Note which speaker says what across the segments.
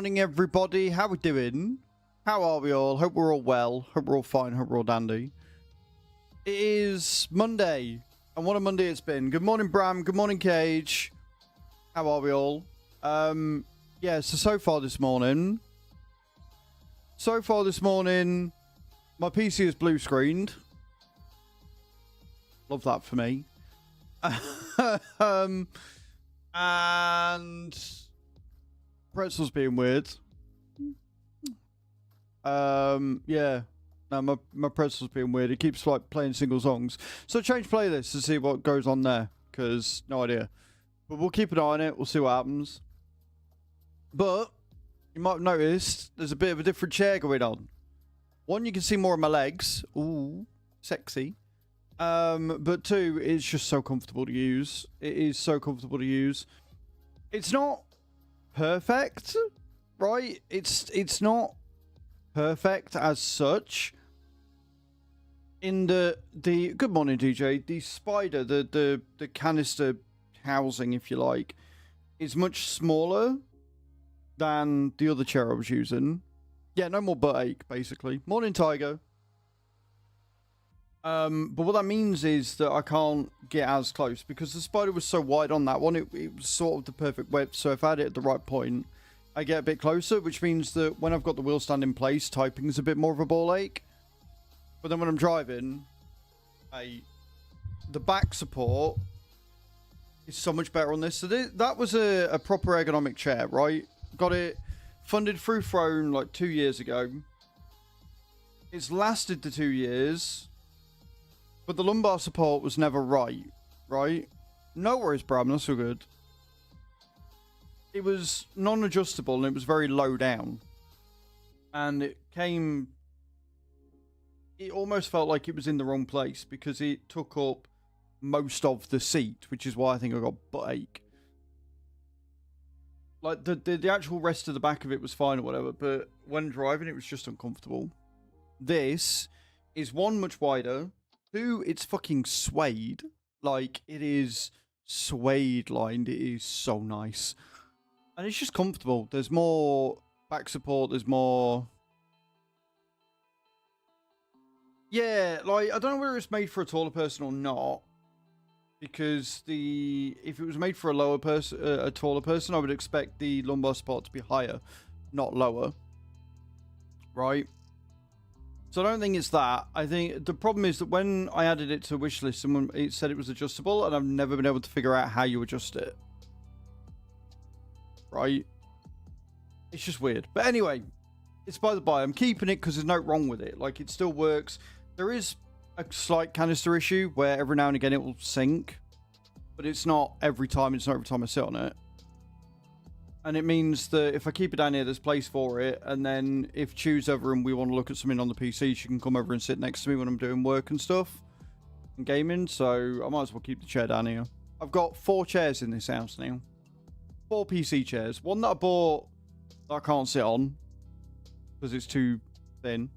Speaker 1: morning, everybody. How we doing? How are we all? Hope we're all well. Hope we're all fine. Hope we're all dandy. It is Monday, and what a Monday it's been. Good morning, Bram. Good morning, Cage. How are we all? Yeah, so far this morning, my PC is blue screened. Love that for me. And Pretzel's being weird. Yeah. No, my Pretzel's being weird. It keeps like playing single songs. So change playlist to see what goes on there, because no idea. But we'll keep an eye on it. We'll see what happens. But you might have noticed there's a bit of a different chair going on. One, you can see more of my legs. Ooh, sexy. But two, it's just so comfortable to use. It is so comfortable to use. It's not perfect, right? It's not perfect as such. In the good morning, DJ. The spider, the canister housing, if you like, is much smaller than the other chair I was using. Yeah, no more butt ache, basically. Morning, Tiger. But what that means is that I can't get as close because the spider was so wide on that one. It was sort of the perfect width. So if I had it at the right point, I get a bit closer, which means that when I've got the wheel stand in place, typing is a bit more of a ball ache. But then when I'm driving, the back support is so much better on this. So that was a proper ergonomic chair, right? Got it funded through Throne like 2 years ago. It's lasted the 2 years. But the lumbar support was never right? No worries, Bram, that's so good. It was non-adjustable and it was very low down. And it almost felt like it was in the wrong place because it took up most of the seat, which is why I think I got butt ache. Like, the actual rest of the back of it was fine or whatever, but when driving, it was just uncomfortable. This is one, much wider. Two, it's fucking suede. Like, it is suede lined. It is so nice. And it's just comfortable. There's more back support. There's more... Yeah, like, I don't know whether it's made for a taller person or not. Because if it was made for a taller person, I would expect the lumbar support to be higher, not lower. Right? So I don't think it's that. I think the problem is that when I added it to wishlist, someone it said it was adjustable, and I've never been able to figure out how you adjust it. Right? It's just weird. But anyway, it's by the by. I'm keeping it because there's no wrong with it. Like, it still works. There is a slight canister issue where every now and again it will sink, but it's not every time. It's not every time I sit on it. And it means that if I keep it down here, there's place for it. And then if Chu's over and we want to look at something on the PC, she can come over and sit next to me when I'm doing work and stuff and gaming. So I might as well keep the chair down here. I've got 4 chairs in this house now. 4 PC chairs. One that I bought that I can't sit on because it's too thin.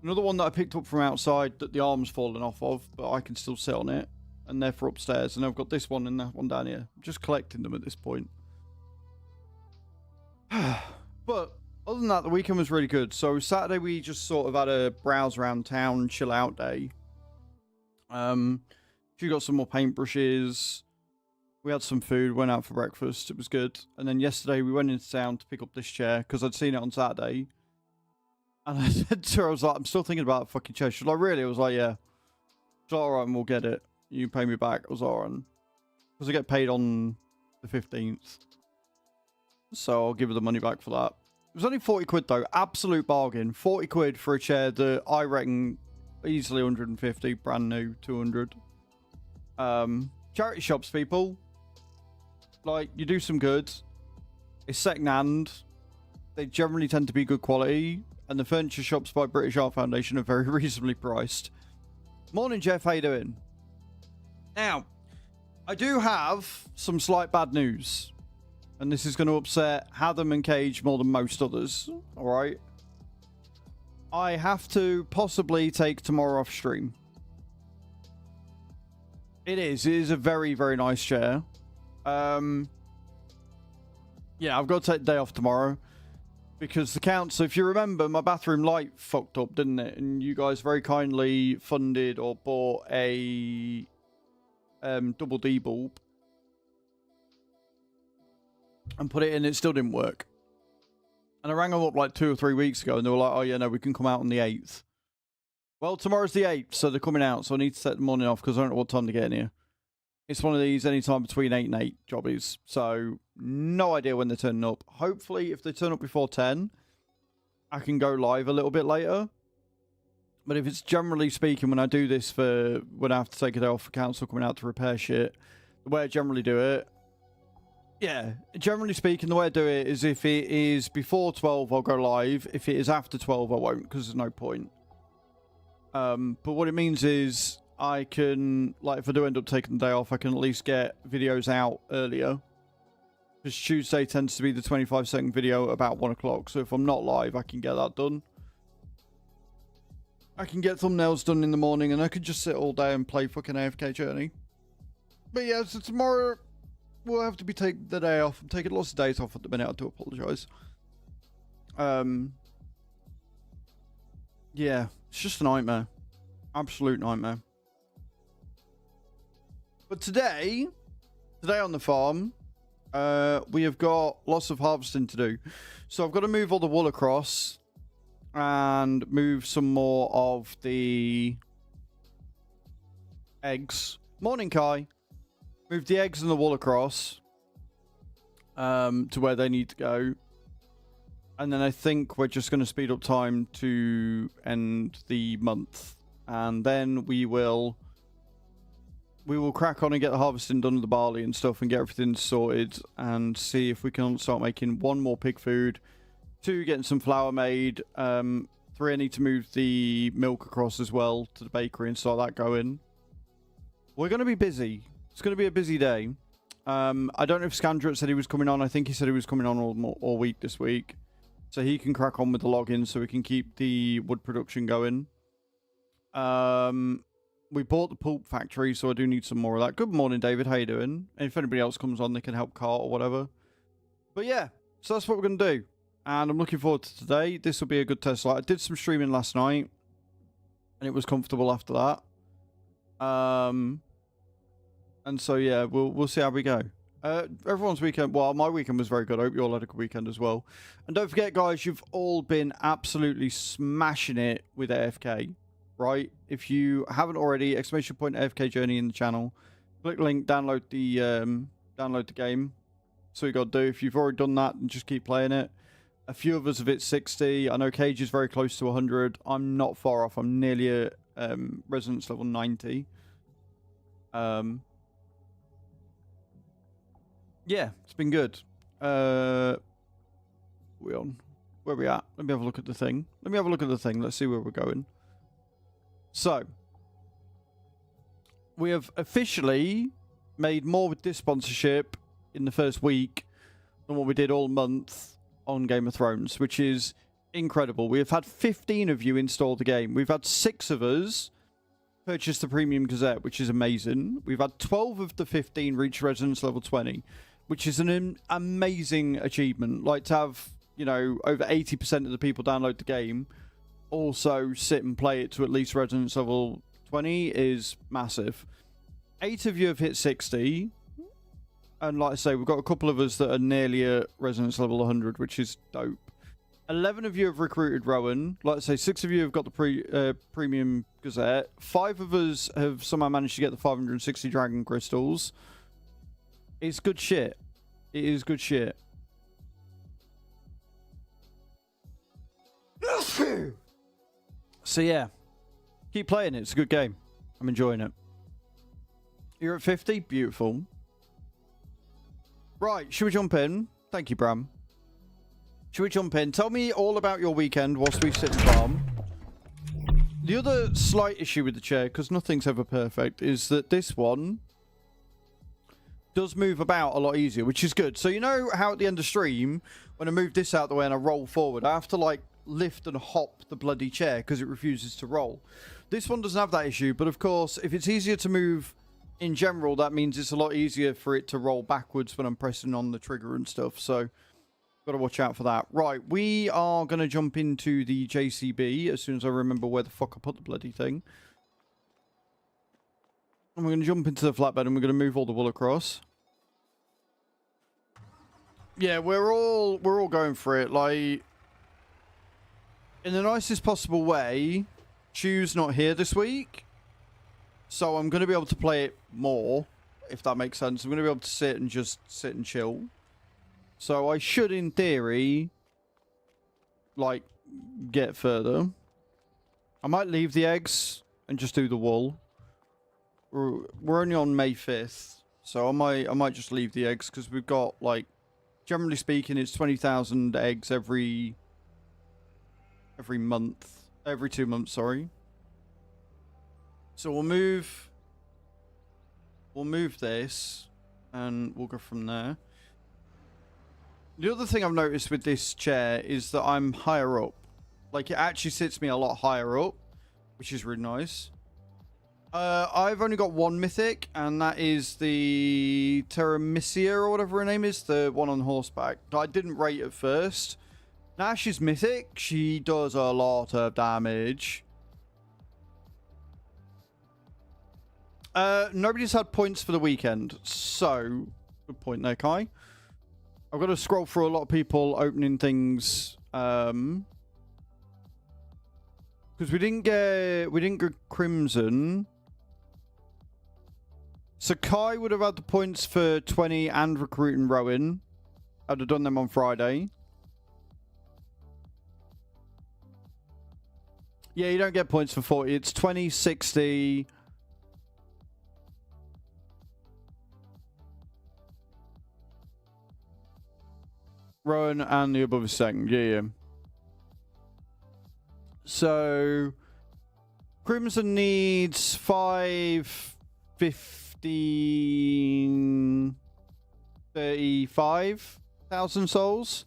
Speaker 1: Another one that I picked up from outside that the arm's fallen off of, but I can still sit on it. And they're for upstairs. And I've got this one and that one down here. I'm just collecting them at this point. But other than that, the weekend was really good. So Saturday we just sort of had a browse around town, chill out day. She got some more paintbrushes. We had some food, went out for breakfast. It was good. And then yesterday we went into town to pick up this chair because I'd seen it on Saturday. And I said to her, I was like, I'm still thinking about a fucking chair. She was like, really? I was like, yeah. She's like, all right, and we'll get it. You pay me back. I was all right. Because I get paid on the 15th. So I'll give her the money back for that. It was only 40 quid though. Absolute bargain. 40 quid for a chair that I reckon easily 150. Brand new. 200. Charity shops, people. Like, you do some good. It's second hand. They generally tend to be good quality. And the furniture shops by British Art Foundation are very reasonably priced. Morning, Jeff. How you doing? Now, I do have some slight bad news. And this is going to upset Hatham and Cage more than most others. Alright? I have to possibly take tomorrow off stream. It is a very, very nice chair. Yeah, I've got to take the day off tomorrow. Because the council, if you remember, my bathroom light fucked up, didn't it? And you guys very kindly funded or bought a double D bulb and put it in. It still didn't work. And I rang them up like 2 or 3 weeks ago, and they were like, "Oh yeah, no, we can come out on the 8th." Well, tomorrow's the 8th, so they're coming out. So I need to set the morning off because I don't know what time to get in here. It's one of these anytime between 8 and 8 jobbies. So no idea when they're turning up. Hopefully, if they turn up before 10, I can go live a little bit later. But if it's generally speaking, when I do this for when I have to take a day off for council coming out to repair shit, the way I generally do it, yeah, generally speaking, the way I do it is if it is before 12, I'll go live. If it is after 12, I won't because there's no point. But what it means is I can, like, if I do end up taking the day off, I can at least get videos out earlier. Because Tuesday tends to be the 25-second video about 1 o'clock. So if I'm not live, I can get that done. I can get thumbnails done in the morning, and I could just sit all day and play fucking AFK Journey. But yeah, so tomorrow we'll have to be taking the day off. I'm taking lots of days off at the minute. I do apologise. Yeah, it's just a nightmare. Absolute nightmare. But today on the farm, we have got lots of harvesting to do. So I've got to move all the wool across and move some more of the eggs. Morning, Kai. Move the eggs and the wool across to where they need to go. And then I think we're just going to speed up time to end the month. And then we will crack on and get the harvesting done of the barley and stuff and get everything sorted and see if we can start making 1 more pig food, 2 getting some flour made, 3 I need to move the milk across as well to the bakery and start that going. We're going to be busy. It's going to be a busy day. I don't know if Scandret said he was coming on. I think he said he was coming on all week this week. So he can crack on with the login so we can keep the wood production going. We bought the pulp factory, so I do need some more of that. Good morning, David. How you doing? And if anybody else comes on, they can help cart or whatever. But yeah, so that's what we're going to do. And I'm looking forward to today. This will be a good test. Like, I did some streaming last night, and it was comfortable after that. And so yeah, we'll see how we go. Everyone's weekend, well, my weekend was very good. I hope you all had a good weekend as well. And don't forget, guys, you've all been absolutely smashing it with AFK, right? If you haven't already, exclamation point AFK Journey in the channel. Click link, download the game. So you got to do. If you've already done that, then just keep playing it. A few of us have hit 60. I know Cage is very close to 100. I'm not far off. I'm nearly at Resonance level 90. Yeah, it's been good. We on? Where are we at? Let me have a look at the thing. Let's see where we're going. So, we have officially made more with this sponsorship in the first week than what we did all month on Game of Thrones, which is incredible. We have had 15 of you install the game. We've had 6 of us purchase the Premium Gazette, which is amazing. We've had 12 of the 15 reach Resonance level 20, which is an amazing achievement. Like, to have, you know, over 80% of the people download the game also sit and play it to at least Resonance level 20 is massive. 8 of you have hit 60. And like I say, we've got a couple of us that are nearly at Resonance level 100, which is dope. 11 of you have recruited Rowan. Like I say, 6 of you have got the Premium Gazette. 5 of us have somehow managed to get the 560 Dragon Crystals. It's good shit. It is good shit. So yeah, keep playing it. It's a good game. I'm enjoying it. You're at 50? Beautiful. Right, should we jump in? Thank you, Bram. Should we jump in? Tell me all about your weekend whilst we sit and farm. The other slight issue with the chair, because nothing's ever perfect, is that this one does move about a lot easier, which is good. So you know how at the end of stream, when I move this out the way and I roll forward, I have to like lift and hop the bloody chair because it refuses to roll. This one doesn't have that issue, but of course, if it's easier to move in general, that means it's a lot easier for it to roll backwards when I'm pressing on the trigger and stuff. So Got to watch out for that. Right, we are going to jump into the JCB as soon as I remember where the fuck I put the bloody thing. And we're going to jump into the flatbed and we're going to move all the wool across. Yeah, we're all going for it. Like, in the nicest possible way, Chew's not here this week. So I'm going to be able to play it more, if that makes sense. I'm going to be able to sit and chill. So I should, in theory, like, get further. I might leave the eggs and just do the wool. We're only on May 5th, so I might just leave the eggs because we've got, like, generally speaking, it's 20,000 eggs every month, every 2 months. Sorry. So we'll move this, and we'll go from there. The other thing I've noticed with this chair is that I'm higher up. Like, it actually sits me a lot higher up, which is really nice. I've only got one mythic, and that is the Terramisia, or whatever her name is, the one on horseback. I didn't rate at first. Now she's mythic. She does a lot of damage. Nobody's had points for the weekend, so good point there, Kai. I've got to scroll through a lot of people opening things, because we didn't get Crimson. So Kai would have had the points for 20 and recruiting Rowan. I'd have done them on Friday. Yeah, you don't get points for 40. It's 20, 60. Rowan and the above is second. Yeah. So Crimson needs 5, 15, 35,000 souls.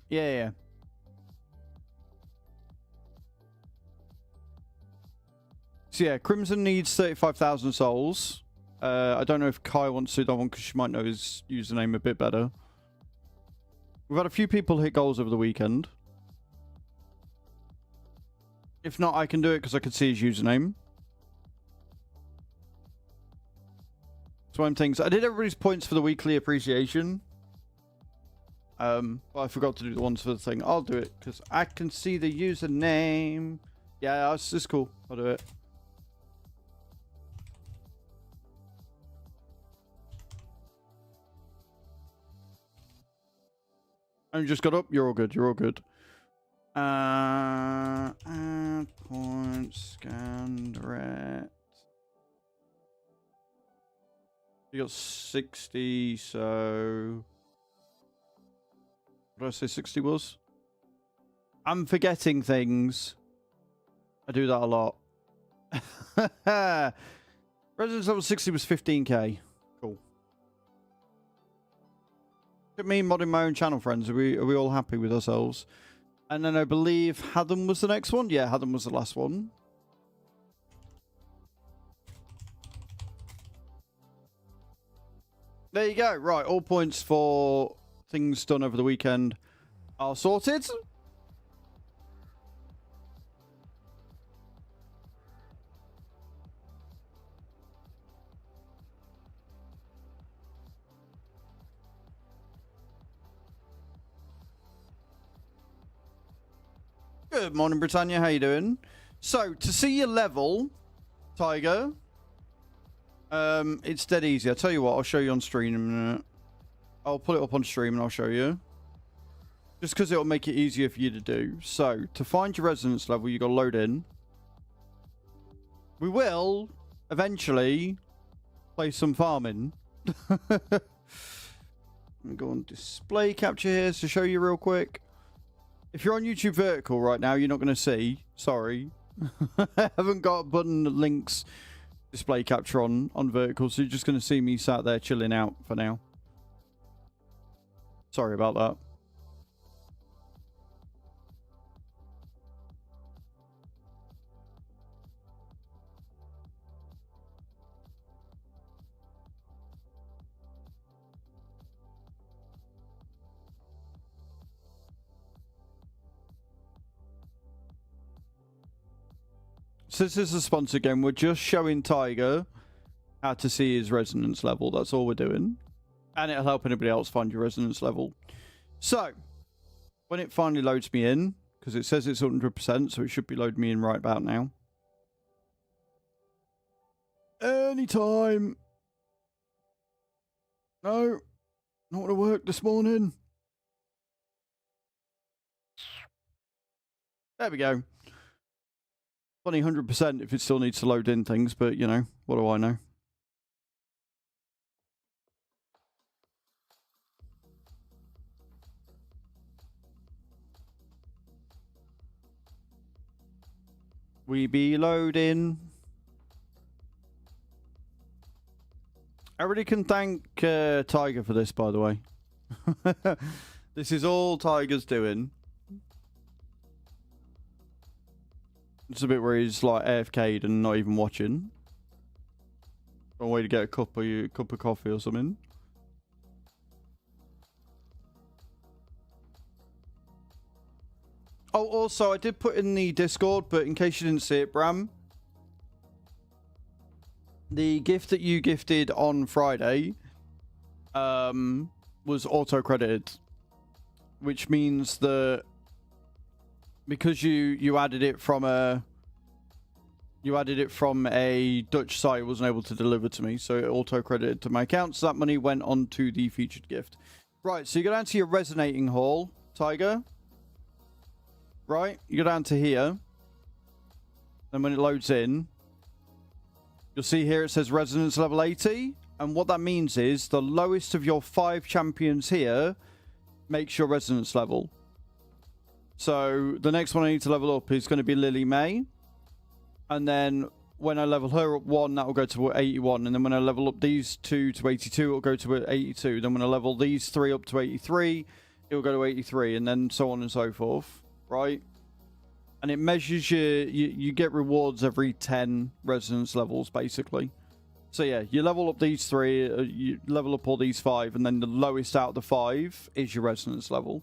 Speaker 1: Yeah. So yeah, Crimson needs 35,000 souls. I don't know if Kai wants to do that one because she might know his username a bit better. We've had a few people hit goals over the weekend. If not, I can do it because I can see his username. So I'm things. I did everybody's points for the weekly appreciation. But I forgot to do the ones for the thing. I'll do it because I can see the username. Yeah, it's cool. I'll do it. I just got up. You're all good. You're all good. Add points, scanned red. You got 60, so... What did I say 60 was? I'm forgetting things. I do that a lot. Residence level 60 was 15k. Cool. Look at me modding my own channel, friends. Are we all happy with ourselves? And then I believe Haddam was the next one. Yeah, Haddam was the last one. There you go. Right, all points for things done over the weekend are sorted. Good morning, Britannia. How you doing? So, to see your level, Tiger, it's dead easy. I'll tell you what, I'll show you on stream in a minute. I'll put it up on stream and I'll show you. Just because it'll make it easier for you to do. So, to find your resonance level, you got to load in. We will, eventually, play some farming. Let me go on display capture here to show you real quick. If you're on YouTube vertical right now, you're not going to see. Sorry. I haven't got a button that links display capture on vertical, so you're just going to see me sat there chilling out for now. Sorry about that. So this is a sponsor game. We're just showing Tiger how to see his resonance level. That's all we're doing. And it'll help anybody else find your resonance level. So, when it finally loads me in, because it says it's 100%, so it should be loading me in right about now. Anytime. No, not want to work this morning. There we go. Funny 100% if it still needs to load in things, but you know, what do I know? We be loading. I really can thank Tiger for this, by the way. This is all Tiger's doing. It's a bit where he's like AFK'd and not even watching. On way to get a cup of coffee or something. Oh, also, I did put in the Discord, but in case you didn't see it, Bram, the gift that you gifted on Friday was auto-credited, which means that because you added it from a Dutch site, it wasn't able to deliver to me, so it auto-credited to my account, so that money went on to the featured gift. Right, so you go down to your resonating hall, Tiger. Right, you go down to here. Then when it loads in, you'll see here it says resonance level 80. And what that means is the lowest of your 5 champions here makes your resonance level. So the next one I need to level up is going to be Lily May. And then when I level her up 1, that will go to 81. And then when I level up these 2 to 82, it will go to 82. Then when I level these 3 up to 83, it will go to 83. And then so on and so forth. Right? And it measures you get rewards every 10 resonance levels, basically. So yeah, you level up these 3, you level up all these 5, and then the lowest out of the 5 is your resonance level.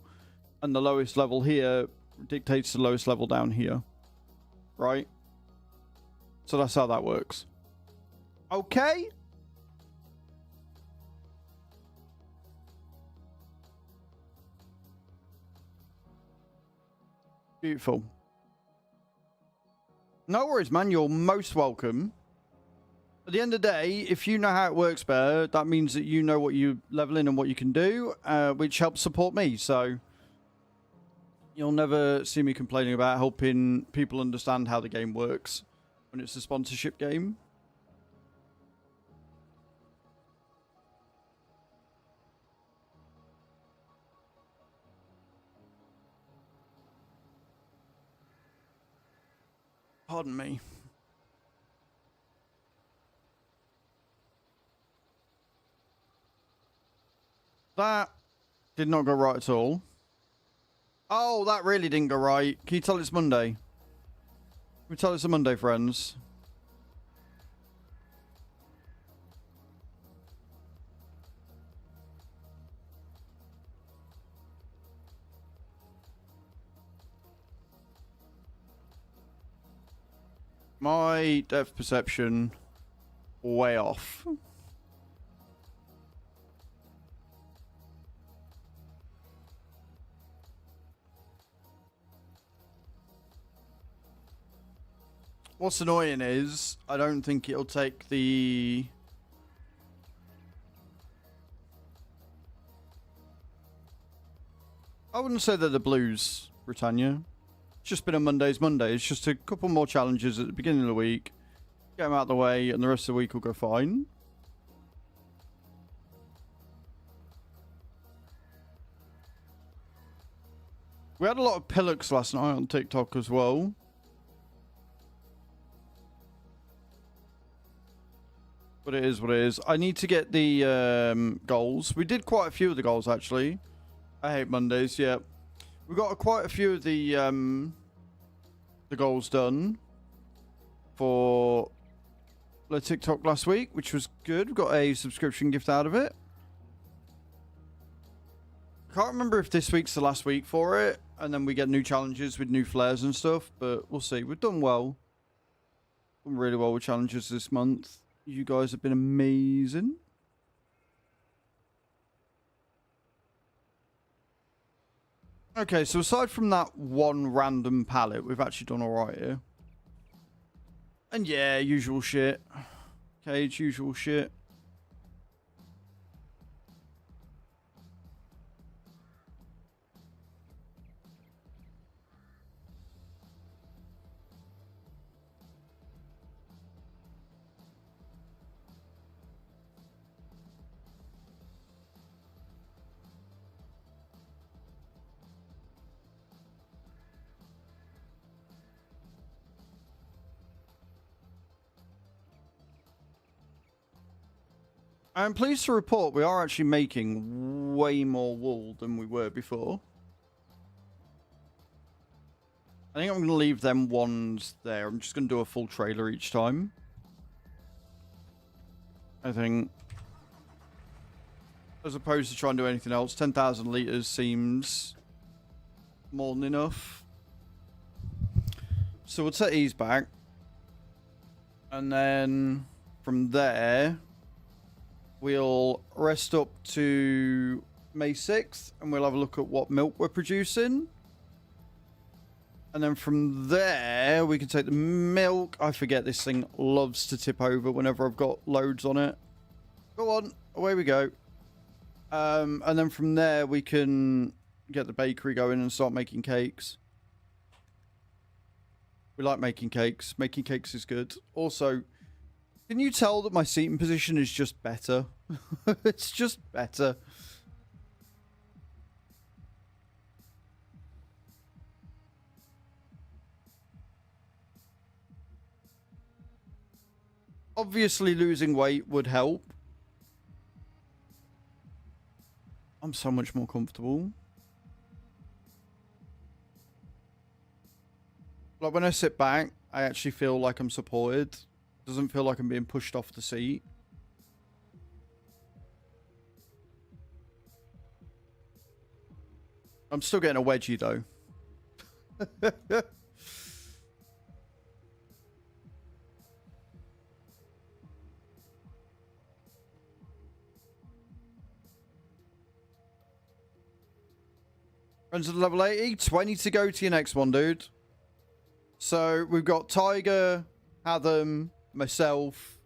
Speaker 1: And the lowest level here dictates the lowest level down here. Right? So that's how that works. Okay? Beautiful. No worries, man. You're most welcome. At the end of the day, if you know how it works better, that means that you know what you're leveling and what you can do, which helps support me. So you'll never see me complaining about helping people understand how the game works when it's a sponsorship game. Pardon me. That did not go right at all. Oh, that really didn't go right. Can you tell it's Monday? Can we tell it's a Monday, friends? My depth perception way off. What's annoying is I don't think it'll take the I wouldn't say they're the blues, Britannia. It's just been a Monday's Monday. It's just a couple more challenges at the beginning of the week. Get them out of the way and the rest of the week will go fine. We had a lot of pillocks last night on TikTok as well. But it is what it is. I need to get the goals. We did quite a few of the goals, actually. I hate Mondays, yeah. We got quite a few of the goals done for the TikTok last week, which was good. We got a subscription gift out of it. Can't remember if this week's the last week for it, and then we get new challenges with new flares and stuff, but we'll see. We've done well. Done really well with challenges this month. You guys have been amazing. Okay, so aside from that one random pallet, we've actually done alright here. And yeah, usual shit. Cage, usual shit. I'm pleased to report we are actually making way more wool than we were before. I think I'm going to leave them ones there. I'm just going to do a full trailer each time. I think. As opposed to trying to do anything else. 10,000 litres seems more than enough. So we'll set these back. And then from there, we'll rest up to May 6th. And we'll have a look at what milk we're producing. And then from there, we can take the milk. I forget this thing loves to tip over whenever I've got loads on it. Go on. Away we go. And then from there, we can get the bakery going and start making cakes. We like making cakes. Making cakes is good. Also, can you tell that my seating position is just better? It's just better. Obviously, losing weight would help. I'm so much more comfortable. Like, when I sit back, I actually feel like I'm supported. Doesn't feel like I'm being pushed off the seat. I'm still getting a wedgie, though. Runs at level 80. 20 to go to your next one, dude. So, we've got Tiger, Hatham, myself,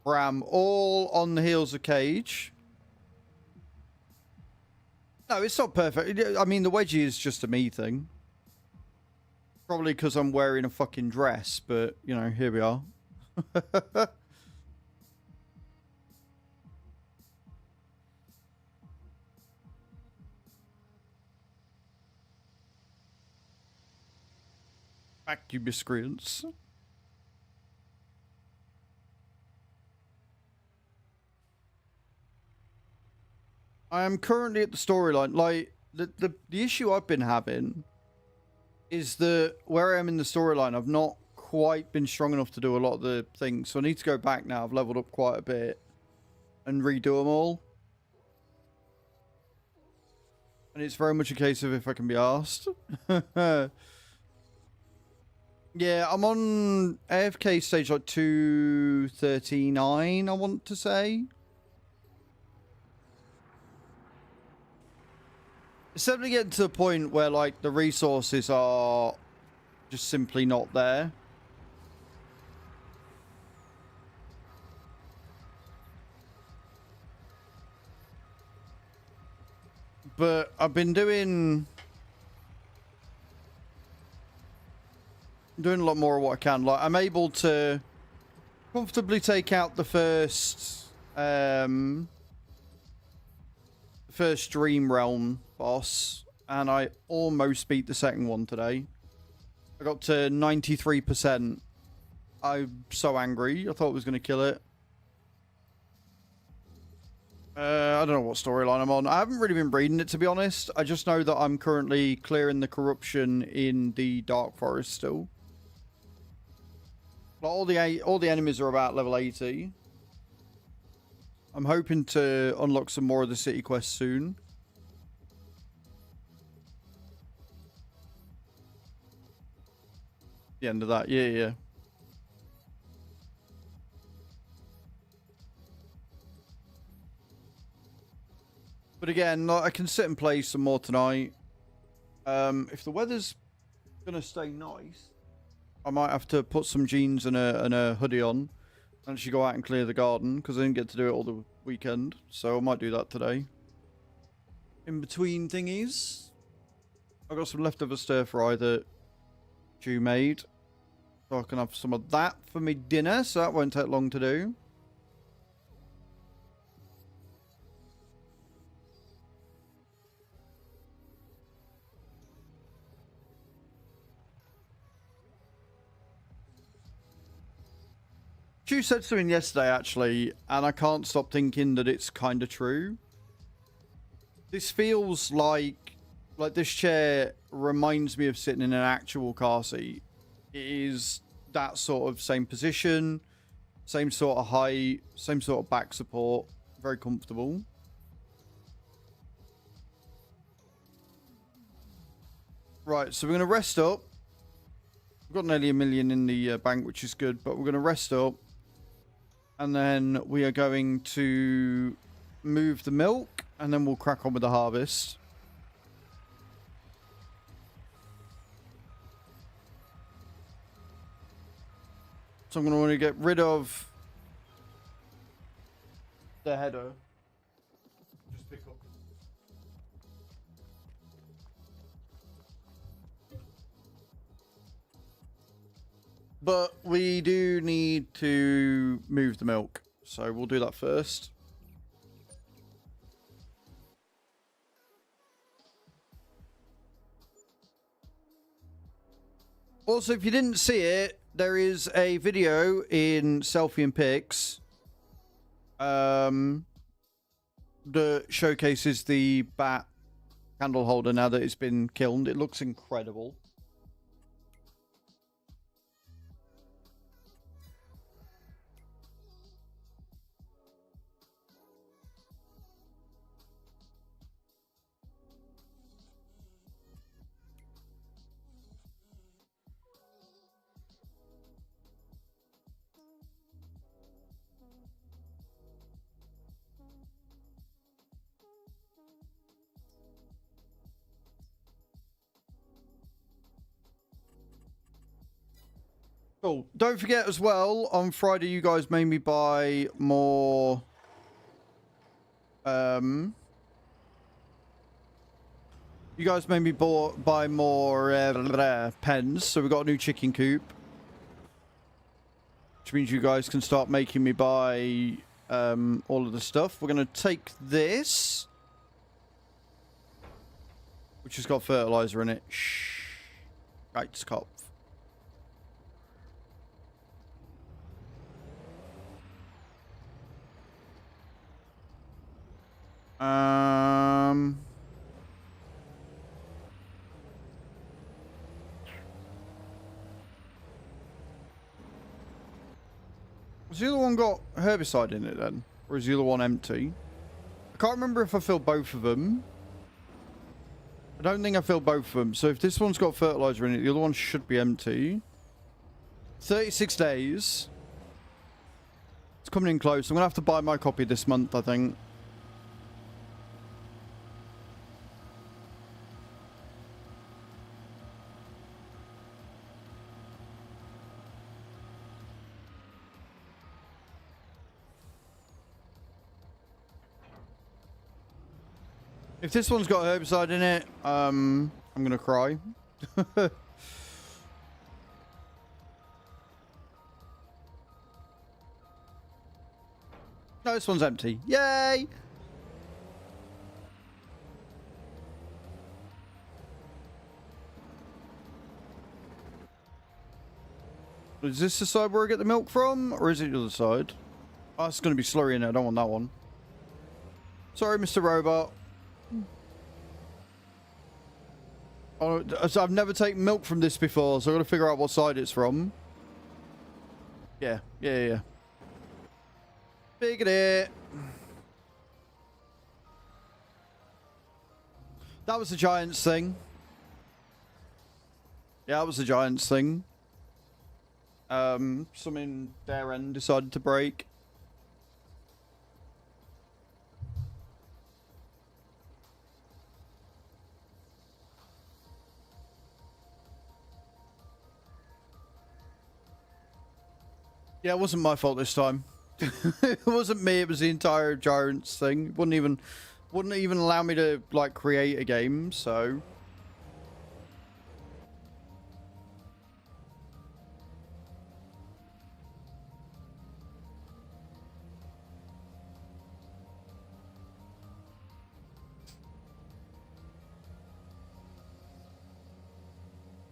Speaker 1: Bram, all on the heels of Cage. No, it's not perfect. I mean, the wedgie is just a me thing. Probably because I'm wearing a fucking dress, but, you know, here we are. Back, you miscreants. I am currently at the storyline. Like, the issue I've been having is that where I am in the storyline, I've not quite been strong enough to do a lot of the things. So I need to go back now. I've leveled up quite a bit and redo them all. And it's very much a case of if I can be asked. Yeah, I'm on AFK stage like 239, I want to say. It's definitely getting to the point where, like, the resources are just simply not there. But I've been doing a lot more of what I can. Like, I'm able to comfortably take out the first Dream Realm boss, and I almost beat the second one today. I got to 93%. I'm so angry. I thought I was going to kill it. I don't know what storyline I'm on. I haven't really been reading it, to be honest. I just know that I'm currently clearing the corruption in the Dark Forest still. All the enemies are about level 80. I'm hoping to unlock some more of the city quests soon. the end of that. Yeah, yeah. But again, like, I can sit and play some more tonight. If the weather's gonna stay nice, I might have to put some jeans and a hoodie on and actually go out and clear the garden, because I didn't get to do it all the weekend. So I might do that today. In between thingies, I got some leftover stir fry that Jew made, so I can have some of that for me dinner. So that won't take long to do. Jew said something yesterday, actually, and I can't stop thinking that it's kind of true. This feels like this chair reminds me of sitting in an actual car seat. It is that sort of same position, same sort of height, same sort of back support. Very comfortable. Right, so we're going to rest up. We've got nearly $1 million in the bank, which is good, but we're going to rest up. And then we are going to move the milk, and then we'll crack on with the harvest. So I'm going to want to get rid of the header. Just pick up. But we do need to move the milk, so we'll do that first. Also, if you didn't see it, there is a video in Selfie and Pics that showcases the bat candle holder now that it's been kilned. It looks incredible. Cool. Don't forget as well, on Friday you guys made me buy more you guys made me buy more pens, so we got a new chicken coop, which means you guys can start making me buy all of the stuff. We're gonna take this, which has got fertilizer in it. Shh. Right, Scott. Has the other one got herbicide in it then? Or is the other one empty? I can't remember if I filled both of them. I don't think I filled both of them. So if this one's got fertilizer in it, the other one should be empty. 36 days. It's coming in close. I'm going to have to buy my copy this month, I think. If this one's got herbicide in it, I'm gonna cry. No, this one's empty. Yay! Is this the side where I get the milk from? Or is it the other side? Oh, it's gonna be slurry in it. I don't want that one. Sorry, Mr. Robot. Oh, I've never taken milk from this before, so I've got to figure out what side it's from. Yeah. Figured it. That was the Giants thing. Yeah, that was the Giants thing. Something their end decided to break. Yeah, it wasn't my fault this time. It wasn't me, it was the entire Giants thing. Wouldn't even allow me to like create a game, so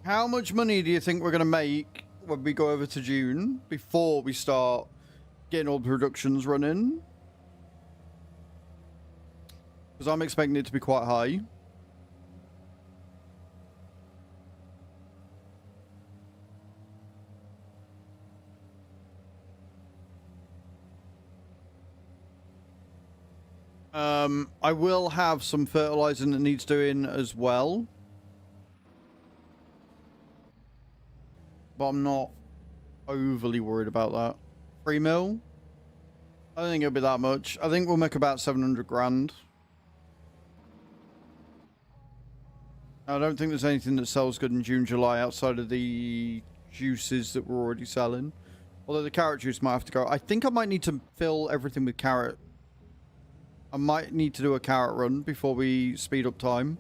Speaker 1: how much money do you think we're gonna make when we go over to June before we start getting all the productions running? Because I'm expecting it to be quite high. I will have some fertilizing that needs doing as well. But I'm not overly worried about that. 3 mil? I don't think it'll be that much. I think we'll make about 700 grand. I don't think there's anything that sells good in June, July outside of the juices that we're already selling. Although the carrot juice might have to go. I think I might need to fill everything with carrot. I might need to do a carrot run before we speed up time.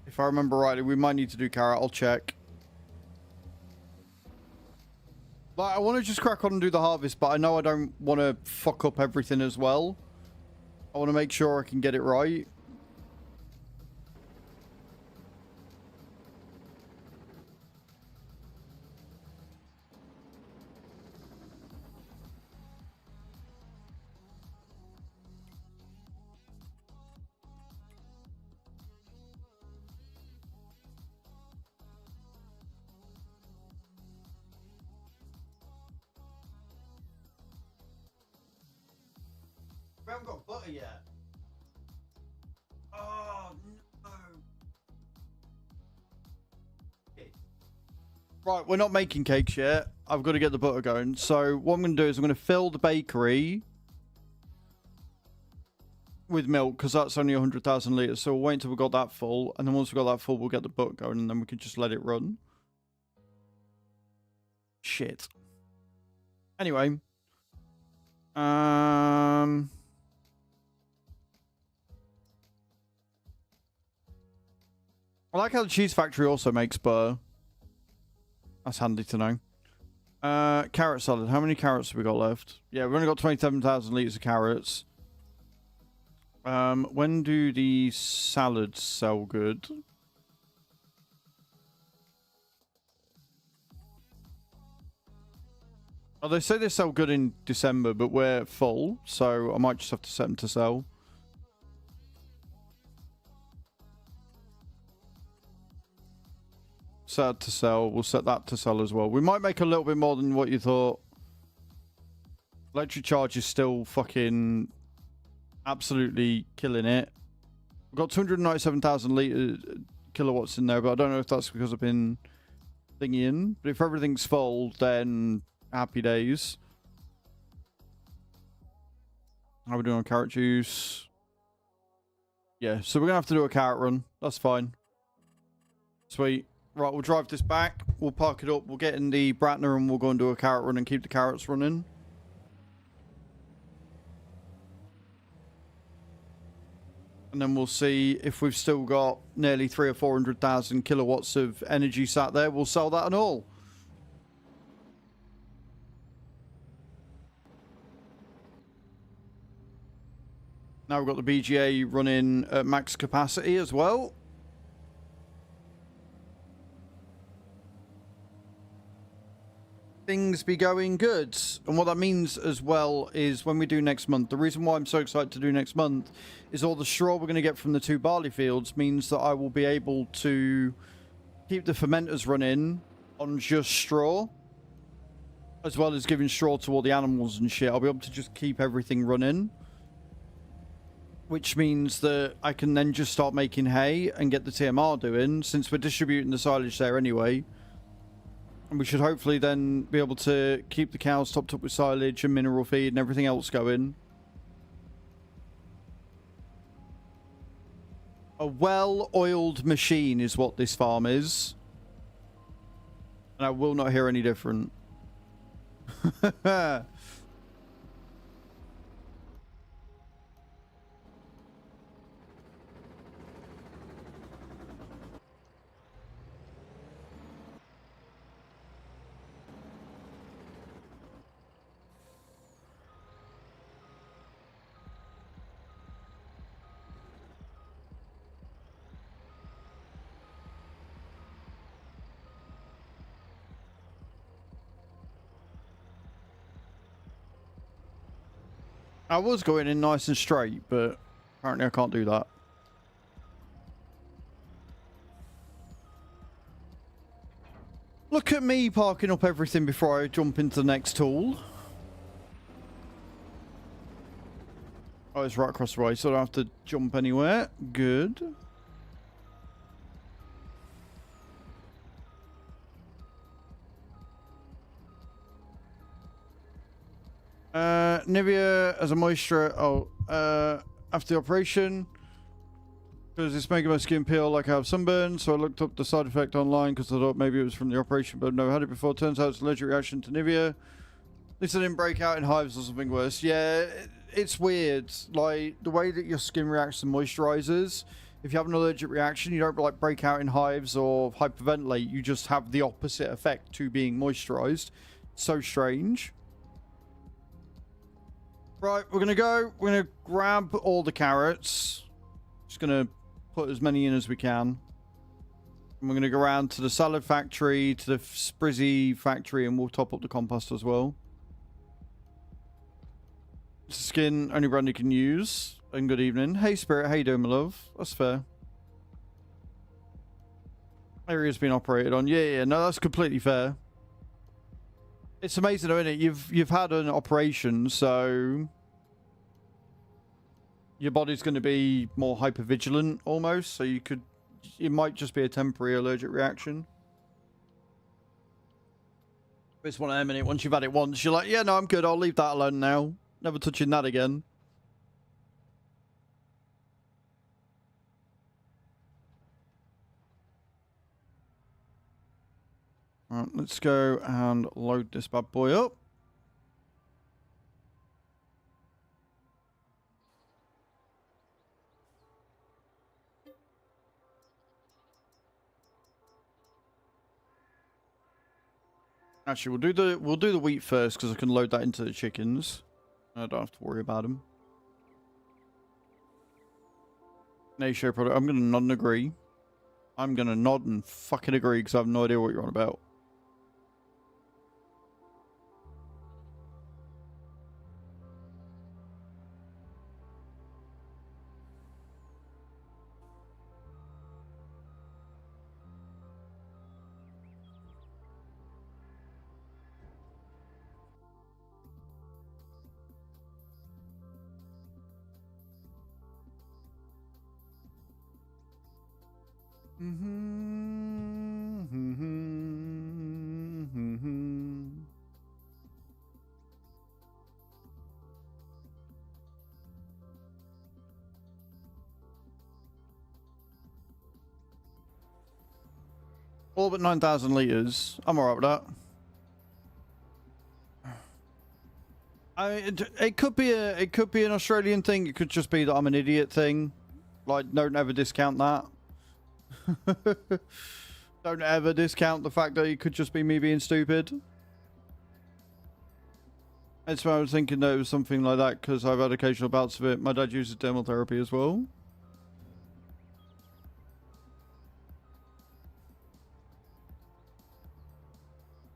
Speaker 1: If I remember rightly, we might need to do carrot. I'll check. Like, I want to just crack on and do the harvest, but I know I don't want to fuck up everything as well. I want to make sure I can get it right. We haven't got butter yet. Oh, no. Right, we're not making cakes yet. I've got to get the butter going. So what I'm going to do is I'm going to fill the bakery with milk because that's only 100,000 litres. So we'll wait until we've got that full. And then once we've got that full, we'll get the butter going and then we can just let it run. Shit. Anyway. I like how the cheese factory also makes butter. That's handy to know. Carrot salad. How many carrots have we got left? Yeah, we've only got 27,000 litres of carrots. When do the salads sell good? Oh, they say they sell good in December, but we're full, so I might just have to set them to sell. Set to sell. We'll set that to sell as well. We might make a little bit more than what you thought. Electric charge is still fucking absolutely killing it. We've got 297,000 kilowatts in there, but I don't know if that's because I've been thinking. But if everything's full, then happy days. How are we doing on carrot juice? Yeah, so we're going to have to do a carrot run. That's fine. Sweet. Right, we'll drive this back. We'll park it up. We'll get in the Bratner and we'll go and do a carrot run and keep the carrots running. And then we'll see if we've still got nearly 300,000 or 400,000 kilowatts of energy sat there. We'll sell that and all. Now we've got the BGA running at max capacity as well. Things be going good. And what that means as well is when we do next month, the reason why I'm so excited to do next month is all the straw we're going to get from the 2 barley fields means that I will be able to keep the fermenters running on just straw, as well as giving straw to all the animals and shit. I'll be able to just keep everything running, which means that I can then just start making hay and get the TMR doing, since we're distributing the silage there anyway. And we should hopefully then be able to keep the cows topped up with silage and mineral feed and everything else going. A well-oiled machine is what this farm is. And I will not hear any different. I was going in nice and straight, but apparently I can't do that. Look at me parking up everything before I jump into the next tool. Oh, it's right across the way, so I don't have to jump anywhere. Good. Nivea as a moisture. After the operation, because it's making my skin peel like I have sunburn. So I looked up the side effect online because I thought maybe it was from the operation, but I've never had it before. Turns out it's an allergic reaction to Nivea. At least I didn't break out in hives or something worse. Yeah, it's weird. Like the way that your skin reacts to moisturizers. If you have an allergic reaction, you don't like break out in hives or hyperventilate. You just have the opposite effect to being moisturized. So strange. Right, we're gonna grab all the carrots. Just gonna put as many in as we can. And we're gonna go around to the salad factory, to the sprizzy factory, and we'll top up the compost as well. Skin only Brandy can use. And good evening. Hey Spirit, how you doing, my love? That's fair. Area's been operated on. Yeah, no, that's completely fair. It's amazing, isn't it? You've had an operation, so your body's going to be more hypervigilant almost. So it might just be a temporary allergic reaction. It's one of them, and once you've had it once, you're like, yeah, no, I'm good. I'll leave that alone now. Never touching that again. Alright, let's go and load this bad boy up. Actually, we'll do the wheat first because I can load that into the chickens. I don't have to worry about them. Natio product. I'm gonna nod and agree. I'm gonna nod and fucking agree because I have no idea what you're on about. All but 9,000 litres. I'm alright with that. It could be an Australian thing. It could just be that I'm an idiot thing. Like, don't ever discount that. Don't ever discount the fact that it could just be me being stupid. That's why I was thinking that it was something like that because I've had occasional bouts of it. My dad uses dermal therapy as well.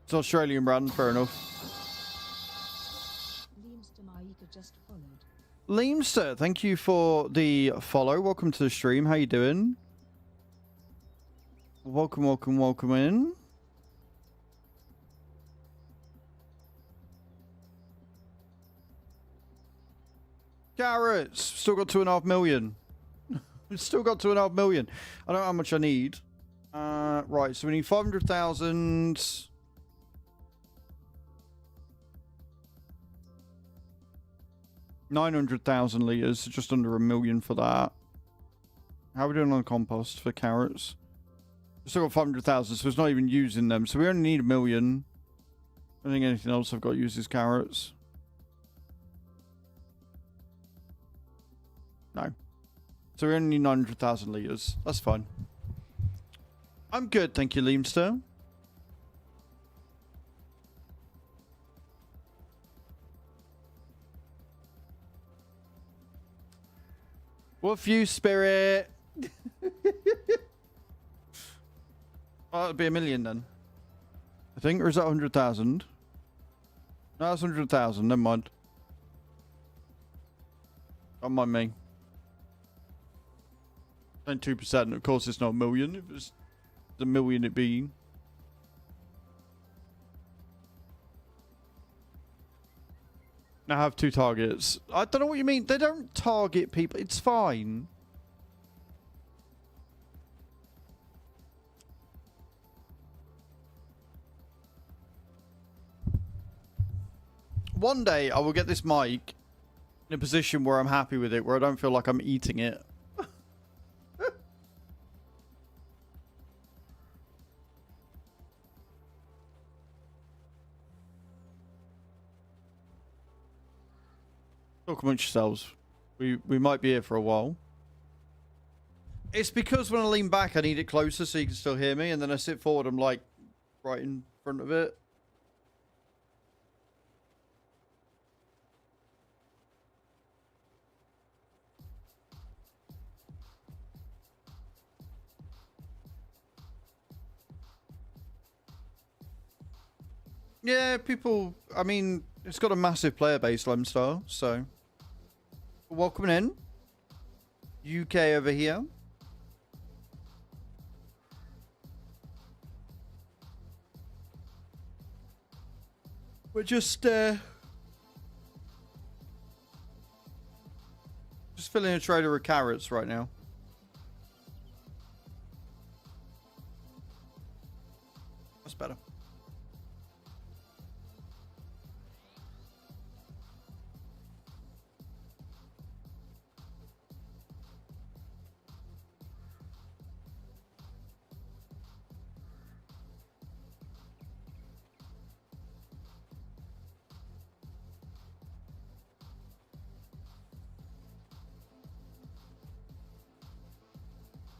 Speaker 1: It's Australian brand, fair enough. Leamster, thank you for the follow. Welcome to the stream. How you doing? Welcome, welcome, welcome in. Carrots! Still got 2.5 million. Still got 2.5 million. I don't know how much I need. Right, so we need 500,000. 900,000 litres, just under 1,000,000 for that. How are we doing on compost for carrots? We've still got 500,000, so it's not even using them. So we only need 1,000,000. I don't think anything else I've got to use is carrots. No. So we only need 900,000 litres. That's fine. I'm good, thank you, Leamster. Woof you, spirit. Oh, that'd be 1,000,000 then. I think, or is that 100,000? No, that's 100,000. Never mind. Don't mind me. 2%. Of course, it's not 1,000,000. If it was 1,000,000, it'd be. I have 2 targets. I don't know what you mean. They don't target people. It's fine. One day I will get this mic in a position where I'm happy with it, where I don't feel like I'm eating it. Talk amongst yourselves. We might be here for a while. It's because when I lean back, I need it closer so you can still hear me, and then I sit forward, I'm like right in front of it. Yeah, people, I mean, it's got a massive player base, Lemstar, so. Welcome in. UK over here. We're just filling a trailer with carrots right now. That's better.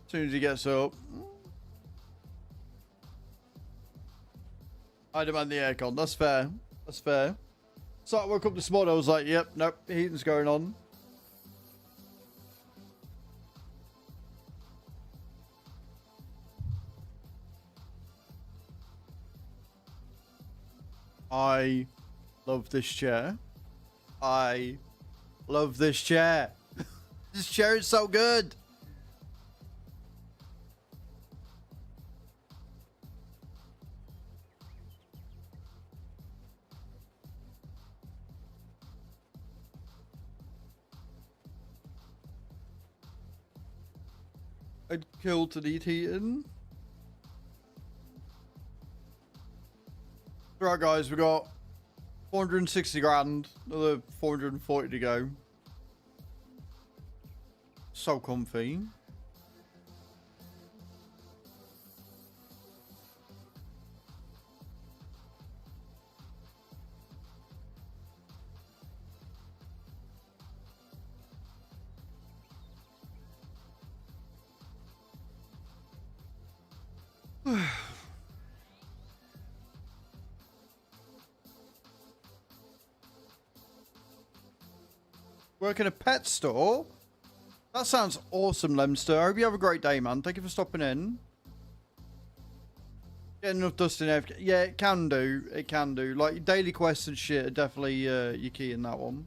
Speaker 1: As soon as he gets up. I demand the aircon. That's fair. That's fair. So I woke up this morning, I was like, yep, nope, the heating's going on. I love this chair. I love this chair. This chair is so good. I'd kill to eat heating. Right, guys, we got 460 grand, another 440 to go. So comfy. Work in a pet store? That sounds awesome, Lemster. I hope you have a great day, man. Thank you for stopping in. Get enough dust in there. Yeah, it can do. It can do. Like, daily quests and shit are definitely your key in that one.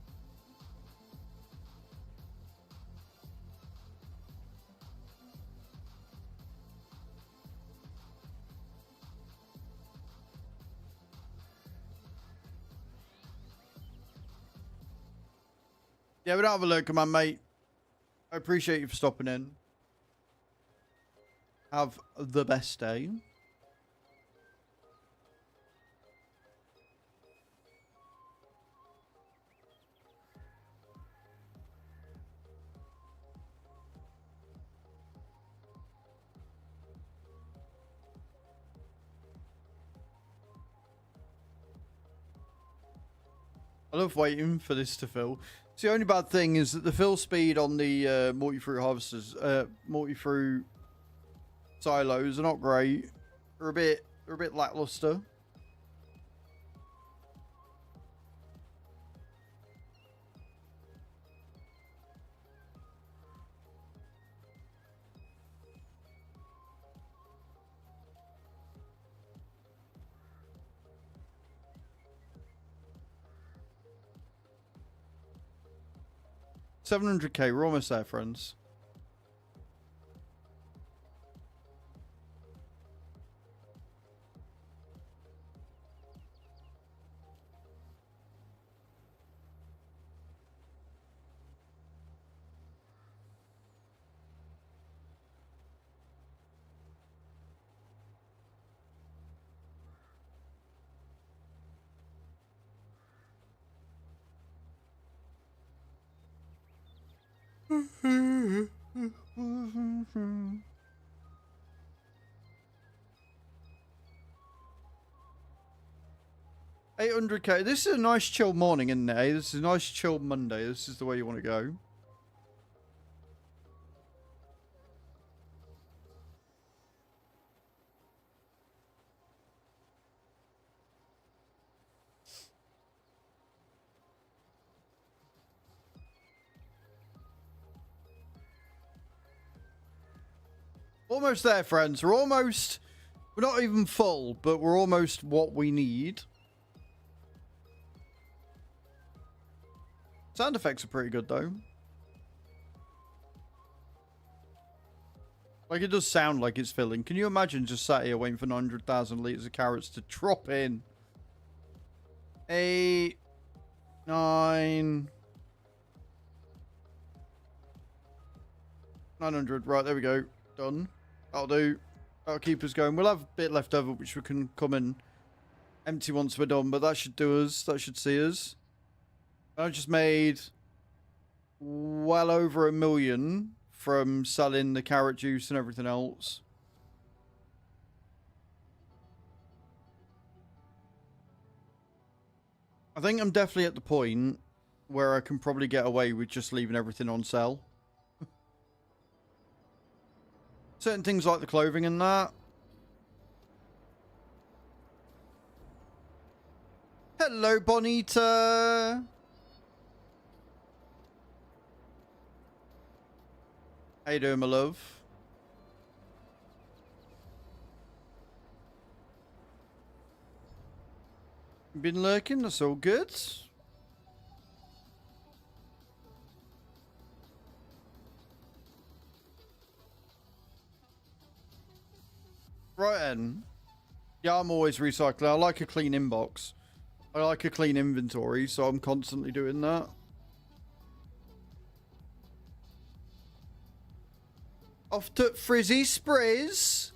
Speaker 1: Yeah, we don't have a look, come on, mate. I appreciate you for stopping in. Have the best day. I love waiting for this to fill. So the only bad thing is that the fill speed on the multi-fruit harvesters, multi-fruit silos are not great. They're a bit lackluster. $700k, we're almost there, friends. $800k. This is a nice chill morning, isn't it? This is a nice chill Monday. This is the way you want to go. Almost there, friends. We're not even full, but we're almost what we need. Sound effects are pretty good, though. Like, it does sound like it's filling. Can you imagine just sat here waiting for 900,000 litres of carrots to drop in? 8, 9... 900. Right, there we go. Done. That'll do. That'll keep us going. We'll have a bit left over, which we can come and empty once we're done, but that should do us. That should see us. I just made well over $1 million from selling the carrot juice and everything else. I think I'm definitely at the point where I can probably get away with just leaving everything on sale. Certain things like the clothing and that. Hello, Bonita. How you doing, my love? Been lurking, that's all good. Right then. Yeah, I'm always recycling. I like a clean inbox. I like a clean inventory, so I'm constantly doing that. Off to Frizzy Spriz.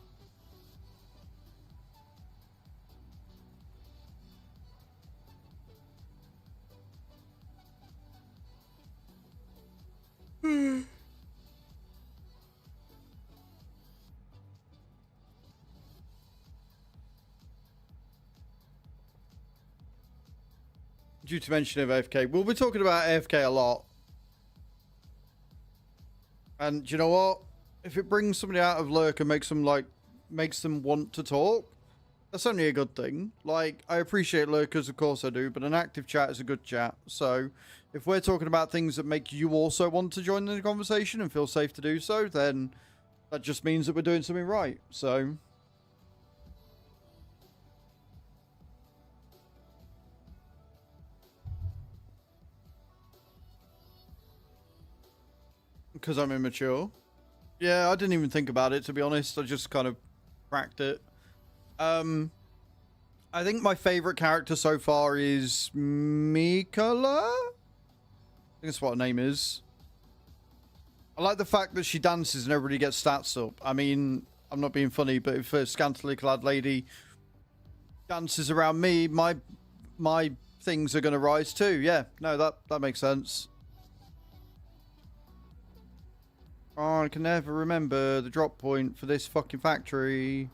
Speaker 1: Due to mention of AFK. We'll be talking about AFK a lot. And do you know what? If it brings somebody out of lurk and makes them want to talk, that's only a good thing. Like, I appreciate lurkers, of course I do, but an active chat is a good chat. So, if we're talking about things that make you also want to join in the conversation and feel safe to do so, then that just means that we're doing something right. So... because I'm immature. Yeah, I didn't even think about it, to be honest. I just kind of cracked it. I think my favorite character so far is Mikola? I think that's what her name is. I like the fact that she dances and everybody gets stats up. I mean, I'm not being funny, but if a scantily clad lady dances around me, my things are going to rise too. Yeah, no, that makes sense. Oh, I can never remember the drop point for this fucking factory.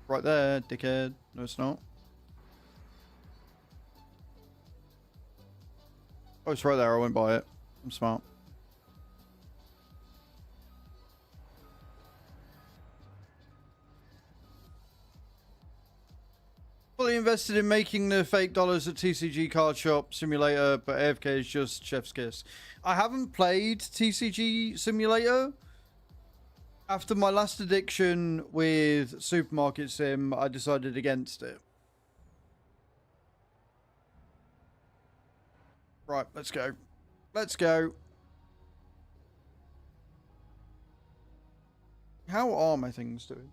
Speaker 1: Right there, dickhead. No, it's not. Oh, it's right there. I won't buy it. I'm smart. Fully invested in making the fake dollars at TCG Card Shop Simulator, but AFK is just chef's kiss. I haven't played TCG Simulator. After my last addiction with Supermarket Sim, I decided against it. Right, let's go. Let's go. How are my things doing?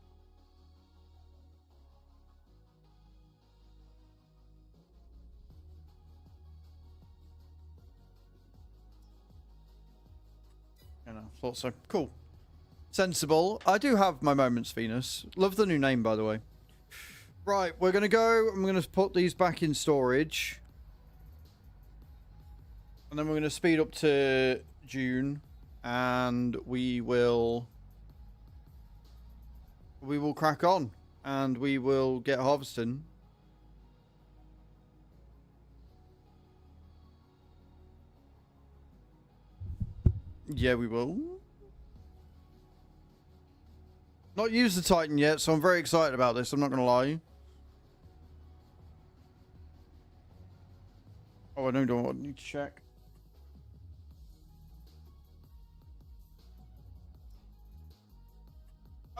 Speaker 1: I know, thought so. Cool. Sensible. I do have my moments, Venus. Love the new name, by the way. Right, we're going to go. I'm going to put these back in storage. And then we're going to speed up to June. And we will crack on. And we will get harvesting. Yeah, we will. Not used the Titan yet, so I'm very excited about this. I'm not going to lie. Oh, I don't need to check.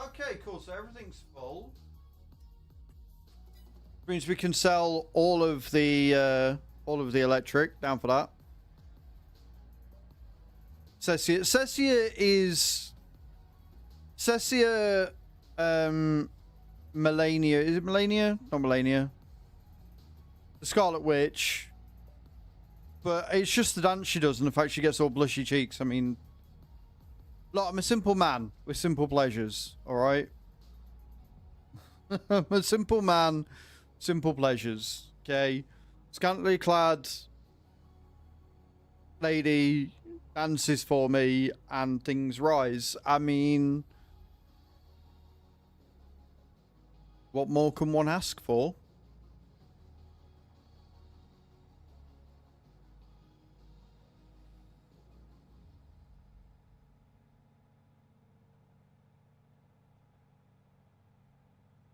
Speaker 1: Okay, cool. So everything's full. Means we can sell all of the electric. Down for that. Cessia is Melania. Is it Melania? Not Melania. The Scarlet Witch. But it's just the dance she does and the fact she gets all blushy cheeks. I mean, look, I'm a simple man with simple pleasures. All right. I'm a simple man, simple pleasures. Okay. Scantily clad lady dances for me and things rise. I mean, what more can one ask for?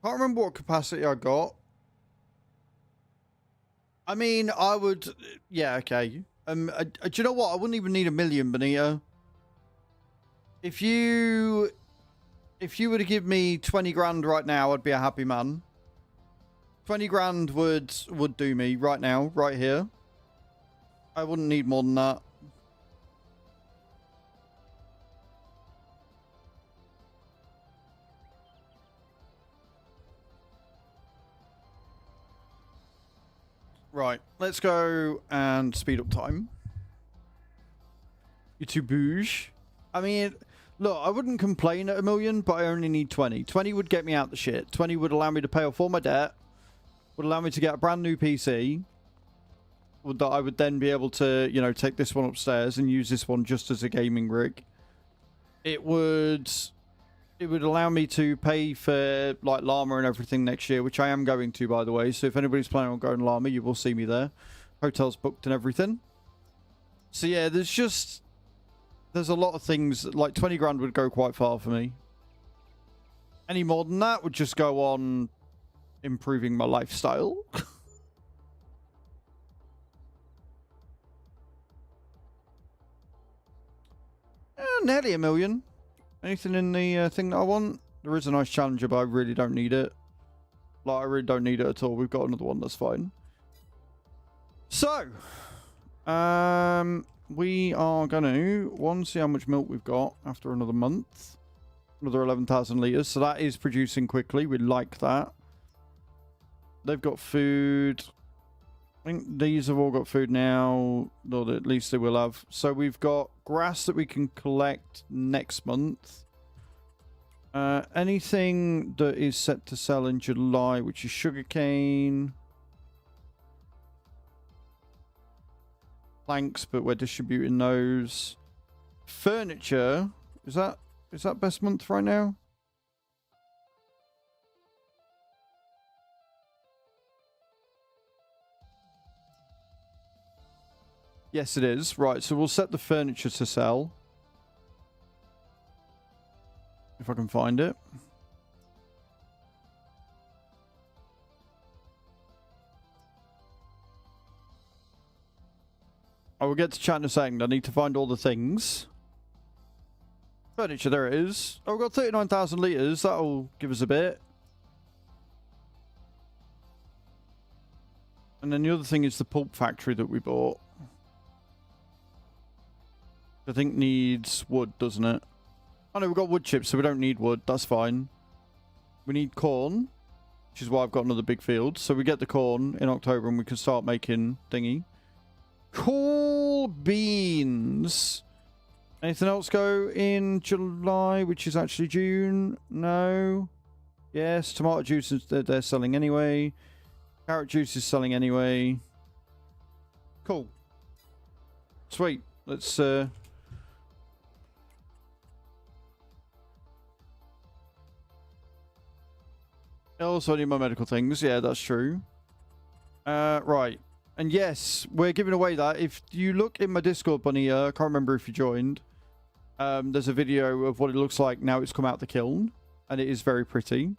Speaker 1: Can't remember what capacity I got. I mean, I would... Yeah, okay. Do you know what? I wouldn't even need 1 million, Benito. If you were to give me 20 grand right now, I'd be a happy man. 20 grand would do me right now, right here. I wouldn't need more than that. Right, let's go and speed up time. YouTube bouge. I mean, look, I wouldn't complain at 1 million, but I only need 20. 20 would get me out the shit. 20 would allow me to pay off all my debt. Would allow me to get a brand new PC. That I would then be able to, you know, take this one upstairs and use this one just as a gaming rig. It would allow me to pay for like llama and everything next year, which I am going to, by the way. So if anybody's planning on going llama, you will see me there. Hotels booked and everything. So yeah, there's a lot of things. Like 20 grand would go quite far for me. Any more than that would just go on improving my lifestyle. Nearly 1 million. Anything in the thing that I want? There is a nice challenger, but I really don't need it. Like, I really don't need it at all. We've got another one. That's fine. So, we are going to, see how much milk we've got after another month. Another 11,000 litres. So that is producing quickly. We like that. They've got food. I think these have all got food now, or at least they will have. So we've got grass that we can collect next month. Anything that is set to sell in July, which is sugarcane. Planks, but we're distributing those. Furniture, is that best month right now? Yes, it is. Right, so we'll set the furniture to sell. If I can find it. I will get to chat in a second. I need to find all the things. Furniture, there it is. Oh, we've got 39,000 litres. That'll give us a bit. And then the other thing is the pulp factory that we bought. I think needs wood, doesn't it? Oh no, we've got wood chips, so we don't need wood. That's fine. We need corn, which is why I've got another big field. So we get the corn in October and we can start making thingy. Cool beans. Anything else go in July, which is actually June? No. Yes, tomato juice they're selling anyway. Carrot juice is selling anyway. Cool. Sweet. Let's also need my medical things. Yeah, that's true. Right. And yes, we're giving away that. If you look in my Discord, Bunny, I can't remember if you joined. There's a video of what it looks like now it's come out the kiln. And it is very pretty.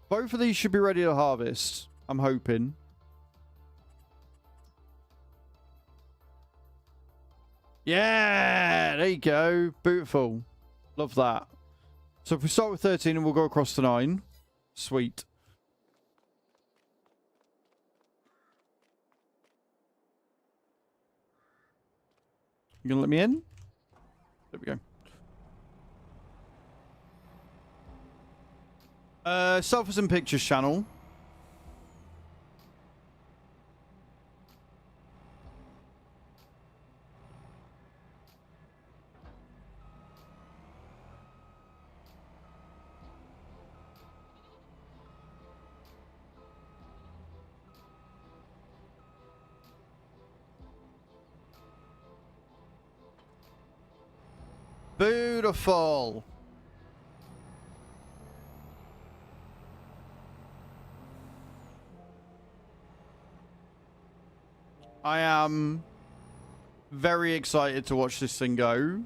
Speaker 1: Both of these should be ready to harvest. I'm hoping. Yeah! There you go. Beautiful. Love that. So if we start with 13 and we'll go across to 9. Sweet. You gonna let me in? There we go. Selfies and Pictures channel. Beautiful. I am very excited to watch this thing go.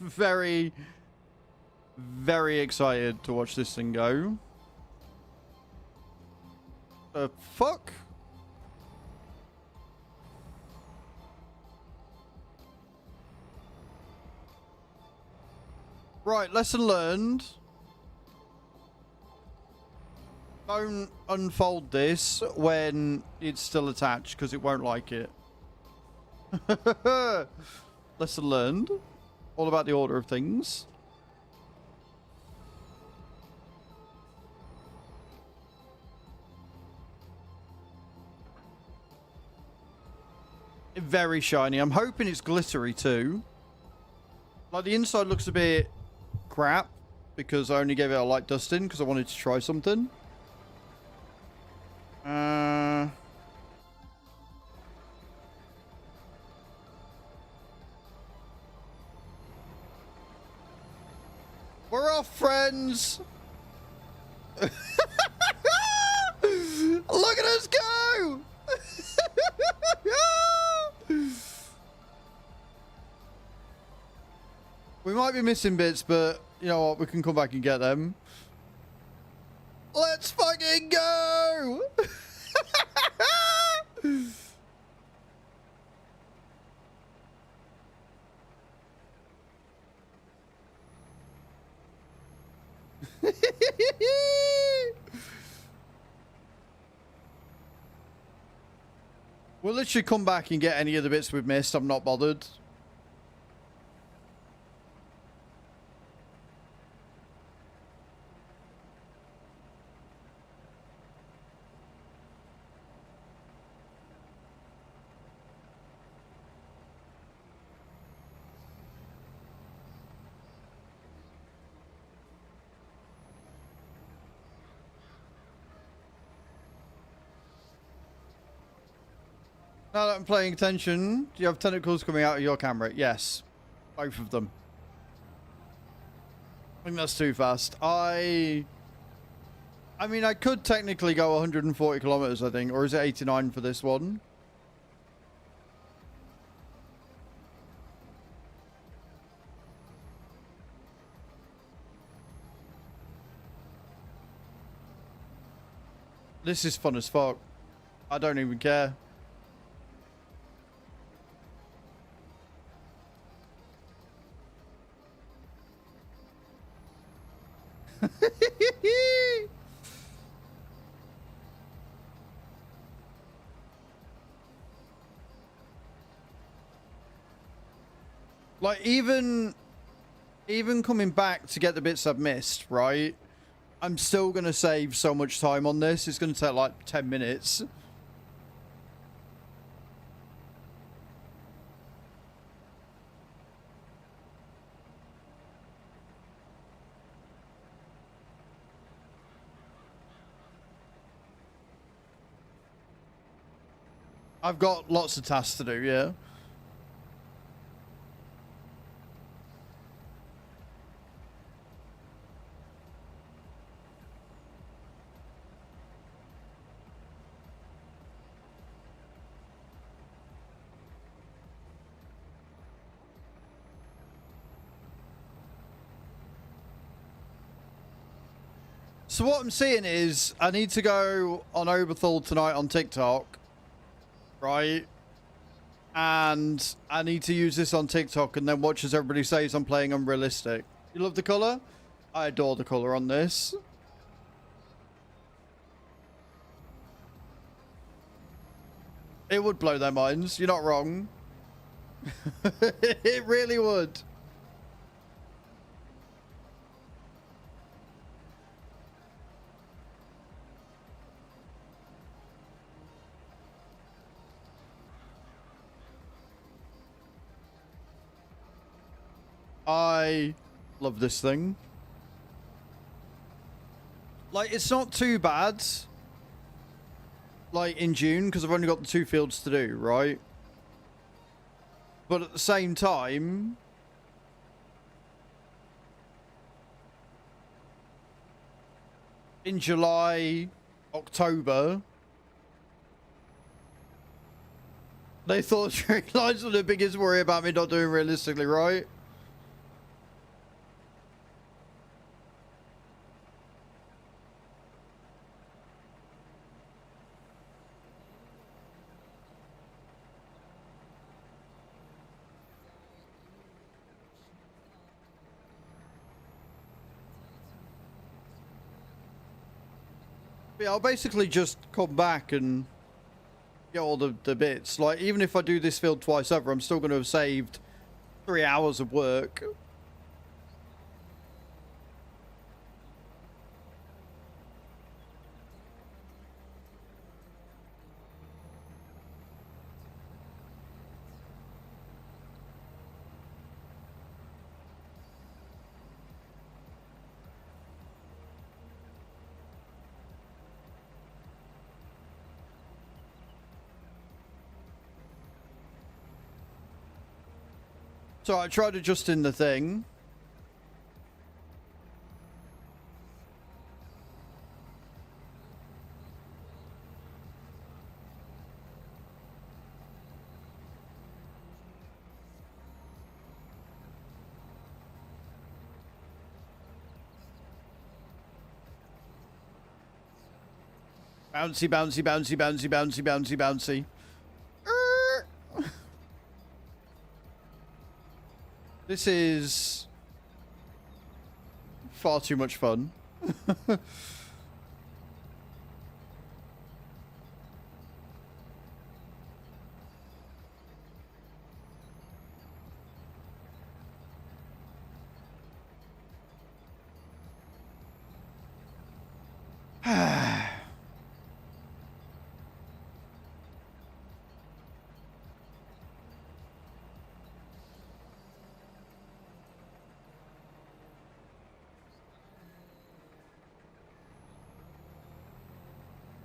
Speaker 1: Very, very excited to watch this thing go. The fuck? Right, lesson learned. Don't unfold this when it's still attached, because it won't like it. Lesson learned. All about the order of things. Very shiny. I'm hoping it's glittery too. Like, the inside looks a bit crap because I only gave it a light dusting because I wanted to try something. We're off, friends. Look at us go. We might be missing bits, but you know what? We can come back and get them. Let's fucking go! We'll literally come back and get any of the bits we've missed. I'm not bothered. Now that I'm paying attention, do you have tentacles coming out of your camera? Yes. Both of them. I think that's too fast. I mean, I could technically go 140 kilometers, I think. Or is it 89 for this one? This is fun as fuck. I don't even care. Like, even coming back to get the bits I've missed, right? I'm still going to save so much time on this. It's going to take like 10 minutes. I've got lots of tasks to do, yeah. So what I'm seeing is I need to go on Oberthal tonight on TikTok, right? And I need to use this on TikTok and then watch as everybody says I'm playing unrealistic. You love the colour? I adore the colour on this. It would blow their minds. You're not wrong. It really would. I love this thing. Like, it's not too bad. Like, in June, because I've only got the 2 fields to do, right? But at the same time, in July, October, they thought straight lines were the biggest worry about me not doing realistically, right? Yeah, I'll basically just come back and get all the bits. Like, even if I do this field twice over, I'm still going to have saved 3 hours of work. So I tried adjusting the thing. Bouncy, bouncy, bouncy, bouncy, bouncy, bouncy, bouncy. This is far too much fun.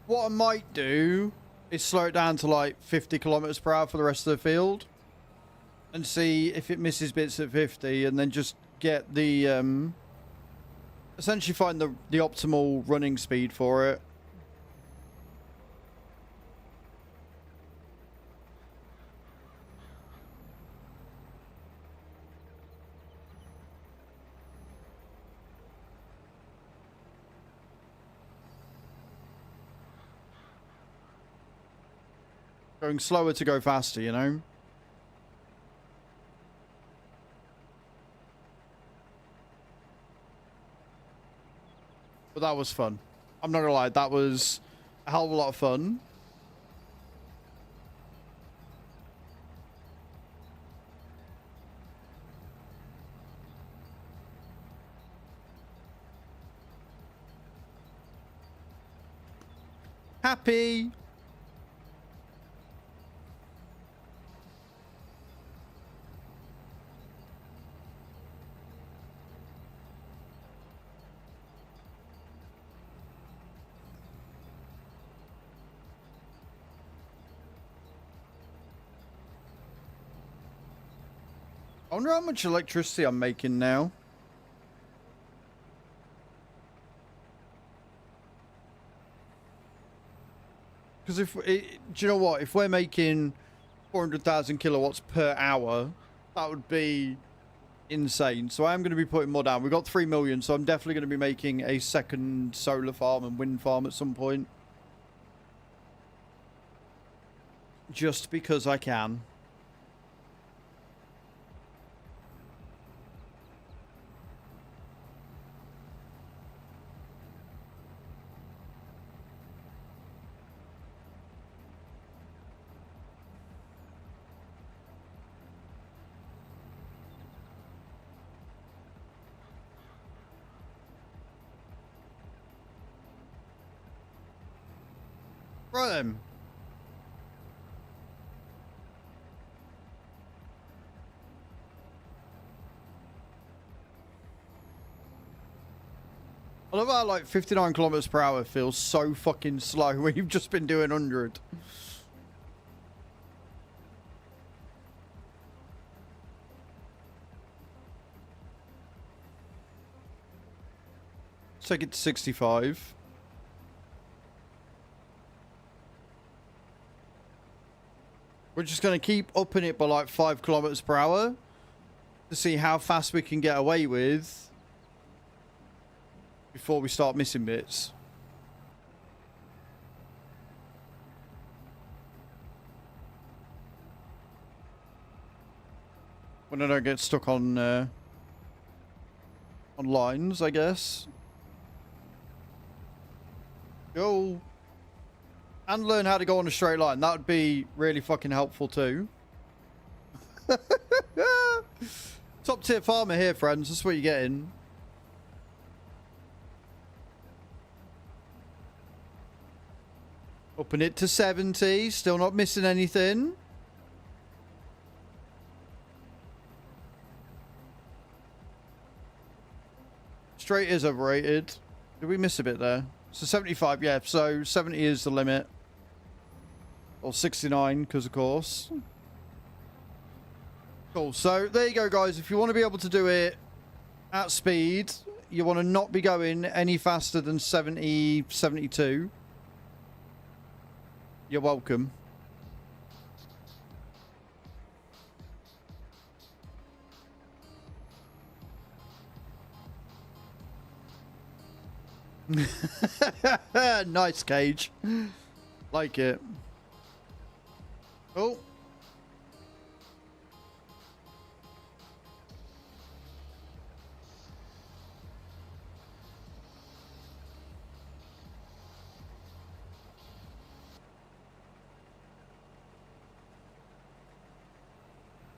Speaker 1: What I might do is slow it down to like 50 kilometers per hour for the rest of the field and see if it misses bits at 50 and then just get the essentially find the optimal running speed for it. Going slower to go faster, you know? But that was fun. I'm not gonna lie, that was a hell of a lot of fun. Happy. I wonder how much electricity I'm making now. Because do you know what? If we're making 400,000 kilowatts per hour, that would be insane. So I am going to be putting more down. We've got 3 million, so I'm definitely going to be making a second solar farm and wind farm at some point. Just because I can. Right then. I love how like 59 kilometers per hour feels so fucking slow when you've just been doing 100. Take it to 65. We're just going to keep upping it by like 5 kilometers per hour to see how fast we can get away with before we start missing bits. When I don't get stuck on lines, I guess. Go. And learn how to go on a straight line. That would be really fucking helpful too. Top tier farmer here, friends. That's what you're getting. Upping it to 70. Still not missing anything. Straight is overrated. Did we miss a bit there? So 75, yeah. So 70 is the limit. Or 69, because of course. Cool. So there you go, guys. If you want to be able to do it at speed, you want to not be going any faster than 70, 72. You're welcome. Nice, Cage. Like it. Oh.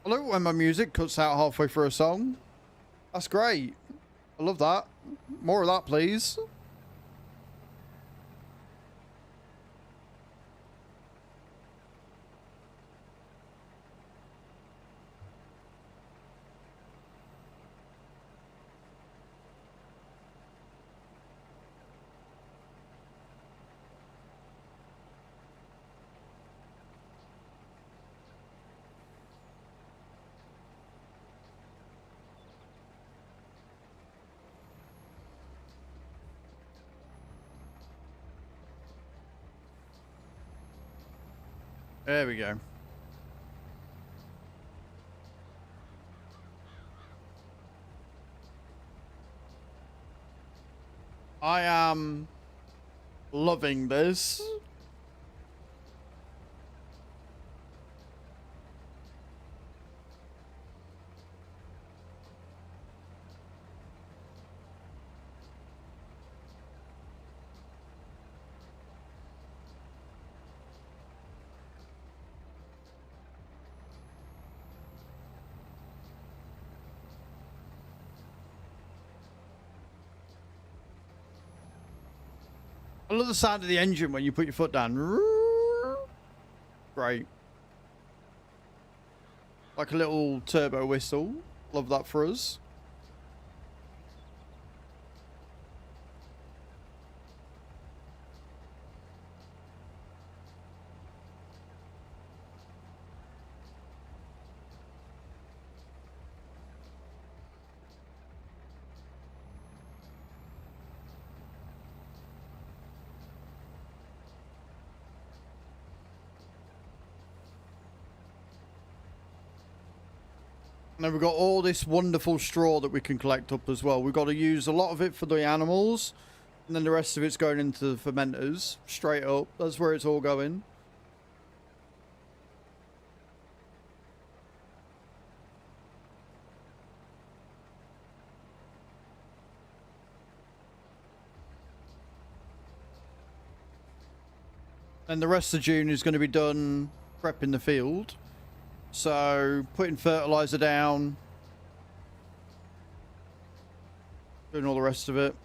Speaker 1: I love it when my music cuts out halfway through a song. That's great. I love that. More of that, please. There we go. I am loving this. I love the sound of the engine when you put your foot down. Great. Like a little turbo whistle. Love that for us. And then we've got all this wonderful straw that we can collect up as well. We've got to use a lot of it for the animals. And then the rest of it's going into the fermenters. Straight up. That's where it's all going. And the rest of June is going to be done prepping the field. So, putting fertilizer down. Doing all the rest of it.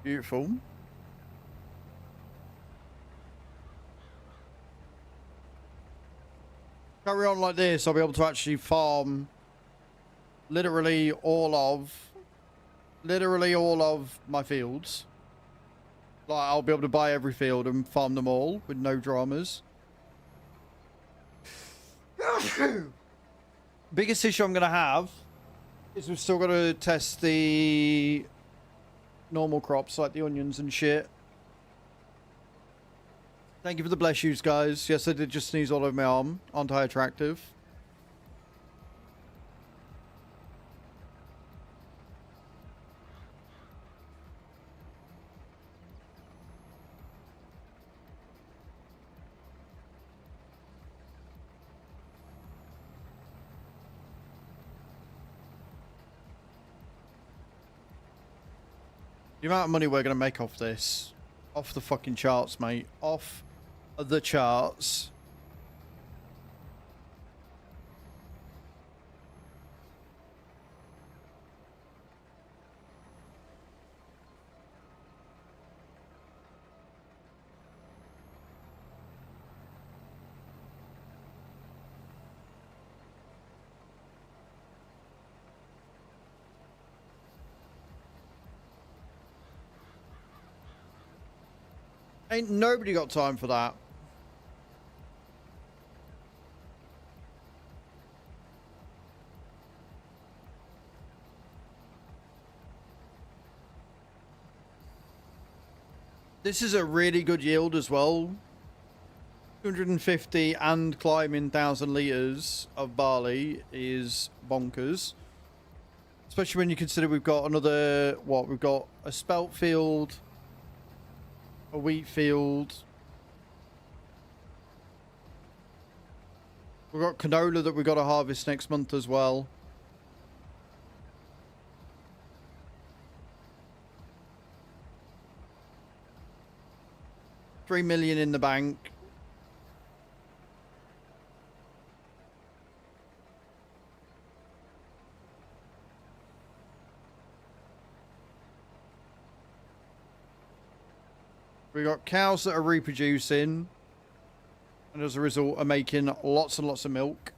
Speaker 1: Beautiful. Carry on like this, I'll be able to actually farm literally all of my fields. Like, I'll be able to buy every field and farm them all with no dramas. Biggest issue I'm going to have is we've still got to test the normal crops like the onions and shit. Thank you for the bless yous, guys. Yes, I did just sneeze all over my arm. Aren't I attractive? The amount of money we're going to make off this. Off the fucking charts, mate. Off the charts. Ain't nobody got time for that. This is a really good yield as well. 250 and climbing 1,000 litres of barley is bonkers. Especially when you consider we've got another, what, we've got a spelt field, a wheat field. We've got canola that we've got to harvest next month as well. $3 million in the bank. We got cows that are reproducing, and as a result are making lots and lots of milk.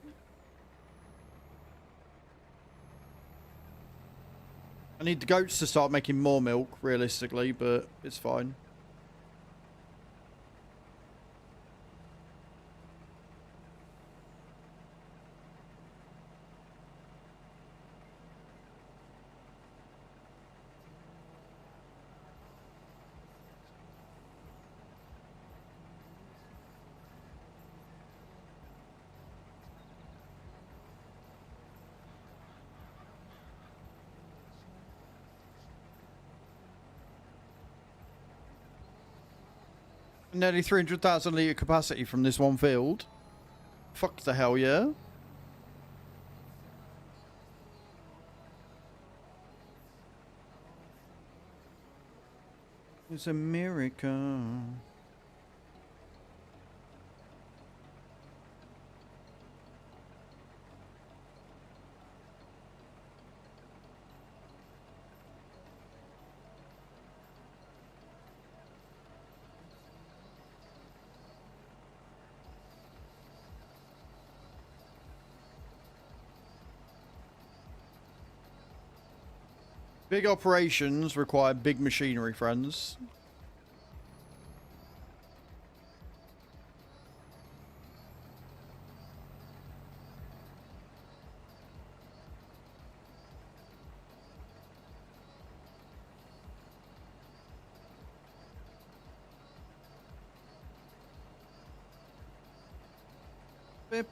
Speaker 1: I need the goats to start making more milk, realistically, but it's fine. Nearly 300,000 litre capacity from this one field. Fuck the hell, yeah. It's America. Big operations require big machinery, friends.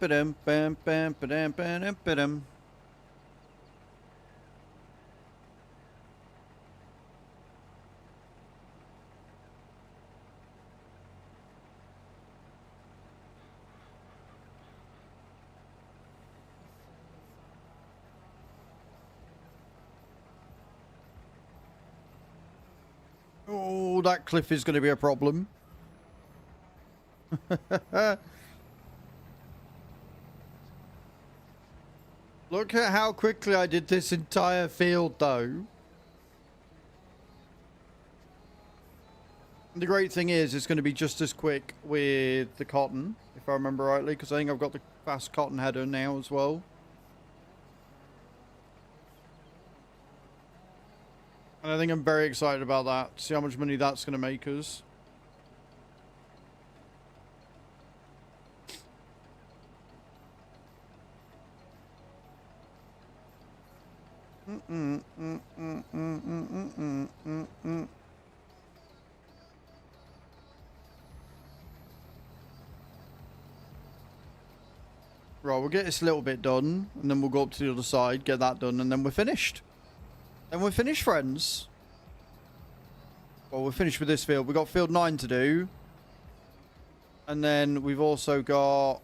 Speaker 1: Bam, bam, bam, bam, bam, bam. Oh, that cliff is going to be a problem. Look at how quickly I did this entire field, though. The great thing is, it's going to be just as quick with the cotton, if I remember rightly, because I think I've got the fast cotton header now as well. And I think I'm very excited about that. See how much money that's going to make us. Right, we'll get this little bit done, and then we'll go up to the other side, get that done, and then we're finished. Then we're finished, friends. Well, we're finished with this field. We've got field 9 to do. And then we've also got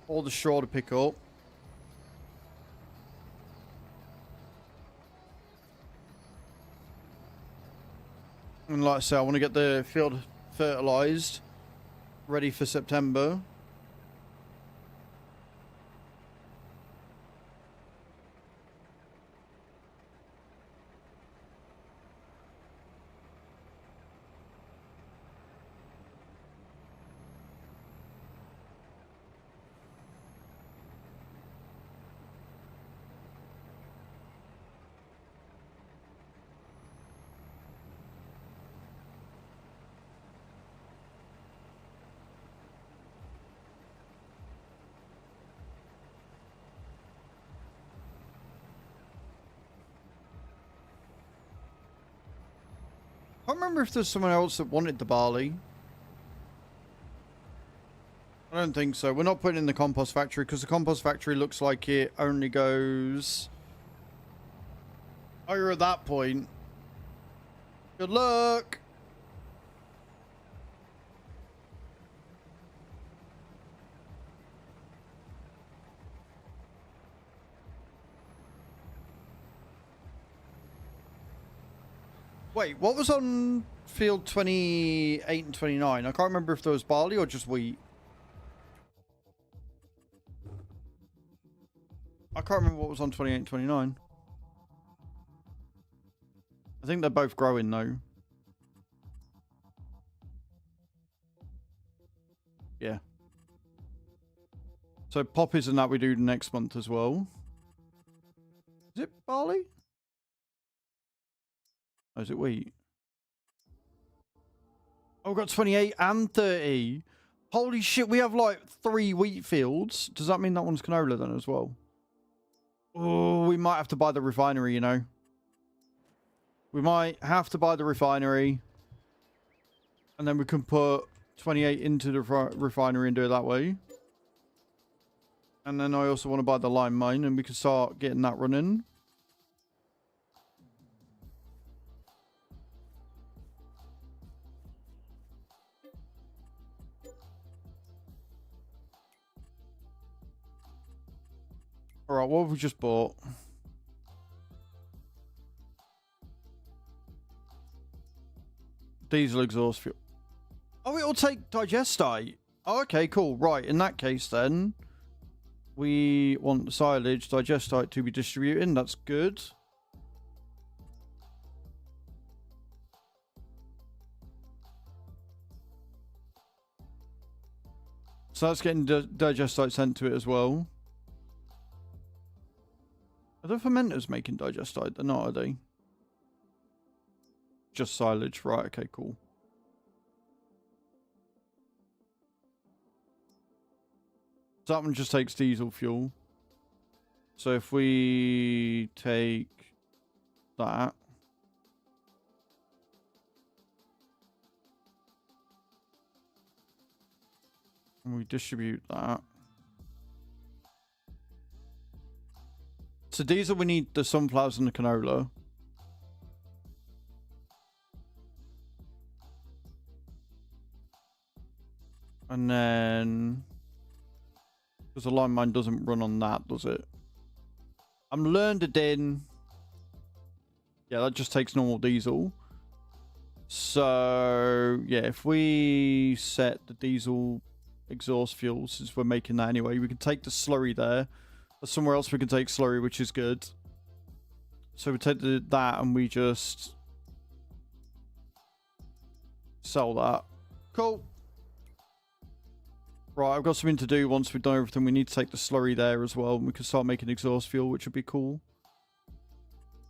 Speaker 1: all the straw to pick up. And like I said, I want to get the field fertilized, ready for September. I can't remember if there's someone else that wanted the barley. I don't think so. We're not putting in the compost factory because the compost factory looks like it only goes... Oh, you're at that point. Good luck! Wait, what was on field 28 and 29? I can't remember if there was barley or just wheat. I can't remember what was on 28 and 29. I think they're both growing though. Yeah. So poppies and that we do next month as well. Is it barley? Oh, is it wheat? Oh, we've got 28 and 30. Holy shit, we have like 3 wheat fields. Does that mean that one's canola then as well? Oh, we might have to buy the refinery, you know. We might have to buy the refinery. And then we can put 28 into the refinery and do it that way. And then I also want to buy the lime mine and we can start getting that running. Alright, what have we just bought? Diesel exhaust fuel. Oh, it'll take digestite. Oh, okay, cool. Right, in that case then, we want the silage digestite to be distributed. That's good. So that's getting digestite sent to it as well. Are the fermenters making digestite? They're not, are they? Just silage. Right, okay, cool. So that one just takes diesel fuel. So if we take that. And we distribute that. So diesel, we need the sunflowers and the canola. And then... because the lime mine doesn't run on that, does it? I'm learned it in. Yeah, that just takes normal diesel. So, yeah, if we set the diesel exhaust fuel, since we're making that anyway, we can take the slurry there. But somewhere else we can take slurry, which is good. So we take that and we just sell that. Cool. Right, I've got something to do once we've done everything. We need to take the slurry there as well. And we can start making exhaust fuel, which would be cool.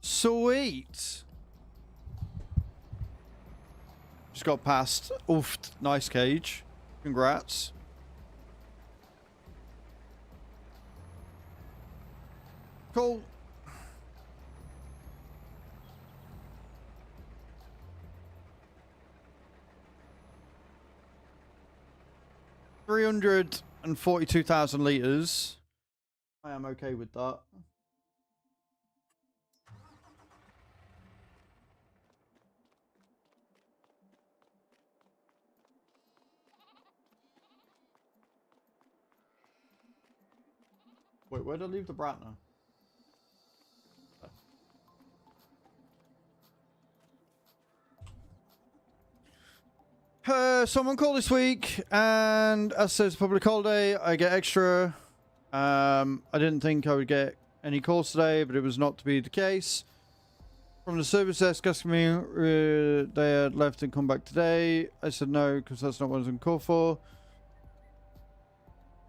Speaker 1: Sweet. Just got past. Oof, nice cage. Congrats. Cool. $342,000 liters. I am okay with that. Wait, where did I leave the Bratner? Someone called this week, and as says public holiday, I get extra. I didn't think I would get any calls today, but it was not to be the case. From the service desk asking me they had left and come back today. I said no, because that's not what I was on call for.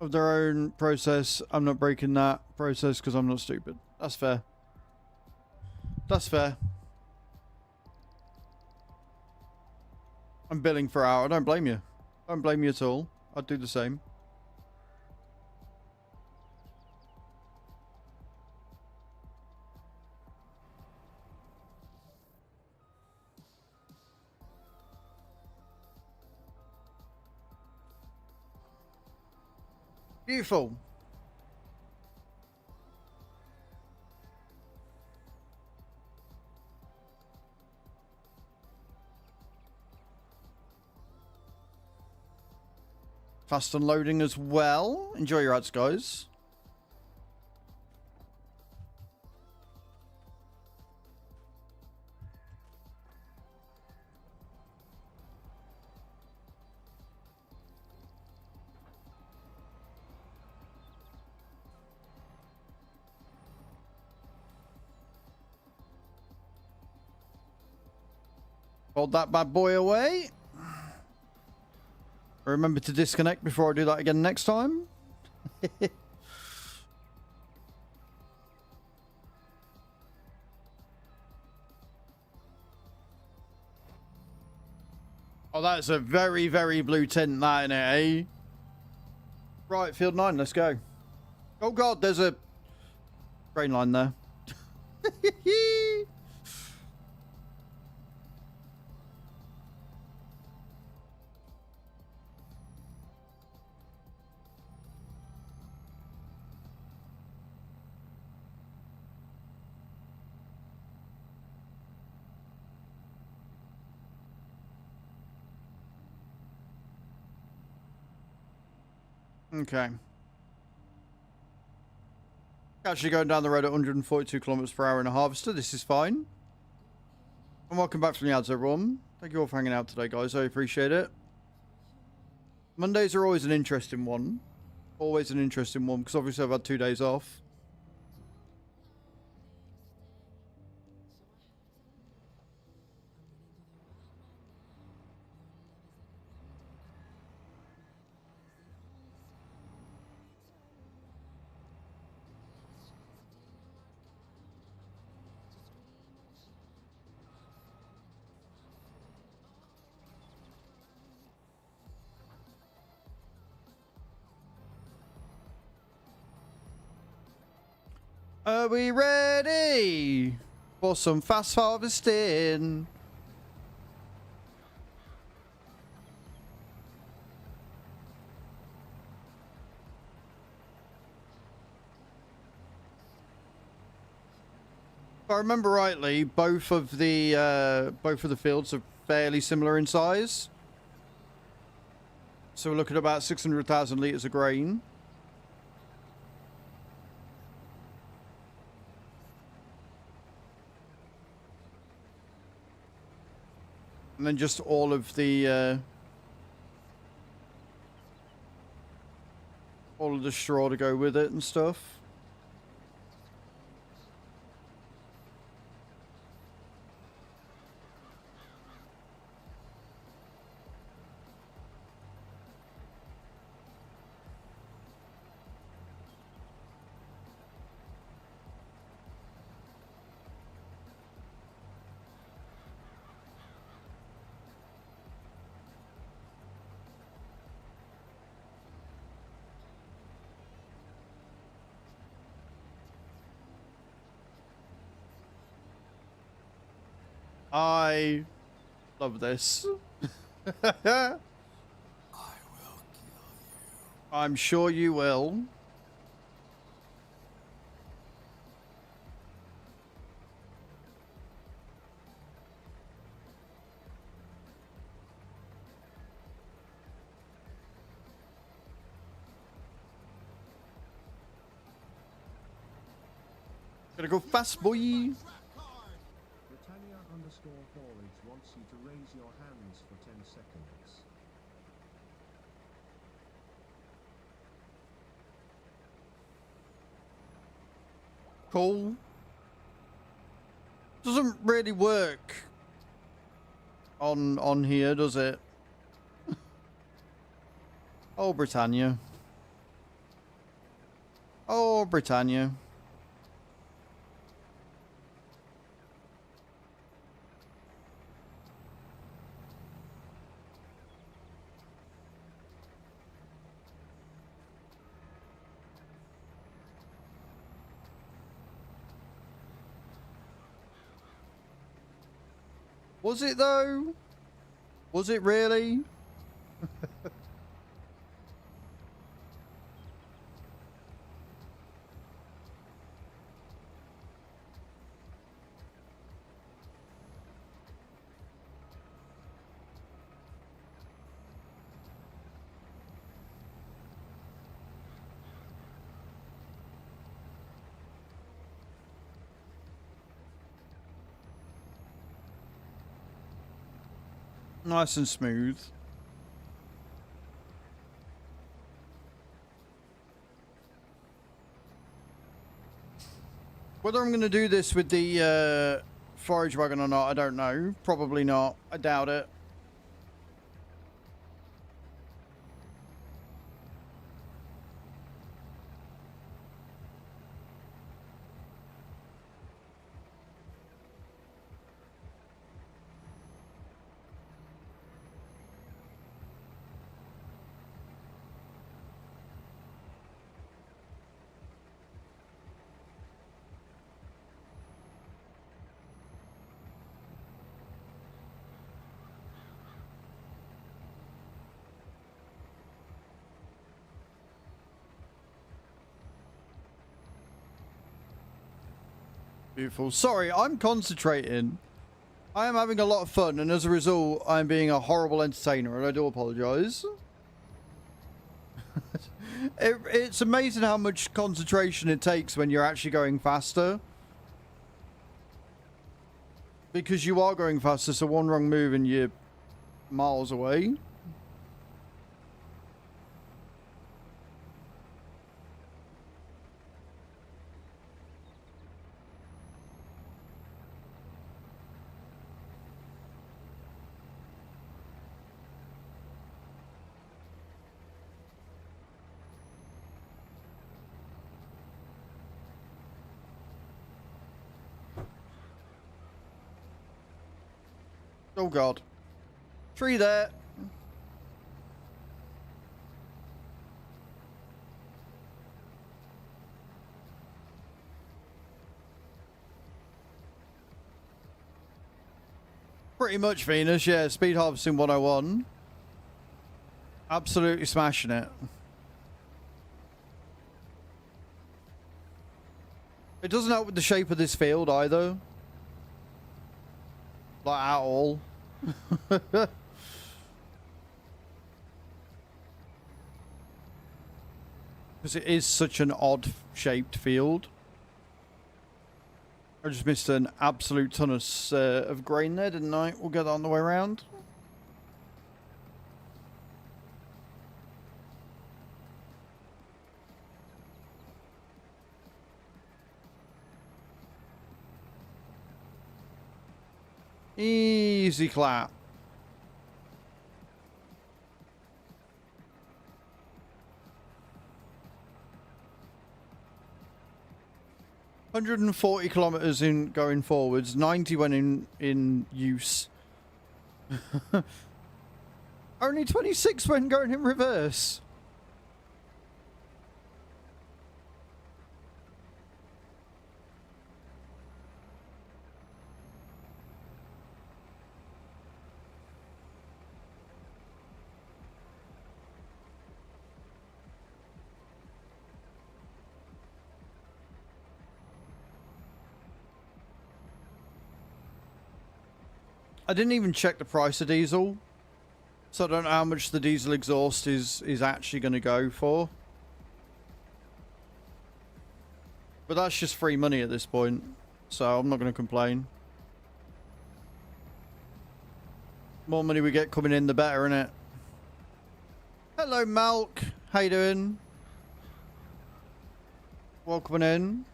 Speaker 1: Of their own process, I'm not breaking that process because I'm not stupid. That's fair. That's fair. I'm billing for hour. I don't blame you. I don't blame you at all. I'd do the same. Beautiful. Fast unloading as well. Enjoy your ads, guys. Hold that bad boy away. Remember to disconnect before I do that again next time. Oh, that's a very, very blue tint, that, in it, eh? Right, field 9, let's go. Oh, God, there's a train line there. Okay. Actually going down the road at 142 kilometers per hour in a harvester. This is fine. And welcome back from the Azraels room. Thank you all for hanging out today, guys. I appreciate it. Mondays are always an interesting one. Always an interesting one, because obviously I've had 2 days off. Are we ready for some fast harvesting? If I remember rightly, both of the fields are fairly similar in size. So we're looking at about 600,000 litres of grain. And then just all of the straw to go with it and stuff. I love this. I will kill you. I'm sure you will. Gotta go fast, boy.
Speaker 2: Wants you to raise your hands for 10 seconds.
Speaker 1: Cool. Doesn't really work on here, does it? Oh, Britannia. Oh, Britannia. Was it though? Was it really? Nice and smooth. Whether I'm going to do this with the forage wagon or not, I don't know. Probably not. I doubt it. Beautiful. Sorry, I'm concentrating. I am having a lot of fun, and as a result, I'm being a horrible entertainer, and I do apologise. It's amazing how much concentration it takes when you're actually going faster. Because you are going faster, so one wrong move and you're miles away. Oh god. Tree there. Pretty much Venus, yeah. Speed harvesting 101. Absolutely smashing it. It doesn't help with the shape of this field either. Like at all. Because it is such an odd shaped field. I just missed an absolute ton of grain there, didn't I? We'll get that on the way around. Easy clap. $140 in going forwards, 90 when in use. Only 26 when going in reverse. I didn't even check the price of diesel, so I don't know how much the diesel exhaust is actually going to go for. But that's just free money at this point, so I'm not going to complain. More money we get coming in, the better, innit? Hello, Malk. How you doing? Welcome in.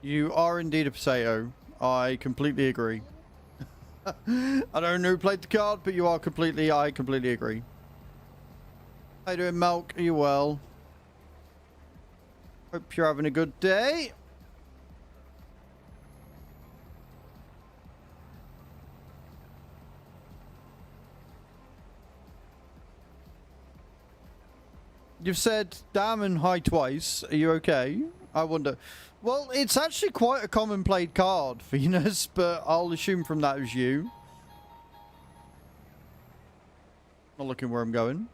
Speaker 1: You are indeed a potato. I completely agree. I don't know who played the card, but you are I completely agree. How you doing, Milk? Are you well? Hope you're having a good day. You've said damn and hi twice. Are you okay? I wonder. Well, it's actually quite a common played card, Venus, but I'll assume from that as you. Not looking where I'm going.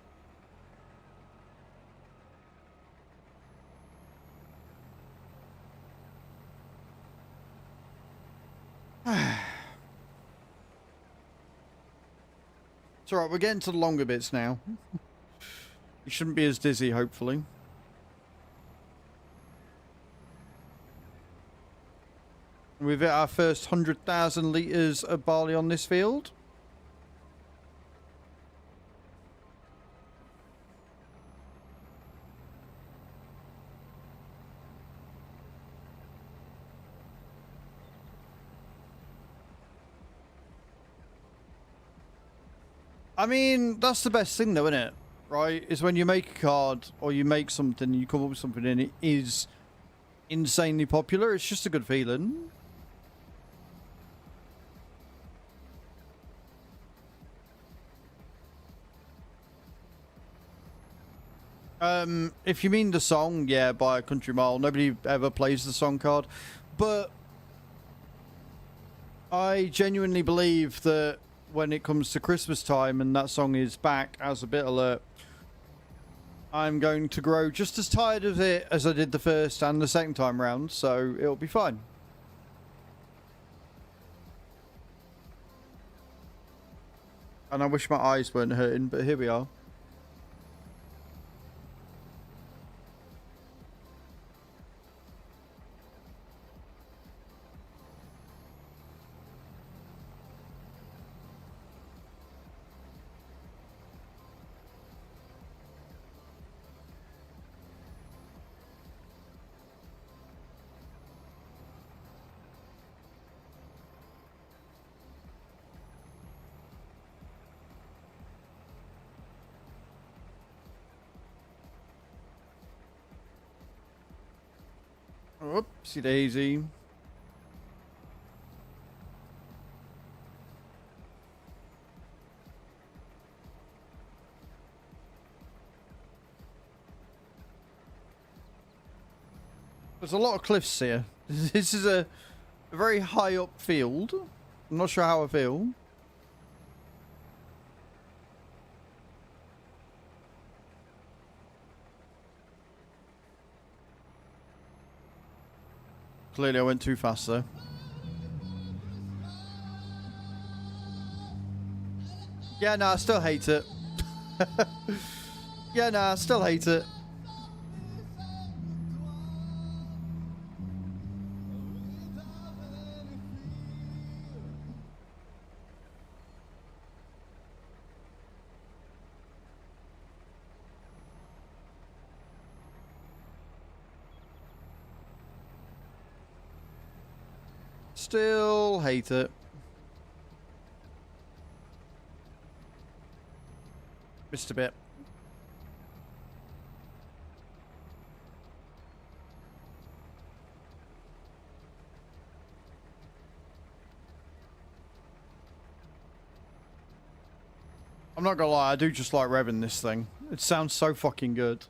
Speaker 1: It's alright, we're getting to the longer bits now. You shouldn't be as dizzy, hopefully. We've hit our first 100,000 litres of barley on this field. I mean, that's the best thing though, isn't it? Right? Is when you make a card or you make something, you come up with something and it is insanely popular. It's just a good feeling. If you mean the song, yeah, by a country mile. Nobody ever plays the song card. But I genuinely believe that when it comes to Christmas time and that song is back as a bit alert, I'm going to grow just as tired of it as I did the first and the second time round, so it'll be fine. And I wish my eyes weren't hurting, but here we are. Oopsie daisy. There's a lot of cliffs here. This is a very high up field. I'm not sure how I feel. Clearly I went too fast there. Yeah, no, I still hate it. Yeah, no, I still hate it. Still hate it. Missed a bit. I'm not gonna lie, I do just like revving this thing. It sounds so fucking good.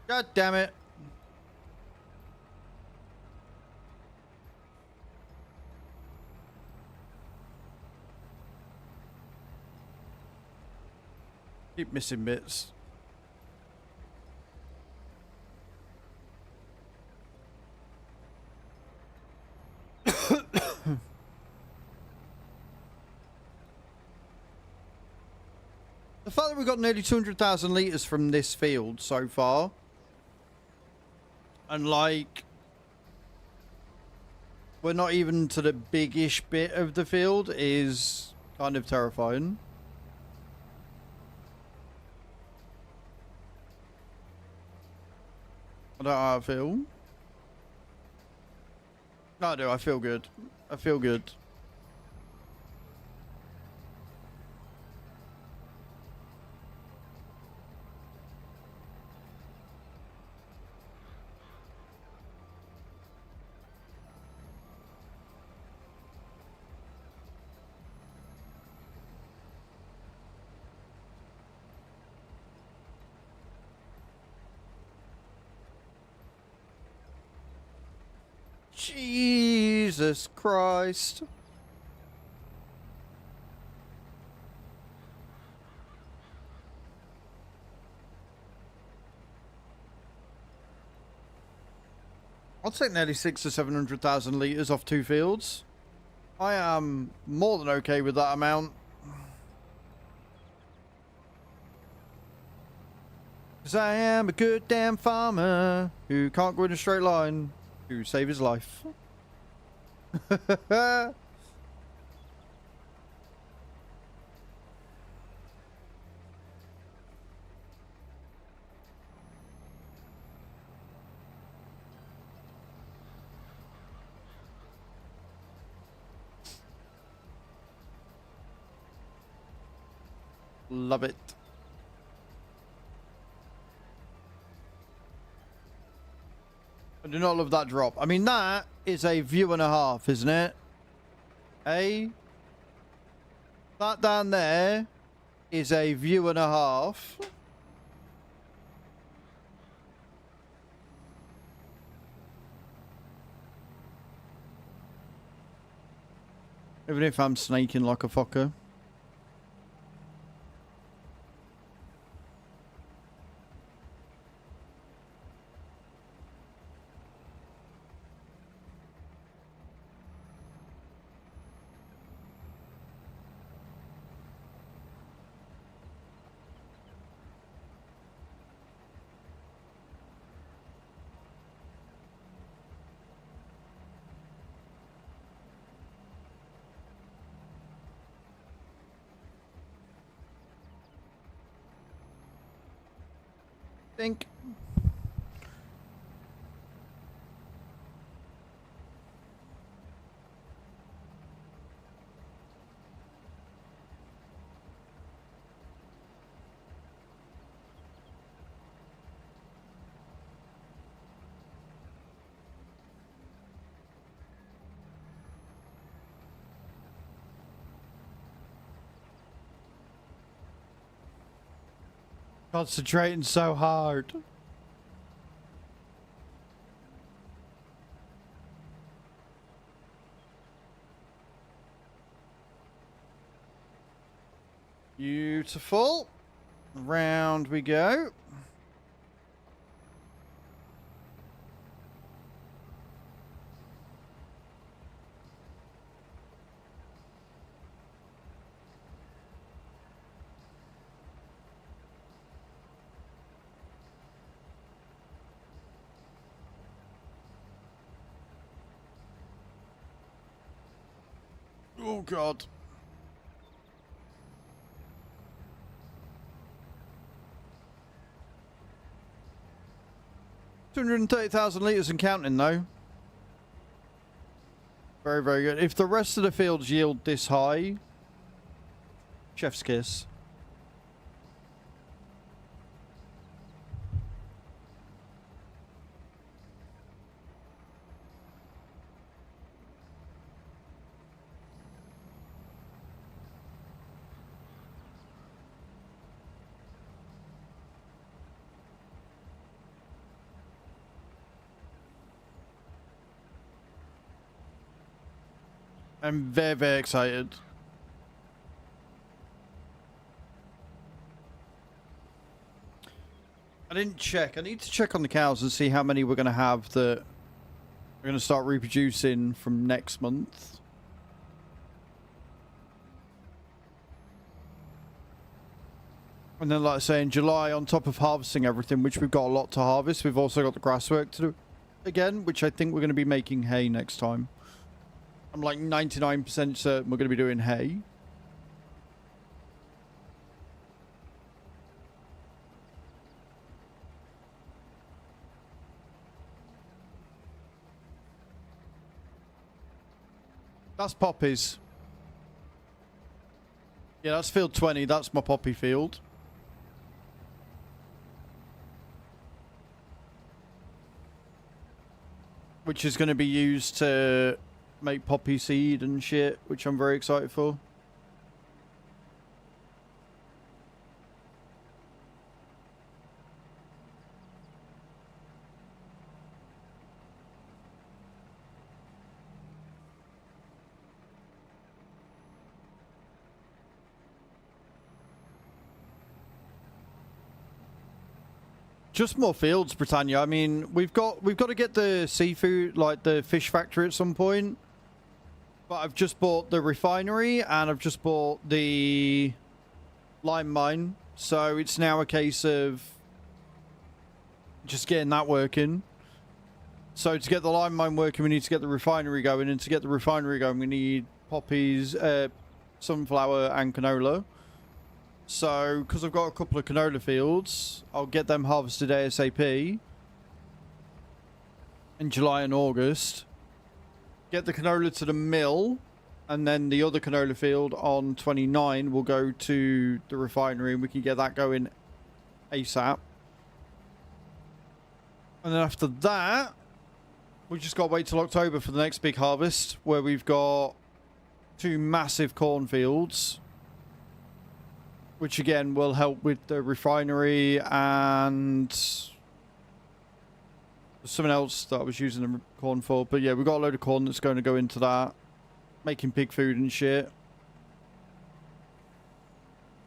Speaker 1: God damn it. Keep missing bits. The fact that we got nearly 200,000 litres from this field so far, and like, we're not even to the big-ish bit of the field, is kind of terrifying. I don't know how I feel. No, I do. I feel good. I feel good. Jesus Christ. I'll take nearly 600,000 to 700,000 litres off two fields. I am more than okay with that amount. Because I am a good damn farmer who can't go in a straight line to save his life. Love it. I do not love that drop. I mean, that is a view and a half, isn't it? A That down there is a view and a half. Even if I'm snaking like a fucker. Think. Concentrating so hard. Beautiful. Round we go. Oh God. $230,000 litres and counting though. Very, very good. If the rest of the fields yield this high, chef's kiss. I'm very, very excited. I didn't check. I need to check on the cows and see how many we're going to have that are going to start reproducing from next month. And then, like I say, in July, on top of harvesting everything, which we've got a lot to harvest, we've also got the grass work to do again, which I think we're going to be making hay next time. I'm like 99% certain we're going to be doing hay. That's poppies. Yeah, that's field 20. That's my poppy field. Which is going to be used to make poppy seed and shit, which I'm very excited for. Just more fields, Britannia. I mean, we've got to get the seafood, like the fish factory at some point. But I've just bought the refinery and I've just bought the lime mine. So it's now a case of just getting that working. So to get the lime mine working, we need to get the refinery going. And to get the refinery going, we need poppies, sunflower and canola. So, because I've got a couple of canola fields, I'll get them harvested ASAP in July and August. Get the canola to the mill, and then the other canola field on 29 will go to the refinery, and we can get that going ASAP. And then after that, we just got to wait till October for the next big harvest, where we've got 2 massive cornfields. which again will help with the refinery, and something else that I was using the corn for. But yeah, we've got a load of corn that's going to go into that, making pig food and shit.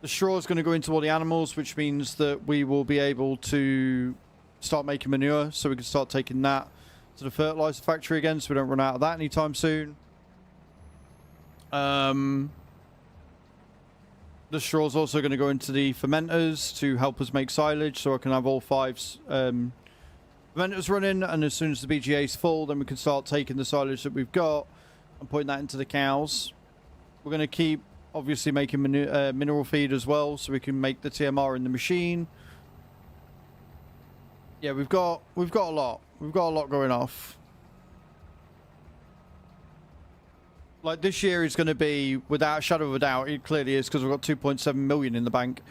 Speaker 1: The straw is going to go into all the animals, which means that we will be able to start making manure, so we can start taking that to the fertilizer factory again, so we don't run out of that anytime soon. The straw is also going to go into the fermenters to help us make silage, so I can have all 5 fermenters running, and as soon as the BGA is full, then we can start taking the silage that we've got and putting that into the cows. We're going to keep obviously making mineral feed as well, so we can make the TMR in the machine. Yeah, we've got a lot. We've got a lot going off. Like, this year is going to be, without a shadow of a doubt, it clearly is, because we've got 2.7 million in the bank.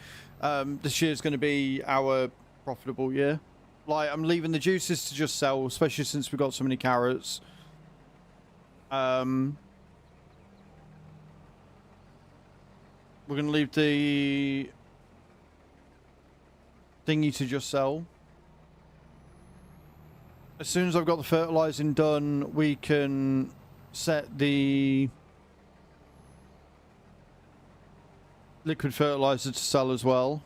Speaker 1: This year is going to be our profitable year. Like, I'm leaving the juices to just sell, especially since we've got so many carrots. We're going to leave the thingy to just sell. As soon as I've got the fertilizing done, we can set the liquid fertilizer to sell as well.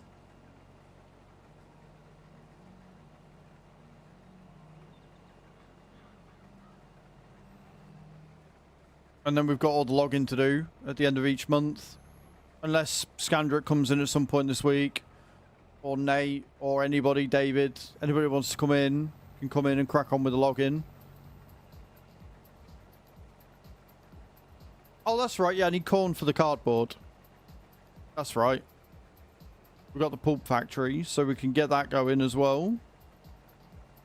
Speaker 1: And then we've got all the logging to do at the end of each month. Unless Scandrick comes in at some point this week, or Nate, or anybody, David, anybody who wants to come in, can come in and crack on with the login. Oh, that's right. Yeah, I need corn for the cardboard. That's right. We've got the pulp factory, so we can get that going as well.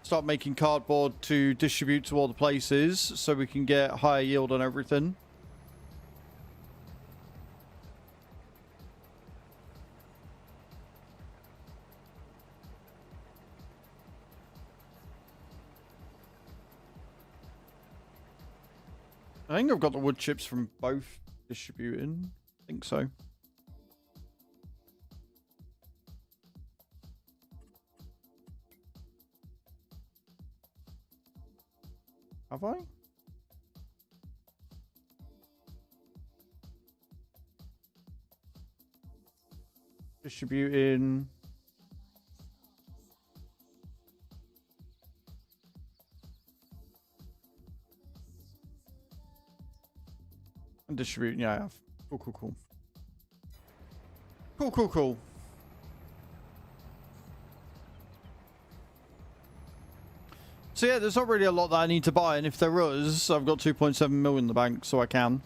Speaker 1: Start making cardboard to distribute to all the places, so we can get higher yield on everything. I think I've got the wood chips from both distributing. I think so. Have I? Distributing. And distributing, yeah, I have. Cool, cool, cool. Cool, cool, cool. So yeah, there's not really a lot that I need to buy, and if there is, I've got 2.7 million in the bank, so I can.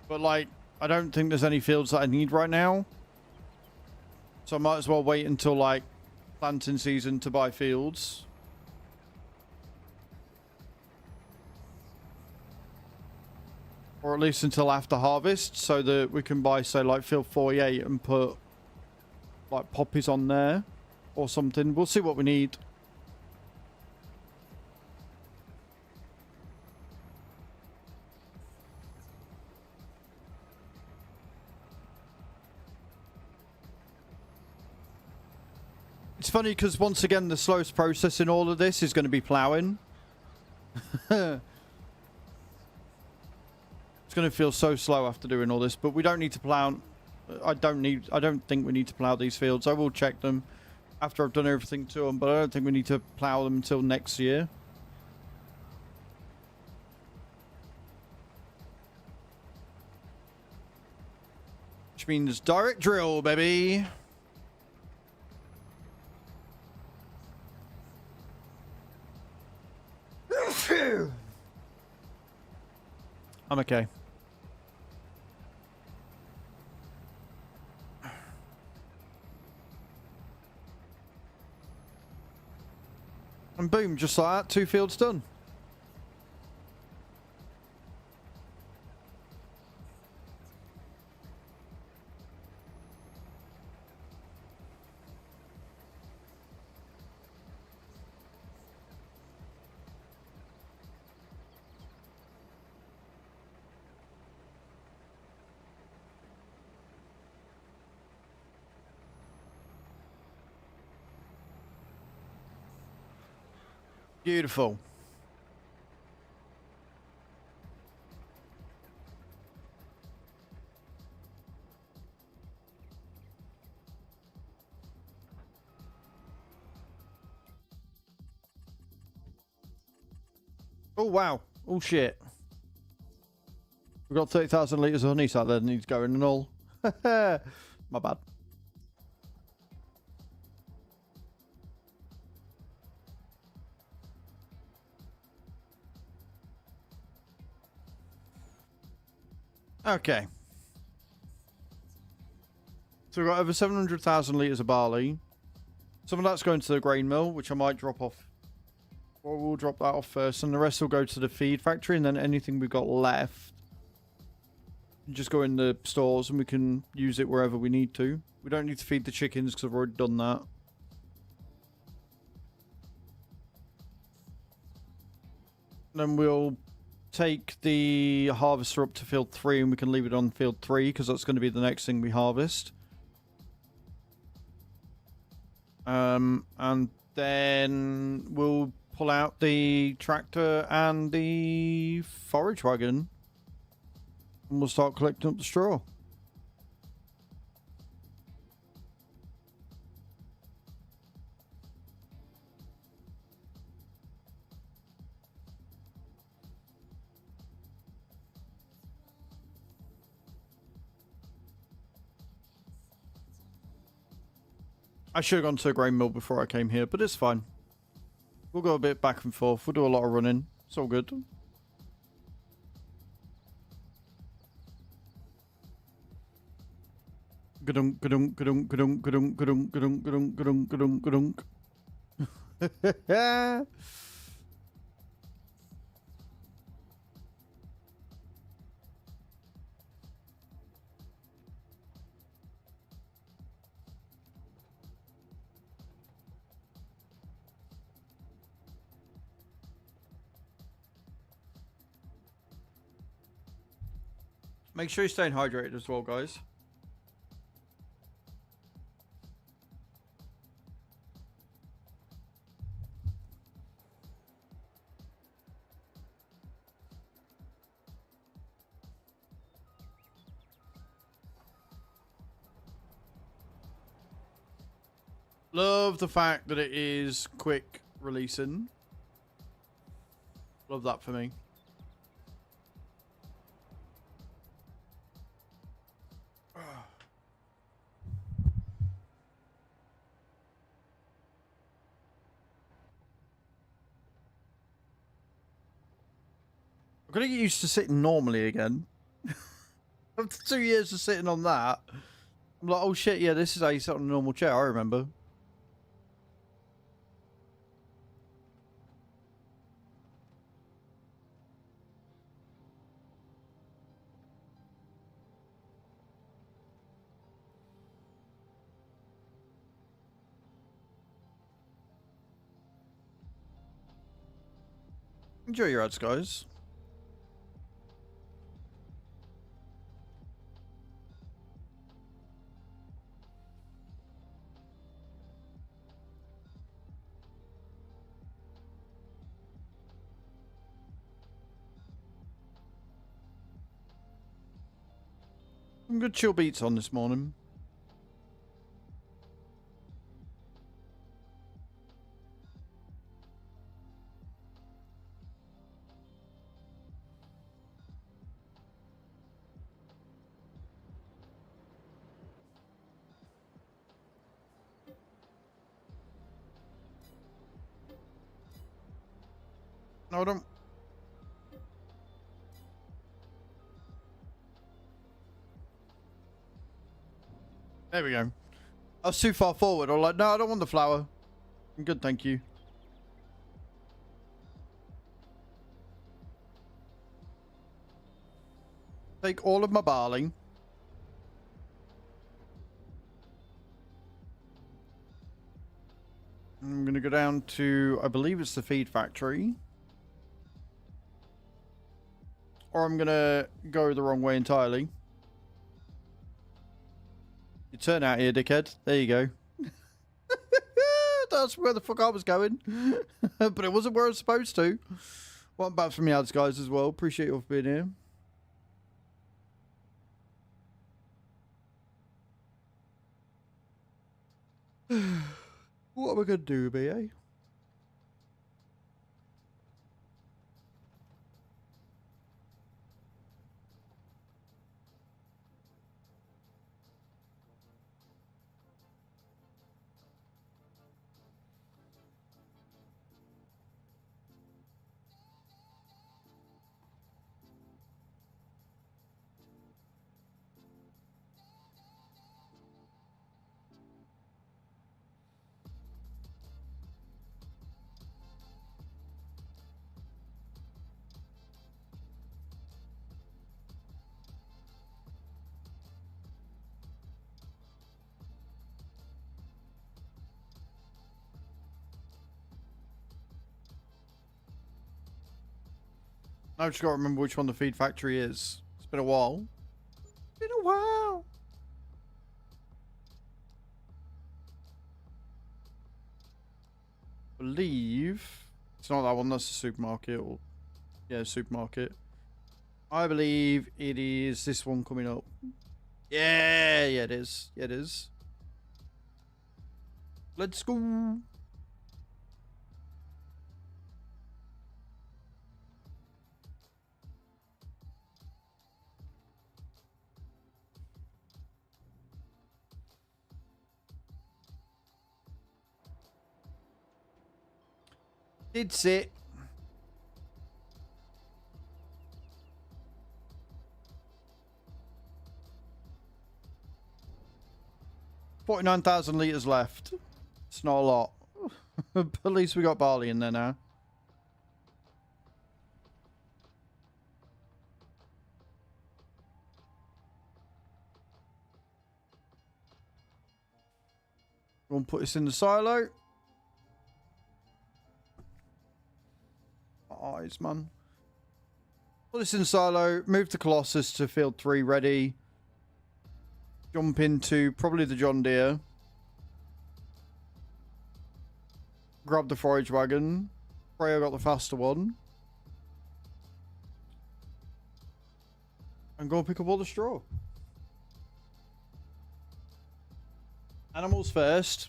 Speaker 1: But like, I don't think there's any fields that I need right now. So I might as well wait until like planting season to buy fields. Or at least until after harvest, so that we can buy, say, like field 48 and put like poppies on there or something. We'll see what we need. It's funny because once again, the slowest process in all of this is going to be ploughing. It's going to feel so slow after doing all this, but we don't need to plough. I don't think we need to plough these fields. I will check them after I've done everything to them, but I don't think we need to plough them until next year. Which means direct drill, baby. I'm okay. And boom, just like that, 2 fields done. Beautiful. Oh, wow. Oh, shit. We've got 30,000 litres of honey sat there that needs going and all. My bad. Okay. So we've got over 700,000 litres of barley. Some of that's going to the grain mill, which I might drop off. Or we'll drop that off first, and the rest will go to the feed factory, and then anything we've got left just go in the stores, and we can use it wherever we need to. We don't need to feed the chickens, because I've already done that. Then we'll take the harvester up to field 3, and we can leave it on field 3, because that's going to be the next thing we harvest. And then we'll pull out the tractor and the forage wagon, and we'll start collecting up the straw. I should have gone to a grain mill before I came here, but it's fine. We'll go a bit back and forth. We'll do a lot of running. It's all good. Gadunk, gadunk, gadunk, gadunk, gadunk, gadunk, gadunk, gadunk, gadunk, gadunk, gadunk. Make sure you're staying hydrated as well, guys. Love the fact that it is quick releasing. Love that for me. I'm gonna get used to sitting normally again. After 2 years of sitting on that, I'm like, oh shit, yeah, this is how you sit on a normal chair, I remember. Enjoy your ads, guys. Some good chill beats on this morning. No, I don't. There we go. I was too far forward. I'm like, no, I don't want the flour. I'm good, thank you. Take all of my barley. I'm going to go down to, I believe it's the feed factory. Or I'm going to go the wrong way entirely. You turn out here, dickhead. There you go. That's where the fuck I was going. But it wasn't where I was supposed to. Welcome back from the ads, guys, as well. Appreciate you all for being here. What are we going to do, BA? I've just got to remember which one the feed factory is. It's been a while. Been a while. Believe it's not that one. That's the supermarket. Or yeah, supermarket. I believe it is this one coming up. Yeah, it is. Yeah, it is. Let's go. It's it. $49,000 litres left. It's not a lot. But at least we got barley in there now. We'll put this in the silo. Eyes, man. Put this in silo. Move the Colossus to field 3 ready. Jump into probably the John Deere. Grab the forage wagon. Pray I got the faster one. And go pick up all the straw. Animals first.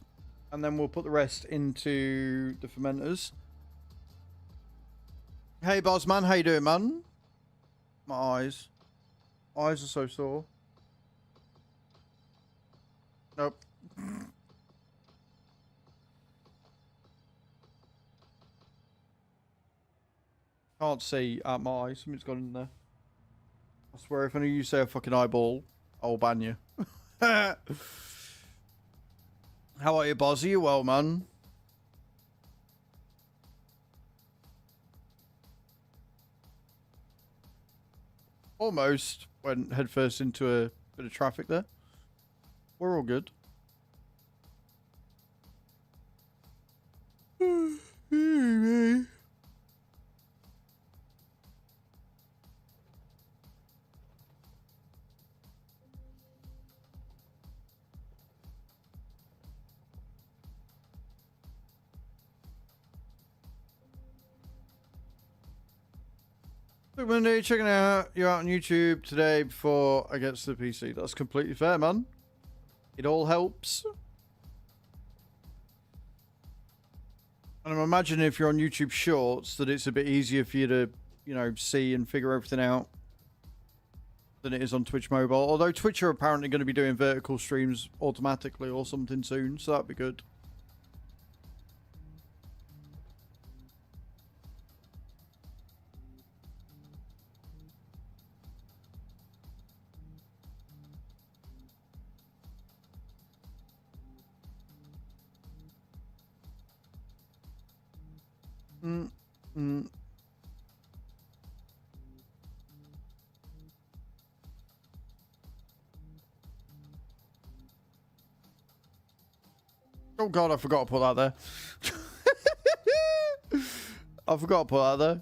Speaker 1: And then we'll put the rest into the fermenters. Hey, boss man. How you doing, man? My eyes. Eyes are so sore. Nope. Can't see out my eyes. Something's gone in there. I swear if any of you say a fucking eyeball, I'll ban you. How are you, boss? Are you well, man? Almost went headfirst into a bit of traffic there. We're all good. Look, Monday, checking out you out on YouTube today before I get to the PC. That's completely fair, man. It all helps. And I'm imagining if you're on YouTube Shorts that it's a bit easier for you to, you know, see and figure everything out than it is on Twitch Mobile. Although Twitch are apparently going to be doing vertical streams automatically or something soon, so that'd be good. Oh god, I forgot to put that there. I forgot to put that there.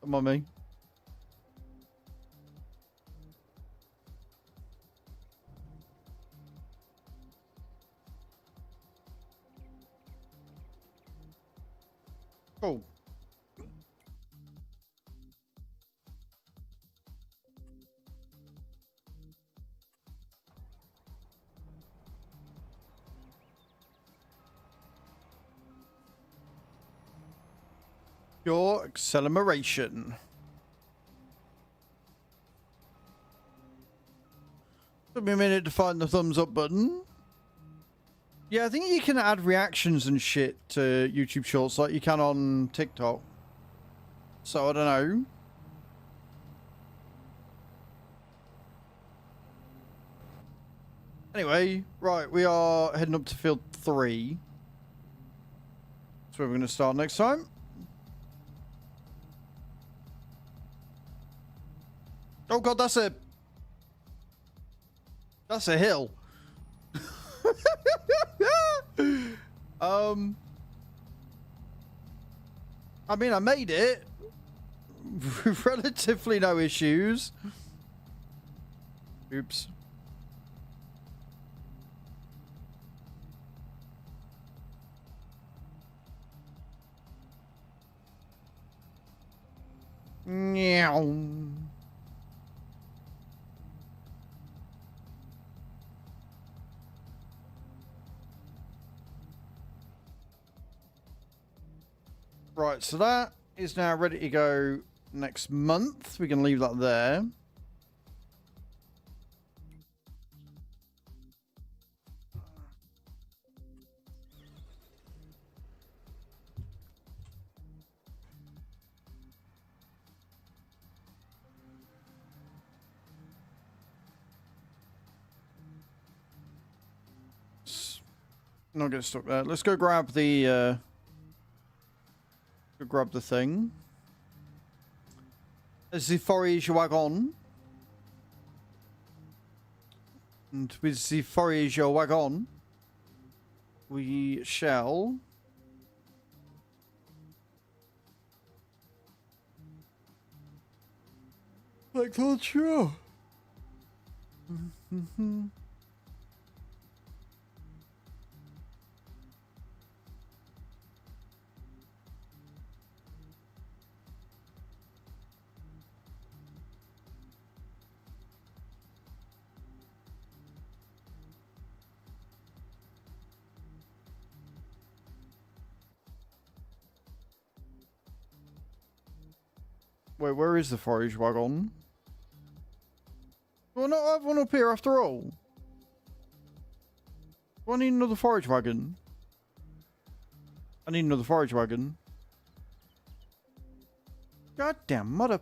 Speaker 1: Come on, me. Cool. Your acceleration. Took me a minute to find the thumbs up button. Yeah, I think you can add reactions and shit to YouTube Shorts like you can on TikTok. So I don't know. Anyway, right, we are heading up to field 3. That's where we're going to start next time. Oh god, that's a hill. I mean, I made it. Relatively no issues. Oops. Meow. Right, so that is now ready to go next month. We can leave that there. Not get stuck there. Let's go grab the thing. There's the forage wagon. And with the forage wagon, we shall like that, sure. Wait, where is the forage wagon? Well, not have one up here after all. Do I need another forage wagon? I need another forage wagon. Goddamn mother...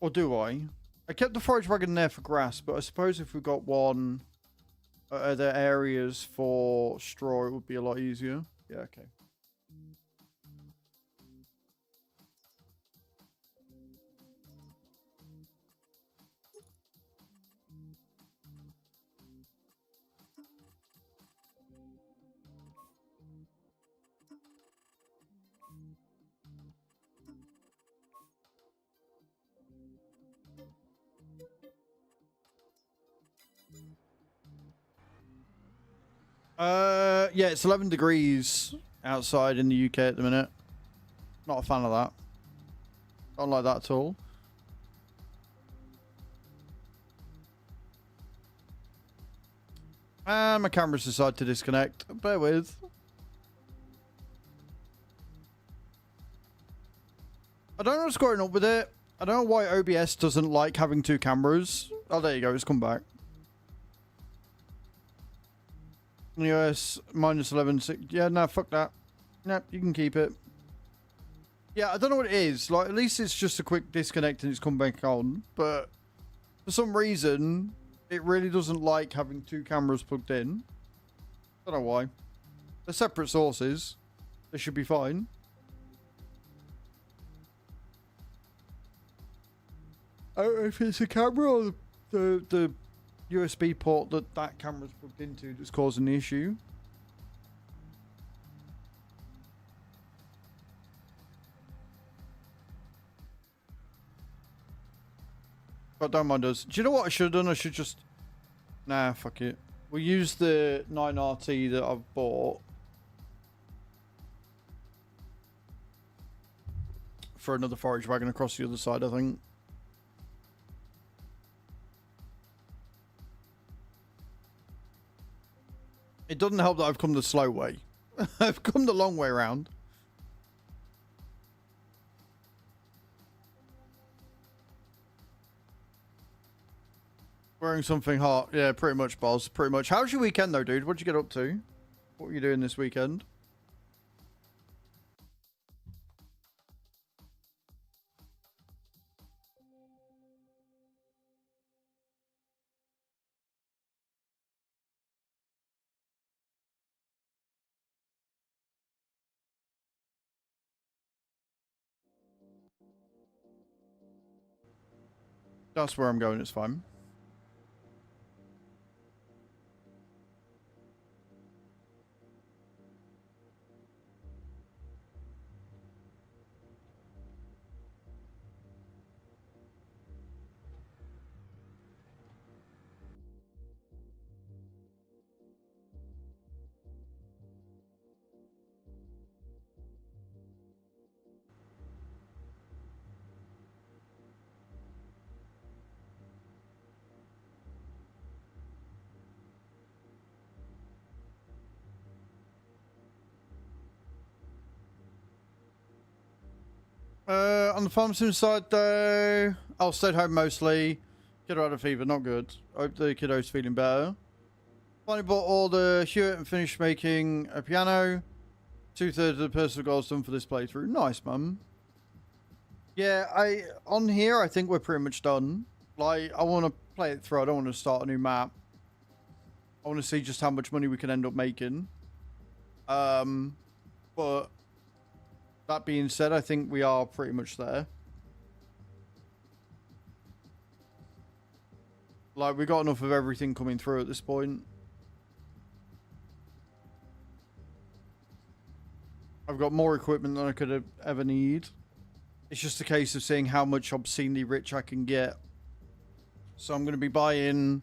Speaker 1: Or do I? I kept the forage wagon there for grass, but I suppose if we got one at other areas for straw, it would be a lot easier. Yeah, okay. Yeah, it's 11 degrees outside in the UK at the minute. Not a fan of that. Don't like that at all. And my camera's decided to disconnect. Bear with. I don't know what's going on with it. I don't know why OBS doesn't like having 2 cameras. Oh, there you go. It's come back. US minus 11. Yeah, no, fuck that. No, you can keep it. Yeah, I don't know what it is. Like, at least it's just a quick disconnect and it's come back on. But for some reason, it really doesn't like having 2 cameras plugged in. Don't know why. They're separate sources. They should be fine. I don't know if it's a camera or the USB port that camera's plugged into that's causing the issue. But don't mind us. Do you know what I should have done? I should just... Nah, fuck it. We'll use the 9RT that I've bought for another forage wagon across the other side, I think. It doesn't help that I've come the slow way. I've come the long way around. Wearing something hot. Yeah, pretty much, boss. Pretty much. How's your weekend, though, dude? What'd you get up to? What were you doing this weekend? That's where I'm going. It's fine. On the farm sim side, though, I'll stay home mostly. Kiddo had a fever, not good. Hope the kiddo's feeling better. Finally bought all the Hewitt and finished making a piano. 2/3 of the personal goals done for this playthrough. Nice, mum. Yeah, on here, I think we're pretty much done. Like, I want to play it through. I don't want to start a new map. I want to see just how much money we can end up making. But that being said, I think we are pretty much there. Like, we got enough of everything coming through at this point. I've got more equipment than I could ever need. It's just a case of seeing how much obscenely rich I can get. So I'm going to be buying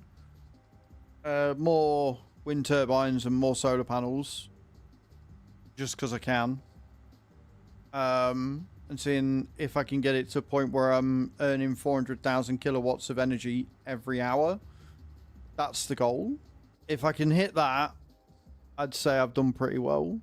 Speaker 1: more wind turbines and more solar panels. Just because I can. And seeing if I can get it to a point where I'm earning 400,000 kilowatts of energy every hour. That's the goal. If I can hit that, I'd say I've done pretty well.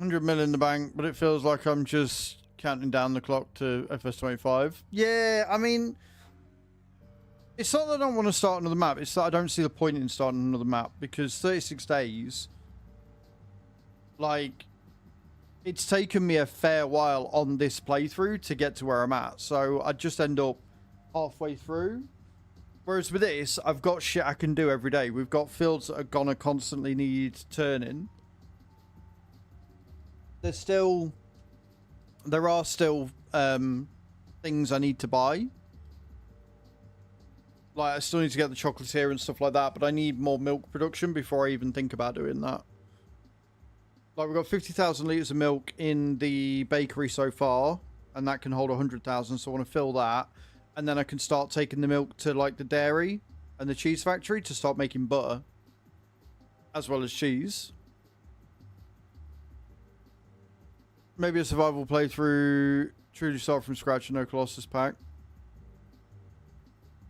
Speaker 1: $100 million in the bank, but it feels like I'm just counting down the clock to FS25. Yeah, I mean, it's not that I don't want to start another map. It's that I don't see the point in starting another map because 36 days, like, it's taken me a fair while on this playthrough to get to where I'm at. So I just end up halfway through. Whereas with this, I've got shit I can do every day. We've got fields that are gonna constantly need turning. There are still things I need to buy. Like, I still need to get the chocolatier and stuff like that, but I need more milk production before I even think about doing that. Like, we've got 50,000 litres of milk in the bakery so far, and that can hold 100,000, so I want to fill that. And then I can start taking the milk to, like, the dairy and the cheese factory to start making butter. As well as cheese. Maybe a survival playthrough, truly start from scratch and no Colossus pack.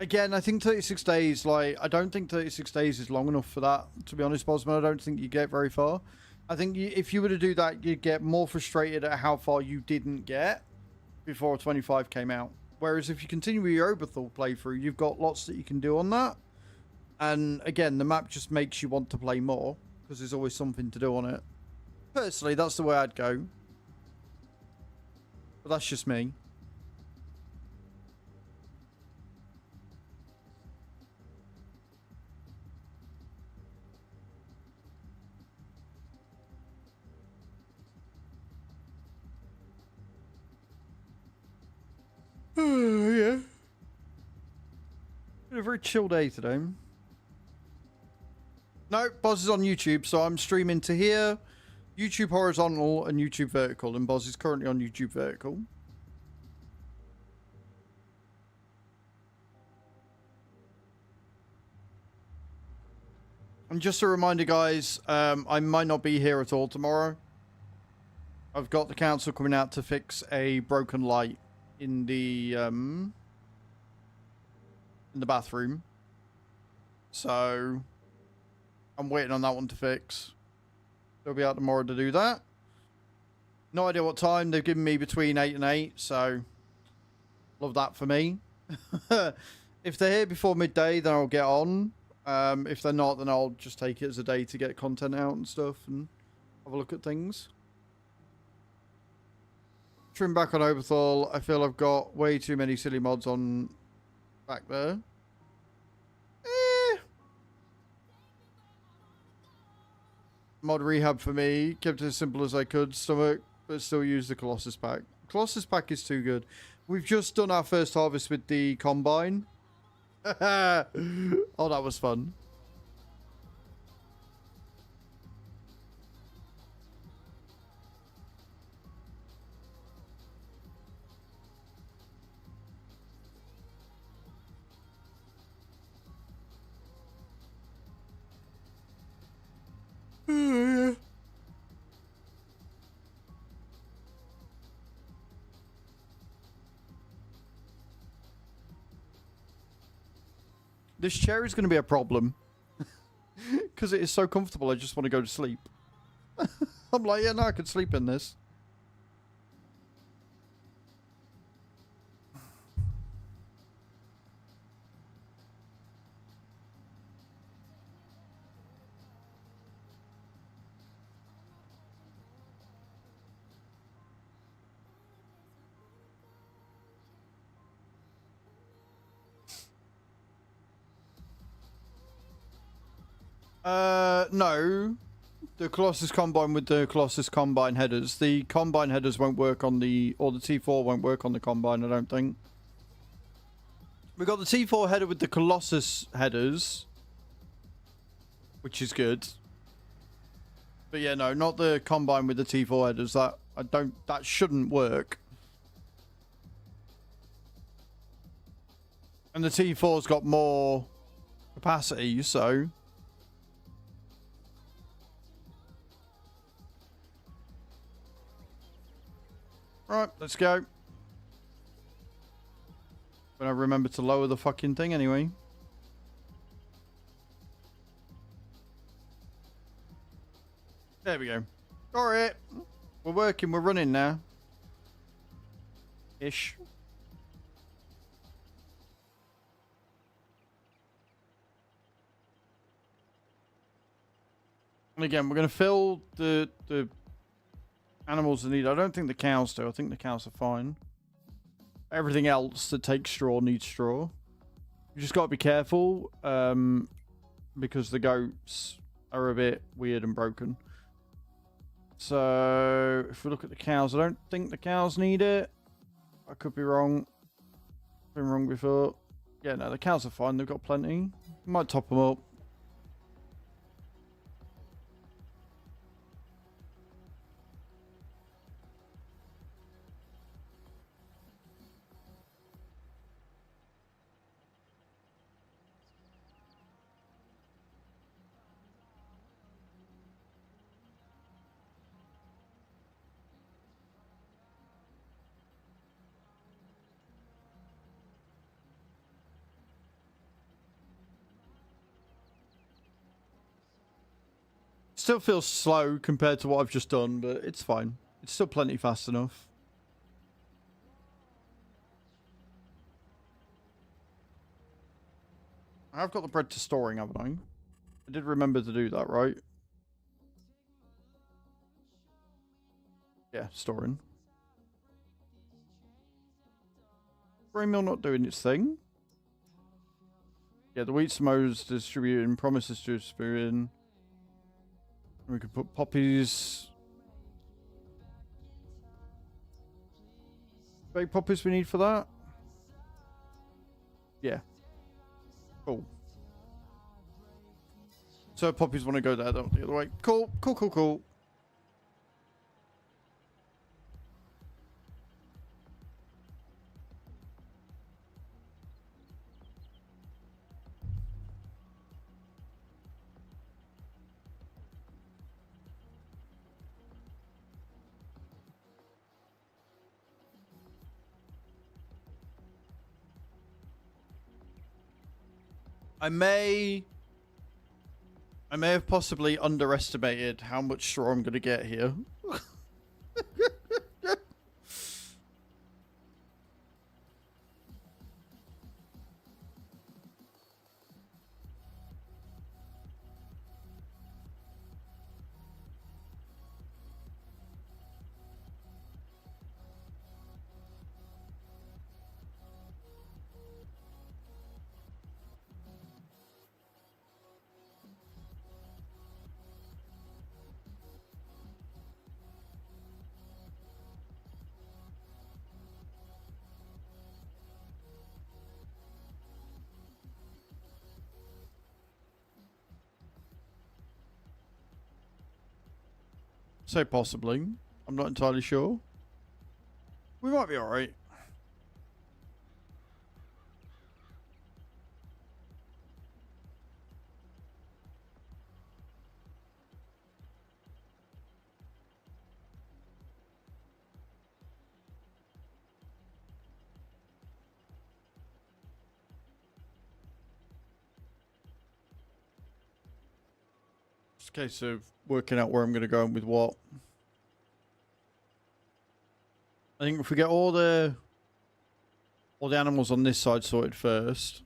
Speaker 1: Again, I think 36 days, like, I don't think 36 days is long enough for that, to be honest, Bosman. I don't think you get very far. I think if you were to do that, you'd get more frustrated at how far you didn't get before 25 came out. Whereas if you continue with your Oberthal playthrough, you've got lots that you can do on that. And again, the map just makes you want to play more, because there's always something to do on it. Personally, that's the way I'd go. But that's just me. Yeah, Been a very chill day today. No, Boz is on YouTube, so I'm streaming to here, YouTube horizontal and YouTube vertical, and Boz is currently on YouTube vertical. And just a reminder, guys, I might not be here at all tomorrow. I've got the council coming out to fix a broken light in the bathroom. So I'm waiting on that one to fix. They'll be out tomorrow to do that. No idea what time. They've given me between 8 and 8, so love that for me. If they're here before midday, then I'll get on. If they're not, then I'll just take it as a day to get content out and stuff and have a look at things. Trim back on Oberthal. I feel I've got way too many silly mods on back there. Mod rehab for me. Kept it as simple as I could. Stomach, but still use the Colossus pack. Colossus pack is too good. We've just done our first harvest with the combine. Oh, that was fun. This chair is going to be a problem. Because it is so comfortable, I just want to go to sleep. I'm like, yeah, no, I could sleep in this. No. The Colossus Combine with the Colossus Combine headers. The Combine headers won't work on the... Or the T4 won't work on the Combine, I don't think. We got the T4 header with the Colossus headers. Which is good. But yeah, no, not the Combine with the T4 headers. That shouldn't work. And the T4's got more capacity, so... Right, let's go. But I remember to lower the fucking thing anyway. There we go. Alright. We're working, we're running now. Ish. And again, we're going to fill the animals that need... I don't think the cows do. I think the cows are fine. Everything else that takes straw needs straw. You just got to be careful. Because the goats are a bit weird and broken. So, if we look at the cows, I don't think the cows need it. I could be wrong. Been wrong before. Yeah, no, the cows are fine. They've got plenty. Might top them up. Still feels slow compared to what I've just done, but it's fine. It's still plenty fast enough. I've got the bread to storing, haven't I? I did remember to do that, right? Yeah, storing. Grain mill not doing its thing. Yeah, the wheat smo's distributing, promises to distributing. We could put poppies. Big poppies we need for that? Yeah. Cool. So poppies want to go there, don't the other way. Cool, cool, cool, cool. I may have possibly underestimated how much straw I'm going to get here. Say possibly. I'm not entirely sure. We might be alright. It's a case of working out where I'm going to go and with what. I think if we get all the animals on this side sorted first.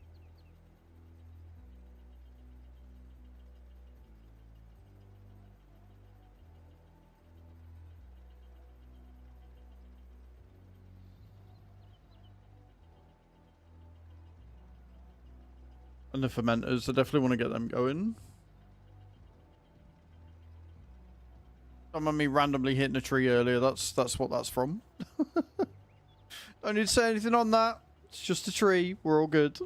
Speaker 1: And the fermenters, I definitely want to get them going. Don't mind me randomly hitting a tree earlier. That's what that's from. Don't need to say anything on that. It's just a tree. We're all good.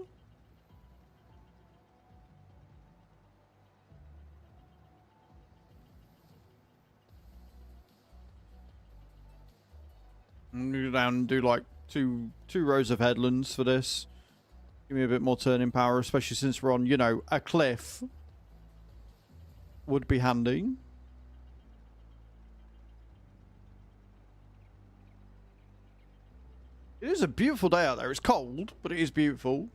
Speaker 1: I'm gonna go down and do like two rows of headlands for this. Give me a bit more turning power, especially since we're on, you know, a cliff. Would be handy. It is a beautiful day out there. It's cold, but it is beautiful.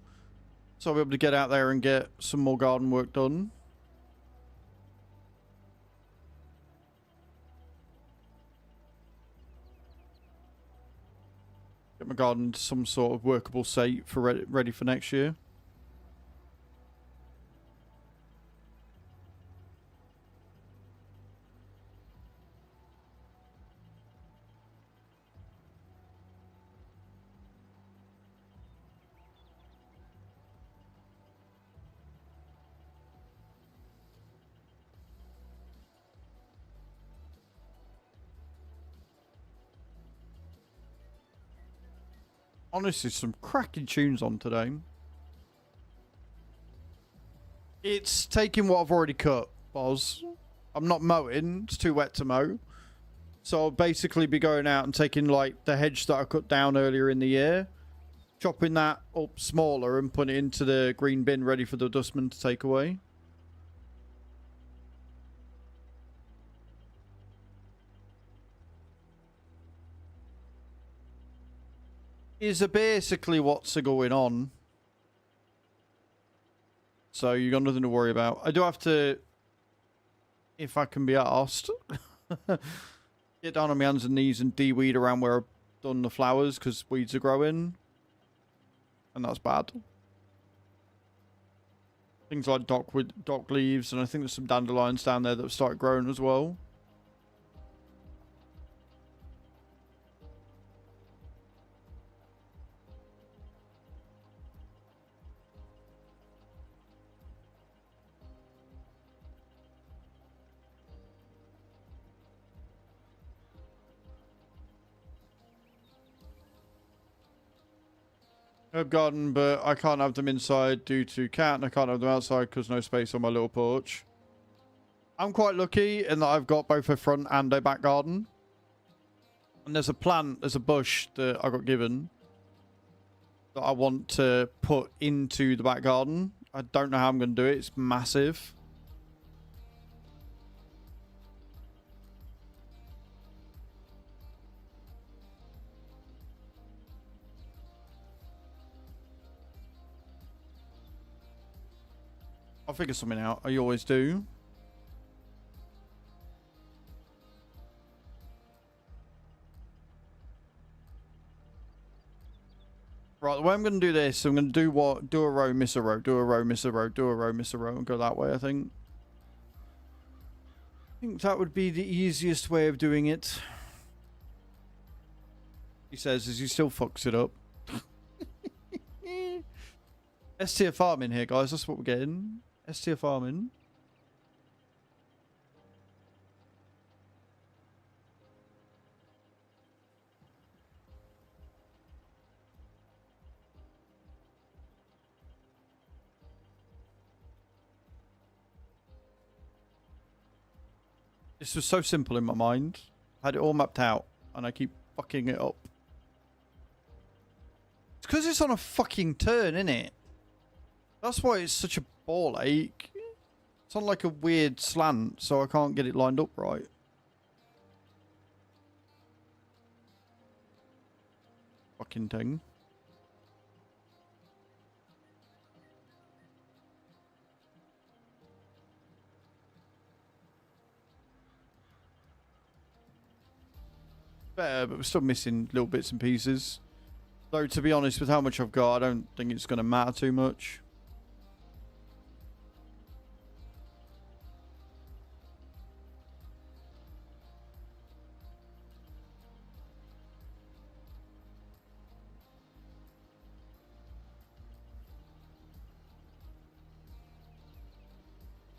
Speaker 1: So I'll be able to get out there and get some more garden work done. Get my garden to some sort of workable state for ready for next year. Honestly, some cracking tunes on today. It's taking what I've already cut, Boz. I'm not mowing. It's too wet to mow. So I'll basically be going out and taking, like, the hedge that I cut down earlier in the year. Chopping that up smaller and putting it into the green bin ready for the dustman to take away. Is basically what's going on. So you got nothing to worry about. I do have to, if I can be asked, get down on my hands and knees and de-weed around where I've done the flowers because weeds are growing. And that's bad. Things like dock leaves, and I think there's some dandelions down there that have started growing as well. Herb garden, but I can't have them inside due to cat, and I can't have them outside because no space on my little porch. I'm quite lucky in that I've got both a front and a back garden. And there's a plant, there's a bush that I got given that I want to put into the back garden. I don't know how I'm going to do it. It's massive. I'll figure something out. I always do. Right, the way I'm going to do this, I'm going to do what? Do a row, miss a row, do a row, miss a row, do a row, miss a row, and go that way, I think. I think that would be the easiest way of doing it. He says as he still fucks it up. S tier farming here, guys. That's what we're getting. S tier farming. This was so simple in my mind. I had it all mapped out, and I keep fucking it up. It's because it's on a fucking turn, isn't it? That's why it's such a ball ache. It's on like a weird slant, so I can't get it lined up right. Fucking thing. Better, but we're still missing little bits and pieces. Though, to be honest, with how much I've got, I don't think it's going to matter too much.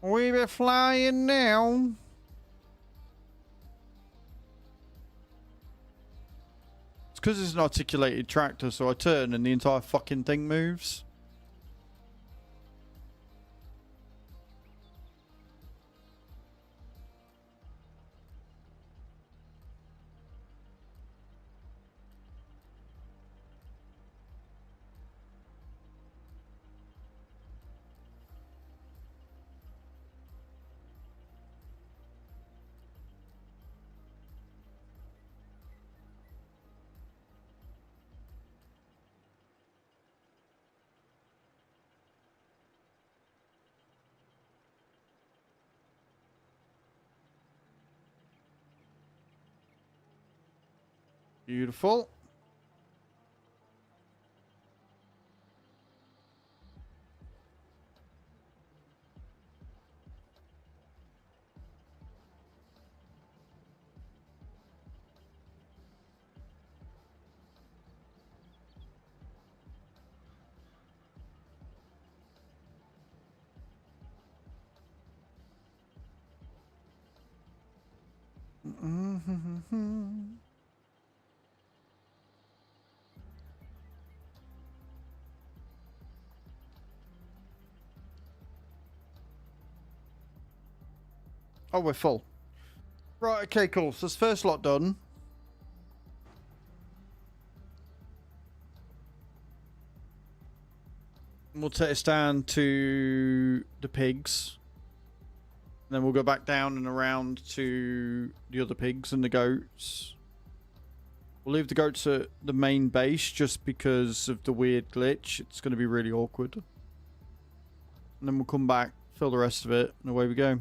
Speaker 1: We be flying now. Because it's an articulated tractor, so I turn and the entire fucking thing moves. Beautiful. Oh, we're full. Right, okay, cool. So this first lot done. We'll take us down to the pigs. And then we'll go back down and around to the other pigs and the goats. We'll leave the goats at the main base just because of the weird glitch. It's going to be really awkward. And then we'll come back, fill the rest of it, and away we go.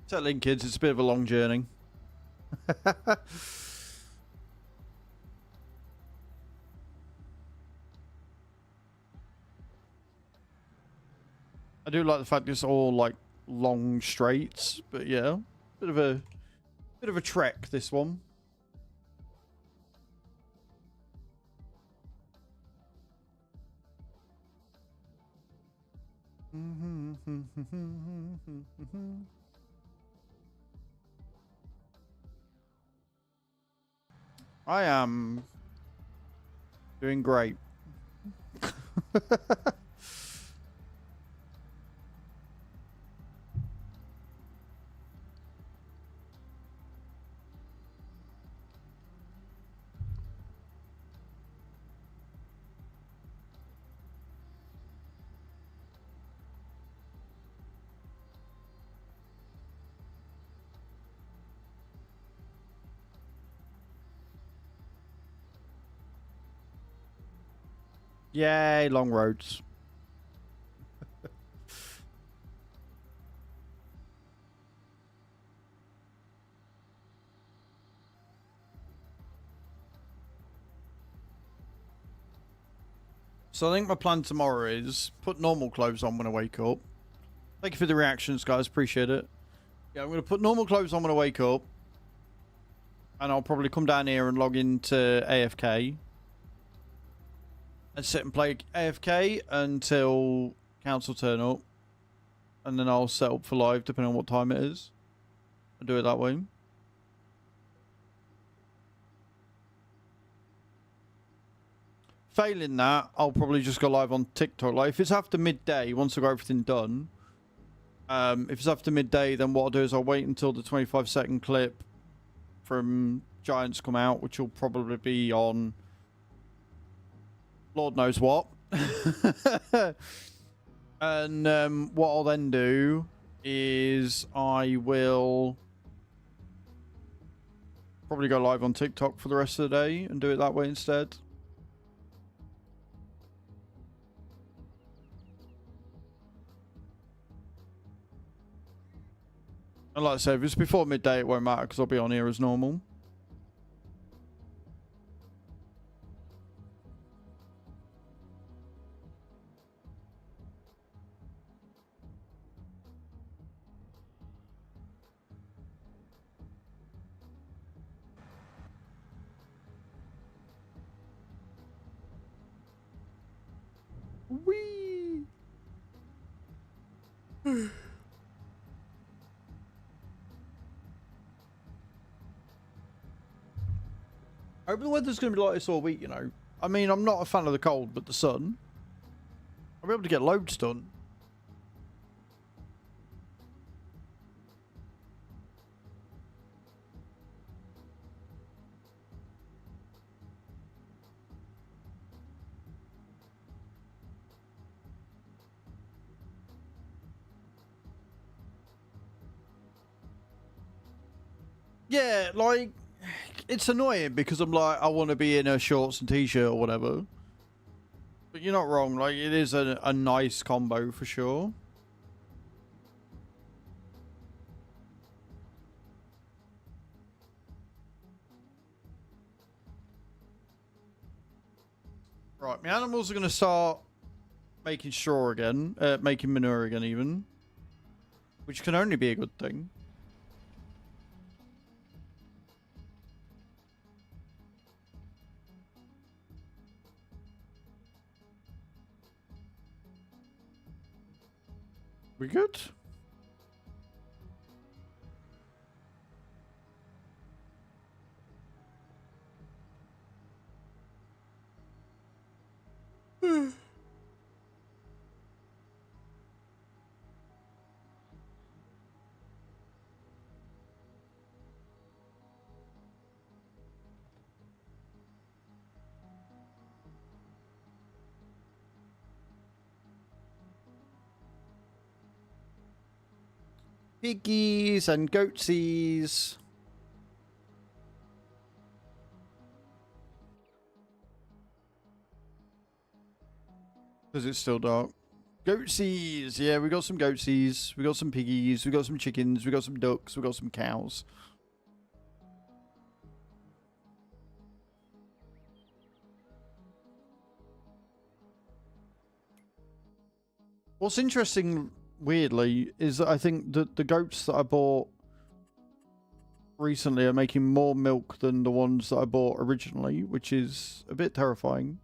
Speaker 1: Settle in, kids. It's a bit of a long journey. I do like the fact it's all like long straights, but yeah, bit of a trek, this one. I am doing great. Yay, long roads. So I think my plan tomorrow is put normal clothes on when I wake up. Thank you for the reactions, guys. Appreciate it. Yeah, I'm going to put normal clothes on when I wake up. And I'll probably come down here and log into AFK. And sit and play AFK until council turn up. And then I'll set up for live depending on what time it is. I'll do it that way. Failing that, I'll probably just go live on TikTok. Like, if it's after midday, once I got everything done, if it's after midday, then what I'll do is I'll wait until the 25-second clip from Giants come out, which will probably be on Lord knows what. And what I'll then do is I will probably go live on TikTok for the rest of the day and do it that way instead. And like I say, if it's before midday, it won't matter because I'll be on here as normal. Whee! I hope the weather's going to be like this all week, you know. I mean, I'm not a fan of the cold, but the sun. I'll be able to get loads done. Yeah, like, it's annoying because I'm like, I want to be in a shorts and t-shirt or whatever. But you're not wrong, like, it is a nice combo for sure. Right, my animals are going to start making straw again, making manure again even. Which can only be a good thing. We good? Piggies and goatsies. Because it's still dark. Goatsies. Yeah, we got some goatsies. We got some piggies. We got some chickens. We got some ducks. We got some cows. What's interesting, weirdly, is that I think that the goats that I bought recently are making more milk than the ones that I bought originally, which is a bit terrifying.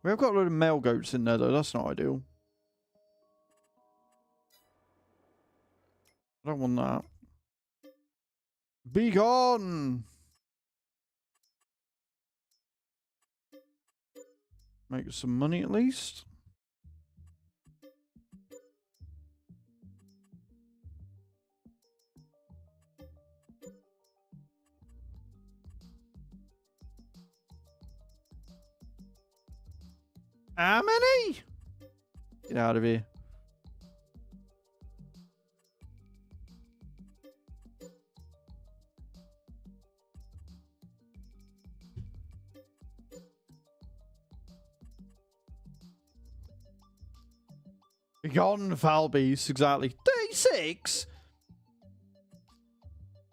Speaker 1: We've got a load of male goats in there, though. That's not ideal. I don't want that. Be gone! Make some money at least. How many? Get out of here. Be gone, foul beast. Exactly. 36?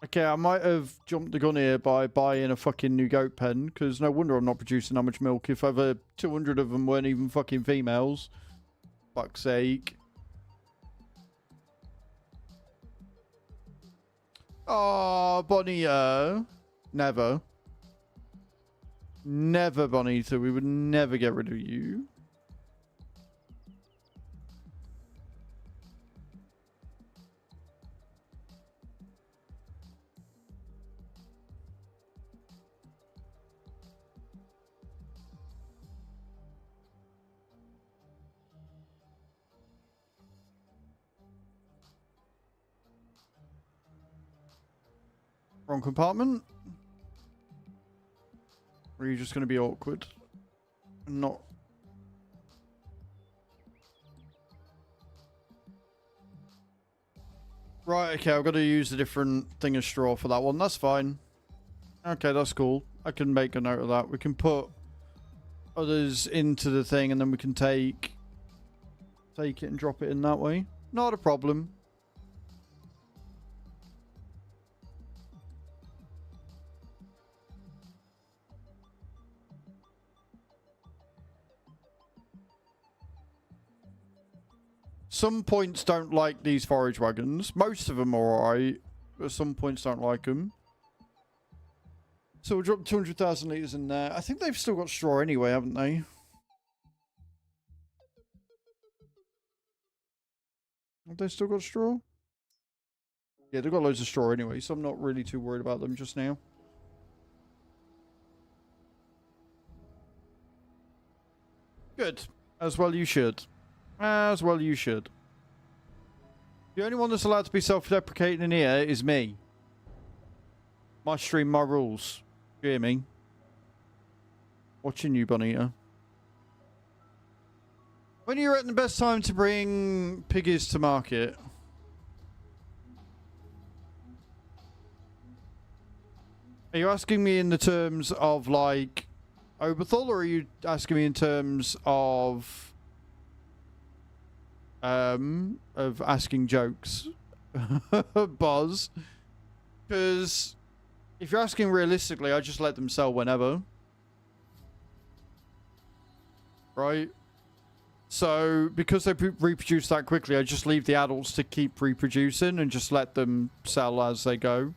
Speaker 1: Okay, I might have jumped the gun here by buying a fucking new goat pen, because no wonder I'm not producing that much milk if over 200 of them weren't even fucking females. Fuck's sake. Oh, Bonita. Never. Never, Bonita. We would never get rid of you. Wrong compartment? Or are you just going to be awkward? Not... Right, okay, I've got to use a different thing of straw for that one. That's fine. Okay, that's cool. I can make a note of that. We can put others into the thing and then we can take it and drop it in that way. Not a problem. Some points don't like these forage wagons. Most of them are alright, but some points don't like them. So we'll drop 200,000 litres in there. I think they've still got straw anyway, haven't they? Have they still got straw? Yeah, they've got loads of straw anyway, so I'm not really too worried about them just now. Good. As well you should. As well you should. The only one that's allowed to be self-deprecating in here is me. My stream, my rules. You hear me? Watching you, Bonita. When you're at the best time to bring piggies to market? Are you asking me in the terms of, like, Oberthal, or are you asking me in terms of asking jokes? Buzz? Because if you're asking realistically, I just let them sell whenever. Right? So, because they reproduce that quickly, I just leave the adults to keep reproducing and just let them sell as they go.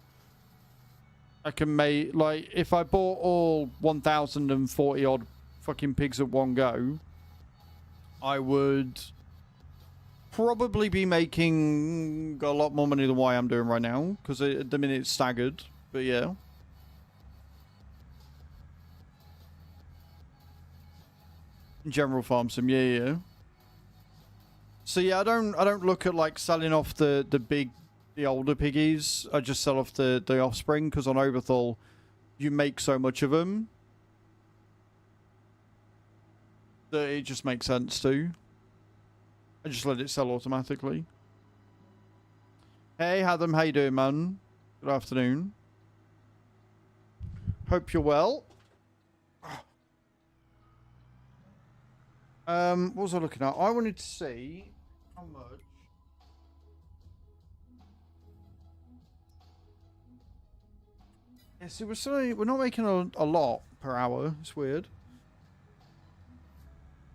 Speaker 1: I can make, like, if I bought all 1,040 odd fucking pigs at one go, I would probably be making a lot more money than what I am doing right now, because at the minute it's staggered, but yeah. General farm sim, yeah. So yeah, I don't look at like selling off the older piggies. I just sell off the offspring, because on Oberthal you make so much of them that it just makes sense to. I just let it sell automatically. Hey Adam, how you doing, man? Good afternoon. Hope you're well. What was I looking at? I wanted to see how much. Yeah, see, we're not making a lot per hour. It's weird.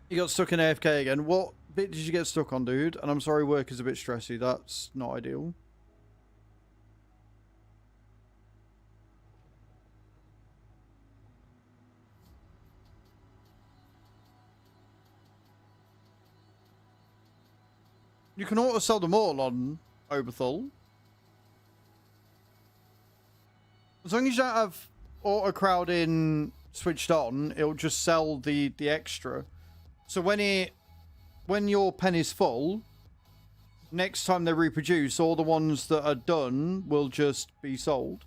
Speaker 1: You got stuck in AFK again. What bit did you get stuck on, dude? And I'm sorry, work is a bit stressy. That's not ideal. You can auto sell them all on Oberthal. As long as you don't have auto crowding switched on, it'll just sell the extra. So when your pen is full, next time they reproduce, all the ones that are done will just be sold.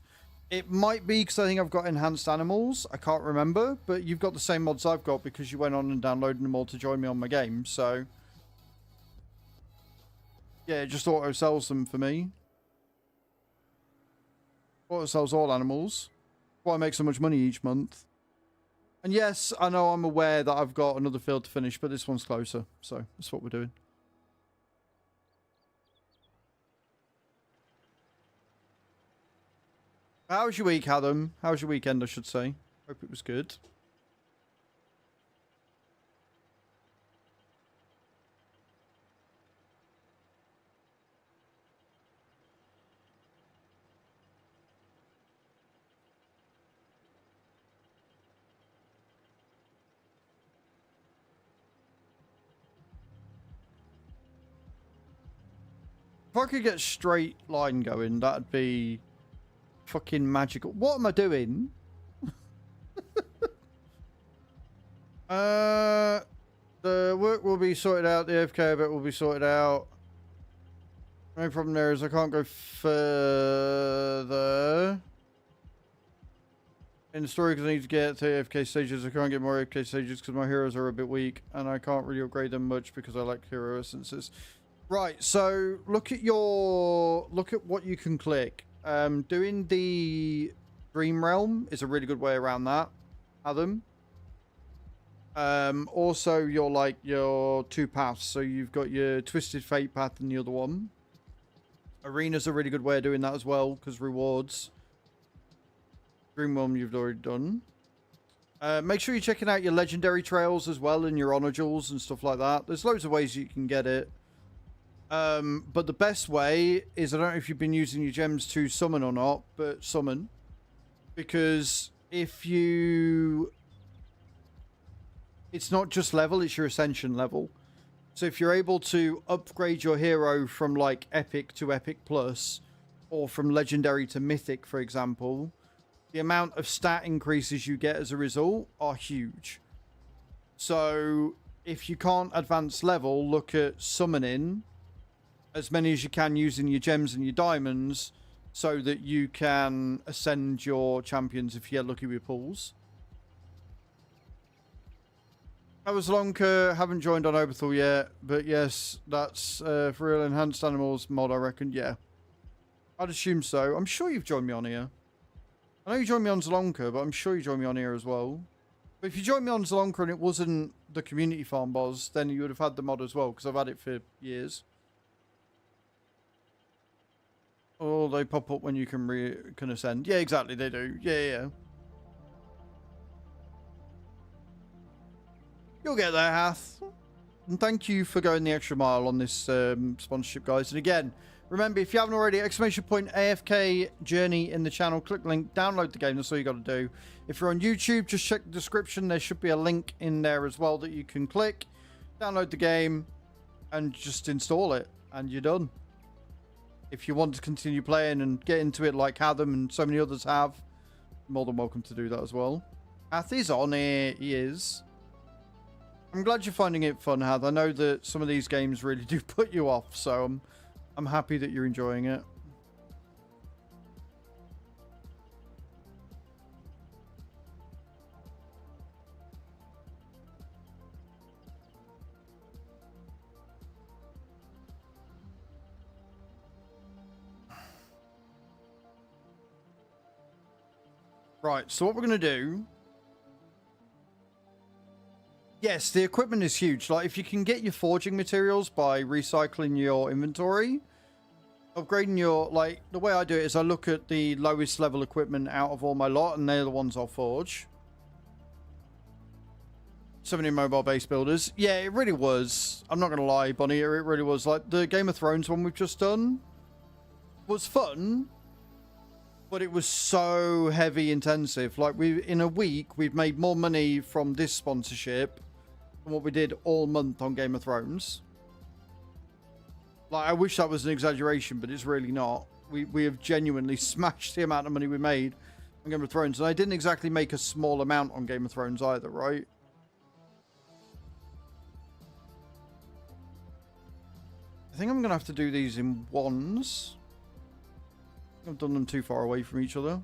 Speaker 1: It might be because I think I've got enhanced animals. I can't remember, but you've got the same mods I've got because you went on and downloaded them all to join me on my game. So yeah, it just auto sells them for me. Auto sells all animals. Why I make so much money each month. And yes, I know I'm aware that I've got another field to finish, but this one's closer. So that's what we're doing. How was your week, Adam? How was your weekend, I should say? Hope it was good. If I could get straight line going, that'd be fucking magical. What am I doing? The work will be sorted out. The AFK bit will be sorted out. No problem there is I can't go further in the story because I need to get to AFK stages. I can't get more AFK stages because my heroes are a bit weak and I can't really upgrade them much because I like hero essences. Right, so look at what you can click. Doing the Dream Realm is a really good way around that, Adam. Also your two paths. So you've got your Twisted Fate path and the other one. Arena's a really good way of doing that as well, because rewards. Dream Realm you've already done. Make sure you're checking out your legendary trails as well and your honor jewels and stuff like that. There's loads of ways you can get it. But the best way is, I don't know if you've been using your gems to summon or not, but summon. Because it's not just level, it's your ascension level. So if you're able to upgrade your hero from like epic to epic plus, or from legendary to mythic, for example, the amount of stat increases you get as a result are huge. So if you can't advance level, look at summoning as many as you can using your gems and your diamonds so that you can ascend your champions if you get lucky with pulls. I was Lonka, haven't joined on Oberthal yet, but yes, that's for real enhanced animals mod, I reckon. Yeah, I'd assume so. I'm sure you've joined me on here. I know you joined me on Zalonka, but I'm sure you joined me on here as well. But if you joined me on Zalonka and it wasn't the community farm boss, then you would have had the mod as well, because I've had it for years. Oh, they pop up when you can ascend. Yeah, exactly, they do. Yeah. You'll get there, Hath. And thank you for going the extra mile on this sponsorship, guys. And again, remember, if you haven't already, !AFK journey in the channel. Click the link, download the game. That's all you got to do. If you're on YouTube, just check the description. There should be a link in there as well that you can click. Download the game and just install it. And you're done. If you want to continue playing and get into it like Adam and so many others have, more than welcome to do that as well. Hath is on here. He is. I'm glad you're finding it fun, Hath. I know that some of these games really do put you off, so I'm happy that you're enjoying it. Right, so what we're going to do... Yes, the equipment is huge. Like, if you can get your forging materials by recycling your inventory, upgrading your... Like, the way I do it is I look at the lowest level equipment out of all my lot, and they're the ones I'll forge. So many mobile base builders. Yeah, it really was. I'm not going to lie, Bonnie. It really was. Like, the Game of Thrones one we've just done was fun, but it was so heavy intensive. Like, in a week, we've made more money from this sponsorship than what we did all month on Game of Thrones. Like, I wish that was an exaggeration, but it's really not. We have genuinely smashed the amount of money we made on Game of Thrones. And I didn't exactly make a small amount on Game of Thrones either, right? I think I'm going to have to do these in ones. I've done them too far away from each other.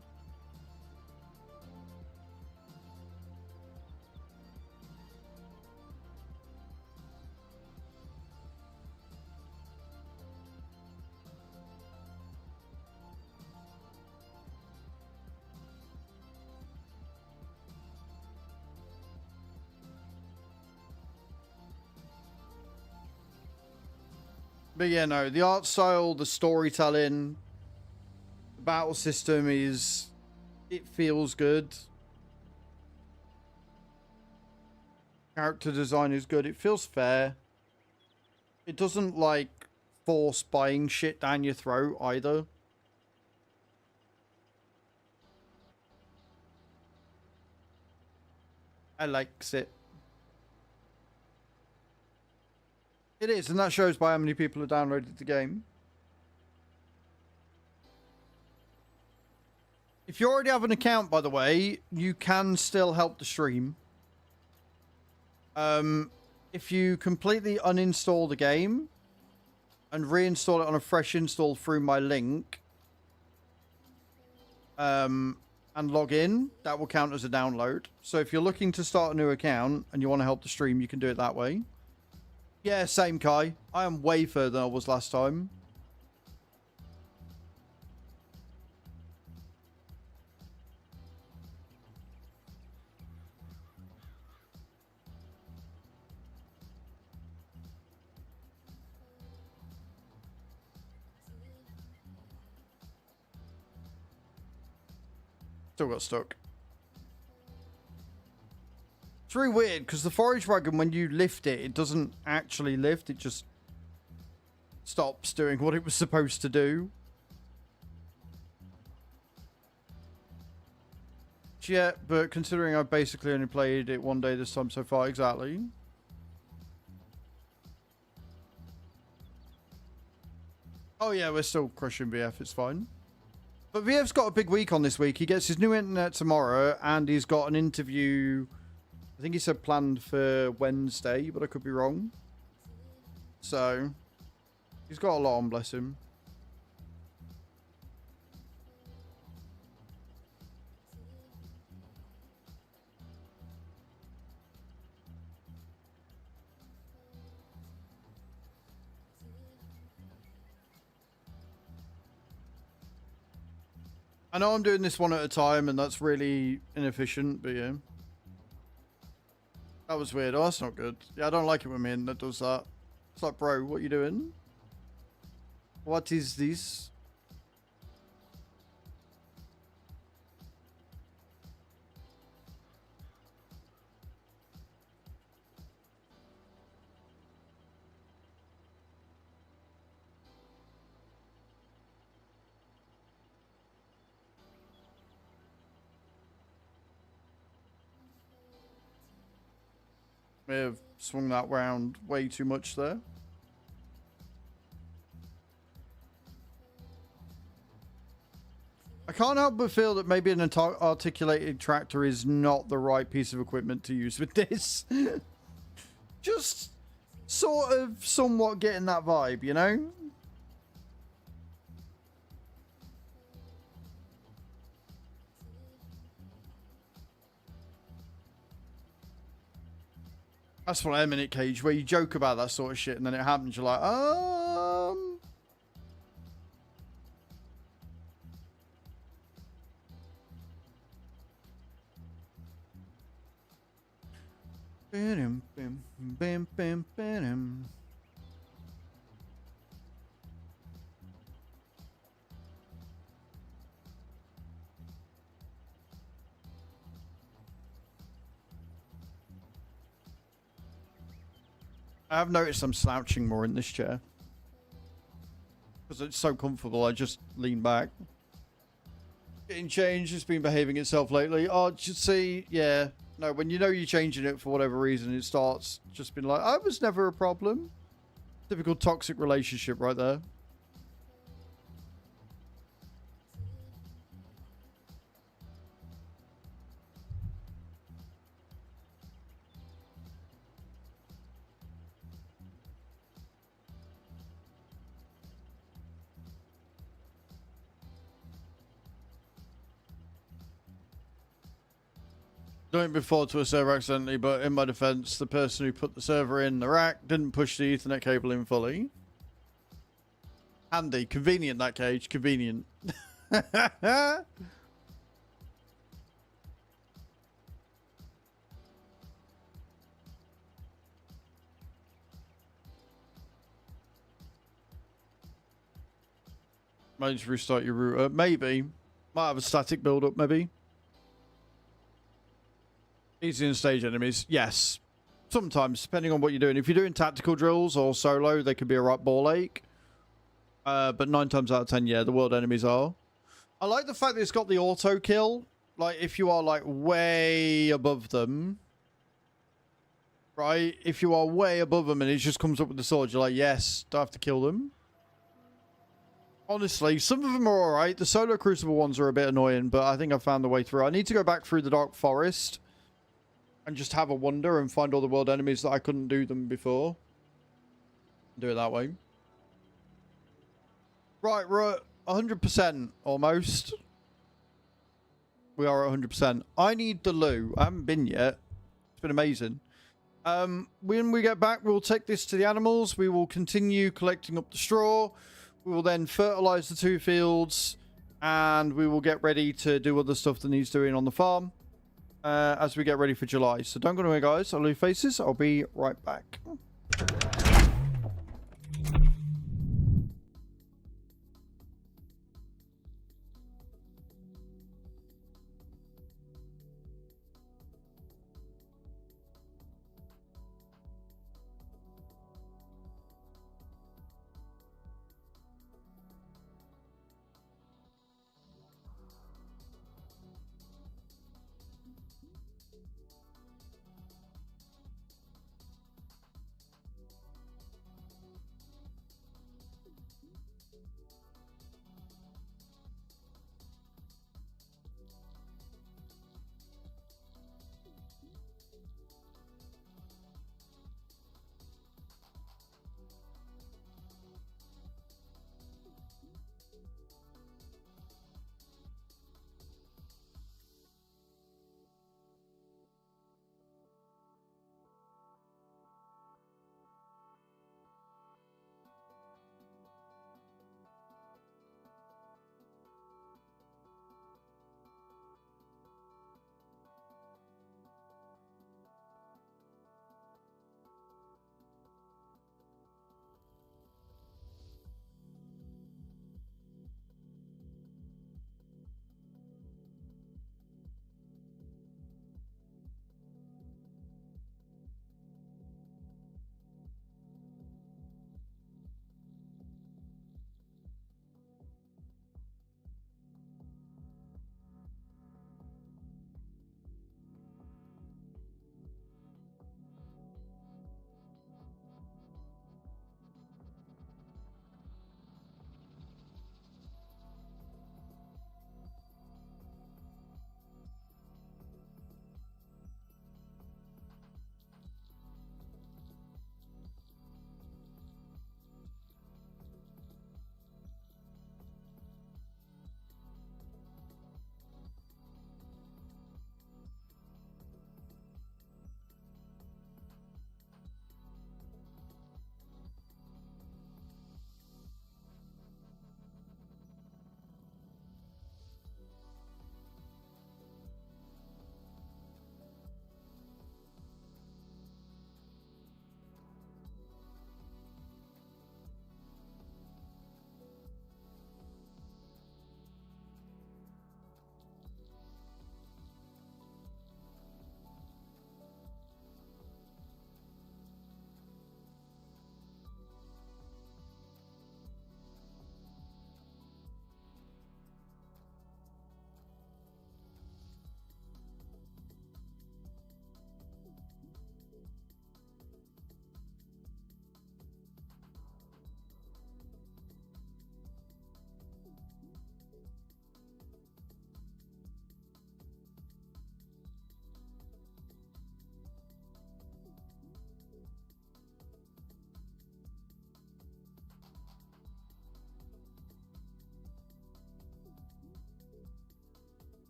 Speaker 1: But yeah, no, the art style, the storytelling, the battle system is, it feels good. Character design is good. It feels fair. It doesn't like force buying shit down your throat either. I likes it. It is, and that shows by how many people have downloaded the game. If you already have an account, by the way, you can still help the stream. If you completely uninstall the game and reinstall it on a fresh install through my link, and log in, that will count as a download. So if you're looking to start a new account and you want to help the stream, you can do it that way. Yeah, same, Kai. I am way further than I was last time. Still got stuck. It's really weird because the forage wagon, when you lift it, it doesn't actually lift. It just stops doing what it was supposed to do. Yeah, but considering I've basically only played it one day this time so far, exactly. Oh yeah, we're still crushing VF, it's fine. But VF's got a big week on this week. He gets his new internet tomorrow, and he's got an interview, I think he said planned for Wednesday, but I could be wrong. So, he's got a lot on, bless him. I know I'm doing this one at a time, and that's really inefficient, but yeah. That was weird. Oh, that's not good. Yeah, I don't like it when me that does that. It's like, bro, what you doing? What is this? May have swung that round way too much there. I can't help but feel that maybe an articulated tractor is not the right piece of equipment to use with this. Just sort of somewhat getting that vibe, you know? That's what I mean, Cage, where you joke about that sort of shit and then it happens, you're like, I have noticed I'm slouching more in this chair. Because it's so comfortable, I just lean back. Getting changed, it's been behaving itself lately. Oh, just see, yeah. No, when you know you're changing it for whatever reason, it starts just being like, I was never a problem. Typical toxic relationship right there. Don't be forward to a server accidentally, but in my defense, the person who put the server in the rack didn't push the Ethernet cable in fully. Handy. Convenient, that cage. Convenient. Might just restart your router. Maybe. Might have a static build-up, maybe. Easy and stage enemies. Yes. Sometimes, depending on what you're doing. If you're doing tactical drills or solo, they can be a right ball ache. But 9 times out of 10, yeah, the world enemies are. I like the fact that it's got the auto kill. Like, if you are, like, way above them. Right? If you are way above them and it just comes up with the sword, you're like, yes, don't have to kill them. Honestly, some of them are alright. The solo crucible ones are a bit annoying, but I think I found the way through. I need to go back through the dark forest and just have a wander and find all the world enemies that I couldn't do them before. Do it that way. Right, we're at 100% almost. We are at 100%. I need the loo. I haven't been yet. It's been amazing. When we get back, we'll take this to the animals. We will continue collecting up the straw. We will then fertilize the 2 fields. And we will get ready to do other stuff that needs doing on the farm. As we get ready for July. So don't go away, guys. I'll leave faces. I'll be right back.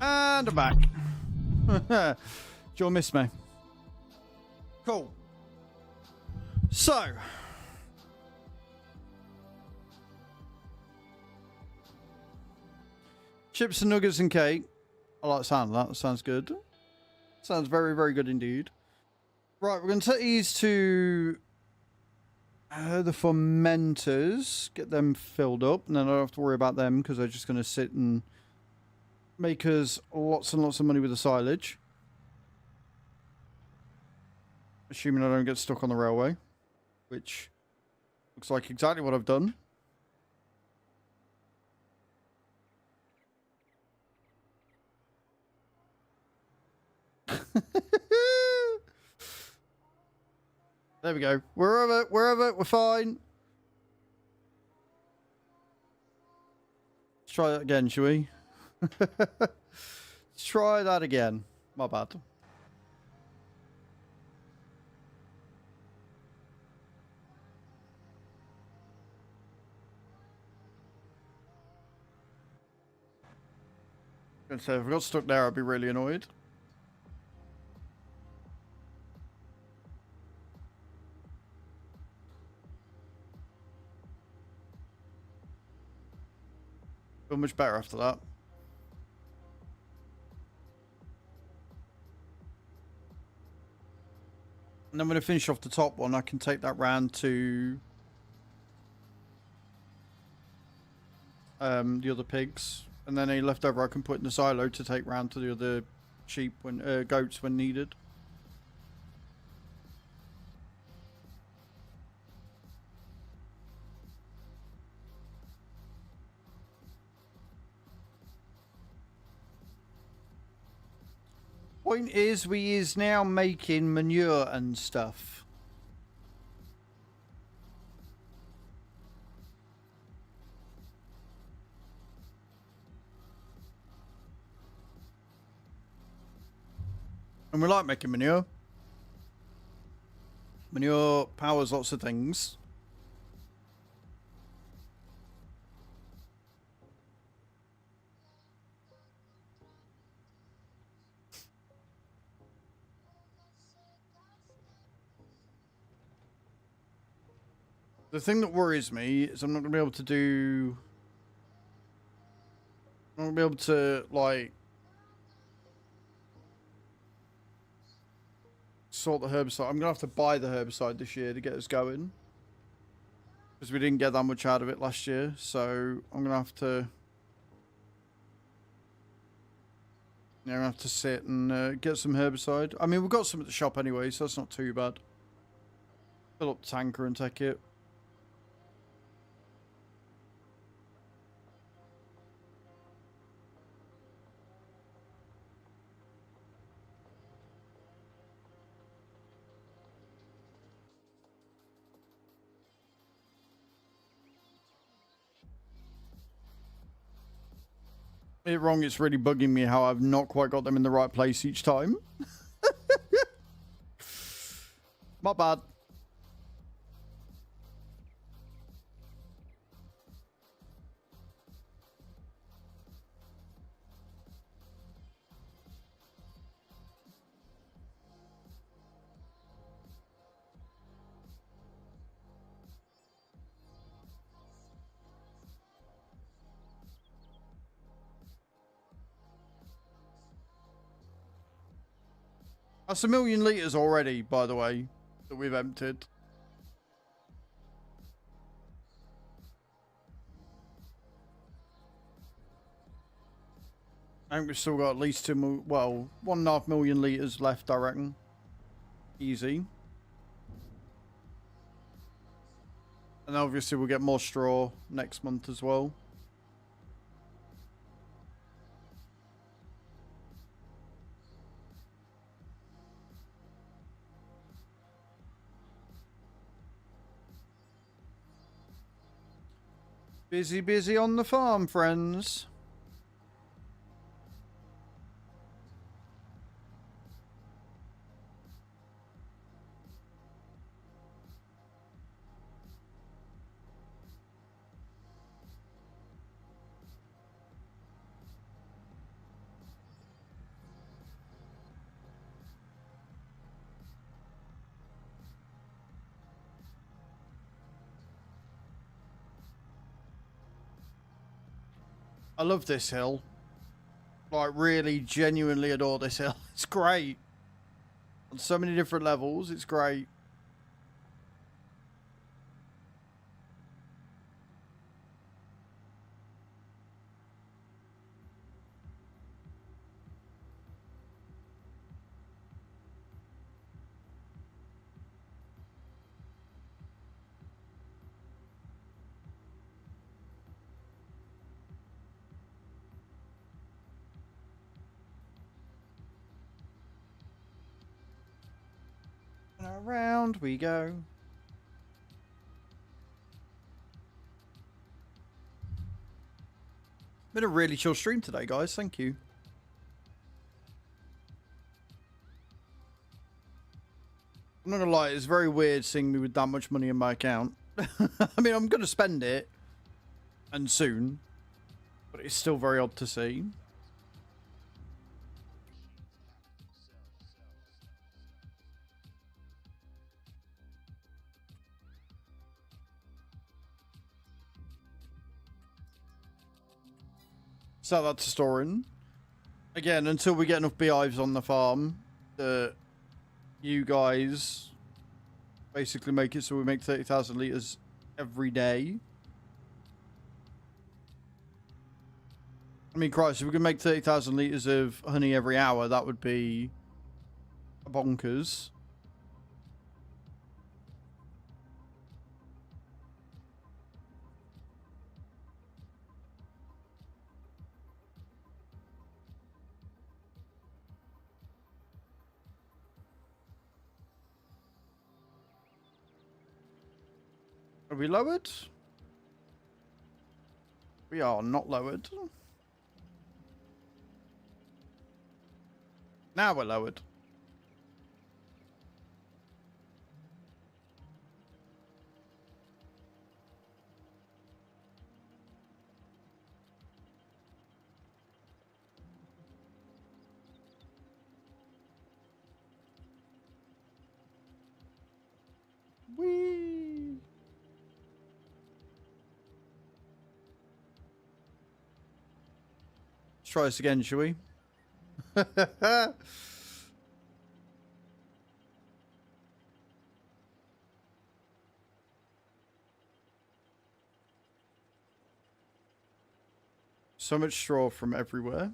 Speaker 1: And I'm back. You'll miss me. Cool. So. Chips and nuggets and cake. I like the sound of that. That sounds good. Sounds very, very good indeed. Right, we're going to take these to the fermenters. Get them filled up. And then I don't have to worry about them because they're just going to sit and make us lots and lots of money with the silage. Assuming I don't get stuck on the railway. Which looks like exactly what I've done. There we go. We're fine. Let's try that again, shall we? Let's try that again. My bad. I was gonna say, if I got stuck there, I'd be really annoyed. Feel much better after that. And then when I finish off the top one, I can take that round to the other pigs. And then any leftover I can put in the silo to take round to the other sheep when goats when needed. Point is, we is now making manure and stuff. And we like making manure. Manure powers lots of things. The thing that worries me is I'm not going to be able to do... I'm not going to be able to, like... sort the herbicide. I'm going to have to buy the herbicide this year to get us going. Because we didn't get that much out of it last year. So I'm going to have to... yeah, I'm going to have to sit and get some herbicide. I mean, we've got some at the shop anyway, so that's not too bad. Fill up the tanker and take it. It wrong, it's really bugging me how I've not quite got them in the right place each time. My bad. That's 1,000,000 litres already, by the way, that we've emptied. I think we've still got at least 1.5 million litres left, I reckon. Easy. And obviously we'll get more straw next month as well. Busy, busy on the farm, friends. I love this hill. Like, really, genuinely adore this hill. It's great. On so many different levels, it's great. And around we go. Been a really chill stream today, guys. Thank you. I'm not gonna lie, it's very weird seeing me with that much money in my account. I mean, I'm gonna spend it, and soon, but it's still very odd to see. So that's storing. Again, until we get enough beehives on the farm, that you guys basically make it so we make 30,000 litres every day. I mean, Christ, if we could make 30,000 litres of honey every hour, that would be bonkers. Are we lowered? We are not lowered. Now we're lowered. Whee! Let's try this again, shall we? So much straw from everywhere.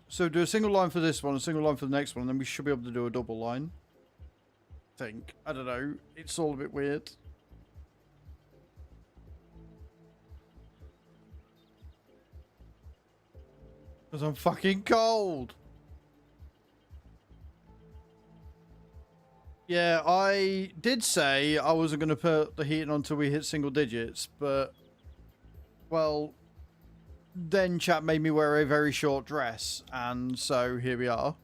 Speaker 1: So do a single line for this one, a single line for the next one, and then we should be able to do a double line. I think. I don't know. It's all a bit weird. Because I'm fucking cold. Yeah, I did say I wasn't going to put the heating on until we hit single digits, but, well, then chat made me wear a very short dress, and so here we are.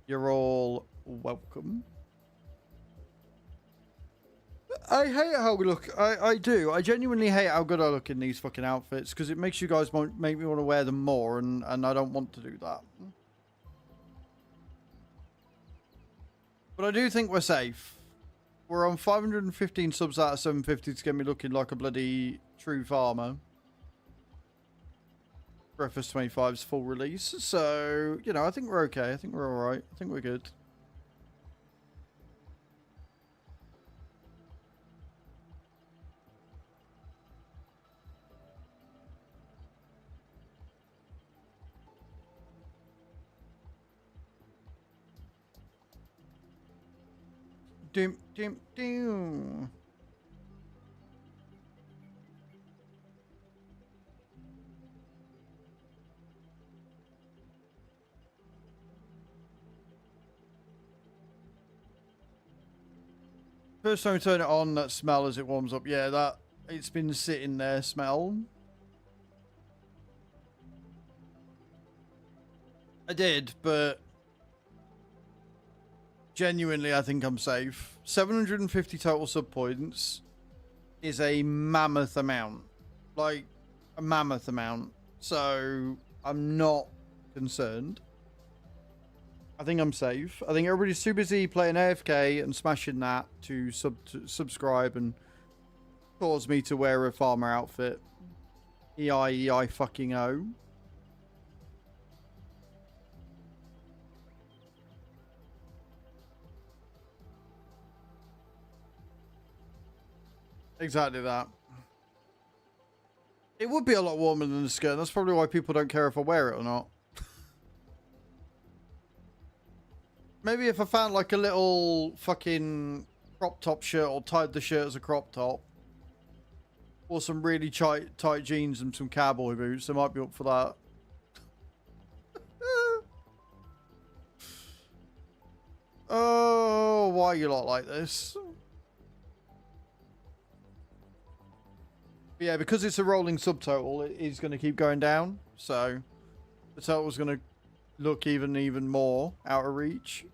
Speaker 1: You're all welcome. I hate how we look. I do. I genuinely hate how good I look in these fucking outfits because it makes you guys make me want to wear them more, and I don't want to do that. But I do think we're safe. We're on 515 subs out of 750 to get me looking like a bloody true farmer. Breakfast 25's full release. So, you know, I think we're okay. I think we're alright. I think we're good. Doom, doom, doom. First time we turn it on, that smell as it warms up. Yeah, that it's been sitting there, smell. I did, but genuinely, I think I'm safe. 750 total sub points is a mammoth amount. Like, a mammoth amount. So, I'm not concerned. I think I'm safe. I think everybody's too busy playing AFK and smashing that to subscribe and cause me to wear a farmer outfit. EI fucking O. Exactly that. It would be a lot warmer than the skirt. That's probably why people don't care if I wear it or not. Maybe if I found like a little fucking crop top shirt or tied the shirt as a crop top. Or some really tight jeans and some cowboy boots. I might be up for that. Oh, why are you lot like this? But yeah, because it's a rolling subtotal, it is going to keep going down. So the total's going to look even more out of reach.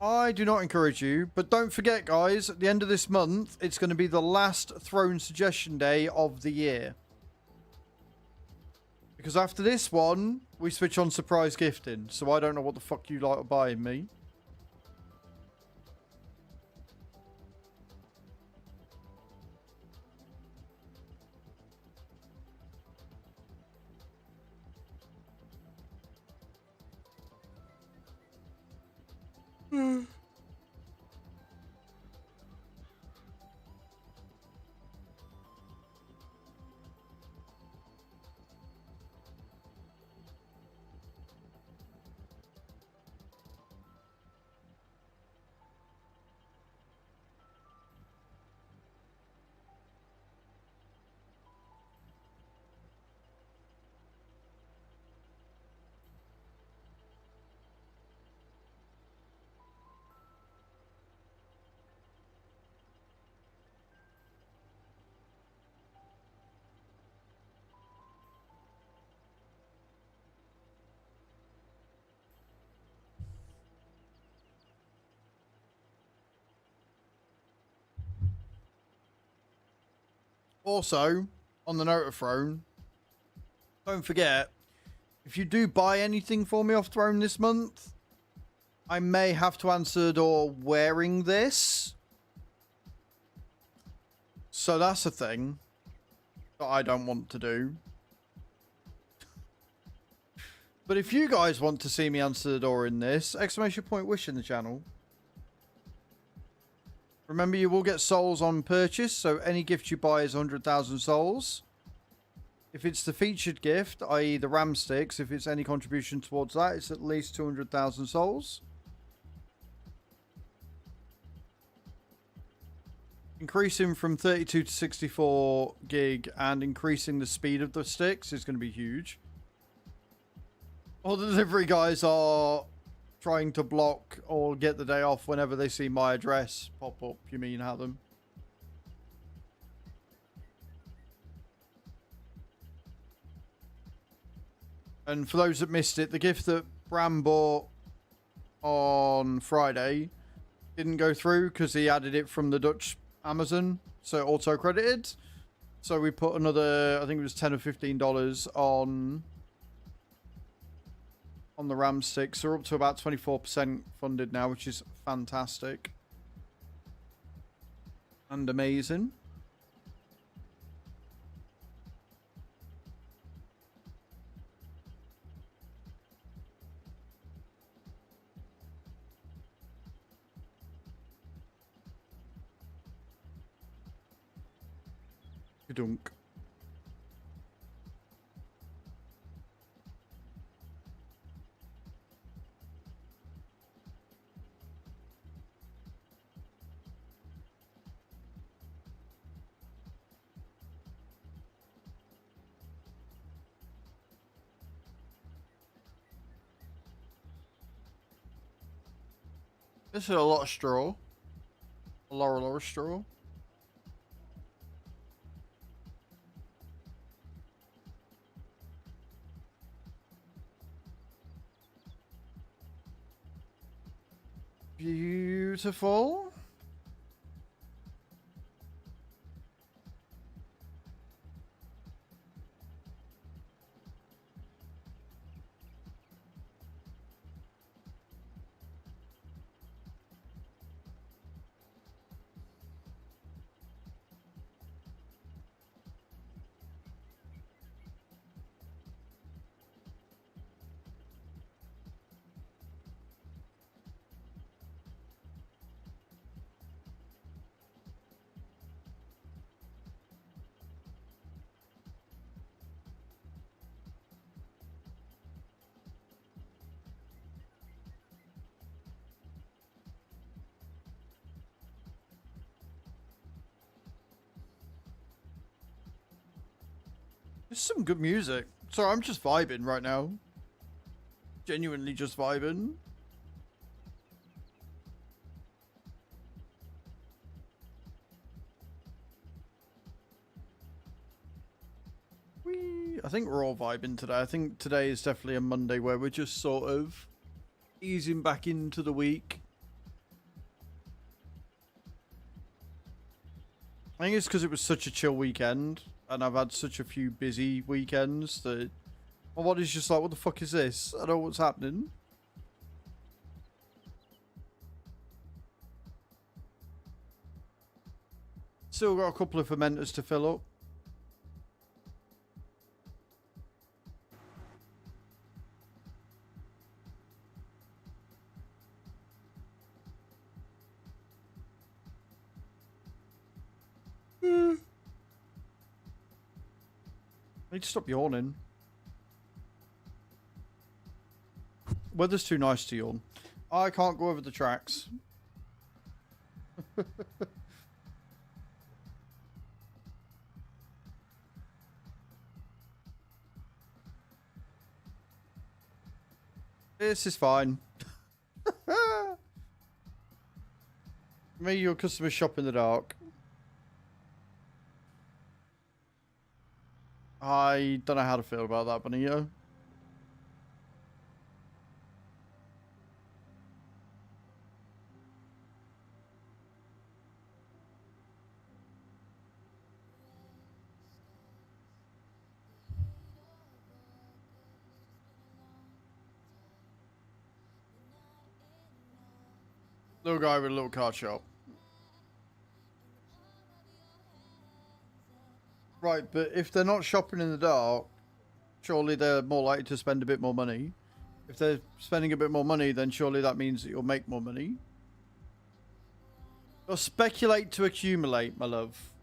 Speaker 1: I do not encourage you, but don't forget, guys, at the end of this month, it's going to be the last Throne Suggestion Day of the year. Because after this one, we switch on surprise gifting, so I don't know what the fuck you like buying me. Also, on the note of Throne, don't forget, if you do buy anything for me off Throne this month, I may have to answer the door wearing this. So that's a thing that I don't want to do. But if you guys want to see me answer the door in this, exclamation point wish in the channel. Remember, you will get souls on purchase, so any gift you buy is 100,000 souls. If it's the featured gift, i.e. the ram sticks, if it's any contribution towards that, it's at least 200,000 souls. Increasing from 32 to 64 gig and increasing the speed of the sticks is going to be huge. All the delivery guys are trying to block or get the day off whenever they see my address pop up. You mean Adam? And for those that missed it, the gift that Bram bought on Friday didn't go through because he added it from the Dutch Amazon, so auto credited. So we put another, I think it was $10 or $15 on the RAM sticks. So we're up to about 24% funded now, which is fantastic and amazing. Dunk. This is a lot of straw. Laurel or a straw. Beautiful. There's some good music. Sorry, I'm just vibing right now. Genuinely just vibing. I think we're all vibing today. I think today is definitely a Monday where we're just sort of easing back into the week. I think it's because it was such a chill weekend and I've had such a few busy weekends that my body's just like, what the fuck is this? I don't know what's happening. Still got a couple of fermenters to fill up. I need to stop yawning. Weather's too nice to yawn. I can't go over the tracks. This is fine. Maybe your customers shop in the dark. I don't know how to feel about that, Benito. Little guy with a little car shop. Right, but if they're not shopping in the dark, surely they're more likely to spend a bit more money. If they're spending a bit more money, then surely that means that you'll make more money. Or speculate to accumulate, my love.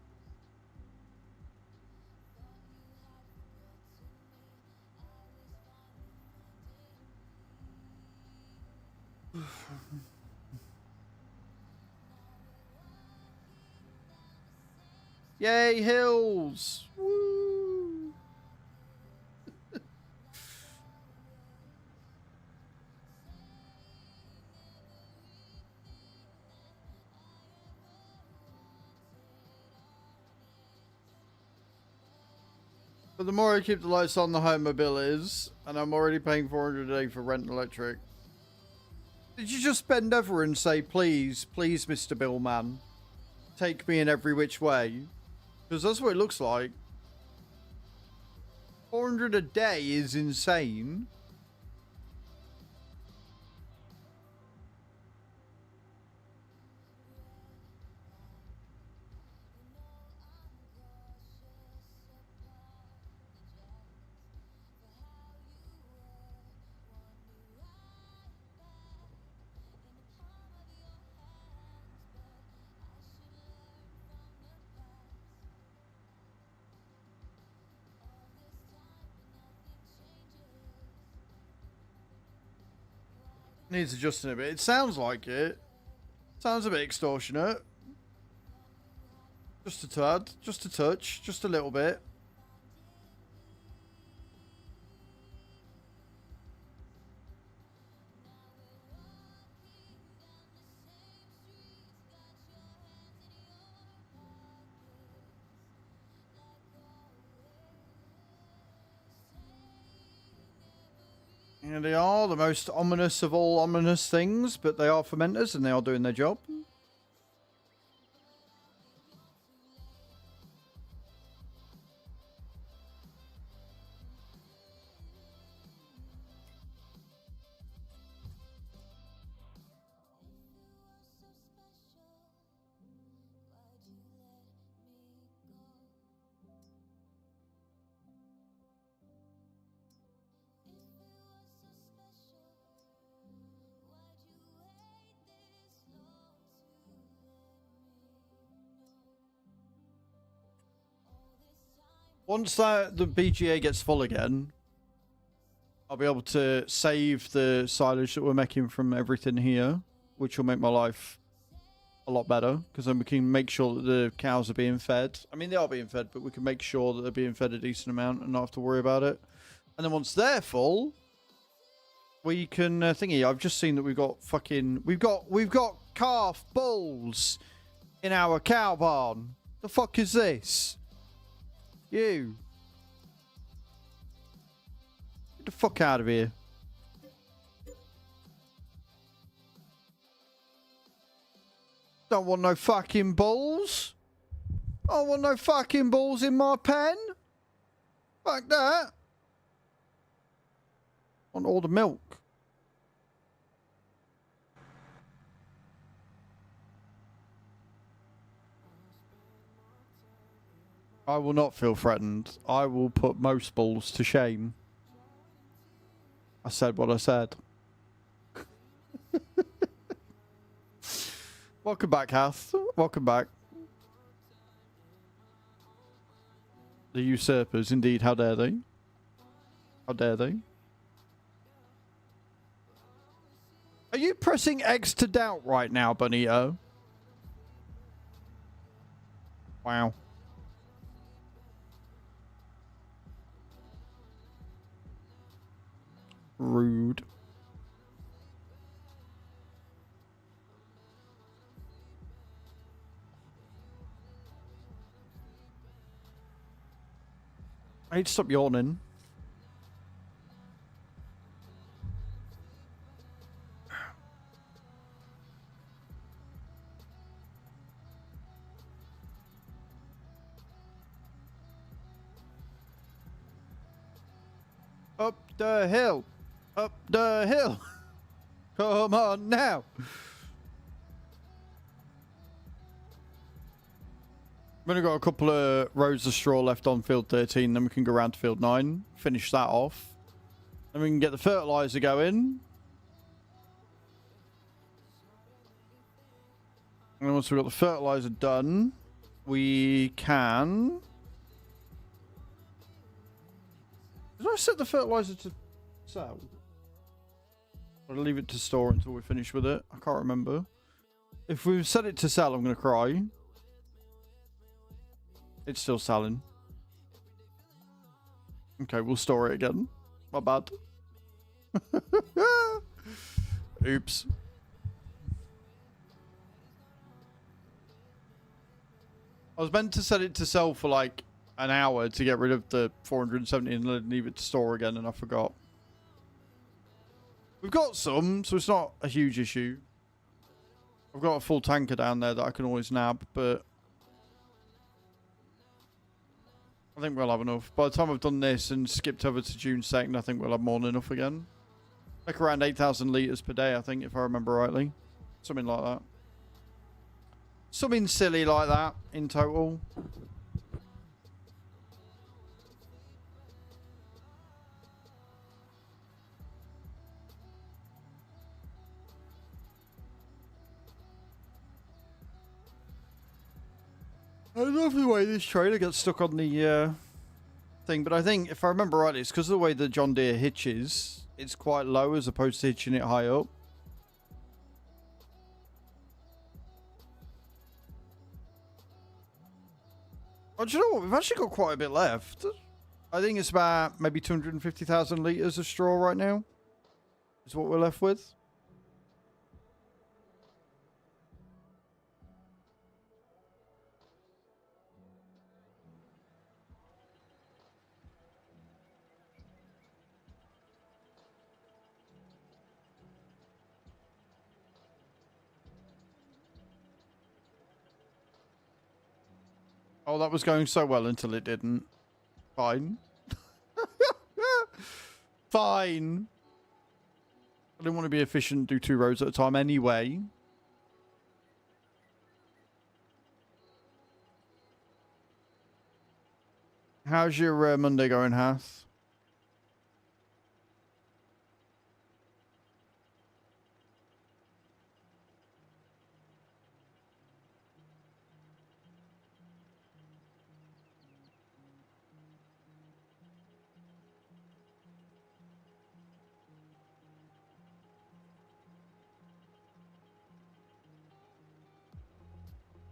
Speaker 1: Yay, hills! Woo! But the more I keep the lights on, the higher my bill is, and I'm already paying $400 a day for rent and electric. Did you just bend over and say, please, please, Mr. Billman, take me in every which way? Because that's what it looks like. 400 a day is insane. Needs adjusting a bit. It sounds like it. Sounds a bit extortionate. Just a tad. Just a touch. Just a little bit. Yeah, they are the most ominous of all ominous things, but they are fermenters and they are doing their job. Once the BGA gets full again, I'll be able to save the silage that we're making from everything here, which will make my life a lot better, because then we can make sure that the cows are being fed. I mean, they are being fed, but we can make sure that they're being fed a decent amount and not have to worry about it. And then once they're full, we can thingy. I've just seen that we've got calf bulls in our cow barn. The fuck is this? You. Get the fuck out of here. Don't want no fucking bulls. I don't want no fucking bulls in my pen. Fuck that. Want all the milk. I will not feel threatened. I will put most bulls to shame. I said what I said. Welcome back, Hath. Welcome back. The usurpers, indeed. How dare they? How dare they? Are you pressing X to doubt right now, Bonito? Wow. Rude. I need to stop yawning. Up the hill. Up the hill. Come on now. We've only got a couple of rows of straw left on field 13, then we can go around to field 9, finish that off. Then we can get the fertilizer going. And then once we've got the fertilizer done, we can... Did I set the fertilizer to sell? Or leave it to store until we finish with it? I can't remember. If we've set it to sell, I'm going to cry. It's still selling. Okay, we'll store it again. My bad. Oops. I was meant to set it to sell for like an hour to get rid of the 470 and then leave it to store again, and I forgot. We've got some, so it's not a huge issue. I've got a full tanker down there that I can always nab, but I think we'll have enough. By the time I've done this and skipped over to June 2nd, I think we'll have more than enough again. Like around 8,000 litres per day, I think, if I remember rightly. Something like that. Something silly like that in total. I love the way this trailer gets stuck on the thing, but I think, if I remember rightly, it's because of the way the John Deere hitches. It's quite low as opposed to hitching it high up. Oh, do you know what? We've actually got quite a bit left. I think it's about maybe 250,000 litres of straw right now. Is what we're left with. Oh, that was going so well until it didn't. Fine. Fine. I didn't want to be efficient, do 2 rows at a time anyway. How's your Monday going, Hath?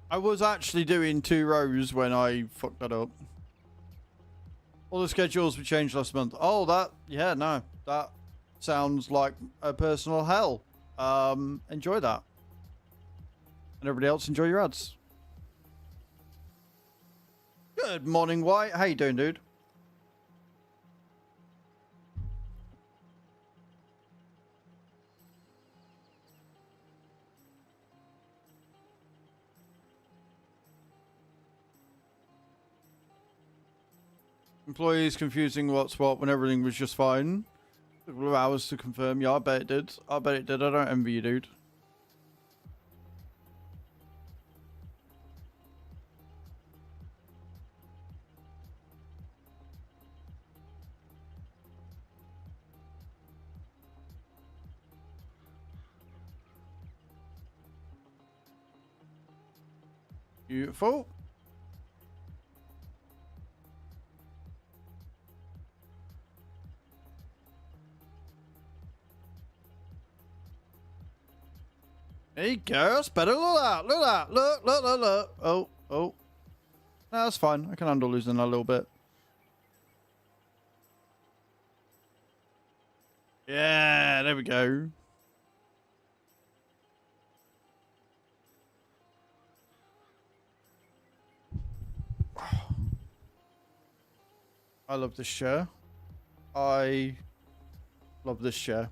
Speaker 1: I was actually doing 2 rows when I fucked that up. All the schedules were changed last month. Oh, yeah, no. That sounds like a personal hell. Enjoy that. And everybody else, enjoy your ads. Good morning, White. How you doing, dude? Employees confusing what's what when everything was just fine. Took a couple of hours to confirm. Yeah, I bet it did. I bet it did. I don't envy you, dude. Beautiful. Hey, girls, better look at that. Look at that. Look, look, look, look. Oh, oh. No, that's fine. I can handle losing a little bit. Yeah, there we go. I love this chair. I love this chair.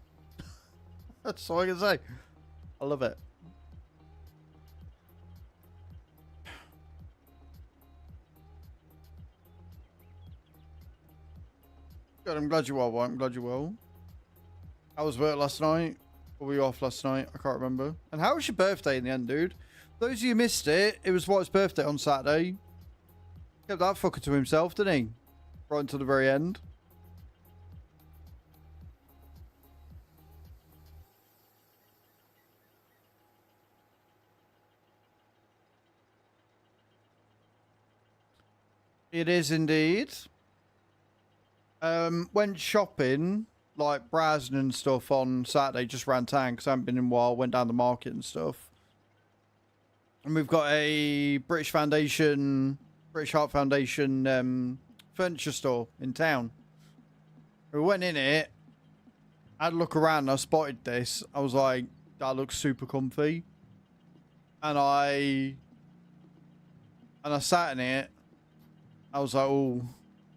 Speaker 1: That's all I can say. I love it. Good, I'm glad you are, White. I'm glad you will. How was work last night? Or were you off last night? I can't remember. And how was your birthday in the end, dude? Those of you who missed it, it was White's birthday on Saturday. Kept that fucker to himself, didn't he? Right until the very end. It is indeed. Went shopping, like browsing and stuff on Saturday, just ran town because I haven't been in a while, went down the market and stuff. And we've got a British Heart Foundation furniture store in town. We went in it, I had a look around and I spotted this. I was like, that looks super comfy. And I sat in it. I was like, oh.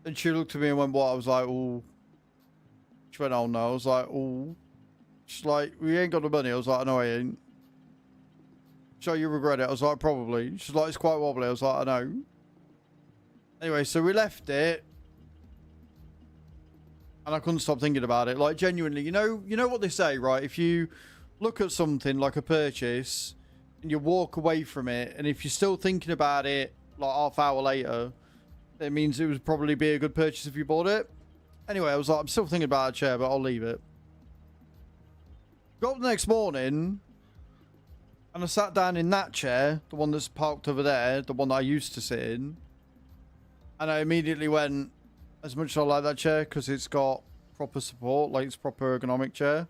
Speaker 1: And she looked at me and went, what? I was like, oh. She went, oh no. I was like, oh. She's like, we ain't got the money. I was like, no, I ain't. So you regret it? I was like, probably. She's like, it's quite wobbly. I was like, I know. Anyway, so we left it. And I couldn't stop thinking about it. Like, genuinely, you know what they say, right? If you look at something like a purchase and you walk away from it, and if you're still thinking about it like half hour later, it means it would probably be a good purchase if you bought it. Anyway, I was like, I'm still thinking about a chair, but I'll leave it. Got up the next morning, and I sat down in that chair, the one that's parked over there, the one that I used to sit in. And I immediately went, as much as I like that chair, because it's got proper support, like it's a proper ergonomic chair.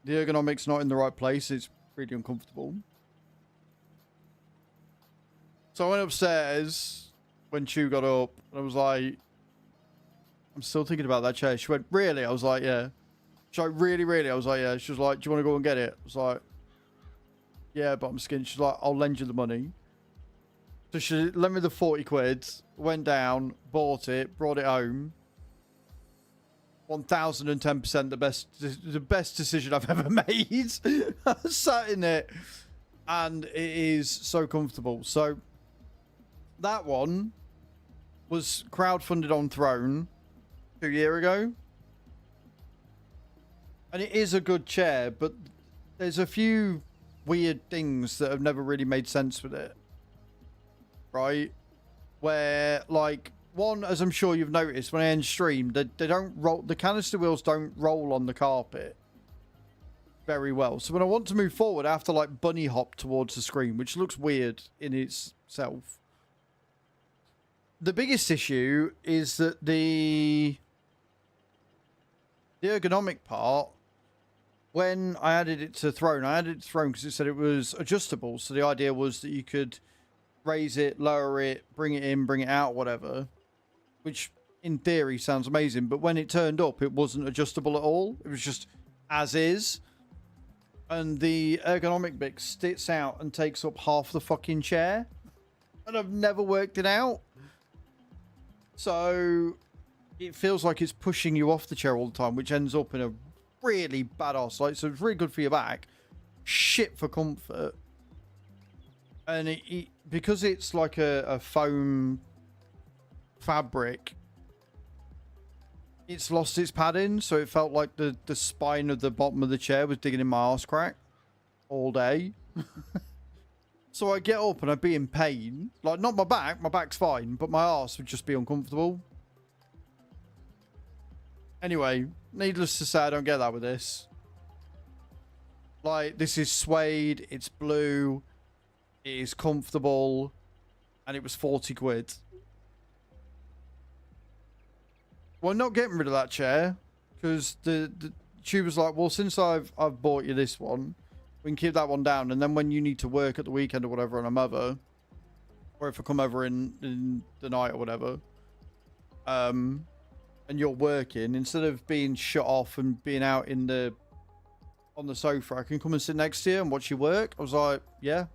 Speaker 1: The ergonomic's not in the right place, it's really uncomfortable. So I went upstairs when Chu got up, and I was like, I'm still thinking about that chair. She went, really? I was like, yeah. She's like, really, really? I was like, yeah. She was like, do you want to go and get it? I was like, yeah, but I'm skinny. She's like, I'll lend you the money. So she lent me the 40 quid, went down, bought it, brought it home. 1010% the best decision I've ever made. I sat in it, and it is so comfortable. So that one was crowdfunded on Throne 2 years ago. And it is a good chair, but there's a few weird things that have never really made sense with it. Right? Where, like, one, as I'm sure you've noticed, when I end stream, they don't roll, the canister wheels don't roll on the carpet very well. So when I want to move forward, I have to, like, bunny hop towards the screen, which looks weird in itself. The biggest issue is that the ergonomic part, when I added it to Throne, I added it to Throne because it said it was adjustable. So the idea was that you could raise it, lower it, bring it in, bring it out, whatever. Which, in theory, sounds amazing. But when it turned up, it wasn't adjustable at all. It was just as is. And the ergonomic bit sticks out and takes up half the fucking chair. And I've never worked it out. So it feels like it's pushing you off the chair all the time, which ends up in a really badass light. So it's really good for your back, shit for comfort, and because it's like a foam fabric, it's lost its padding, so it felt like the spine of the bottom of the chair was digging in my arse crack all day. So I get up and I'd be in pain, like not my back's fine, but my arse would just be uncomfortable. Anyway, needless to say, I don't get that with this. Like, this is suede, it's blue, it is comfortable, and it was 40 quid. Well, not getting rid of that chair, because she was like, well, since I've bought you this one, we can keep that one down, and then when you need to work at the weekend or whatever on a mother, or if I come over in the night or whatever, and you're working, instead of being shut off and being out on the sofa, I can come and sit next to you and watch you work. I was like, yeah.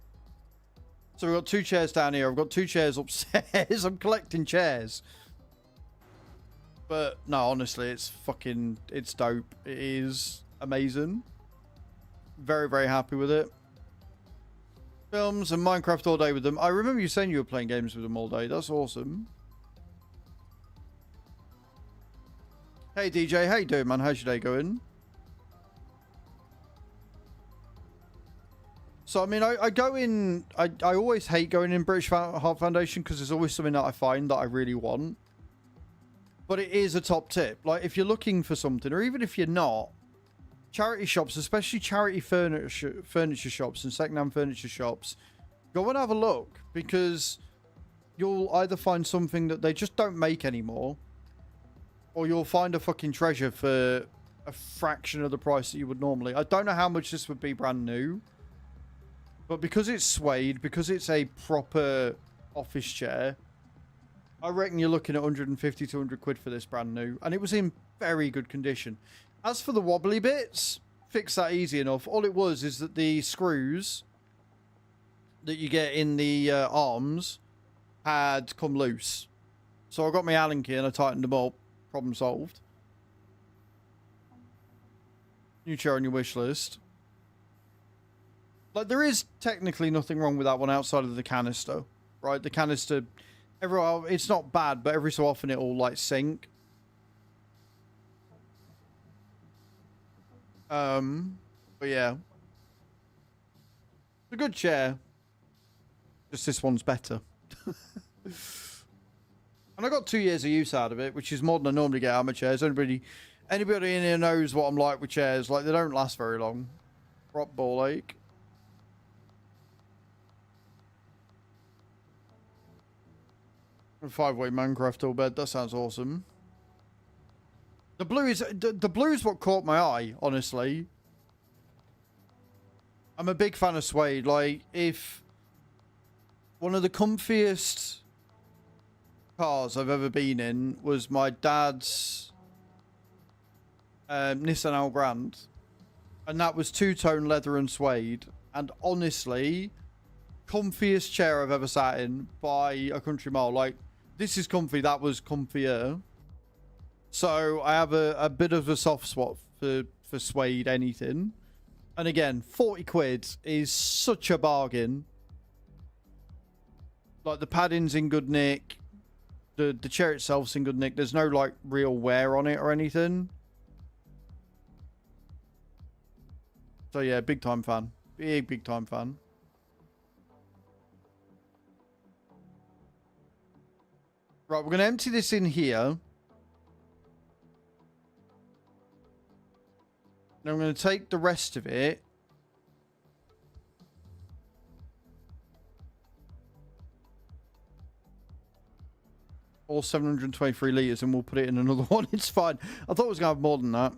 Speaker 1: So we've got 2 chairs down here. I've got 2 chairs upstairs. I'm collecting chairs. But no, honestly, it's dope. It is amazing. Very, very happy with it. Films and Minecraft all day with them. I remember you saying you were playing games with them all day. That's awesome. Hey DJ, how you doing, man? How's your day going? So, I mean, I go in... I always hate going in British Heart Foundation because there's always something that I find that I really want. But it is a top tip. Like, if you're looking for something, or even if you're not, charity shops, especially charity furniture shops and second-hand furniture shops, go and have a look, because you'll either find something that they just don't make anymore, or you'll find a fucking treasure for a fraction of the price that you would normally. I don't know how much this would be brand new, but because it's suede, because it's a proper office chair, I reckon you're looking at 150 to 100 quid for this brand new. And it was in very good condition. As for the wobbly bits, fix that easy enough. All it was is that the screws that you get in the arms had come loose. So I got my Allen key and I tightened them up. Problem solved. New chair on your wish list. Like, there is technically nothing wrong with that one outside of the canister, right? The canister, it's not bad, but every so often it'll like sink. But yeah, it's a good chair. Just this one's better. And I got 2 years of use out of it, which is more than I normally get out of my chairs. Anybody in here knows what I'm like with chairs. Like, they don't last very long. Prop ball ache. A 5-way Minecraft all bed. That sounds awesome. The blue is what caught my eye, honestly. I'm a big fan of suede. Like, if one of the comfiest cars I've ever been in was my dad's Nissan Algrand, and that was 2-tone leather and suede, and honestly, comfiest chair I've ever sat in by a country mile. Like, this is comfy, that was comfier. So I have a bit of a soft spot for suede anything. And again, 40 quid is such a bargain. Like the padding's in good nick. The chair itself's in good nick. There's no like real wear on it or anything. So yeah, big time fan. Big time fan. Right, we're going to empty this in here. Now I'm going to take the rest of it. All 723 litres, and we'll put it in another one. It's fine. I thought it was going to have more than that.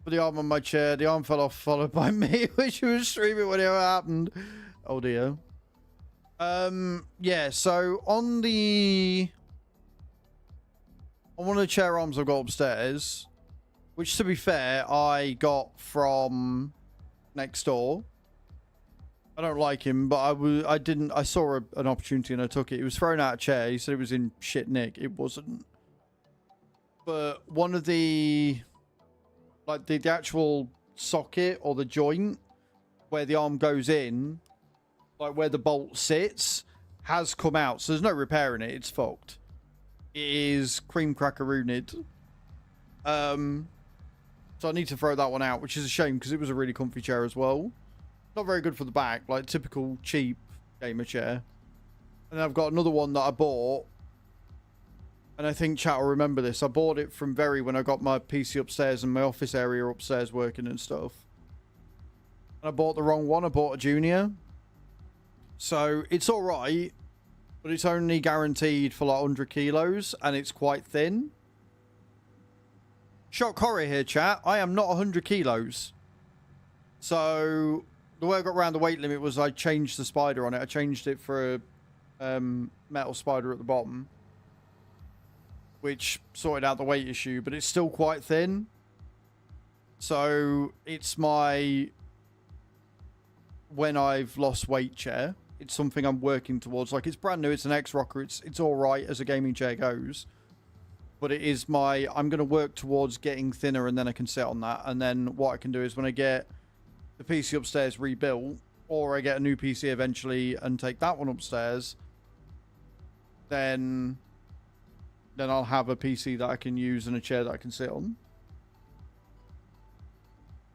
Speaker 1: Put the arm on my chair. The arm fell off, followed by me, which was streaming when it happened. Oh dear. Yeah, so on one of the chair arms I've got upstairs, which to be fair, I got from next door. I don't like him, but I saw an opportunity and I took it. He was thrown out of chair. He said it was in shit nick. It wasn't. But one of the, like the actual socket or the joint where the arm goes in, like where the bolt sits, has come out. So there's no repairing it. It's fucked. It is cream crackerooned. So I need to throw that one out, which is a shame because it was a really comfy chair as well. Not very good for the back, like typical cheap gamer chair. And I've got another one that I bought. And I think chat will remember this. I bought it from Very when I got my PC upstairs and my office area upstairs working and stuff. And I bought the wrong one. I bought a Junior. So it's alright. But it's only guaranteed for like 100 kilos. And it's quite thin. Shock horror here, chat. I am not 100 kilos. So the way I got around the weight limit was I changed the spider on it. I changed it for a metal spider at the bottom, which sorted out the weight issue, but it's still quite thin. So it's my when I've lost weight chair. It's something I'm working towards. Like, it's brand new. It's an X-Rocker. It's all right as a gaming chair goes. But it is I'm going to work towards getting thinner, and then I can sit on that. And then what I can do is when I get the PC upstairs rebuilt, or I get a new PC eventually and take that one upstairs, then I'll have a PC that I can use and a chair that I can sit on.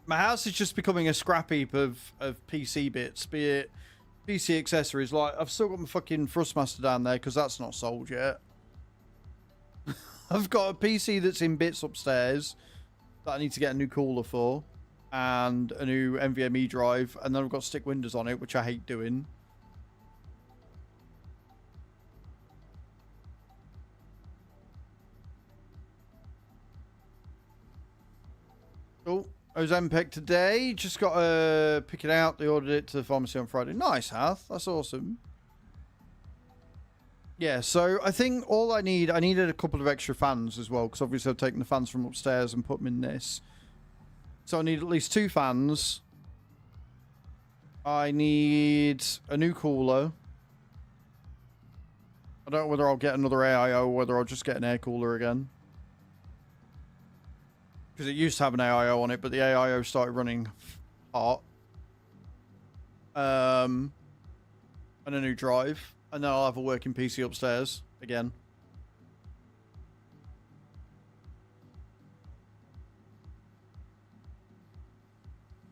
Speaker 1: My house is just becoming a scrap heap of PC bits, be it PC accessories. Like, I've still got my fucking Thrustmaster down there because that's not sold yet. I've got a PC that's in bits upstairs that I need to get a new cooler for, and a new NVMe drive, and then I've got stick windows on it, which I hate doing. Cool. Ozempic today. Just got to pick it out. They ordered it to the pharmacy on Friday. Nice, Hath. That's awesome. Yeah, so I think all I needed a couple of extra fans as well, because obviously I've taken the fans from upstairs and put them in this. So I need at least 2 fans. I need a new cooler. I don't know whether I'll get another AIO or whether I'll just get an air cooler again. Because it used to have an AIO on it, but the AIO started running hot. And a new drive. And then I'll have a working PC upstairs again.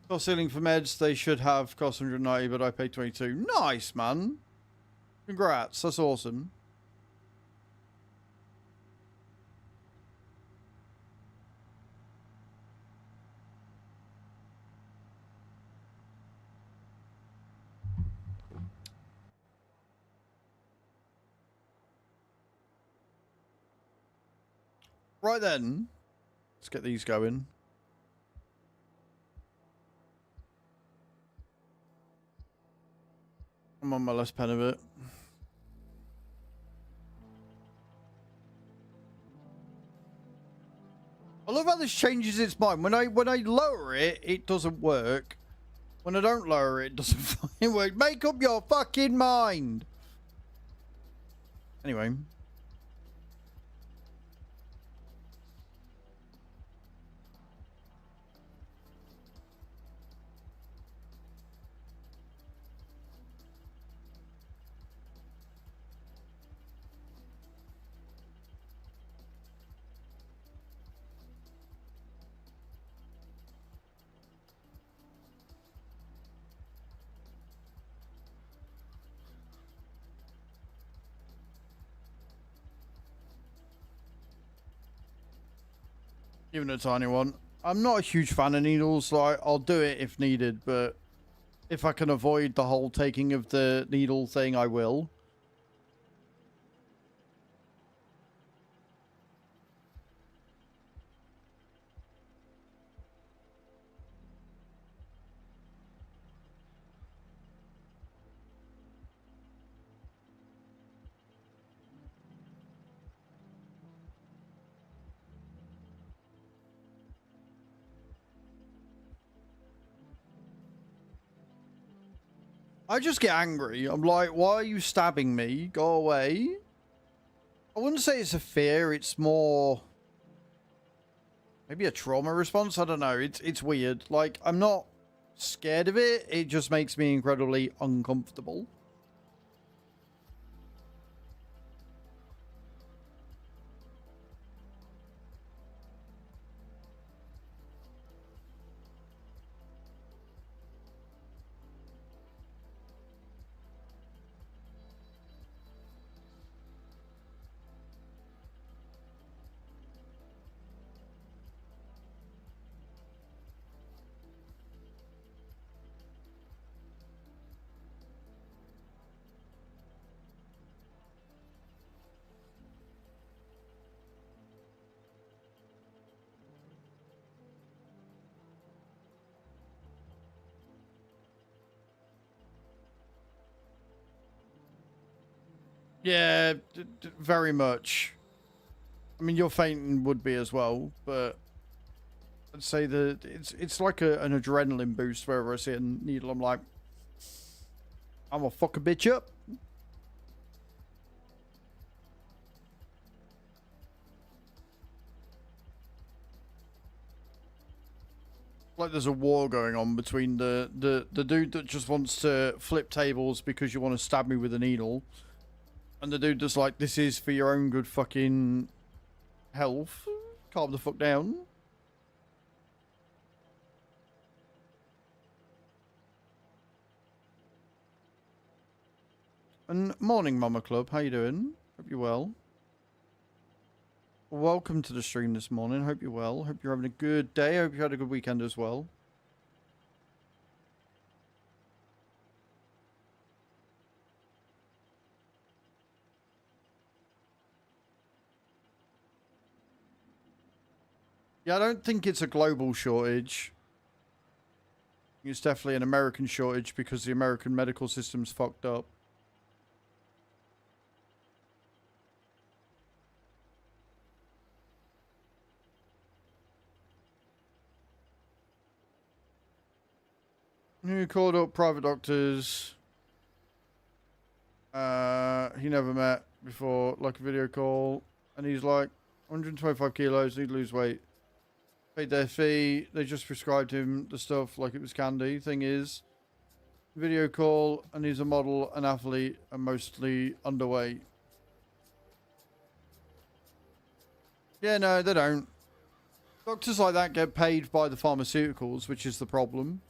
Speaker 1: Cost ceiling for meds, they should have cost 190, but I paid 22. Nice, man. Congrats, that's awesome. Right then, let's get these going. I'm on my last pen of it. I love how this changes its mind. When I lower it, it doesn't work. When I don't lower it, it doesn't fucking work. Make up your fucking mind. Anyway. Even a tiny one. I'm not a huge fan of needles, like I'll do it if needed, but if I can avoid the whole taking of the needle thing, I will. I just get angry. I'm like, why are you stabbing me? Go away. I wouldn't say it's a fear. It's more maybe a trauma response. I don't know. It's weird. Like, I'm not scared of it. It just makes me incredibly uncomfortable. Yeah, very much. I mean, your fainting would be as well, but I'd say that it's like an adrenaline boost wherever I see a needle. I'm like, I'm gonna fuck a bitch up. Like there's a war going on between the dude that just wants to flip tables because you want to stab me with a needle, and the dude that's like, this is for your own good fucking health. Calm the fuck down. And morning, Mama Club. How you doing? Hope you're well. Welcome to the stream this morning. Hope you're well. Hope you're having a good day. Hope you had a good weekend as well. Yeah, I don't think it's a global shortage. It's definitely an American shortage because the American medical system's fucked up. He called up private doctors. He never met before, like a video call. And he's like, 125 kilos, need to lose weight. Paid their fee. They just prescribed him the stuff like it was candy. Thing is, video call, and he's a model, an athlete, and mostly underweight. Yeah, no, they don't. Doctors like that get paid by the pharmaceuticals, which is the problem.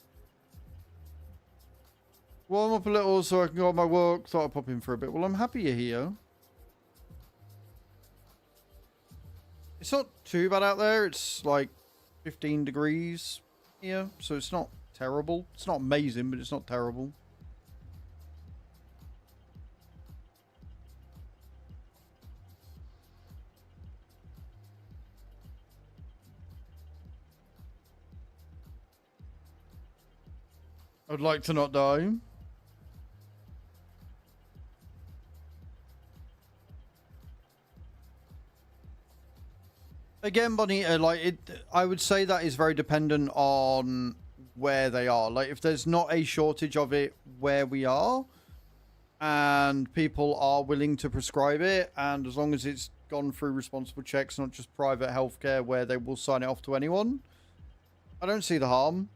Speaker 1: Warm up a little so I can go on my walk. Thought I'd pop in for a bit. Well, I'm happy you're here. It's not too bad out there. It's like 15 degrees here, so it's not terrible. It's not amazing, but it's not terrible. I'd like to not die. Again, Bonita, like I would say that is very dependent on where they are. Like, if there's not a shortage of it where we are, and people are willing to prescribe it, and as long as it's gone through responsible checks, not just private healthcare where they will sign it off to anyone, I don't see the harm,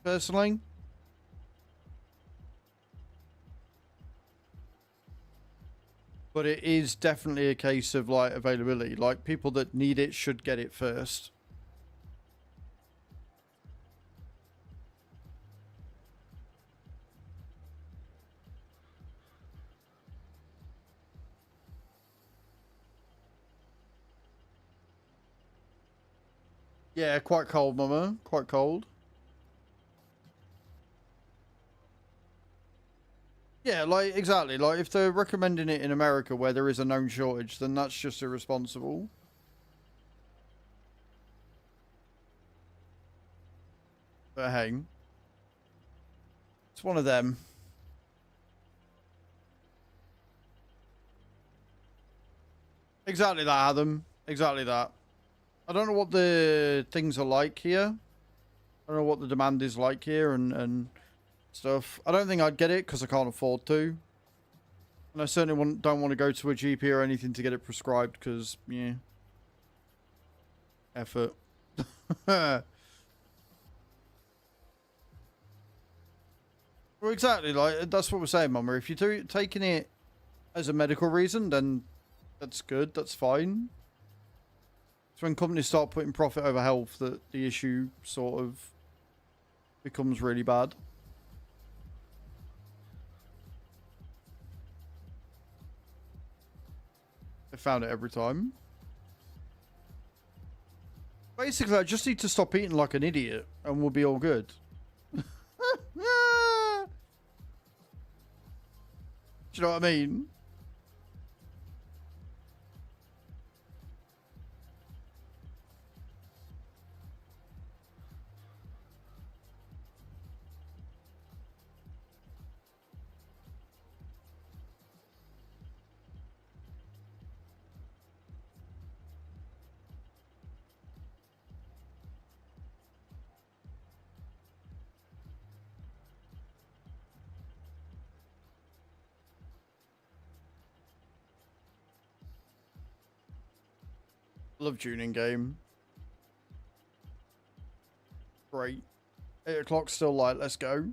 Speaker 1: personally. But it is definitely a case of, like, availability. Like, people that need it should get it first. Yeah, quite cold, mama. Quite cold. Yeah, like, exactly. Like, if they're recommending it in America where there is a known shortage, then that's just irresponsible. But hey, it's one of them. Exactly that, Adam. Exactly that. I don't know what the things are like here. I don't know what the demand is like here and stuff. I don't think I'd get it because I can't afford to. And I certainly don't want to go to a GP or anything to get it prescribed because, yeah. Effort. Well, exactly. Like, that's what we're saying, Mama. If you're taking it as a medical reason, then that's good. That's fine. It's when companies start putting profit over health that the issue sort of becomes really bad. I found it every time. Basically, I just need to stop eating like an idiot and we'll be all good. Do you know what I mean? Love tuning game. Great. 8 o'clock still light. Let's go.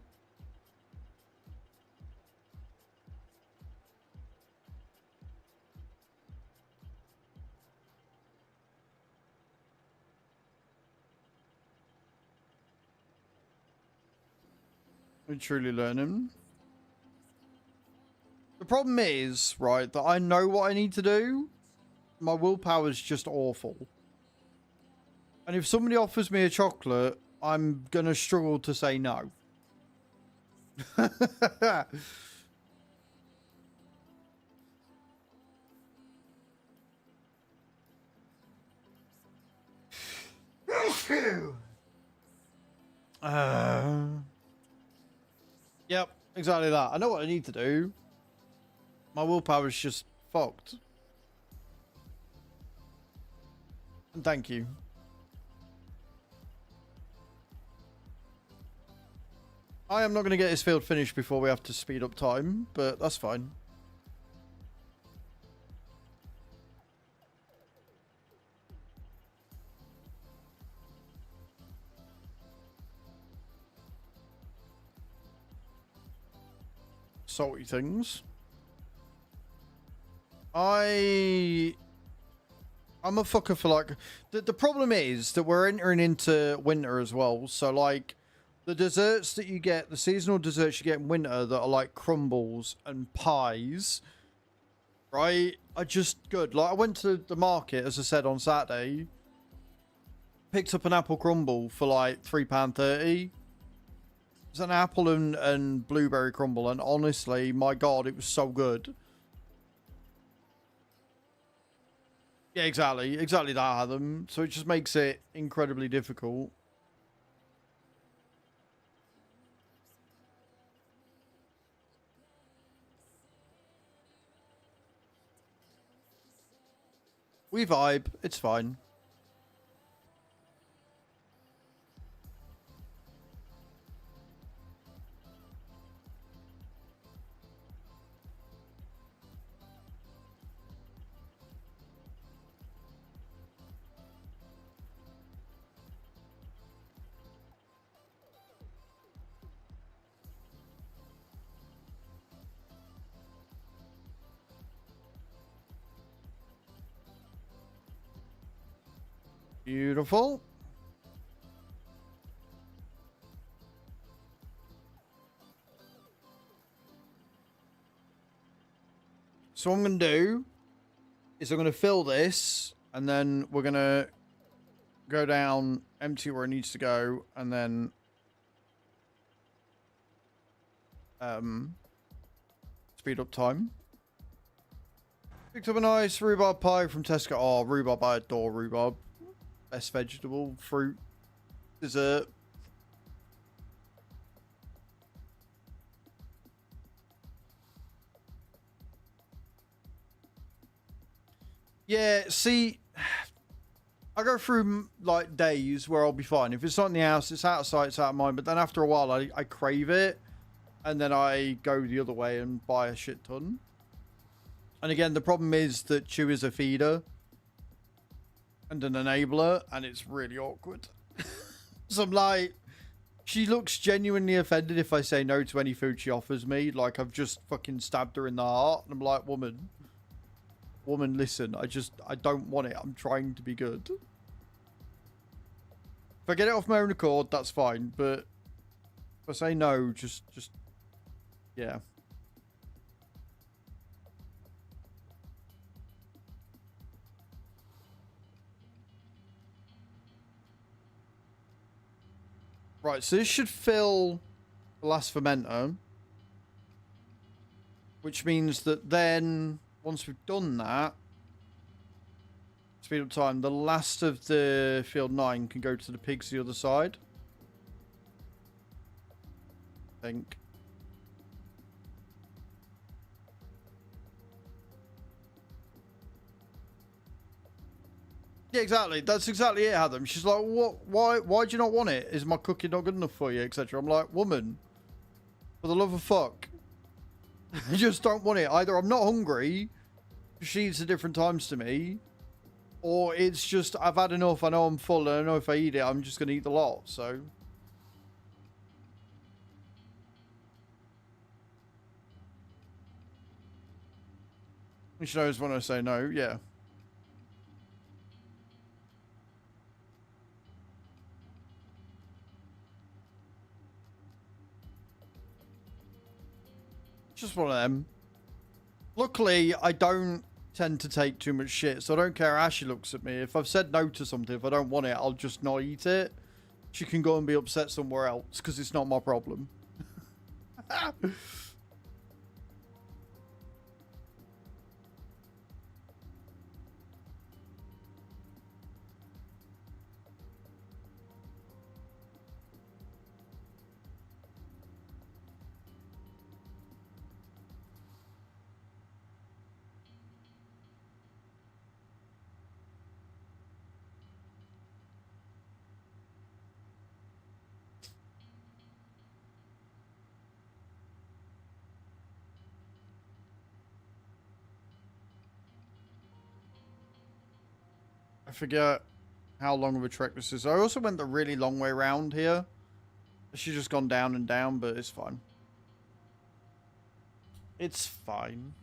Speaker 1: We're truly learning. The problem is, right, that I know what I need to do. My willpower is just awful. And if somebody offers me a chocolate, I'm going to struggle to say no. Yep, exactly that. I know what I need to do. My willpower is just fucked. And thank you. I am not going to get this field finished before we have to speed up time, but that's fine. Salty things. I'm a fucker for like the problem is that we're entering into winter as well, so like the desserts that you get, the seasonal desserts you get in winter that are like crumbles and pies, right, are just good. Like I went to the market, as I said, on Saturday, picked up an apple crumble for like £3.30. It's an apple and blueberry crumble, and honestly, my god, it was so good. Yeah, exactly that, Adam. So it just makes it incredibly difficult. We vibe. It's fine. Beautiful. So what I'm going to do is I'm going to fill this, and then we're going to go down, empty where it needs to go, and then speed up time. Picked up a nice rhubarb pie from Tesco. Oh, rhubarb, I adore rhubarb. Best vegetable, fruit, dessert. Yeah, see, I go through like days where I'll be fine. If it's not in the house, it's out of sight, it's out of mind. But then after a while, I crave it. And then I go the other way and buy a shit ton. And again, the problem is that Chew is a feeder and an enabler, and it's really awkward. So I'm like, she looks genuinely offended if I say no to any food she offers me. Like I've just fucking stabbed her in the heart. And I'm like, woman, listen, I don't want it. I'm trying to be good. If I get it off my own accord, that's fine. But if I say no, just yeah. Right, so this should fill the last fermenter. Which means that then, once we've done that, speed up time, the last of the field 9 can go to the pigs the other side. I think. Yeah, exactly. That's exactly it, Adam. She's like, "What? Why do you not want it? Is my cooking not good enough for you, etc.?" I'm like, "Woman, for the love of fuck, I just don't want it. Either I'm not hungry, she eats at different times to me, or it's just I've had enough. I know I'm full, and I know if I eat it, I'm just gonna eat the lot." So. She knows when I say no, yeah. Just one of them. Luckily, I don't tend to take too much shit, so I don't care how she looks at me. If I've said no to something, if I don't want it, I'll just not eat it. She can go and be upset somewhere else, because it's not my problem. I forget how long of a trek this is. I also went the really long way around here. She's just gone down and down, but it's fine. It's fine.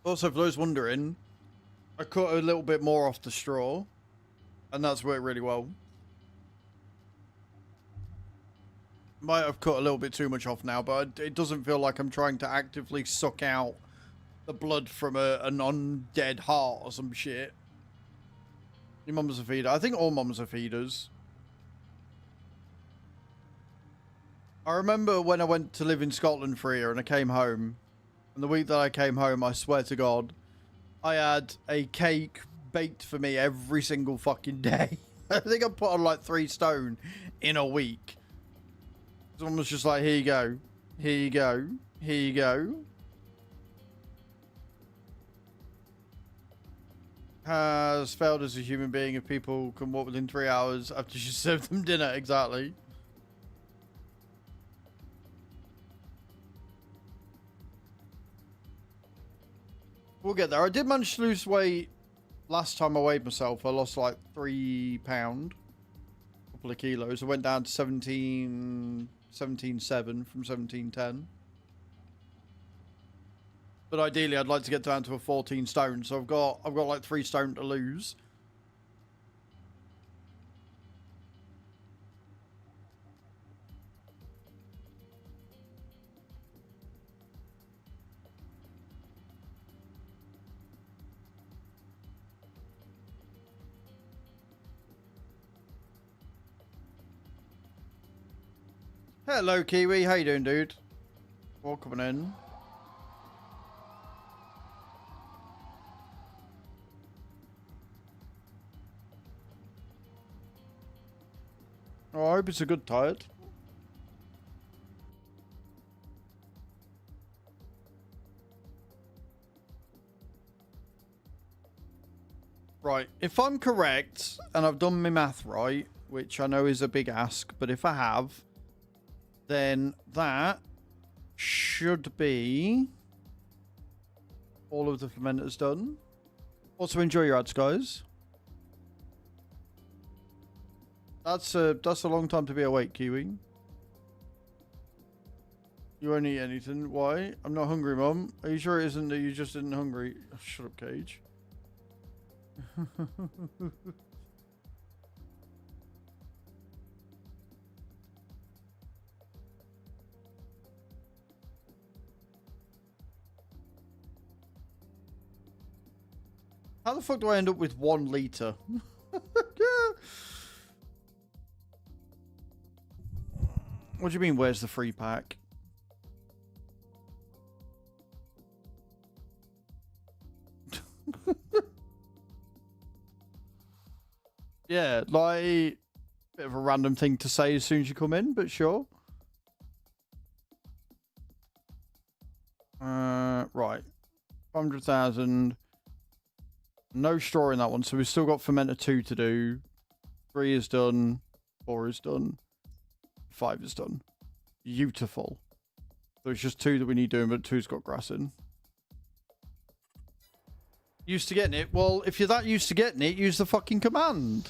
Speaker 1: Also, for those wondering, I cut a little bit more off the straw, and that's worked really well. Might have cut a little bit too much off now, but it doesn't feel like I'm trying to actively suck out the blood from a non-dead heart or some shit. Your mum's a feeder. I think all mums are feeders. I remember when I went to live in Scotland for a year and I came home. And the week that I came home, I swear to God, I had a cake baked for me every single fucking day. I think I put on like 3 stone in a week. Someone was just like, here you go. Here you go. Here you go. Has failed as a human being if people can walk within 3 hours after she served them dinner. Exactly. We'll get there. I did manage to lose weight last time I weighed myself. I lost like 3 pounds. A couple of kilos. I went down to 17.7 from 17.10. But ideally, I'd like to get down to a 14 stone. So I've got like 3 stone to lose. Hello, Kiwi. How you doing, dude? Welcome in. Oh, I hope it's a good tired. Right, if I'm correct, and I've done my math right, which I know is a big ask, but if I have, then that should be all of the fermenters done. Also, enjoy your ads, guys. That's a long time to be awake, Kiwi. You won't eat anything. Why? I'm not hungry, Mum. Are you sure it isn't that you just isn't hungry? Oh, shut up, Cage. How the fuck do I end up with 1 litre? What do you mean, where's the free pack? Yeah, like, bit of a random thing to say as soon as you come in, but sure. Right. 100,000. No straw in that one, so we've still got fermenter 2 to do. 3 is done. 4 is done. 5 is done. Beautiful. So it's just 2 that we need doing, but 2's got grass in. Used to getting it? Well, if you're that used to getting it, use the fucking command.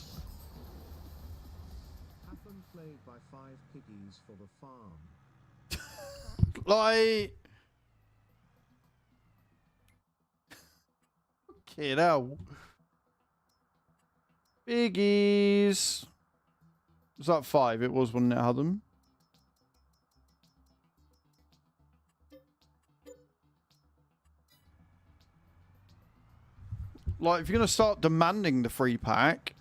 Speaker 2: Happen played by 5 piggies for the farm.
Speaker 1: Like... Fucking hell. Piggies. Was that 5? It was when it had them. Like, if you're going to start demanding the free pack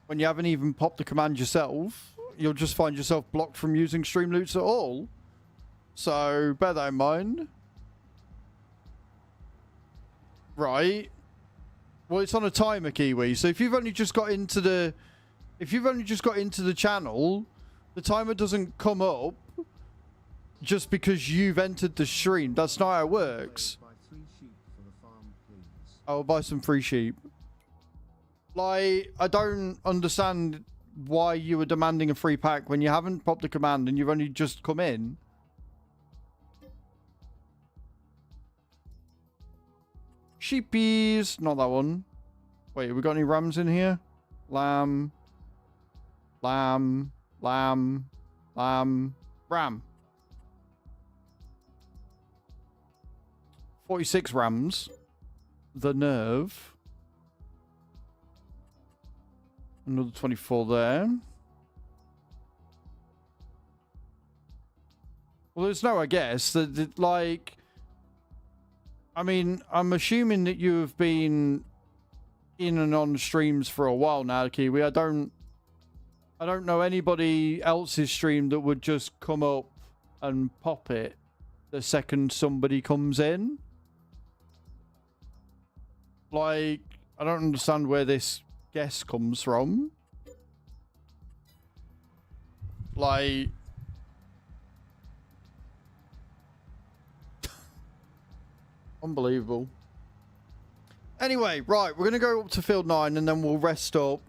Speaker 1: when you haven't even popped the command yourself, you'll just find yourself blocked from using stream loots at all. So, bear that in mind. Right. Well, it's on a timer, Kiwi. So if you've only just got into the... If you've only just got into the channel, the timer doesn't come up just because you've entered the stream. That's not how it works.
Speaker 2: Buy 3 sheep for the farm, please.
Speaker 1: I'll buy some free sheep. Like, I don't understand why you were demanding a free pack when you haven't popped the command and you've only just come in. Sheepies. Not that one. Wait, have we got any rams in here? Lamb. Lamb. Lamb. Lamb. Ram. 46 rams. The nerve. Another 24 there. Well, there's no, I guess, that like... I mean, I'm assuming that you have been in and on streams for a while now, Kiwi. I don't know anybody else's stream that would just come up and pop it the second somebody comes in. Like, I don't understand where this guess comes from. Like... Unbelievable. Anyway, right, we're going to go up to field 9 and then we'll rest up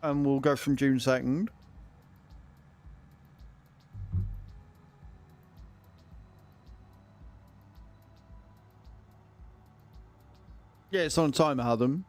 Speaker 1: and we'll go from June 2nd. Yeah, it's on timer, Adam.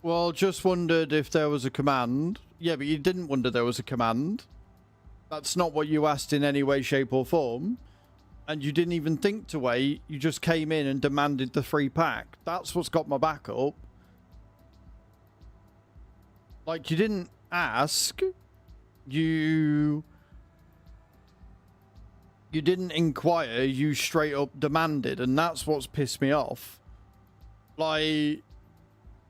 Speaker 1: Well, just wondered if there was a command. Yeah, but you didn't wonder there was a command. That's not what you asked in any way, shape, or form. and you didn't even think to wait. You just came in and demanded the free pack. That's what's got my back up. Like, you didn't ask. You didn't inquire. You straight up demanded, and that's what's pissed me off. Like,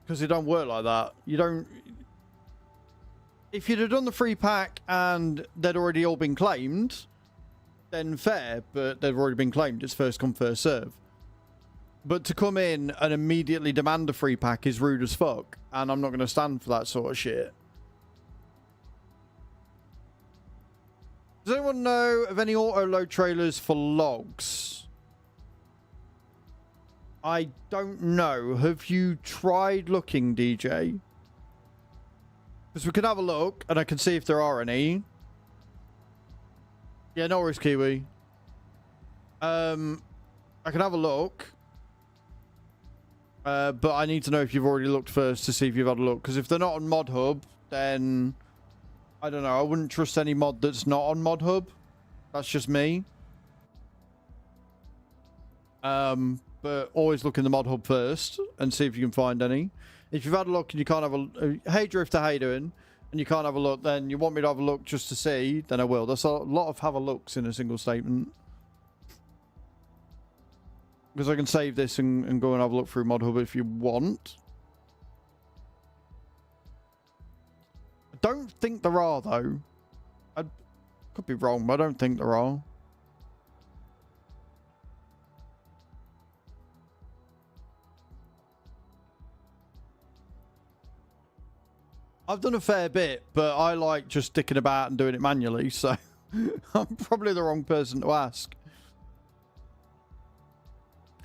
Speaker 1: because it don't work like that. You don't... If you'd have done the free pack and they'd already all been claimed, then fair, but they've already been claimed. It's first come, first serve. But to come in and immediately demand a free pack is rude as fuck, and I'm not going to stand for that sort of shit. Does anyone know of any auto-load trailers for logs? I don't know. Have you tried looking, DJ? Because we could have a look, and I can see if there are any. Yeah, no worries, Kiwi. I can have a look. But I need to know if you've already looked first to see if you've had a look. Because if they're not on Mod Hub, then... I don't know. I wouldn't trust any mod that's not on Mod Hub. That's just me. But always look in the Mod Hub first and see if you can find any. If you've had a look and you can't have a... Hey, Drifter, how you doing? And you can't have a look, then you want me to have a look just to see, then I will. There's a lot of have a looks in a single statement. Because I can save this and go and have a look through Mod Hub if you want. I don't think there are, though. I could be wrong, but I don't think there are. I've done a fair bit, but I like just sticking about and doing it manually, so I'm probably the wrong person to ask.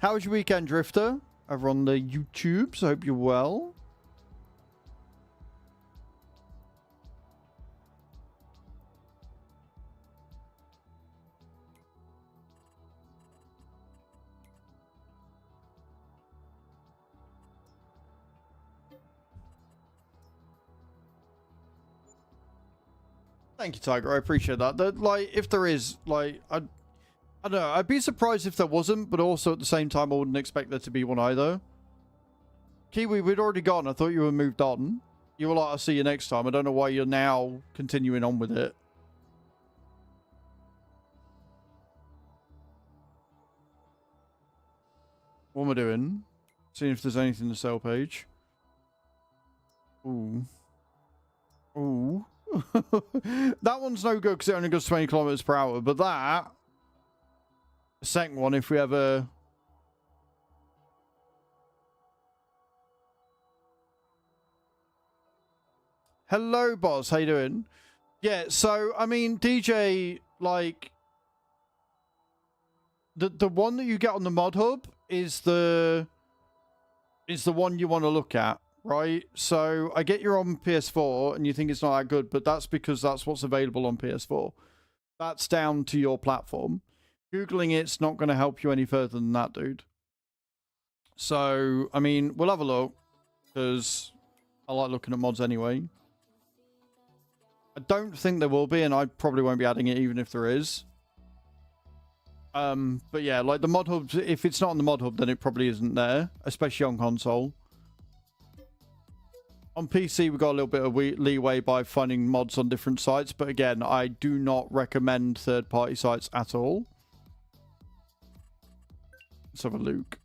Speaker 1: How was your weekend, Drifter? Over on the YouTubes. I hope you're well. Thank you, Tiger. I appreciate that. Like, if there is, like, I don't know. I'd be surprised if there wasn't, but also at the same time, I wouldn't expect there to be one either. Kiwi, we'd already gone. I thought you were moved on. You were like, I'll see you next time. I don't know why you're now continuing on with it. What am I doing? Seeing if there's anything in the sale page. Ooh. Ooh. That one's no good because it only goes 20 kilometers per hour. But that... The second one, if we ever... Hello, boss. How you doing? Yeah, so, I mean, DJ, like... The one that you get on the Mod Hub is the one you want to look at, right? So, I get you're on PS4 and you think it's not that good, but that's because that's what's available on PS4. That's down to your platform. Googling it's not going to help you any further than that, dude. So, I mean, we'll have a look, because I like looking at mods anyway. I don't think there will be, and I probably won't be adding it even if there is. But yeah, like the Mod Hub, if it's not on the Mod Hub, then it probably isn't there, especially on console. On PC, we've got a little bit of leeway by finding mods on different sites, but again, I do not recommend third-party sites at all. Let's have a look.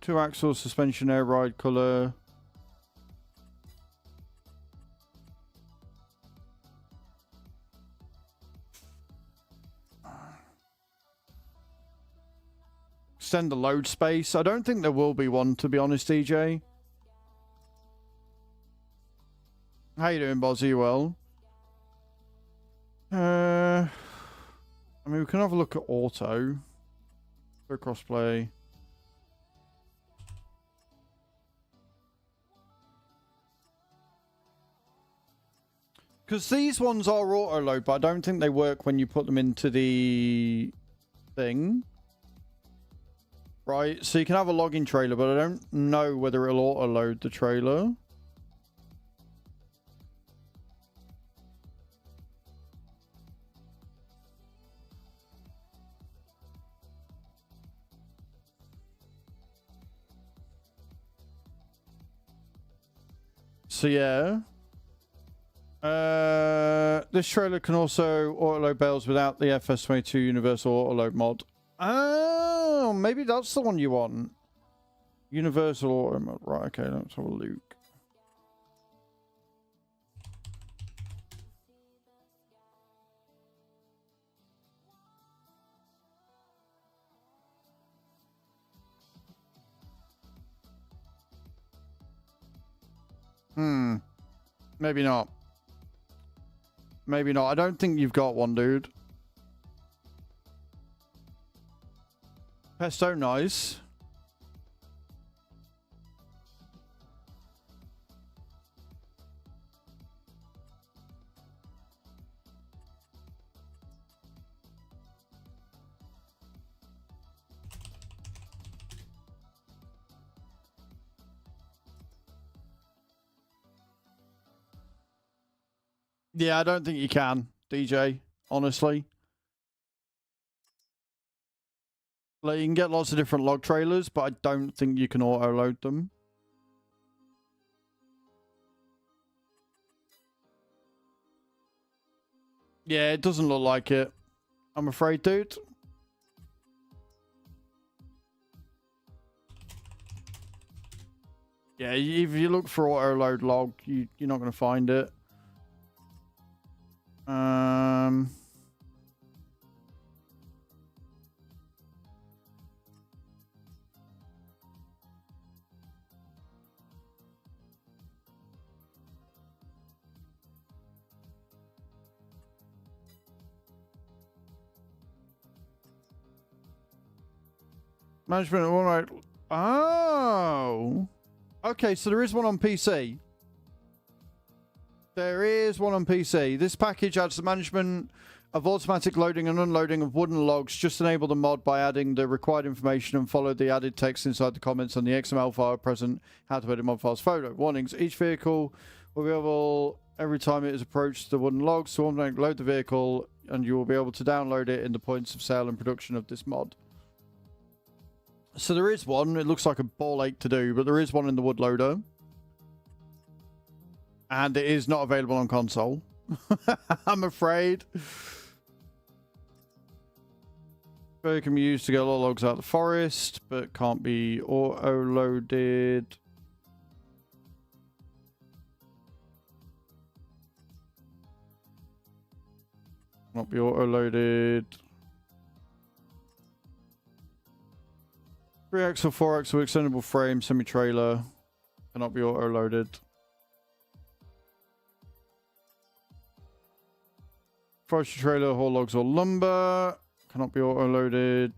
Speaker 1: Two-axle suspension air ride color. Extend the load space. I don't think there will be one, to be honest, DJ. How you doing, Boz? Are you well? I mean, we can have a look at auto. For crossplay. Because these ones are auto load, but I don't think they work when you put them into the thing. Right, so you can have a login trailer, but I don't know whether it'll auto load the trailer. So yeah. This trailer can also autoload bales without the FS22 Universal Autoload mod. Oh, maybe that's the one you want. Universal Auto mod. Right, okay, let's have a look. Maybe not. Maybe not. I don't think you've got one, dude. Pesto, nice. Yeah, I don't think you can, DJ, honestly. Like, you can get lots of different log trailers, but I don't think you can auto-load them. Yeah, it doesn't look like it. I'm afraid, dude. Yeah, if you look for auto-load log, you're not going to find it. Management, all right. Oh. Okay, so there is one on PC. There is one on PC. This package adds the management of automatic loading and unloading of wooden logs. Just enable the mod by adding the required information and follow the added text inside the comments on the XML file present. How to edit mod files photo. Warnings. Each vehicle will be able, every time it is approached the wooden logs, to automatically load the vehicle, and you will be able to download it in the points of sale and production of this mod. So there is one. It looks like a ball ache to do, but there is one in the wood loader. And it is not available on console. I'm afraid. So it can be used to get a lot of logs out of the forest, but can't be auto-loaded. Not be auto-loaded. 3-axle, 4-axle, extendable frame, semi-trailer. Cannot be auto-loaded. Forestry trailer, haul logs or lumber. Cannot be auto-loaded.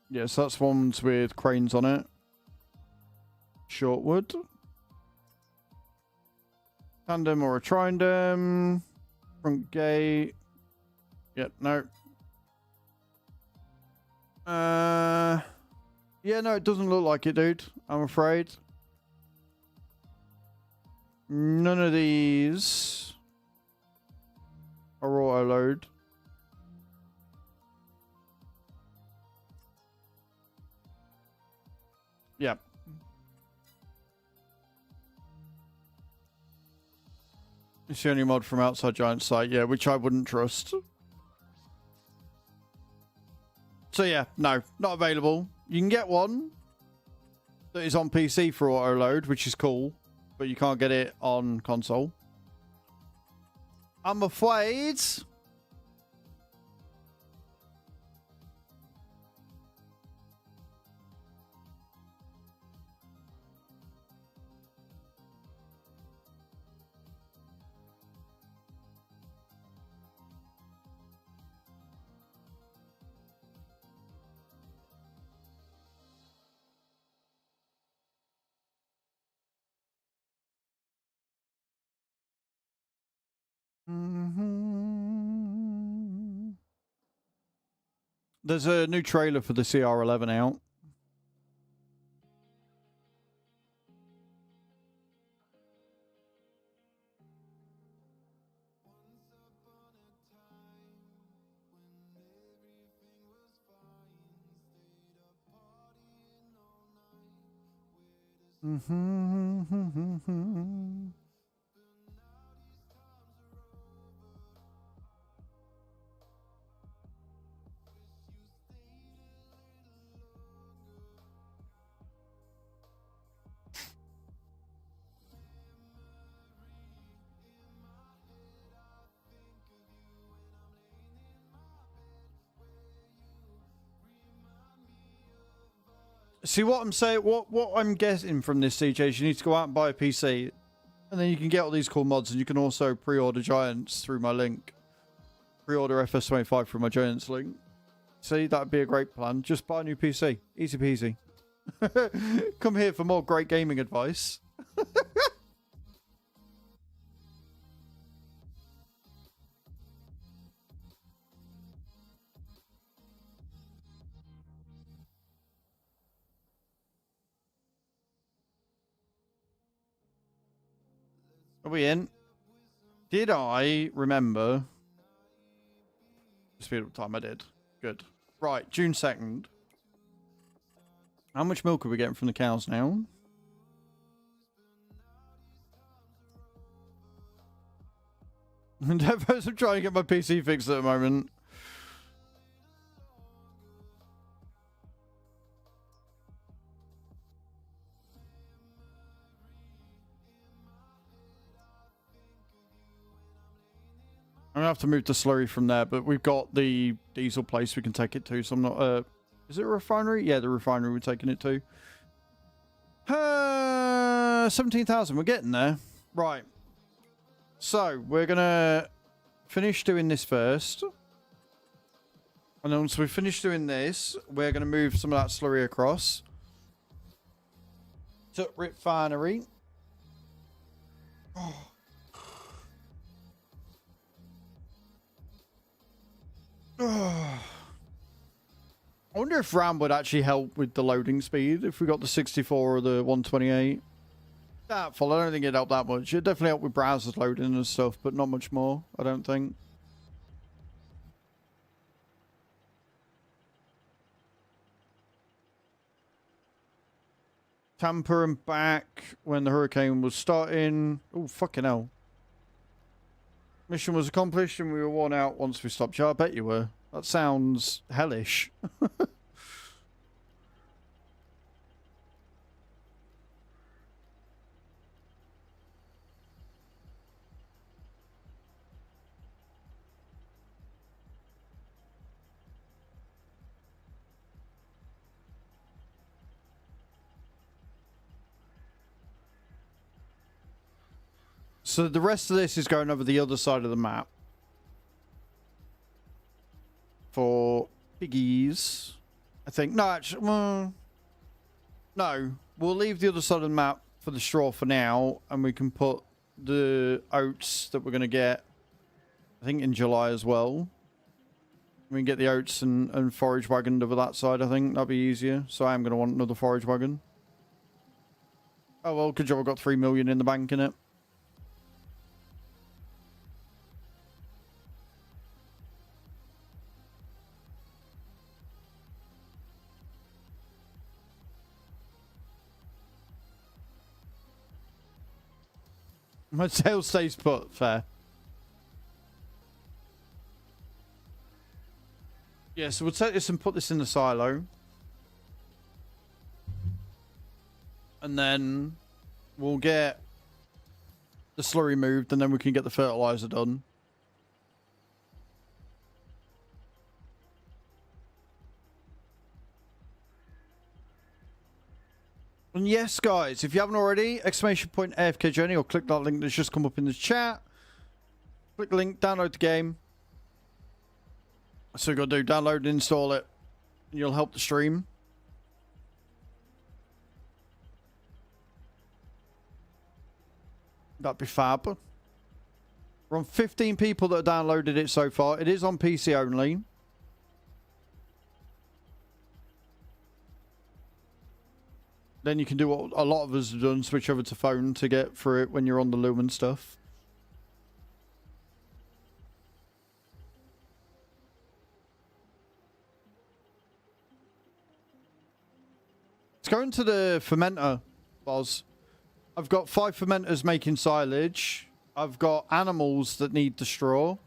Speaker 1: Yes, that's ones with cranes on it. Shortwood. Tandem or a trindem. Front gate. Yep, no. Yeah, no, it doesn't look like it, dude. I'm afraid. None of these are auto-load. Yep. It's the only mod from outside Giant site, yeah, which I wouldn't trust. So yeah, no, not available. You can get one that is on PC for auto-load, which is cool, but you can't get it on console. I'm afraid. There's a new trailer for the CR11 out. See what I'm saying? What I'm getting from this, CJ, is you need to go out and buy a PC, and then you can get all these cool mods, and you can also pre-order Giants through my link. Pre-order FS25 through my Giants link. See, that'd be a great plan. Just buy a new PC. Easy peasy. Come here for more great gaming advice. Are we in? Did I remember? Speed up time, I did. Good. Right, June 2nd. How much milk are we getting from the cows now? I'm trying to get my PC fixed at the moment. I'm gonna have to move the slurry from there, but we've got the diesel place we can take it to, so I'm not... is it a refinery? Yeah, the refinery we're taking it to. 17,000, we're getting there. Right. So, we're gonna finish doing this first. And then once we finish doing this, we're gonna move some of that slurry across to refinery. Oh. I wonder if RAM would actually help with the loading speed if we got the 64 or the 128. Doubtful. I don't think it'd help that much. It'd definitely help with browsers loading and stuff, but not much more, I don't think. Tampa and back when the hurricane was starting. Oh, fucking hell. Mission was accomplished and we were worn out once we stopped. Yeah, I bet you were. That sounds hellish. So the rest of this is going over the other side of the map. For piggies, I think. No, actually, well, no. We'll leave the other side of the map for the straw for now, and we can put the oats that we're going to get, I think, in July as well. We can get the oats and forage wagon over that side, I think. That'll be easier. So I am going to want another forage wagon. Oh, well, good job. I've got 3 million in the bank in it. My tail stays put. Fair. Yeah, so we'll take this and put this in the silo. And then we'll get the slurry moved, and then we can get the fertilizer done. And yes, guys, if you haven't already, exclamation point AFK Journey, or click that link that's just come up in the chat. Click the link, download the game. That's what you got to do. Download and install it. And you'll help the stream. That'd be fab. We're on 15 people that have downloaded it so far. It is on PC only. Then you can do what a lot of us have done, switch over to phone to get through it when you're on the loom and stuff. Let's go into the fermenter Boz. I've got 5 fermenters making silage. I've got animals that need the straw.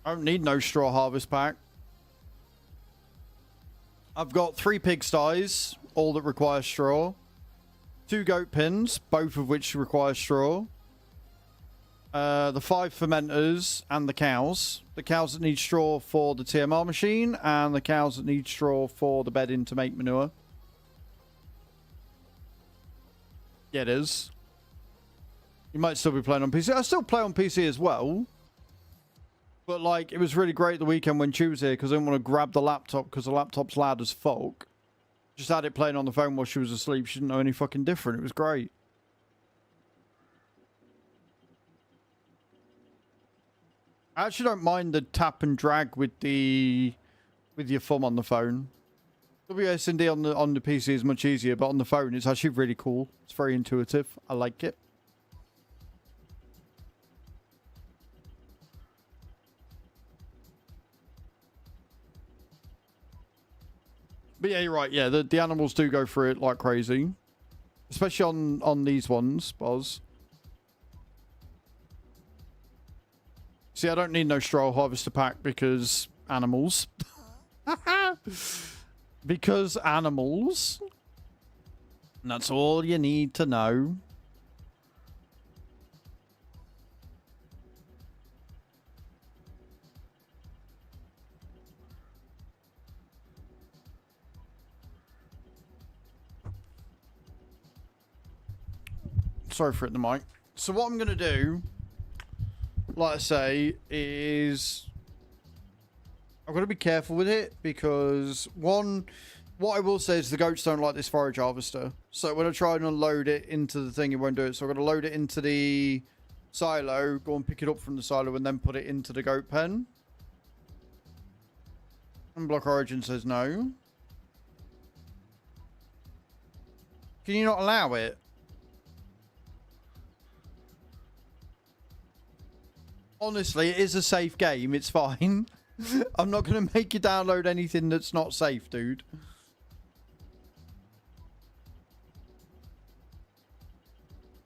Speaker 1: I don't need no straw harvest pack. I've got 3 pigsties, all that require straw. 2 goat pins, both of which require straw. The 5 fermenters and the cows. The cows that need straw for the TMR machine, and the cows that need straw for the bedding to make manure. Yeah, it is. You might still be playing on PC. I still play on PC as well. But, like, it was really great the weekend when she was here because I didn't want to grab the laptop because the laptop's loud as fuck. Just had it playing on the phone while she was asleep. She didn't know any fucking different. It was great. I actually don't mind the tap and drag with your thumb on the phone. WSD on the PC is much easier, but on the phone it's actually really cool. It's very intuitive. I like it. But yeah, you're right. Yeah, the animals do go through it like crazy. Especially on these ones, Boz. See, I don't need no straw harvester pack because animals. Because animals. And that's all you need to know. Sorry for hitting the mic. So what I'm going to do, like I say, is I've got to be careful with it because, one, what I will say is the goats don't like this forage harvester. So when I try and unload it into the thing, it won't do it. So I've got to load it into the silo, go and pick it up from the silo, and then put it into the goat pen. And Block Origin says no. Can you not allow it? Honestly, it is a safe game. It's fine. I'm not going to make you download anything that's not safe, dude.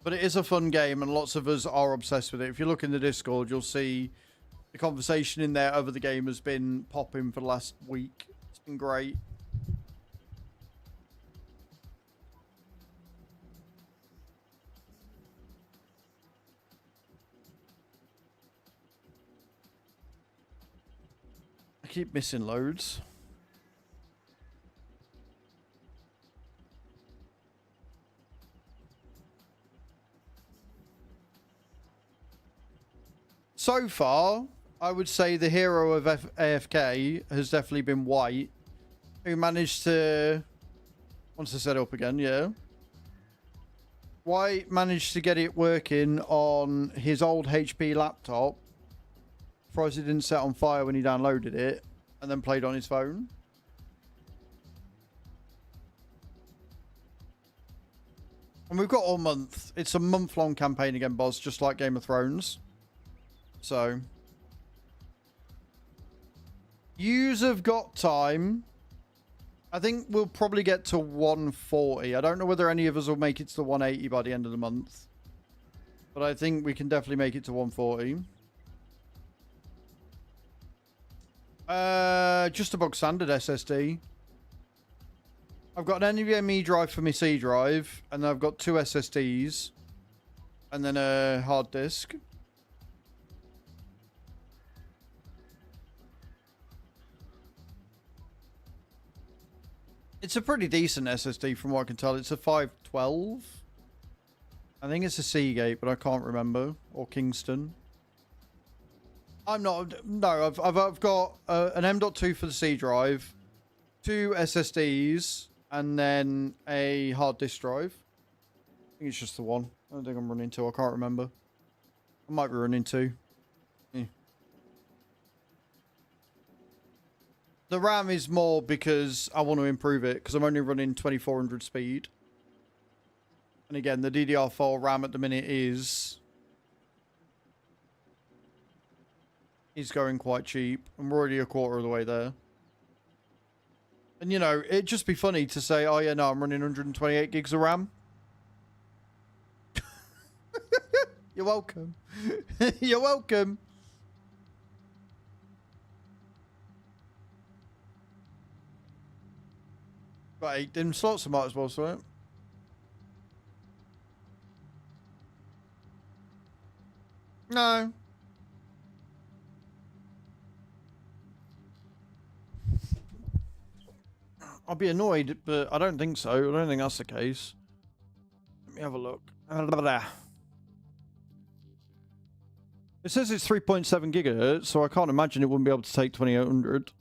Speaker 1: But it is a fun game, and lots of us are obsessed with it. If you look in the Discord, you'll see the conversation in there over the game has been popping for the last week. It's been great. I keep missing loads. So far, I would say the hero of AFK has definitely been White, who managed to... Once I set it up again, yeah. White managed to get it working on his old HP laptop. Surprised it didn't set on fire when he downloaded it, and then played on his phone. And we've got all month. It's a month-long campaign again, Boz, just like Game of Thrones. So, yous have got time. I think we'll probably get to 140. I don't know whether any of us will make it to the 180 by the end of the month. But I think we can definitely make it to 140. Just a bog standard SSD. I've got an NVMe drive for my C drive, and I've got 2 SSDs, and then a hard disk. It's a pretty decent SSD from what I can tell. It's a 512. I think it's a Seagate, but I can't remember. Or Kingston. I'm not... No, I've got an M.2 for the C drive, 2 SSDs, and then a hard disk drive. I think it's just the one. I don't think I'm running 2. I can't remember. I might be running 2. Yeah. The RAM is more because I want to improve it, because I'm only running 2400 speed. And again, the DDR4 RAM at the minute is going quite cheap. And we're already a quarter of the way there. And, you know, it'd just be funny to say, oh, yeah, no, I'm running 128 gigs of RAM. You're welcome. You're welcome. Right, them slots I might as well sweat. No. I'll be annoyed, but I don't think so. I don't think that's the case. Let me have a look. It says it's 3.7 gigahertz, so I can't imagine it wouldn't be able to take 2800.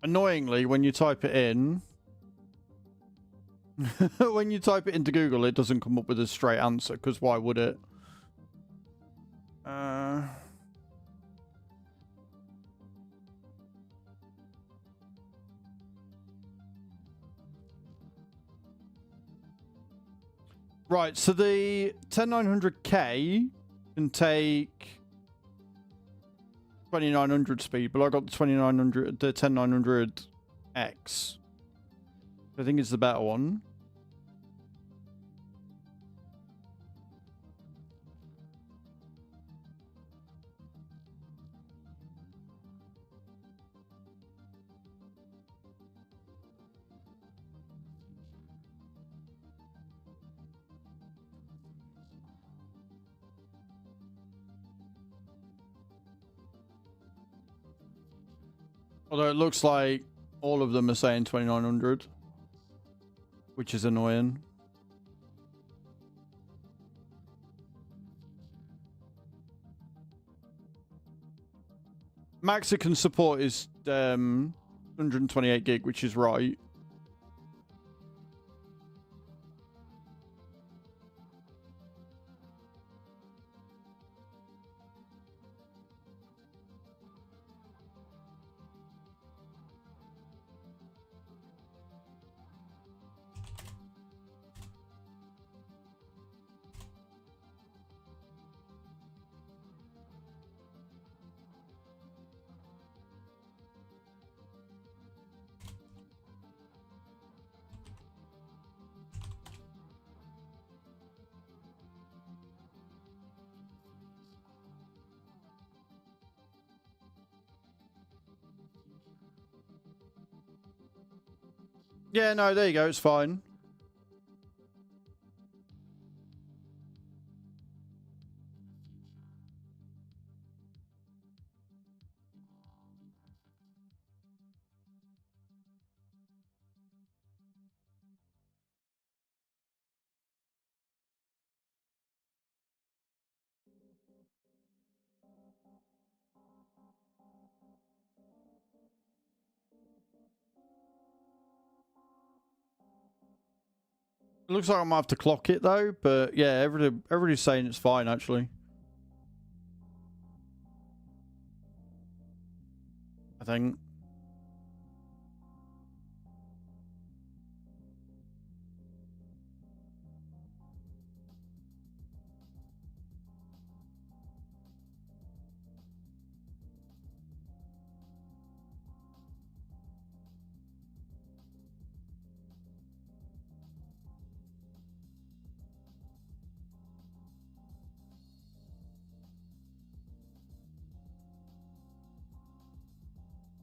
Speaker 1: Annoyingly, when you type it in, when you type it into Google, it doesn't come up with a straight answer, because why would it? Right, so the 10900K can take 2900 speed, but I got the 2900, the 10900X. I think it's the better one. Although it looks like all of them are saying 2900, which is annoying. Max it can support is 128 gig, which is right. Yeah, no, there you go. It's fine. It looks like I might have to clock it though, but yeah, everybody's saying it's fine actually. I think.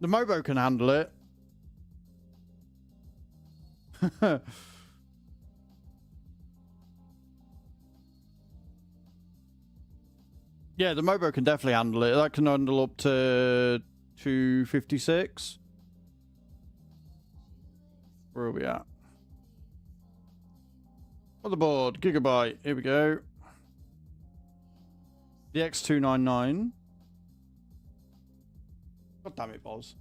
Speaker 1: The Mobo can handle it. Yeah, the Mobo can definitely handle it. That can handle up to 256. Where are we at? Motherboard, Gigabyte. Here we go. The X299. God damn it, Boz.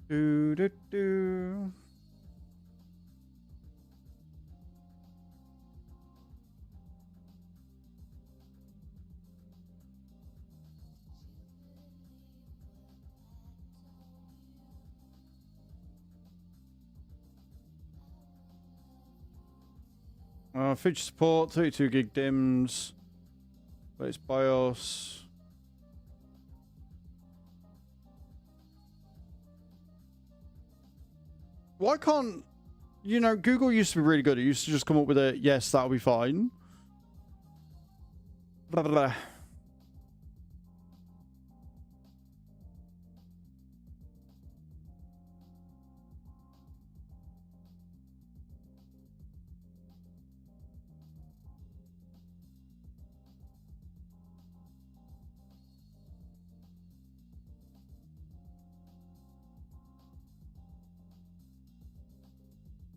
Speaker 1: Do do do. Feature support, 32 gig DIMMs. Base BIOS. Why can't, you know, Google used to be really good. It used to just come up with a yes, that'll be fine. Blah, blah, blah.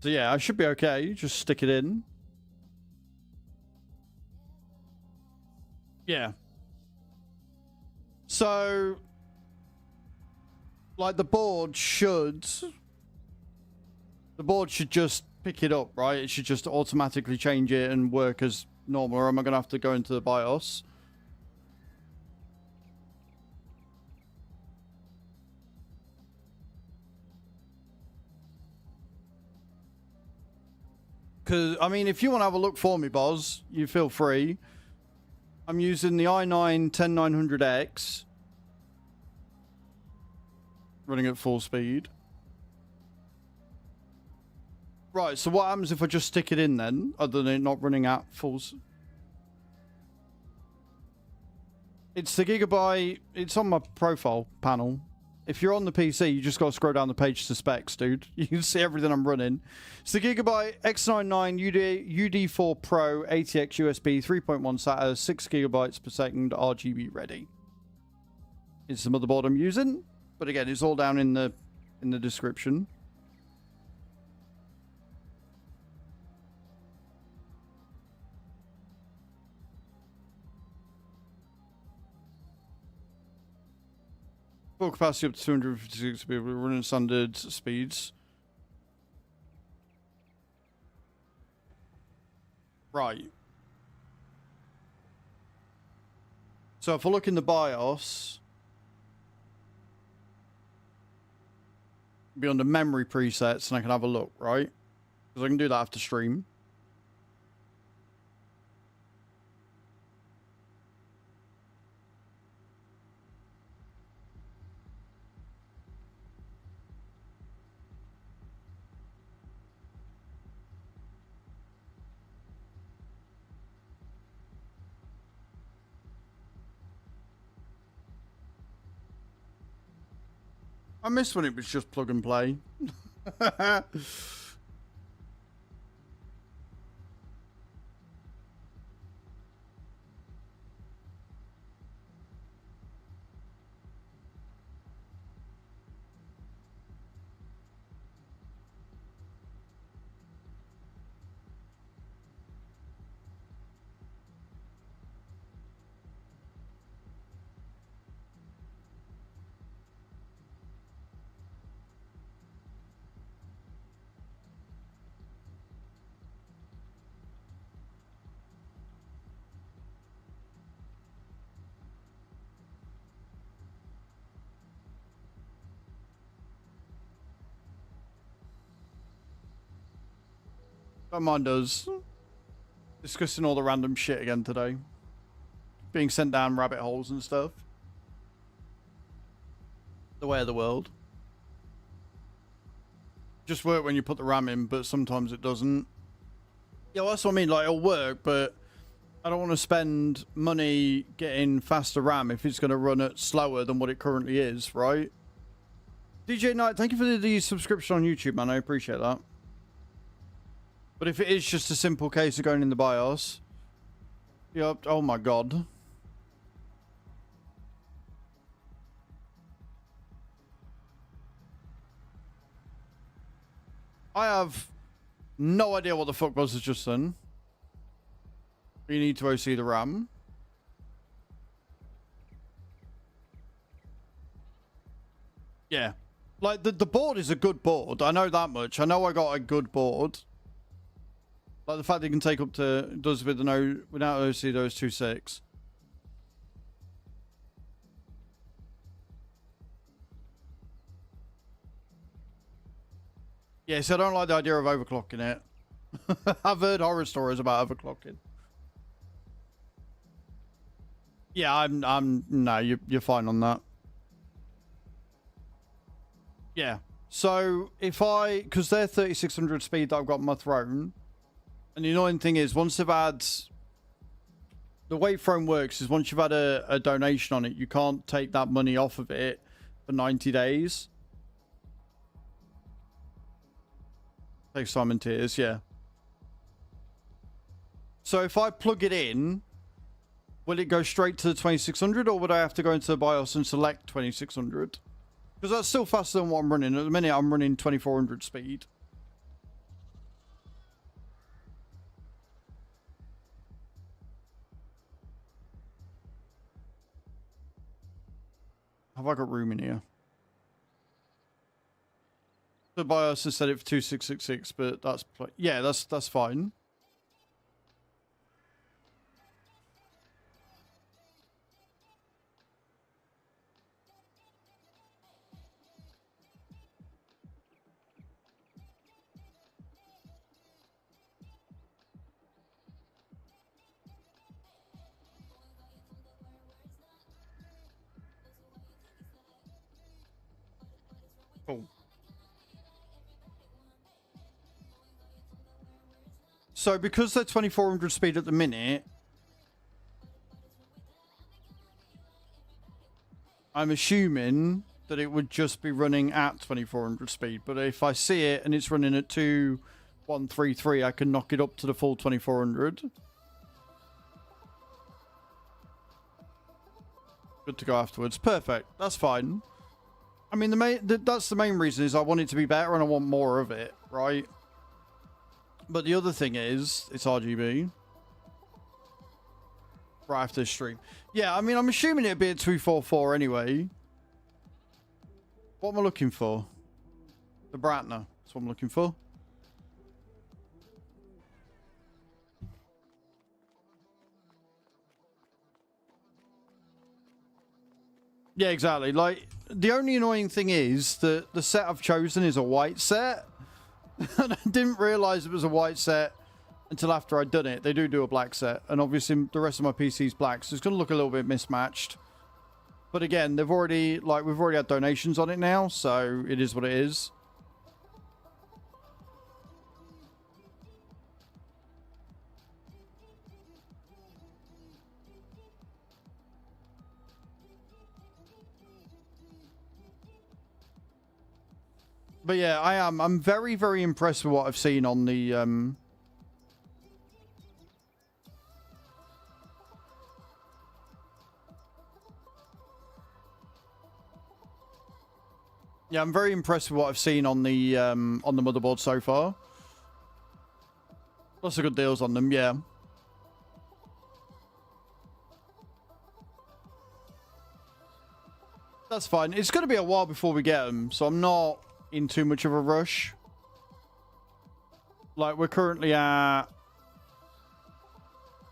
Speaker 1: So yeah, I should be okay. Just stick it in. Yeah. So, like the board should just pick it up, right? It should just automatically change it and work as normal, or am I going to have to go into the BIOS? Because, I mean, if you want to have a look for me, Boz, you feel free. I'm using the i9 10900X. Running at full speed. Right, so what happens if I just stick it in then, other than it not running at full... It's the Gigabyte... It's on my profile panel. If you're on the PC, you just got to scroll down the page to specs, dude. You can see everything I'm running. It's the Gigabyte X99 UD4 Pro ATX USB 3.1 SATA 6 gigabytes per second RGB ready. It's the motherboard I'm using, but again, it's all down in the description. Full capacity up to 256 people running standard speeds. Right. So if I look in the BIOS, it'll be under memory presets and I can have a look, right? Because I can do that after stream. I miss when it was just plug and play. Don't mind us. Discussing all the random shit again today. Being sent down rabbit holes and stuff. The way of the world. Just work when you put the RAM in, but sometimes it doesn't. Yeah, well, that's what I mean. Like, it'll work, but I don't want to spend money getting faster RAM if it's going to run it slower than what it currently is, right? DJ Knight, thank you for the subscription on YouTube, man. I appreciate that. But if it is just a simple case of going in the BIOS... Yep, oh my god. I have no idea what the fuck Buzz has just done. You need to OC the RAM. Yeah. Like, the board is a good board. I know that much. I know I got a good board. Like, the fact that you can take up to... Does with the without OC those 2.6. Yeah, so I don't like the idea of overclocking it. I've heard horror stories about overclocking. Yeah, no, you're fine on that. Yeah. So if because they're 3600 speed that I've got on my throne, and the annoying thing is once they've had, the way throne works is once you've had a donation on it, you can't take that money off of it for 90 days. Take Simon Tears, yeah. So if I plug it in, will it go straight to the 2600, or would I have to go into the BIOS and select 2600? Because that's still faster than what I'm running. At the minute, I'm running 2400 speed. Have I got room in here? The BIOS has set it for 2666, but that's... Yeah, that's fine. Cool. So because they're 2400 speed at the minute, I'm assuming that it would just be running at 2400 speed. But if I see it and it's running at 2133, I can knock it up to the full 2400. Good to go afterwards. Perfect. That's fine. I mean, that's the main reason is I want it to be better and I want more of it, right? But the other thing is, it's RGB. Right after this stream. Yeah, I mean, I'm assuming it'd be a 244 anyway. What am I looking for? The Bratner. That's what I'm looking for. Yeah, exactly. Like, the only annoying thing is that the set I've chosen is a white set. And I didn't realize it was a white set until after I'd done it. They do a black set. And obviously the rest of my PC's black. So it's going to look a little bit mismatched. But again, we've already had donations on it now. So it is what it is. But yeah, I'm very, very impressed with what I've seen on the yeah, I'm very impressed with what I've seen on the motherboard so far. Lots of good deals on them, yeah. That's fine. It's going to be a while before we get them, so I'm not in too much of a rush. Like, we're currently at...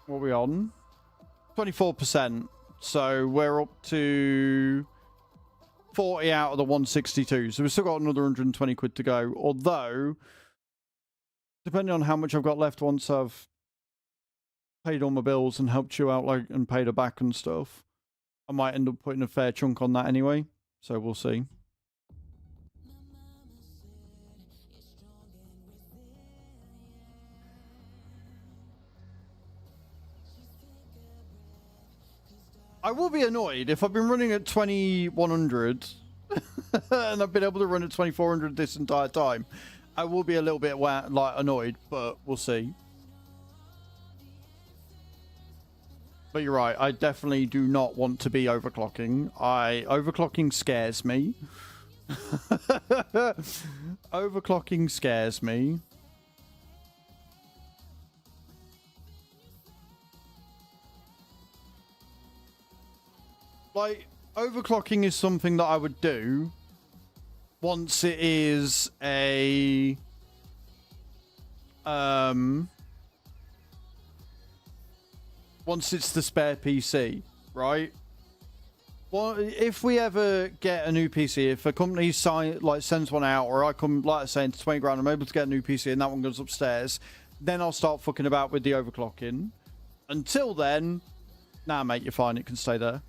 Speaker 1: What are we on? 24%. So we're up to 40 out of the 162. So we've still got another 120 quid to go. Although depending on how much I've got left once I've paid all my bills and helped you out, like, and paid her back and stuff, I might end up putting a fair chunk on that anyway. So we'll see. I will be annoyed if I've been running at 2100 and I've been able to run at 2400 this entire time. I will be a little bit like annoyed, but we'll see. But you're right, I definitely do not want to be overclocking. Overclocking scares me. Overclocking scares me. Like, overclocking is something that I would do once it is a once it's the spare PC, right? Well, if we ever get a new PC, if a company sends one out, or I come, like I say, into 20 grand, I'm able to get a new PC and that one goes upstairs, then I'll start fucking about with the overclocking. Until then, nah, mate, you're fine. It can stay there.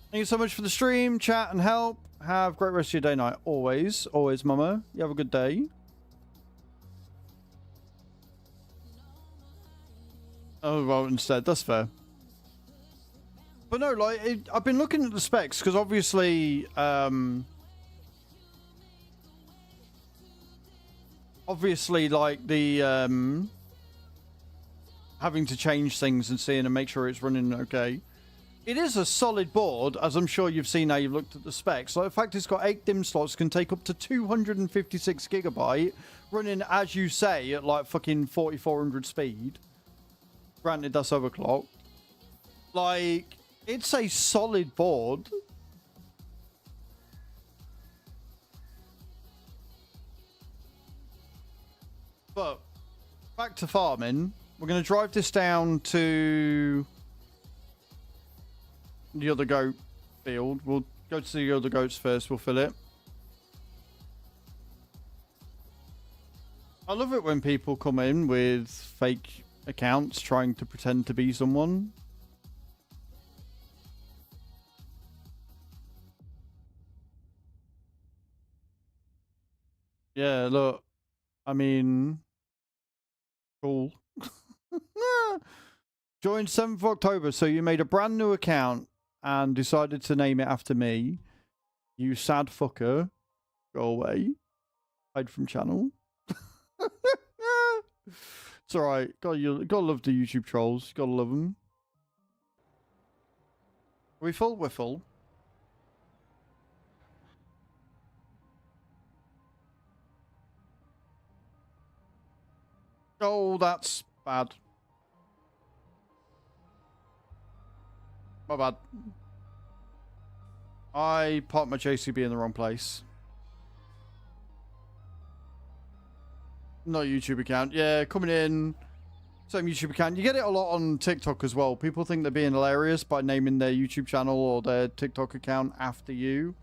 Speaker 1: Thank you so much for the stream, chat, and help. Have a great rest of your day, night. Always, mama. You have a good day. Oh, well, instead, that's fair. But no, like, I've been looking at the specs because obviously, like the having to change things and seeing and make sure it's running okay. It is a solid board, as I'm sure you've seen now you've looked at the specs. Like, the fact it's got 8 DIMM slots, can take up to 256 gigabyte, running, as you say, at like fucking 4400 speed. Granted, that's overclocked. Like, it's a solid board. But, back to farming. We're going to drive this down to the other goat field. We'll go to the other goats first. We'll fill it. I love it when people come in with fake accounts trying to pretend to be someone. Yeah, look. I mean, cool. Joined 7th of October, so you made a brand new account and decided to name it after me. You sad fucker. Go away. Hide from channel. It's alright. Gotta love the YouTube trolls. Gotta love them. Are we full? We're full. Oh, that's bad. My bad. I parked my JCB in the wrong place. No YouTube account. Yeah, coming in. Same YouTube account. You get it a lot on TikTok as well. People think they're being hilarious by naming their YouTube channel or their TikTok account after you.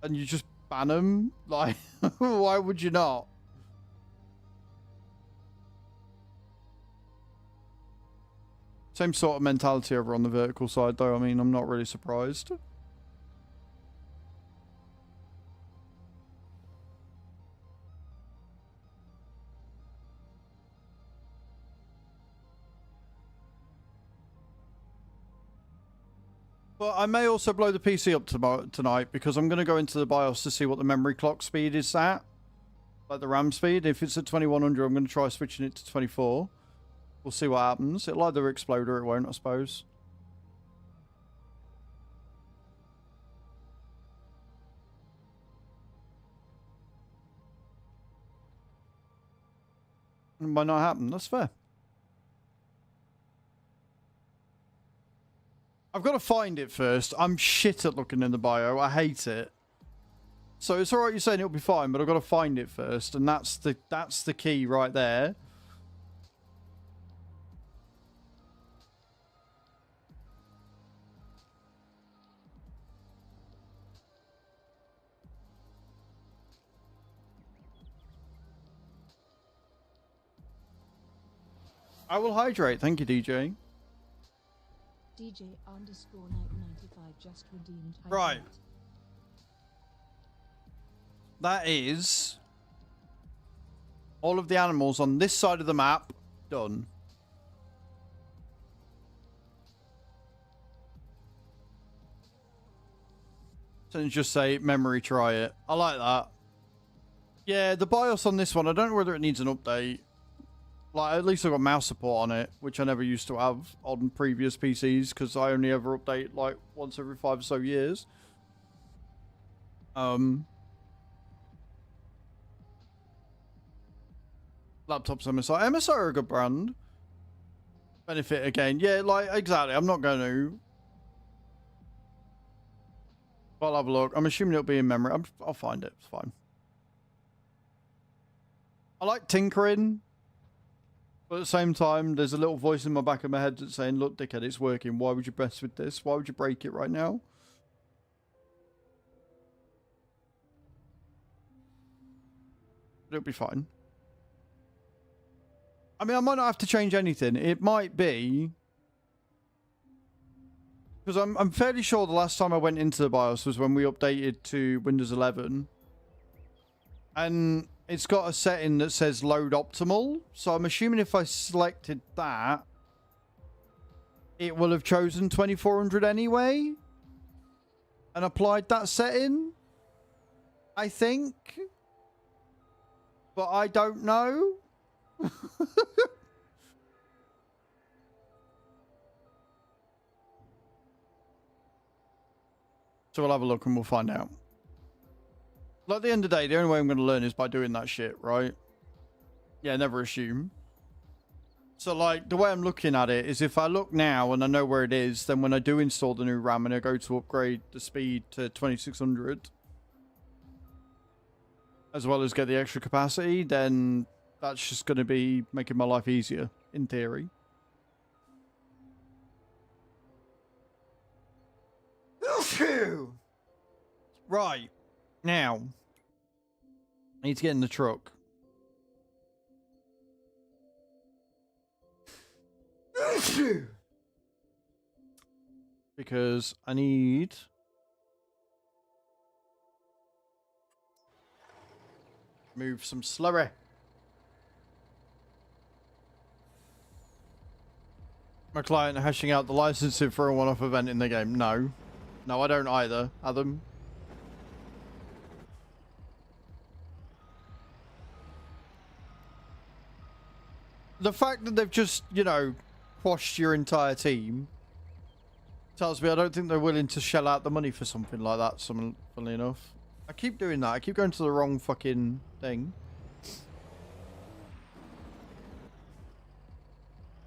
Speaker 1: And you just ban them. Like, why would you not? Same sort of mentality over on the vertical side, though. I mean, I'm not really surprised. But I may also blow the PC up tonight because I'm going to go into the BIOS to see what the memory clock speed is at. Like the RAM speed. If it's at 2100, I'm going to try switching it to 24. We'll see what happens. It'll either explode or it won't, I suppose. It might not happen. That's fair. I've got to find it first. I'm shit at looking in the bio. I hate it. So it's alright you're saying it'll be fine, but I've got to find it first. And that's the key right there. I will hydrate. Thank you, DJ.
Speaker 3: DJ_Night95 just redeemed.
Speaker 1: Right. That is all of the animals on this side of the map done. So just say memory try it. I like that. Yeah, the BIOS on this one, I don't know whether it needs an update. Like, at least I've got mouse support on it, which I never used to have on previous PCs because I only ever update like once every 5 or so years. Laptops MSI. MSI are a good brand. Benefit again. Yeah, like, exactly. I'm not going to. I'll have a look. I'm assuming it'll be in memory. I'll find it. It's fine. I like tinkering. But at the same time, there's a little voice in my back of my head that's saying, look, dickhead, it's working. Why would you mess with this? Why would you break it right now? It'll be fine. I mean, I might not have to change anything. It might be... Because I'm fairly sure the last time I went into the BIOS was when we updated to Windows 11. And it's got a setting that says load optimal. So I'm assuming if I selected that, it will have chosen 2400 anyway. And applied that setting. I think. But I don't know. So we'll have a look and we'll find out. Like, at the end of the day, the only way I'm going to learn is by doing that shit, right? Yeah, never assume. So, like, the way I'm looking at it is if I look now and I know where it is, then when I do install the new RAM and I go to upgrade the speed to 2600, as well as get the extra capacity, then that's just going to be making my life easier, in theory. Right. Now, I need to get in the truck. Because I need... move some slurry. My client hashing out the licensing for a one-off event in the game. No. No, I don't either, Adam. The fact that they've just, you know, quashed your entire team tells me I don't think they're willing to shell out the money for something like that, funnily enough. I keep doing that. I keep going to the wrong fucking thing.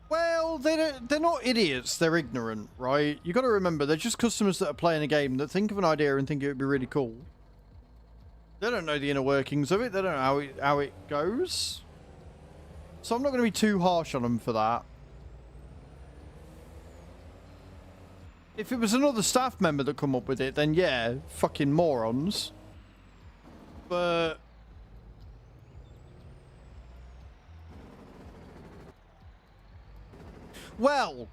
Speaker 1: Well, they're not idiots. They're ignorant, right? You got to remember, they're just customers that are playing a game that think of an idea and think it would be really cool. They don't know the inner workings of it. They don't know how it goes. So I'm not going to be too harsh on them for that. If it was another staff member that come up with it, then yeah, fucking morons. But... well,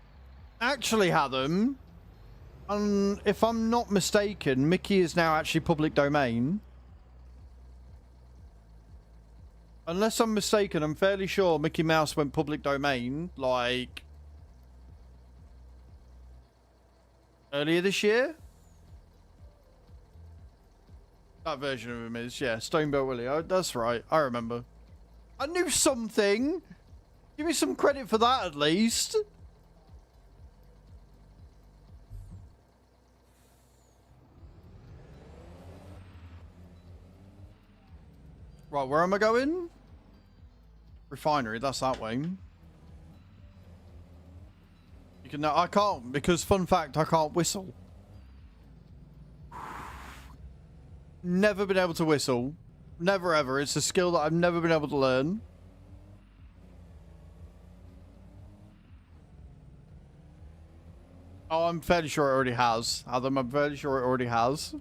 Speaker 1: actually, Adam, if I'm not mistaken, Mickey is now actually public domain. Unless I'm mistaken, I'm fairly sure Mickey Mouse went public domain, like, earlier this year? That version of him is, yeah, Stonebill Willie. Oh, that's right, I remember. I knew something! Give me some credit for that, at least. Right, where am I going? Refinery, that's that way. You can... I can't, because fun fact, I can't whistle. Never been able to whistle. Never ever. It's a skill that I've never been able to learn. Oh, I'm fairly sure it already has. Adam, I'm fairly sure it already has.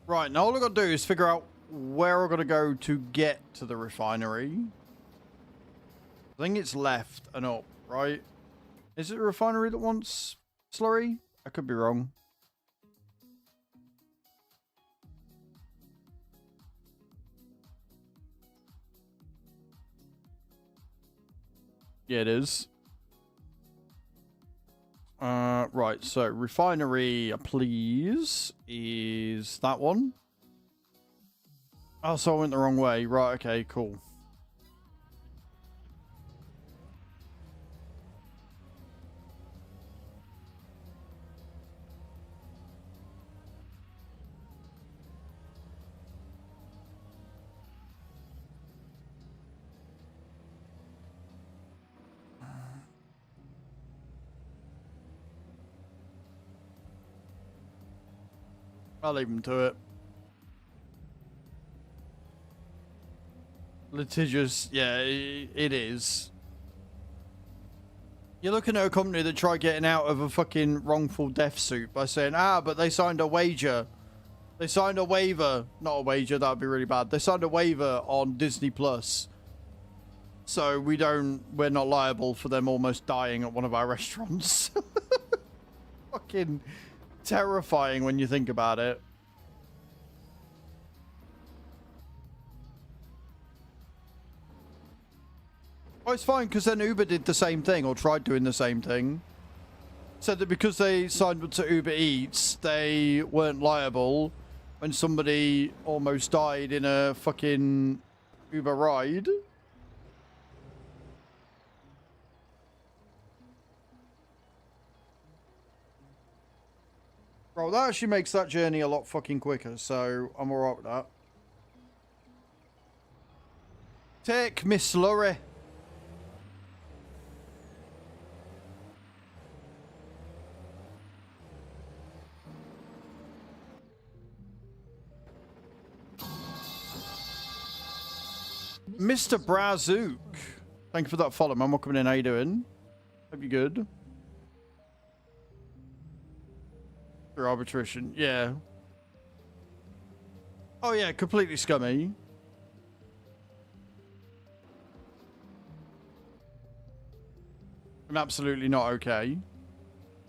Speaker 1: Right, now all I've got to do is figure out where I've got to go to get to the refinery. I think it's left and up, right? Is it a refinery that wants slurry? I could be wrong. Yeah, it is. Right, so refinery, please, is that one. Oh, so I went the wrong way. Right, okay, cool. I'll leave him to it. Litigious, yeah, it is. You're looking at a company that tried getting out of a fucking wrongful death suit by saying, but they signed a wager. They signed a waiver. Not a wager, that would be really bad. They signed a waiver on Disney Plus. So we're not liable for them almost dying at one of our restaurants. Fucking terrifying when you think about it. Oh, it's fine, because then Uber did the same thing, or tried doing the same thing. Said that because they signed up to Uber Eats, they weren't liable when somebody almost died in a fucking Uber ride. Bro, that actually makes that journey a lot fucking quicker, so I'm alright with that. Take Miss Slurry. Mr. Brazook. Thank you for that follow, man. Welcome in. How you doing? Hope you're good. For arbitration. Yeah. Oh, yeah. Completely scummy. And absolutely not okay.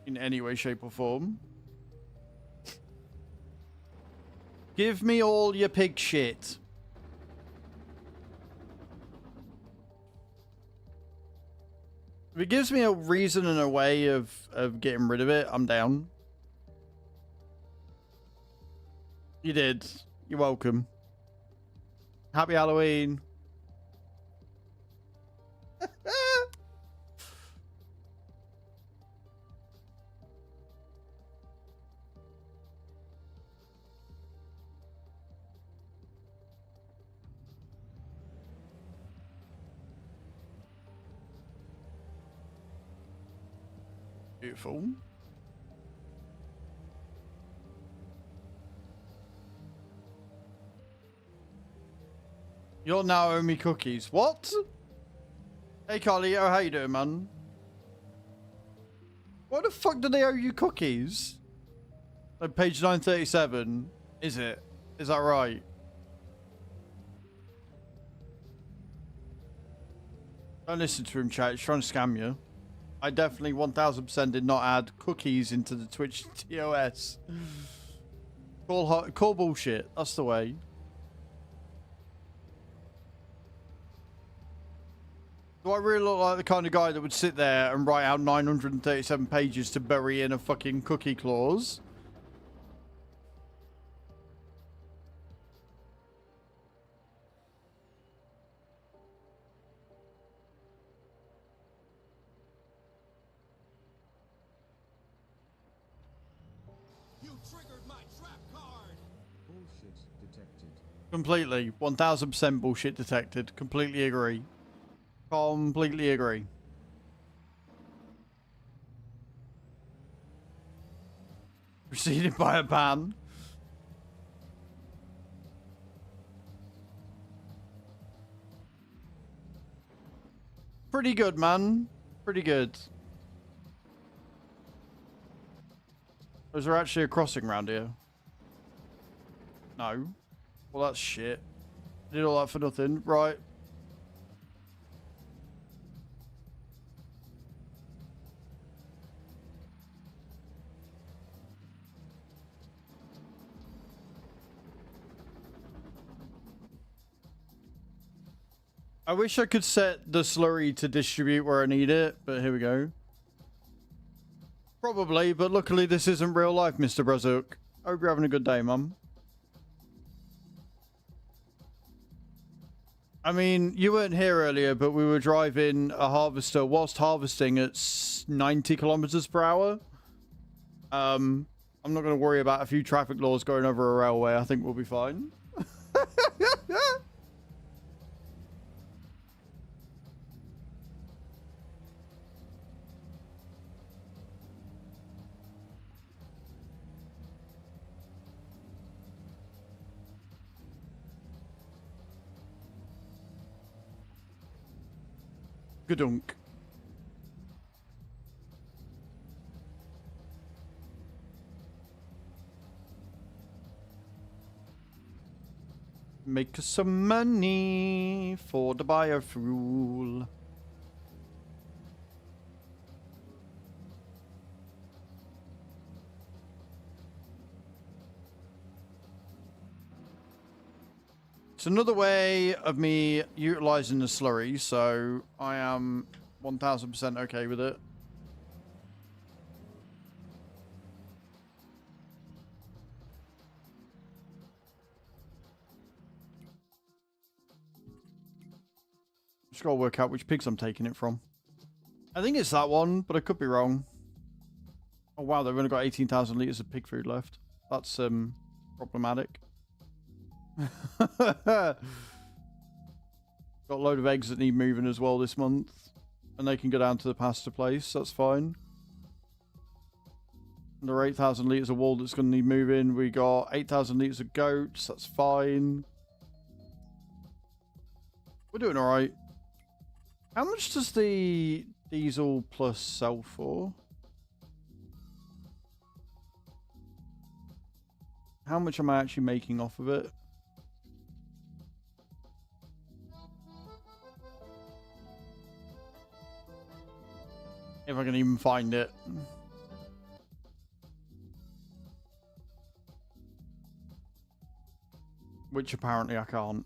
Speaker 1: In any way, shape, or form. Give me all your pig shit. If it gives me a reason and a way of getting rid of it, I'm down. You did. You're welcome. Happy Halloween. Beautiful. You're now owe me cookies. What? Hey, Carlito, how you doing, man? Why the fuck do they owe you cookies? Like page 937. Is it? Is that right? Don't listen to him, chat. He's trying to scam you. I definitely 1000% did not add cookies into the Twitch TOS. Call bullshit. That's the way. Do I really look like the kind of guy that would sit there and write out 937 pages to bury in a fucking cookie clause?
Speaker 2: Bullshit detected.
Speaker 1: Completely. 1000% bullshit detected. Completely agree. Completely agree. Preceded by a ban. Pretty good, man. Pretty good. Is there actually a crossing around here? No. Well, that's shit. Did all that for nothing. Right. I wish I could set the slurry to distribute where I need it, but here we go. Probably, but luckily this isn't real life, Mr. Brazuk. Hope you're having a good day, Mum. I mean, you weren't here earlier, but we were driving a harvester whilst harvesting at 90 kilometers per hour. I'm not going to worry about a few traffic laws going over a railway. I think we'll be fine. Gadunk. Make some money for the biofuel. It's another way of me utilizing the slurry, so I am 1000% okay with it. Just gotta work out which pigs I'm taking it from. I think it's that one, but I could be wrong. Oh wow, they've only got 18,000 litres of pig food left. That's problematic. Got a load of eggs that need moving as well this month. And they can go down to the pasture place. That's fine. There are 8,000 litres of wool that's going to need moving. We got 8,000 litres of goats. That's fine. We're doing alright. How much does the diesel plus sell for? How much am I actually making off of it? If I can even find it. Which apparently I can't.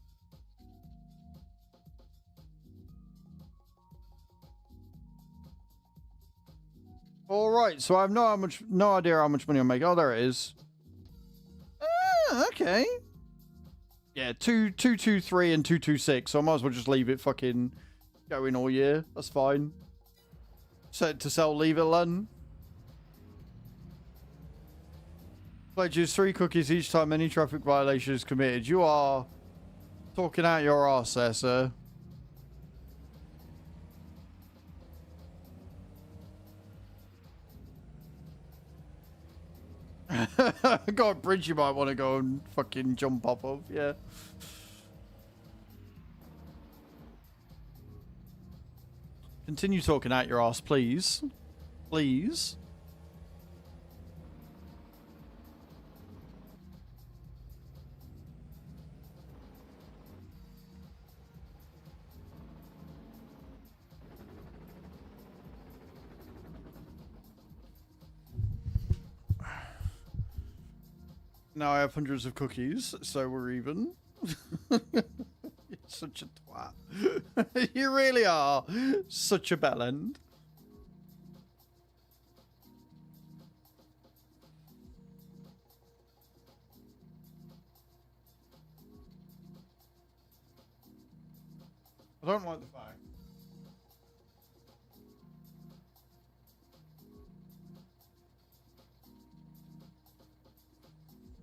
Speaker 1: Alright, so I have no idea how much money I'm making. Oh, there it is. Ah, okay. Yeah, 223 and 226, so I might as well just leave it fucking going all year. That's fine. Set to sell, leave it alone. Pledges 3 cookies each time any traffic violation is committed. You are talking out your arse there, sir. Got a bridge you might want to go and fucking jump off of, yeah. Continue talking out your ass, please. Please. Now I have hundreds of cookies, so we're even. You're such a twat. You really are such a bellend. I don't like the fact.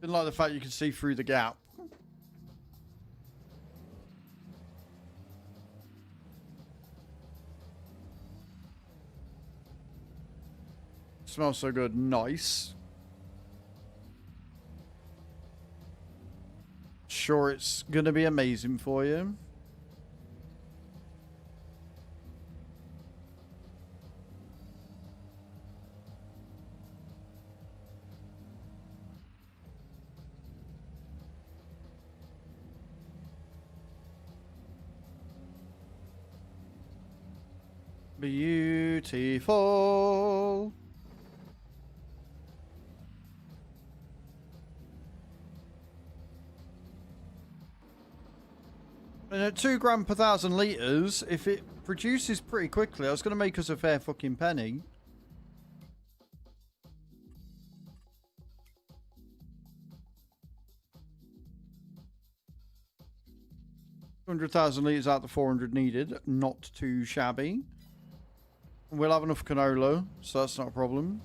Speaker 1: Didn't like the fact you can see through the gap. Smells so good. Nice. Sure, it's gonna be amazing for you. Beautiful. And at 2 grams per 1,000 litres, if it produces pretty quickly, I was going to make us a fair fucking penny. $200,000 litres out the 400 needed. Not too shabby. We'll have enough canola, so that's not a problem.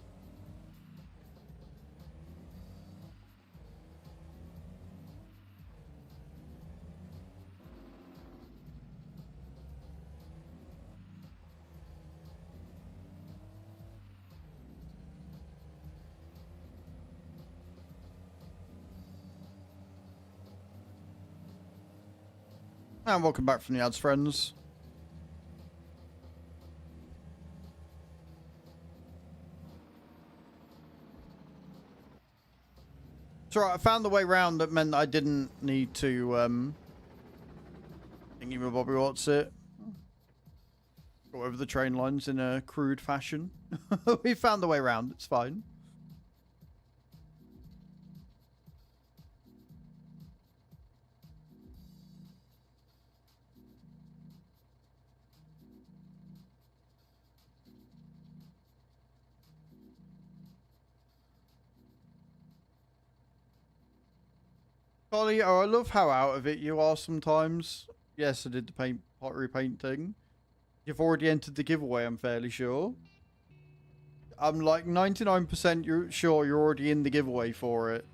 Speaker 1: And welcome back from the ads, friends. It's alright, I found the way round that meant I didn't need to, thingy my Bobby what's it? Go over the train lines in a crude fashion. We found the way round, it's fine. Ollie, oh, I love how out of it you are sometimes. Yes, I did the pottery paint thing. You've already entered the giveaway, I'm fairly sure. I'm like 99% sure you're already in the giveaway for it.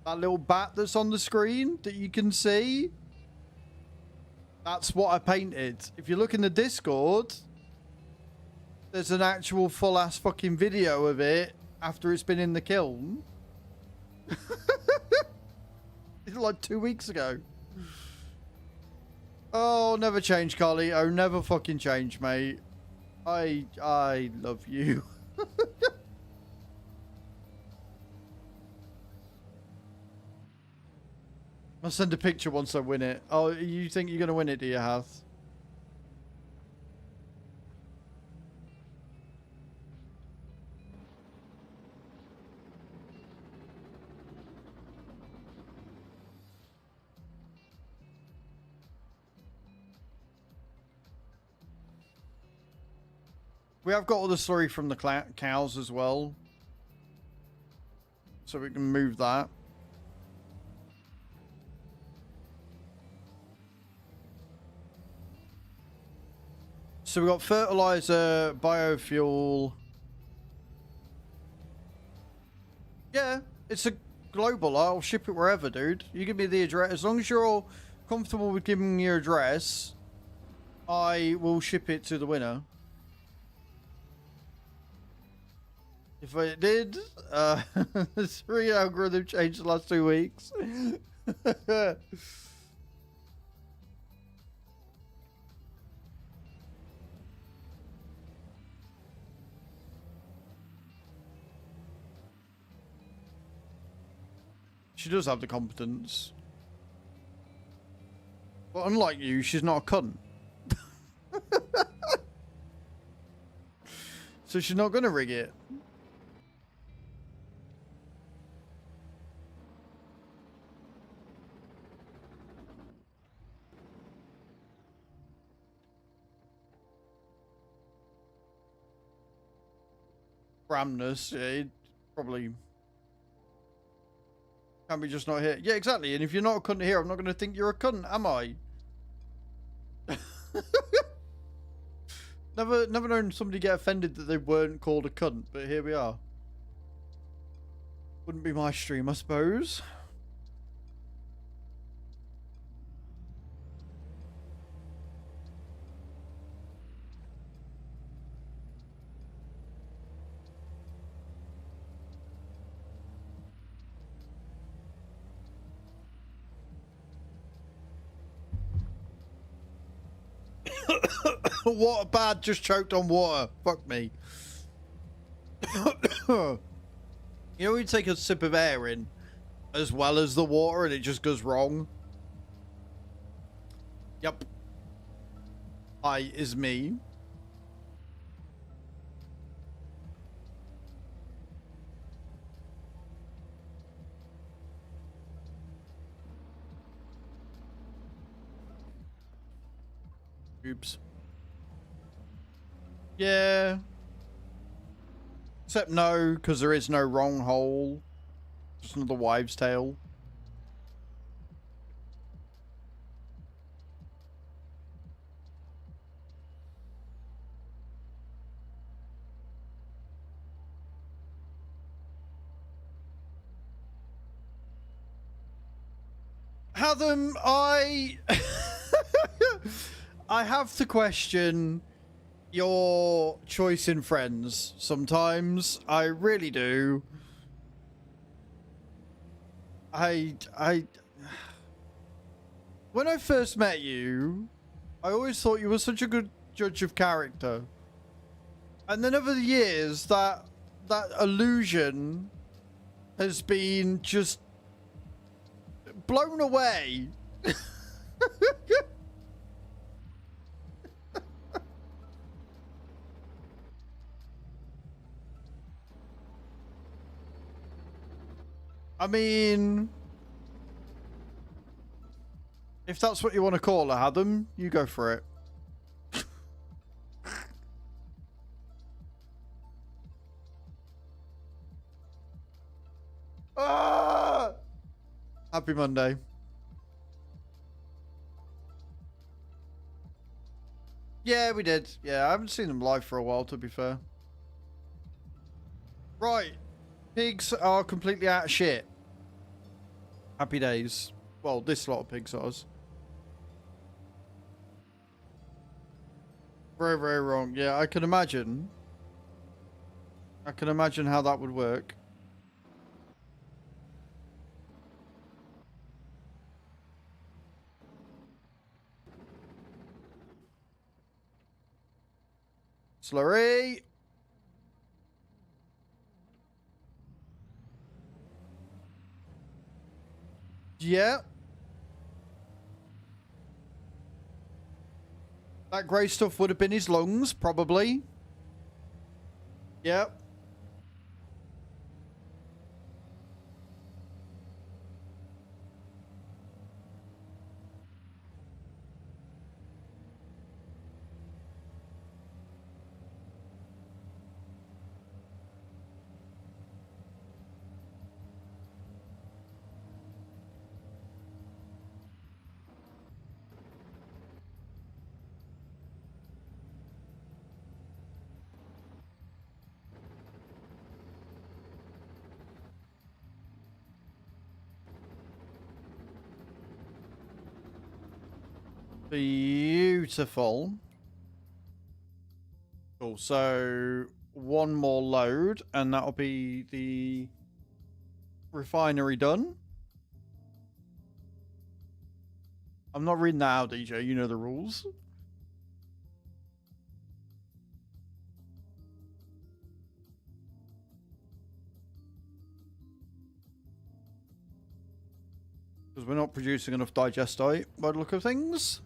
Speaker 1: That little bat that's on the screen that you can see, that's what I painted. If you look in the Discord, there's an actual full-ass fucking video of it after it's been in the kiln. It's like 2 weeks ago. Oh, never change, Carly. Oh, never fucking change, mate. I love you. I'll send a picture once I win it. Oh, you think you're going to win it, do you, Hath? We have got all the story from the cows as well. So we can move that. So we got fertilizer, biofuel. Yeah, it's a global. I'll ship it wherever, dude. You give me the address. As long as you're all comfortable with giving me your address, I will ship it to the winner. If I did, the 3 algorithm changed the last 2 weeks. She does have the competence. But unlike you, she's not a cunt. So she's not going to rig it. Ramness, it probably can be just not here. Yeah, exactly. And if you're not a cunt here, I'm not going to think you're a cunt, am I? Never known somebody get offended that they weren't called a cunt, but here we are. Wouldn't be my stream, I suppose. Water bad, just choked on water. Fuck me. You know, you take a sip of air in as well as the water and it just goes wrong. Yep. I is me. Oops. Yeah. Except no, because there is no wrong hole. Just another wives' tale. Hatham, I have to question your choice in friends sometimes. I really do. When I first met you, I always thought you were such a good judge of character. And then over the years, that illusion has been just blown away. I mean, if that's what you want to call it, Adam, you go for it. Ah! Happy Monday. Yeah, we did. Yeah, I haven't seen them live for a while, to be fair. Right. Pigs are completely out of shit. Happy days. Well, this lot of pigs are. Very, very wrong. Yeah, I can imagine. I can imagine how that would work. Slurry. Yeah. That grey stuff would have been his lungs, probably. Yep. Beautiful. Cool. So one more load, and that'll be the refinery done. I'm not reading that out, DJ. You know the rules. Because we're not producing enough digestite by the look of things.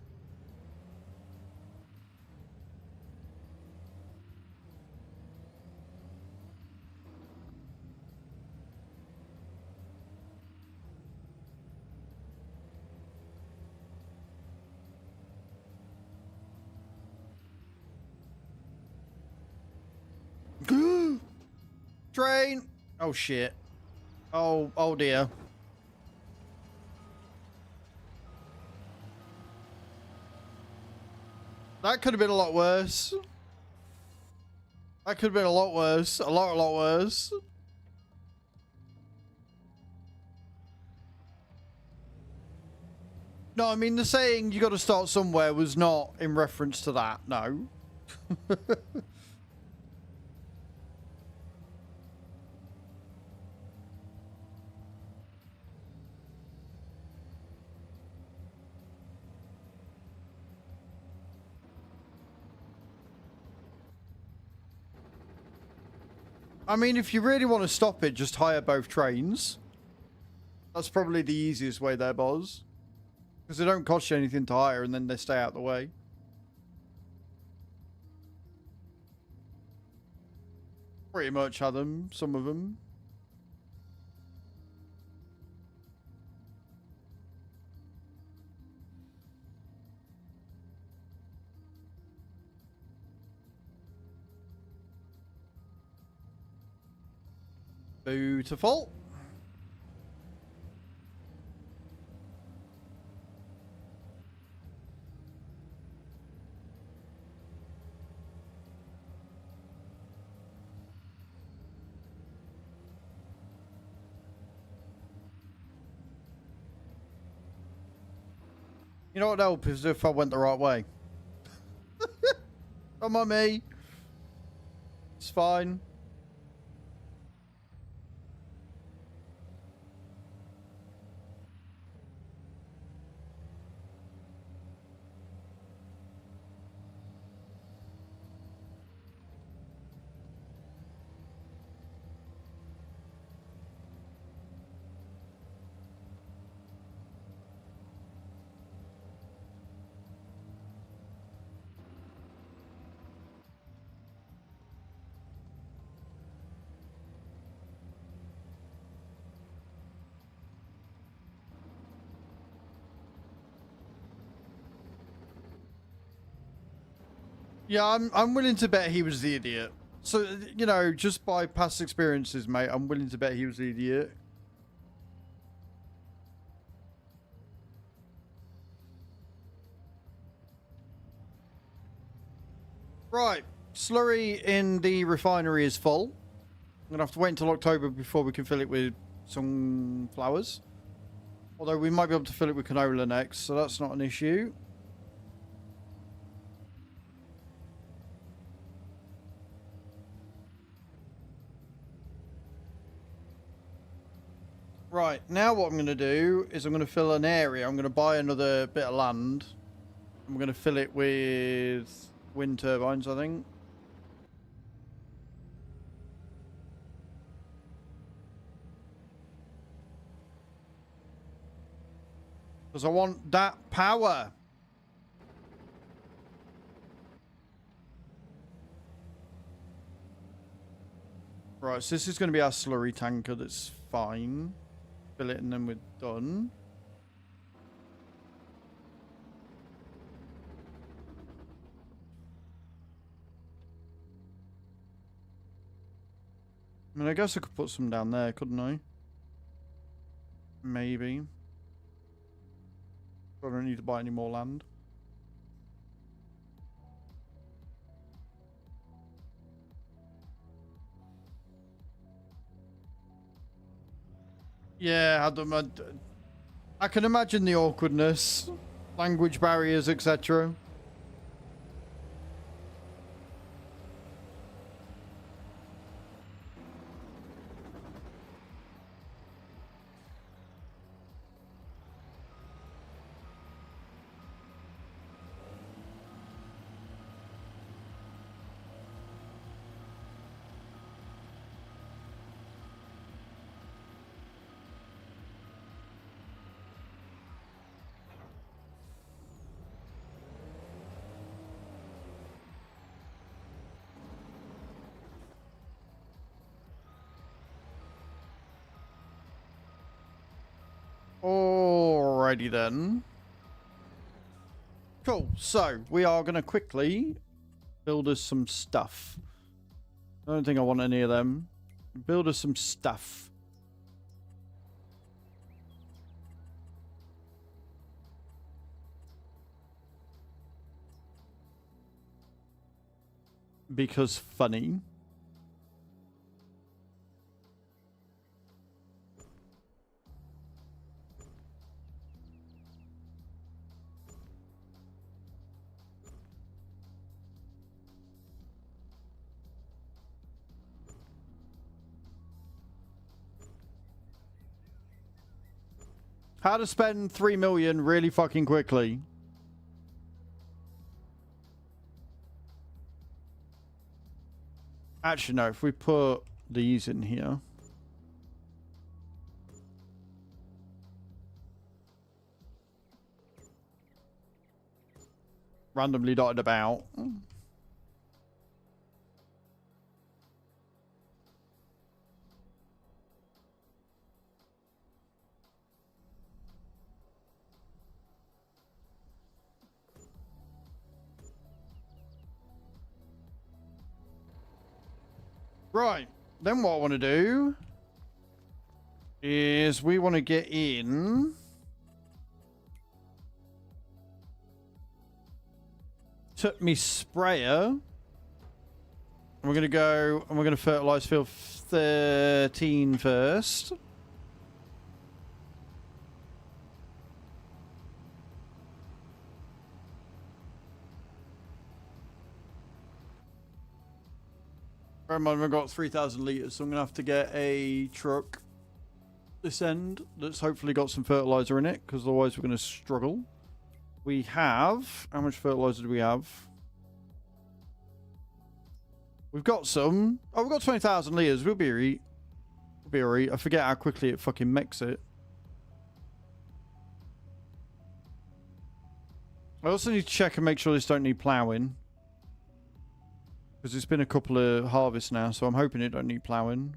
Speaker 1: Train. Oh shit. Oh dear. That could have been a lot worse. That could have been a lot worse. A lot worse. No, I mean the saying you got to start somewhere was not in reference to that. No. I mean, if you really want to stop it, just hire both trains. That's probably the easiest way there, boss. Because they don't cost you anything to hire and then they stay out the way. Pretty much had them, some of them. Beautiful. You know what would help is if I went the right way. Come on, me. It's fine. Yeah, I'm willing to bet he was the idiot. So, you know, just by past experiences, mate, I'm willing to bet he was the idiot. Right, slurry in the refinery is full. I'm going to have to wait until October before we can fill it with some flowers. Although we might be able to fill it with canola next, so that's not an issue. Right, now what I'm going to do is I'm going to fill an area. I'm going to buy another bit of land. I'm going to fill it with wind turbines, I think. Because I want that power. Right, so this is going to be our slurry tanker. That's fine. Fill it and then we're done. I mean, I guess I could put some down there, couldn't I? Maybe. I don't need to buy any more land. Yeah, I can imagine the awkwardness, language barriers, etc. Alrighty then. Cool. So we are going to quickly build us some stuff. I don't think I want any of them. Build us some stuff. Because funny. How to spend 3 million really fucking quickly. Actually, no, if we put these in here. Randomly dotted about. Right, then what I want to do is we want to get in. Took me sprayer. And we're going to go and we're going to fertilize field 13 first. Bear in mind, we've got 3,000 litres, so I'm going to have to get a truck this end that's hopefully got some fertilizer in it, because otherwise we're going to struggle. We have... How much fertilizer do we have? We've got some. Oh, we've got 20,000 litres. We'll be alright. We'll be alright. I forget how quickly it fucking makes it. I also need to check and make sure this don't need ploughing. Because it's been a couple of harvests now, so I'm hoping it don't need ploughing.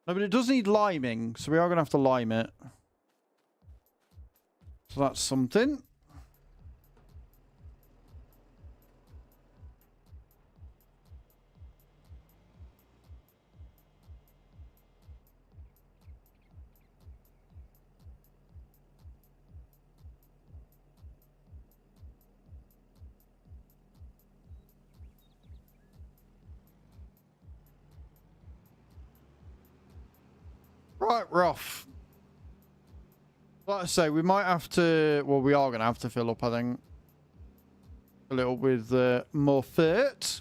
Speaker 1: No, but it does need liming, so we are going to have to lime it. So that's something. Right, we're off. Like I say, we might have to... Well, we are going to have to fill up, I think. A little with more fert.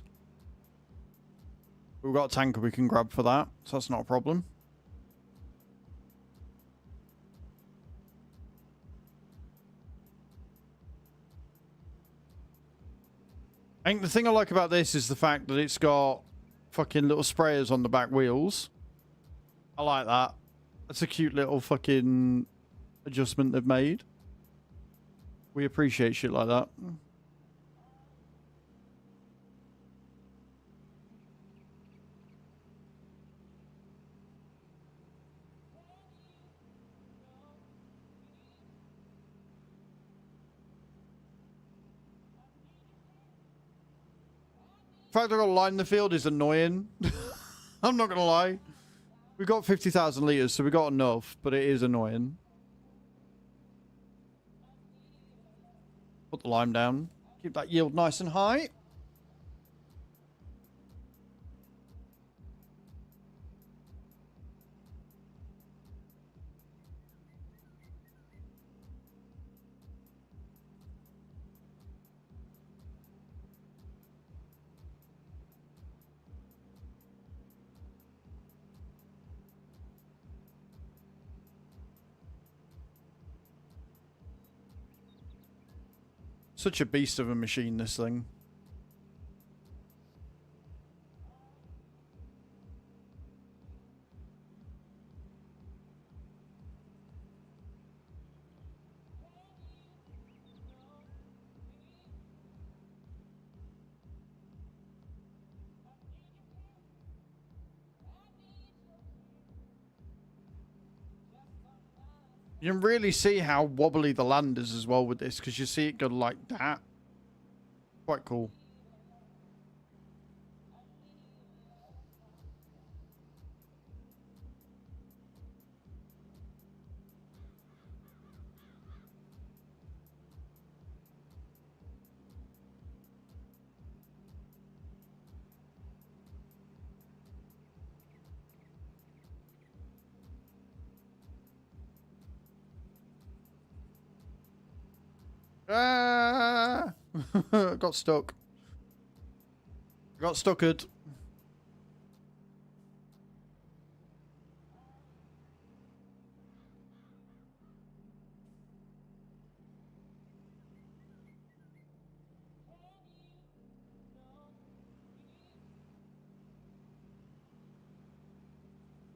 Speaker 1: We've got a tanker we can grab for that, so that's not a problem. I think the thing I like about this is the fact that it's got fucking little sprayers on the back wheels. I like that. That's a cute little fucking adjustment they've made. We appreciate shit like that. The fact I've got to line the field is annoying. I'm not going to lie. We got 50,000 litres, so we got enough, but it is annoying. Put the lime down. Keep that yield nice and high. Such a beast of a machine, this thing. You can really see how wobbly the land is as well with this, because you see it go like that. Quite cool. Ah! Got stuck. Got stuckered.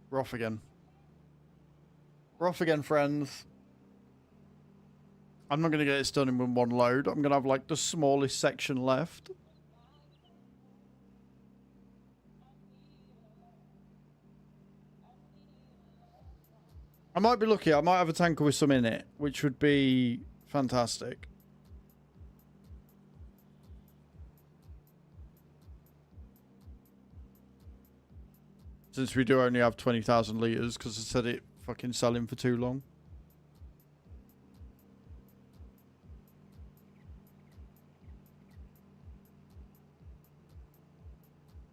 Speaker 1: We're off again. We're off again, friends. I'm not going to get this done in one load. I'm going to have, like, the smallest section left. I might be lucky. I might have a tanker with some in it, which would be fantastic. Since we do only have 20,000 litres, because I said it fucking selling for too long.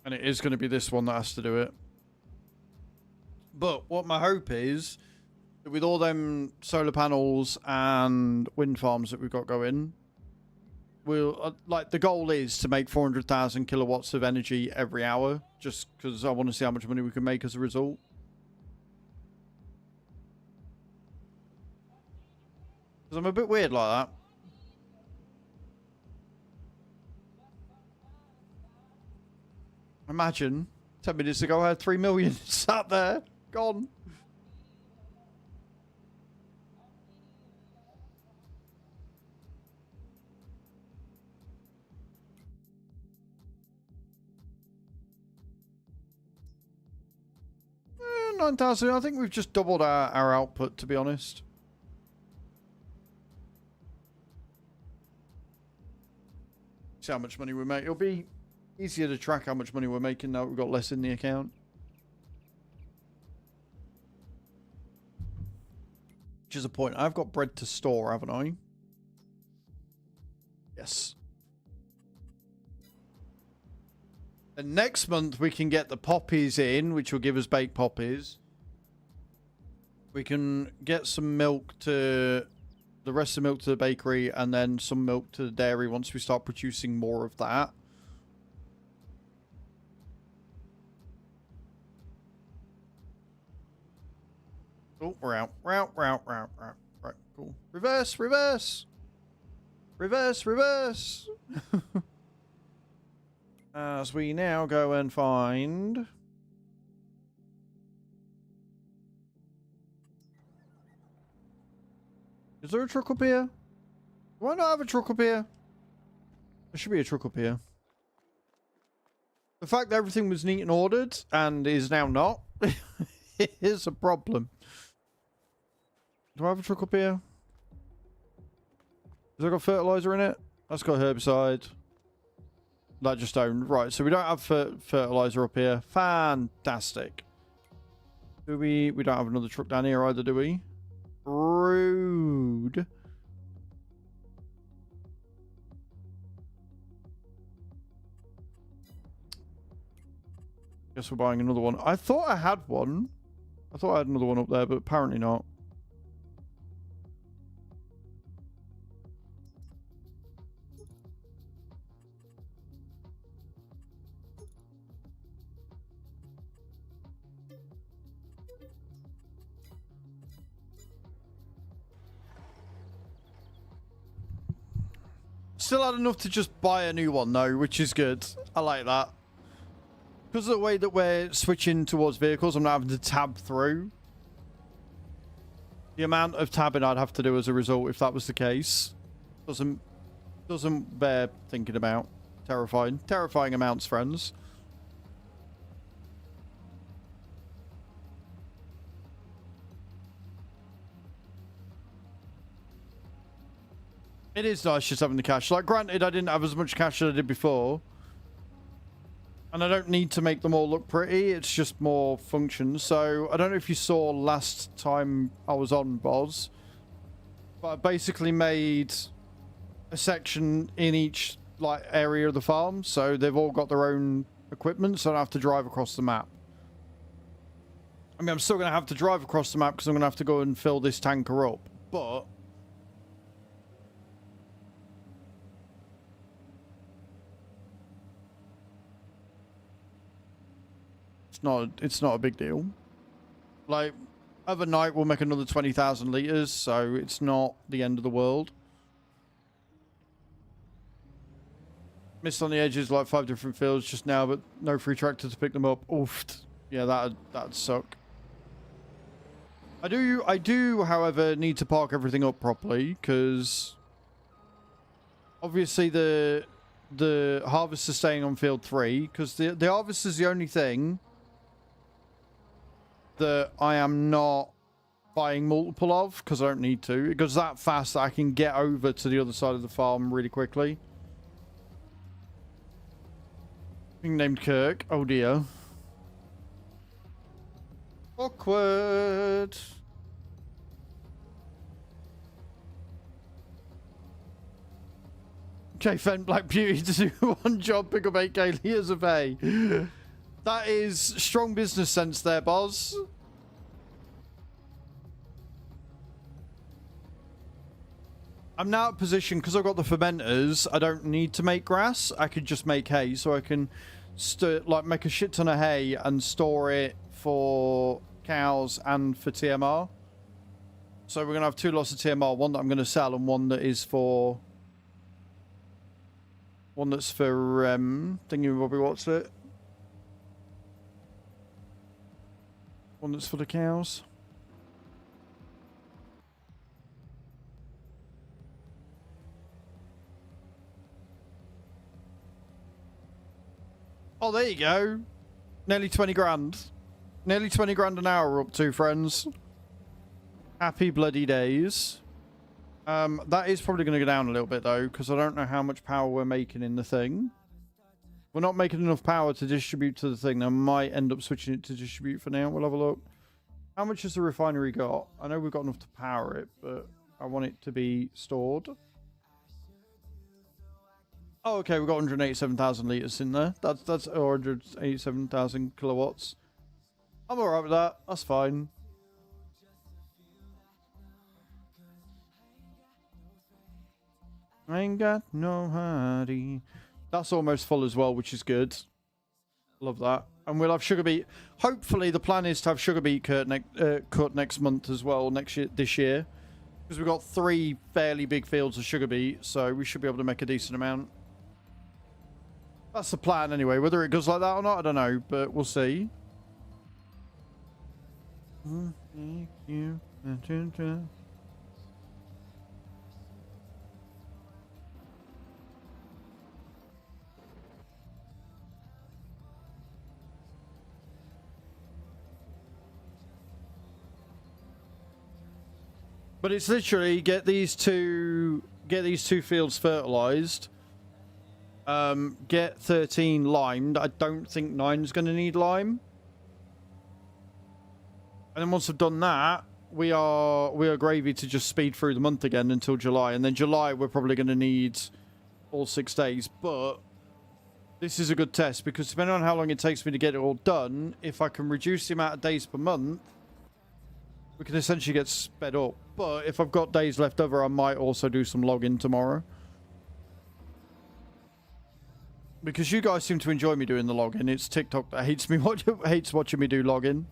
Speaker 1: And it is going to be this one that has to do it. But what my hope is, that with all them solar panels and wind farms that we've got going, we'll like the goal is to make 400,000 kilowatts of energy every hour, just because I want to see how much money we can make as a result. Because I'm a bit weird like that. Imagine 10 minutes ago I had 3 million sat there, gone. Eh, 9,000. I think we've just doubled our output, to be honest. See how much money we make. It'll be easier to track how much money we're making now that we've got less in the account. Which is a point. I've got bread to store, haven't I? Yes. And next month we can get the poppies in, which will give us baked poppies. We can get some milk to... the rest of the milk to the bakery, and then some milk to the dairy once we start producing more of that. Oh, we're out. We're out. We're out. We're out. We're out. Right, cool. Reverse, reverse. Reverse, reverse. As we now go and find... Is there a truck up here? Do I not have a truck up here? There should be a truck up here. The fact that everything was neat and ordered and is now not is a problem. Do I have a truck up here? Has that got fertilizer in it? That's got herbicide. That just don't. Right, so we don't have fertilizer up here. Fantastic. Do we? We don't have another truck down here either, do we? Rude. Guess we're buying another one. I thought I had one. I thought I had another one up there, but apparently not. Still had enough to just buy a new one though, which is good. I like that. Because of the way that we're switching towards vehicles, I'm not having to tab through. The amount of tabbing I'd have to do as a result if that was the case doesn't bear thinking about. Terrifying. Terrifying amounts, friends. It is nice just having the cash. Like, granted, I didn't have as much cash as I did before. And I don't need to make them all look pretty. It's just more function. So, I don't know if you saw last time I was on Boz. But I basically made a section in each like area of the farm. So, they've all got their own equipment. So, I don't have to drive across the map. I mean, I'm still going to have to drive across the map because I'm going to have to go and fill this tanker up. But... it's not a big deal. Like, overnight we'll make another 20,000 litres, so it's not the end of the world. Missed on the edges like 5 different fields just now, but no free tractor to pick them up. Oof. Yeah, that'd suck. I do, however, need to park everything up properly, because obviously the harvest is staying on field 3, because the harvest is the only thing that I am not buying multiple of, because I don't need to. It goes that fast that I can get over to the other side of the farm really quickly. Being named Kirk. Oh dear. Awkward. Okay, Fen Black Beauty to do one job, pick up 8k litres of hay. That is strong business sense there, boss. I'm now at a position, because I've got the fermenters, I don't need to make grass. I could just make hay, so I can like make a shit ton of hay and store it for cows and for TMR. So we're going to have 2 lots of TMR, one that I'm going to sell and one that is for... One that's for, thingy Bobby, what's it? One that's for the cows. Oh, there you go. Nearly 20 grand. Nearly 20 grand an hour we're up to, friends. Happy bloody days. That is probably going to go down a little bit, though, because I don't know how much power we're making in the thing. We're not making enough power to distribute to the thing. I might end up switching it to distribute for now. We'll have a look. How much has the refinery got? I know we've got enough to power it, but I want it to be stored. Oh, okay, we've got 187,000 litres in there. That's 187,000 kilowatts. I'm alright with that. That's fine. I ain't got nobody. That's almost full as well, which is good. Love that. And we'll have sugar beet. Hopefully, the plan is to have sugar beet cut next month as well, this year. Because we've got 3 fairly big fields of sugar beet, so we should be able to make a decent amount. That's the plan anyway. Whether it goes like that or not, I don't know, but we'll see. Thank you. But it's literally get these two fields fertilized. Get 13 limed. I don't think 9 is going to need lime. And then once I've done that, we are gravy to just speed through the month again until July. And then July we're probably going to need all 6 days. But this is a good test because depending on how long it takes me to get it all done, if I can reduce the amount of days per month, we can essentially get sped up. But if I've got days left over, I might also do some logging tomorrow. Because you guys seem to enjoy me doing the logging. It's TikTok that hates watching me do logging.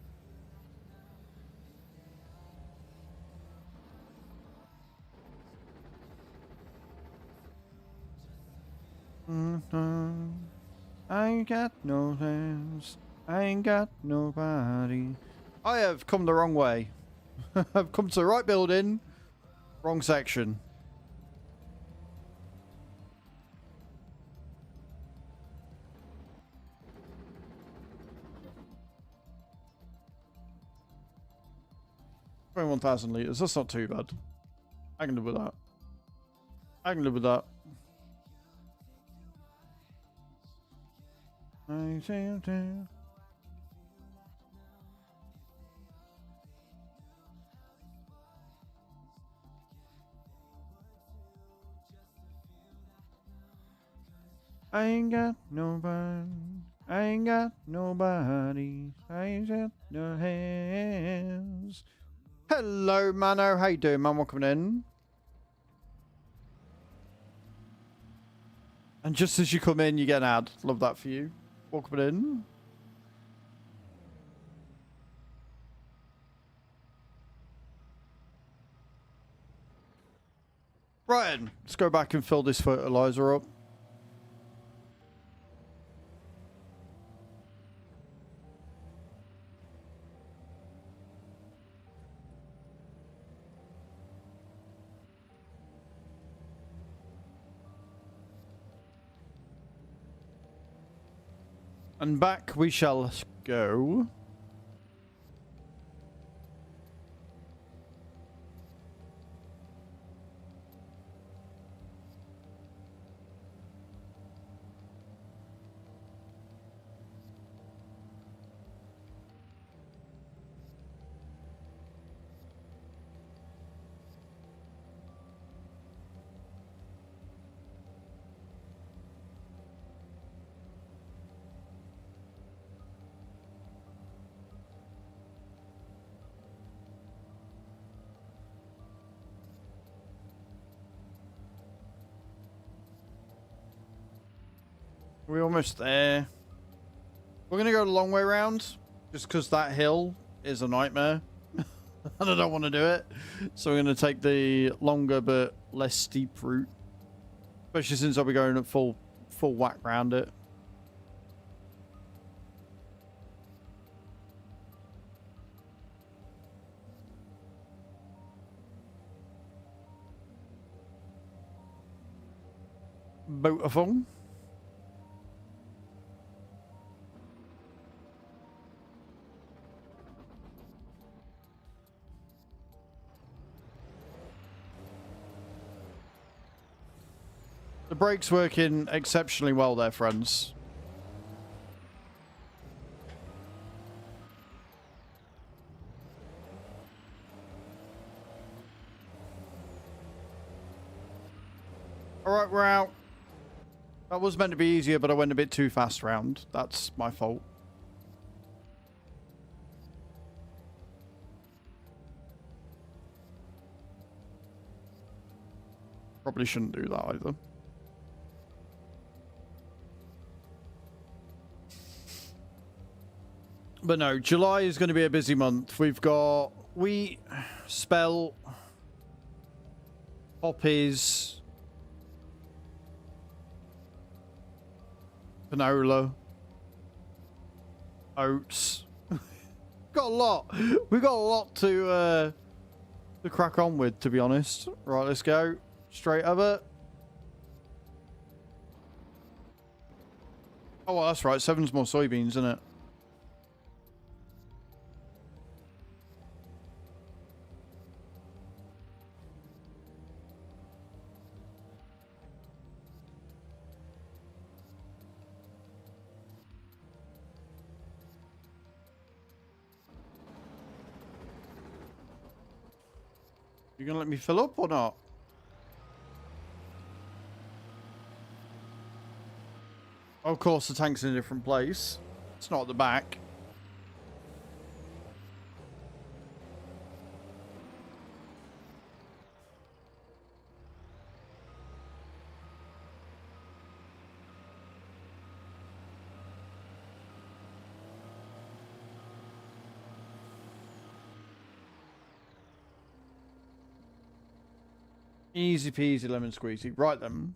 Speaker 1: I ain't got no hands. I ain't got nobody. I have come the wrong way. I've come to the right building. Wrong section. $21,000 litres. That's not too bad. I can live with that. I can live with that. I ain't got nobody. I ain't got nobody. I ain't got no hands. Hello, Mano. How you doing, man? Welcome in. And just as you come in, you get an ad. Love that for you. Welcome in. Right then. Let's go back and fill this fertilizer up. And back we shall go. We're almost there. We're going to go the long way round. Just because that hill is a nightmare. And I don't want to do it. So we're going to take the longer but less steep route. Especially since I'll be going at full whack round it. Beautiful. The brake's working exceptionally well there, friends. Alright, we're out. That was meant to be easier, but I went a bit too fast round. That's my fault. Probably shouldn't do that either. But no, July is going to be a busy month. We've got wheat, spelt, poppies, canola, oats. Got a lot. We've got a lot to crack on with, to be honest. Right, let's go. Straight over. Oh, well, that's right. 7's more soybeans, isn't it? You gonna let me fill up or not? Of course, the tank's in a different place. It's not at the back. Easy peasy lemon squeezy. Right then.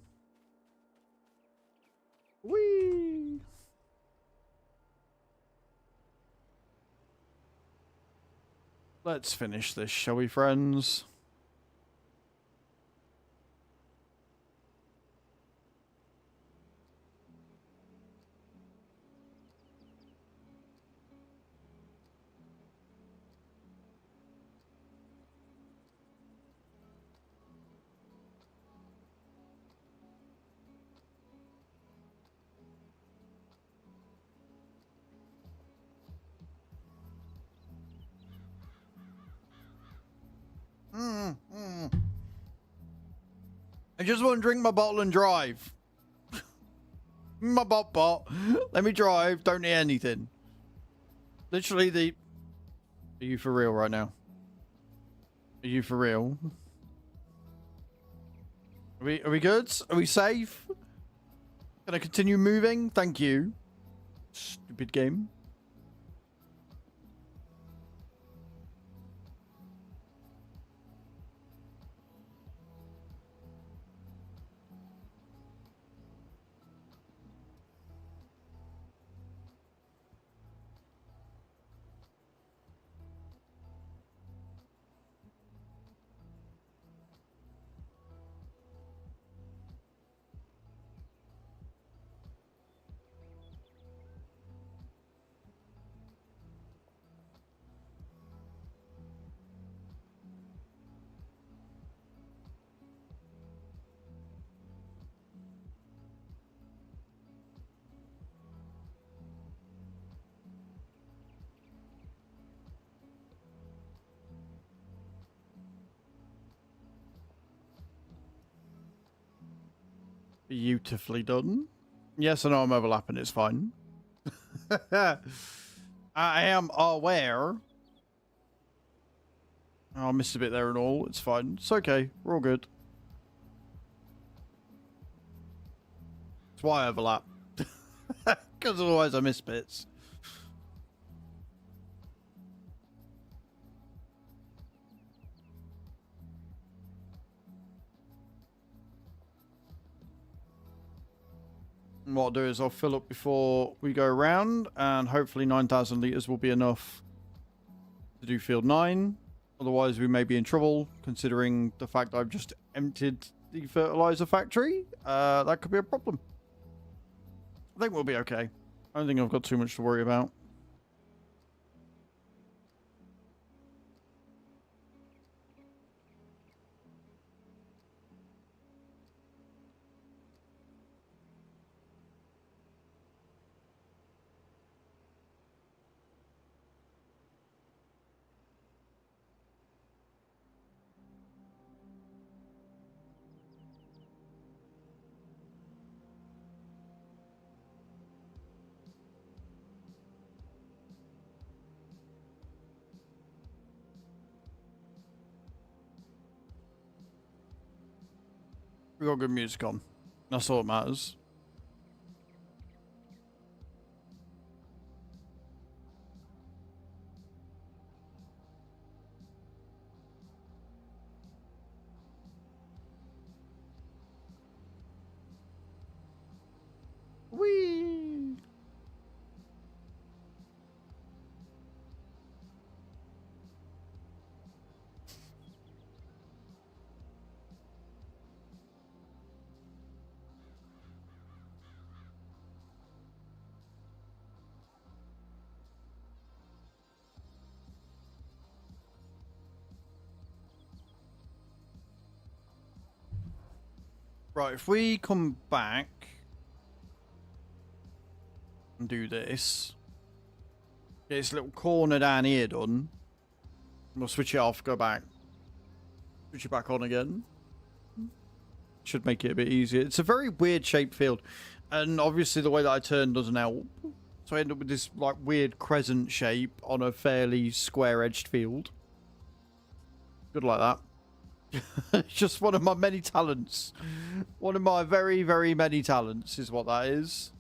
Speaker 1: Whee! Let's finish this, shall we, friends? I just want to drink my bottle and drive. My bot. Let me drive. Don't need anything. Literally the... Are you for real right now? Are you for real? Are we good? Are we safe? Can I continue moving? Thank you. Stupid game. Beautifully done. Yes, I know I'm overlapping. It's fine. I am aware. Oh, I missed a bit there and all. It's fine. It's okay. We're all good. That's why I overlap. Because otherwise I miss bits. And what I'll do is I'll fill up before we go around, and hopefully 9,000 litres will be enough to do field 9. Otherwise, we may be in trouble, considering the fact I've just emptied the fertilizer factory. That could be a problem. I think we'll be okay. I don't think I've got too much to worry about. We got good music on. That's all that matters. Whee! Right, if we come back and do this, get this little corner down here done, we'll switch it off, go back, switch it back on again. Should make it a bit easier. It's a very weird shaped field, and obviously the way that I turn doesn't help. So I end up with this like weird crescent shape on a fairly square-edged field. Good like that. It's just one of my many talents. One of my very, very many talents is what that is.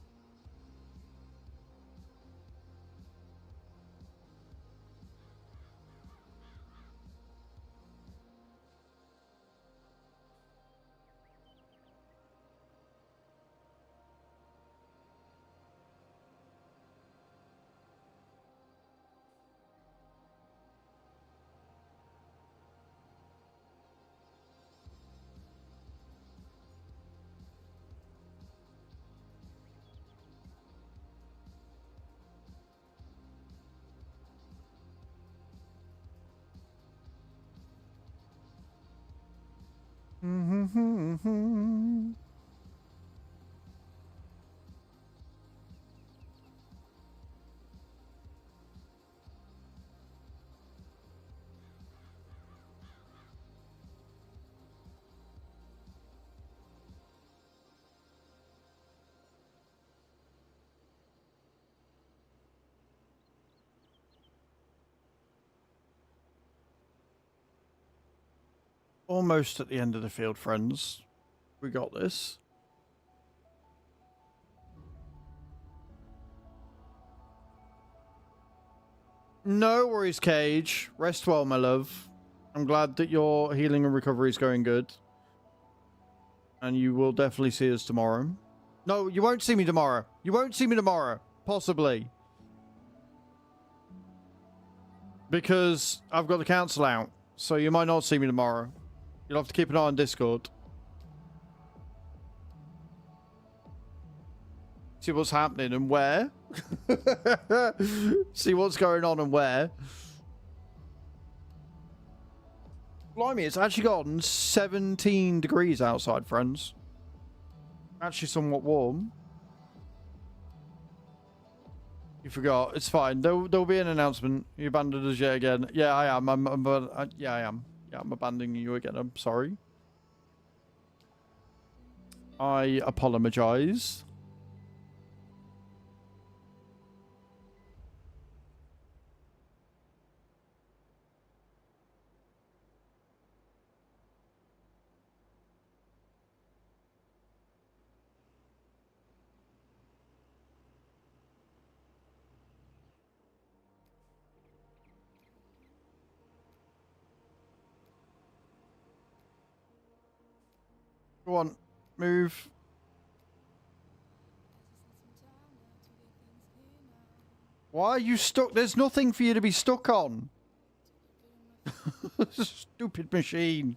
Speaker 1: Almost at the end of the field, friends. We got this. No worries, Cage. Rest well, my love. I'm glad that your healing and recovery is going good. And you will definitely see us tomorrow. No, you won't see me tomorrow. You won't see me tomorrow. Possibly. Because I've got the council out. So you might not see me tomorrow. You'll have to keep an eye on Discord. See what's happening and where. See what's going on and where. Blimey, it's actually gotten 17 degrees outside, friends. Actually somewhat warm. You forgot. It's fine. There'll be an announcement. You abandoned us yet again. Yeah, I am. Yeah, I am. Yeah, I'm abandoning you again. I'm sorry. I apologize. Go on. Move. Why are you stuck? There's nothing for you to be stuck on. Stupid machine.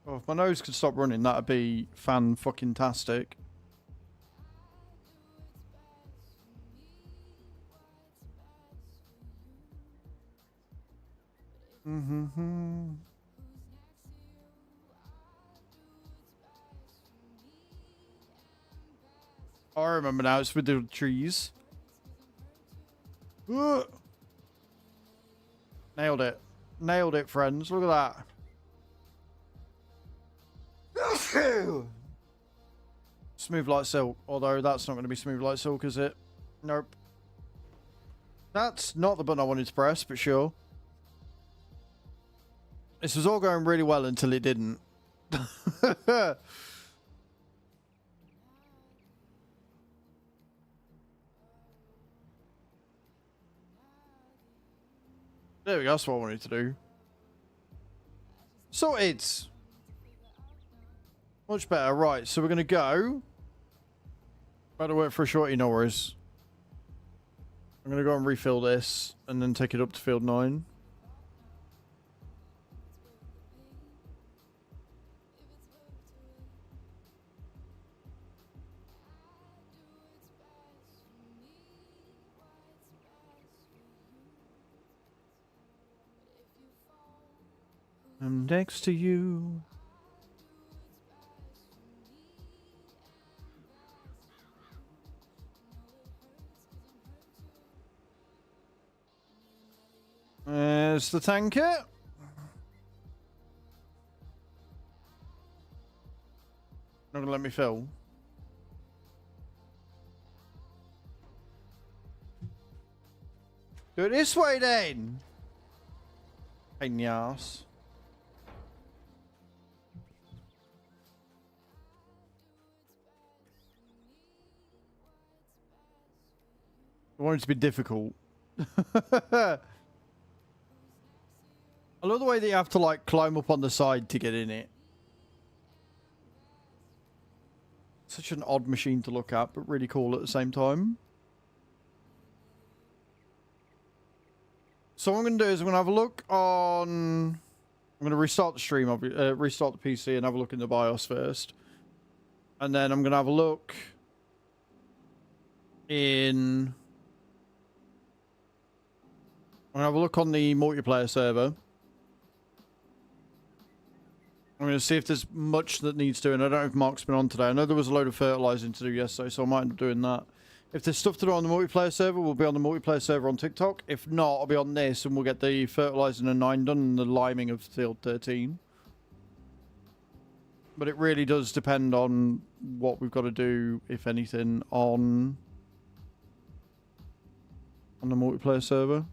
Speaker 1: Oh, if my nose could stop running, that'd be fan-fucking-tastic. Mm-hmm. I remember now, it's with the trees. Ugh. Nailed it. Nailed it, friends. Look at that. Smooth like silk. Although that's not going to be smooth like silk, is it? Nope. That's not the button I wanted to press, but sure. This was all going really well until it didn't. There we go, that's what I wanted to do. Sorted. Much better. Right, so we're going to go. Better work for a shorty, no worries. I'm going to go and refill this and then take it up to field 9. I'm next to you. There's the tanker. Not gonna let me fill. Do it this way then. Pain in the ass. I want it to be difficult. I love the way that you have to like climb up on the side to get in it. Such an odd machine to look at, but really cool at the same time. So what I'm going to do is I'm going to have a look on... I'm going to restart the stream, restart the PC and have a look in the BIOS first. And then I'm going to have a look in... I'm going to have a look on the multiplayer server. I'm going to see if there's much that needs doing. I don't know if Mark's been on today. I know there was a load of fertilizing to do yesterday, so I might end up doing that. If there's stuff to do on the multiplayer server, we'll be on the multiplayer server on TikTok. If not, I'll be on this and we'll get the fertilizing and 9 done and the liming of field 13. But it really does depend on what we've got to do, if anything, on the multiplayer server.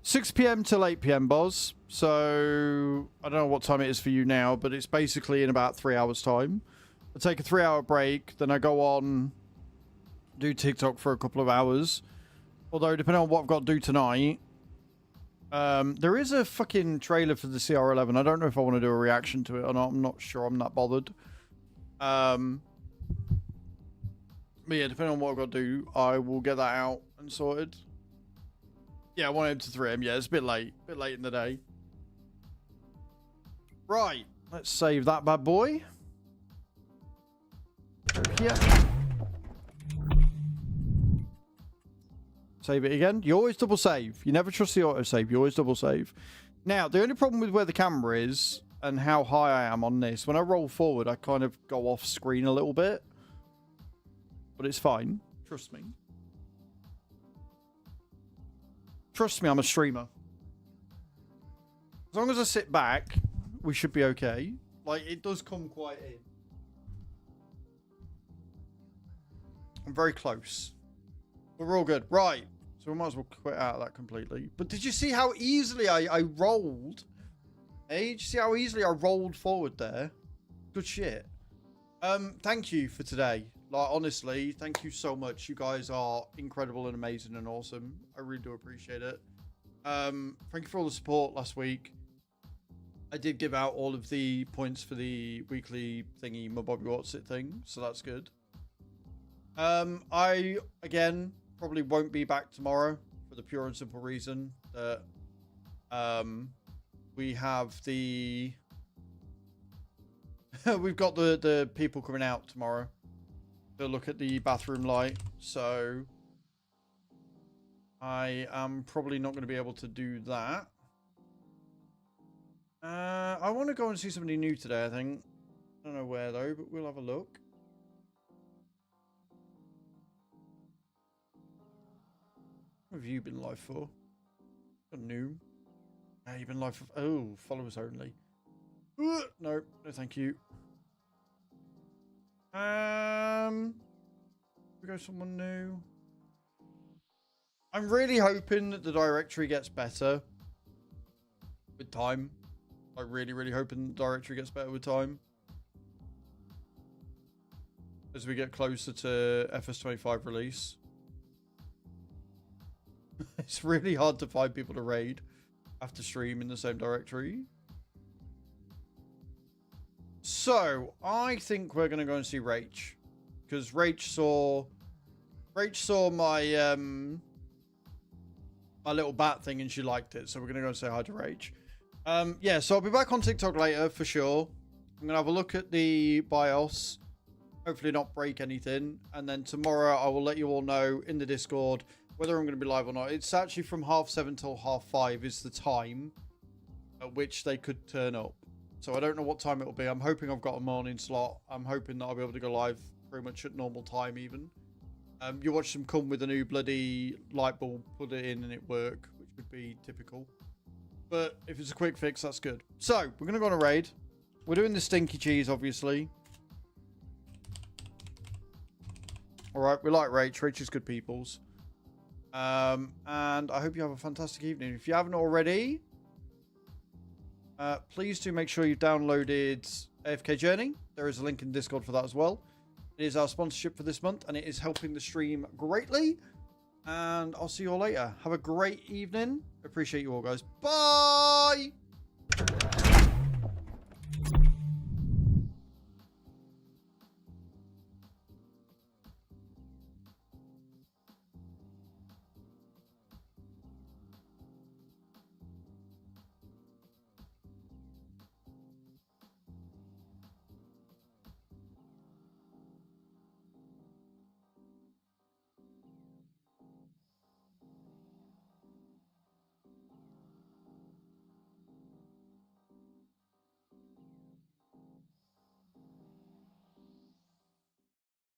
Speaker 1: $6 PM till 8 PM, Boz. So, I don't know what time it is for you now, but it's basically in about 3 hours' time. I take a 3-hour break, then I go on, do TikTok for a couple of hours. Although, depending on what I've got to do tonight, there is a fucking trailer for the CR11. I don't know if I want to do a reaction to it or not. I'm not sure I'm that bothered. But yeah, depending on what I've got to do, I will get that out and sorted. Yeah, 1 AM to 3 AM. Yeah, it's a bit late in the day. Right, let's save that bad boy. Yeah. Save it again. You always double save. You never trust the auto save. You always double save. Now, the only problem with where the camera is and how high I am on this, when I roll forward, I kind of go off screen a little bit. But it's fine. Trust me. Trust me, I'm a streamer. As long as I sit back, we should be okay. Like, it does come quite in. I'm very close. But we're all good. Right. So we might as well quit out of that completely. But did you see how easily I rolled? Hey, did you see how easily I rolled forward there? Good shit. Thank you for today. Like, honestly, thank you so much. You guys are incredible and amazing and awesome. I really do appreciate it. Thank you for all the support last week. I did give out all of the points for the weekly thingy, my Bobby What's It thing, so that's good. I, again, probably won't be back tomorrow for the pure and simple reason that we have the... we've got the people coming out tomorrow to look at the bathroom light, so I am probably not going to be able to do that. I want to go and see somebody new today, I think. I don't know where though, but we'll have a look. What have you been live for? Got new. You've been live for... Oh, followers only. No, no thank you. We go someone new. I'm really hoping that the directory gets better with time. I really hoping the directory gets better with time. As we get closer to FS25 release. It's really hard to find people to raid after stream in the same directory. So, I think we're going to go and see Rach. Because Rach saw my my little bat thing and she liked it. So we're going to go and say hi to Rach. Yeah, so I'll be back on TikTok later for sure. I'm going to have a look at the BIOS. Hopefully not break anything. And then tomorrow I will let you all know in the Discord whether I'm going to be live or not. It's actually from 7:30 till 5:30 is the time at which they could turn up. So I don't know what time it will be. I'm hoping I've got a morning slot. I'm hoping that I'll be able to go live pretty much at normal time even. You watch them come with a new bloody light bulb, put it in and it work, which would be typical. But if it's a quick fix, that's good. So, we're going to go on a raid. We're doing the stinky cheese, obviously. Alright, we like Rach. Rach is good peoples. And I hope you have a fantastic evening. If you haven't already, please do make sure you've downloaded AFK Journey. There is a link in Discord for that as well. It is our sponsorship for this month, and it is helping the stream greatly. And I'll see you all later. Have a great evening. Appreciate you all, guys. Bye!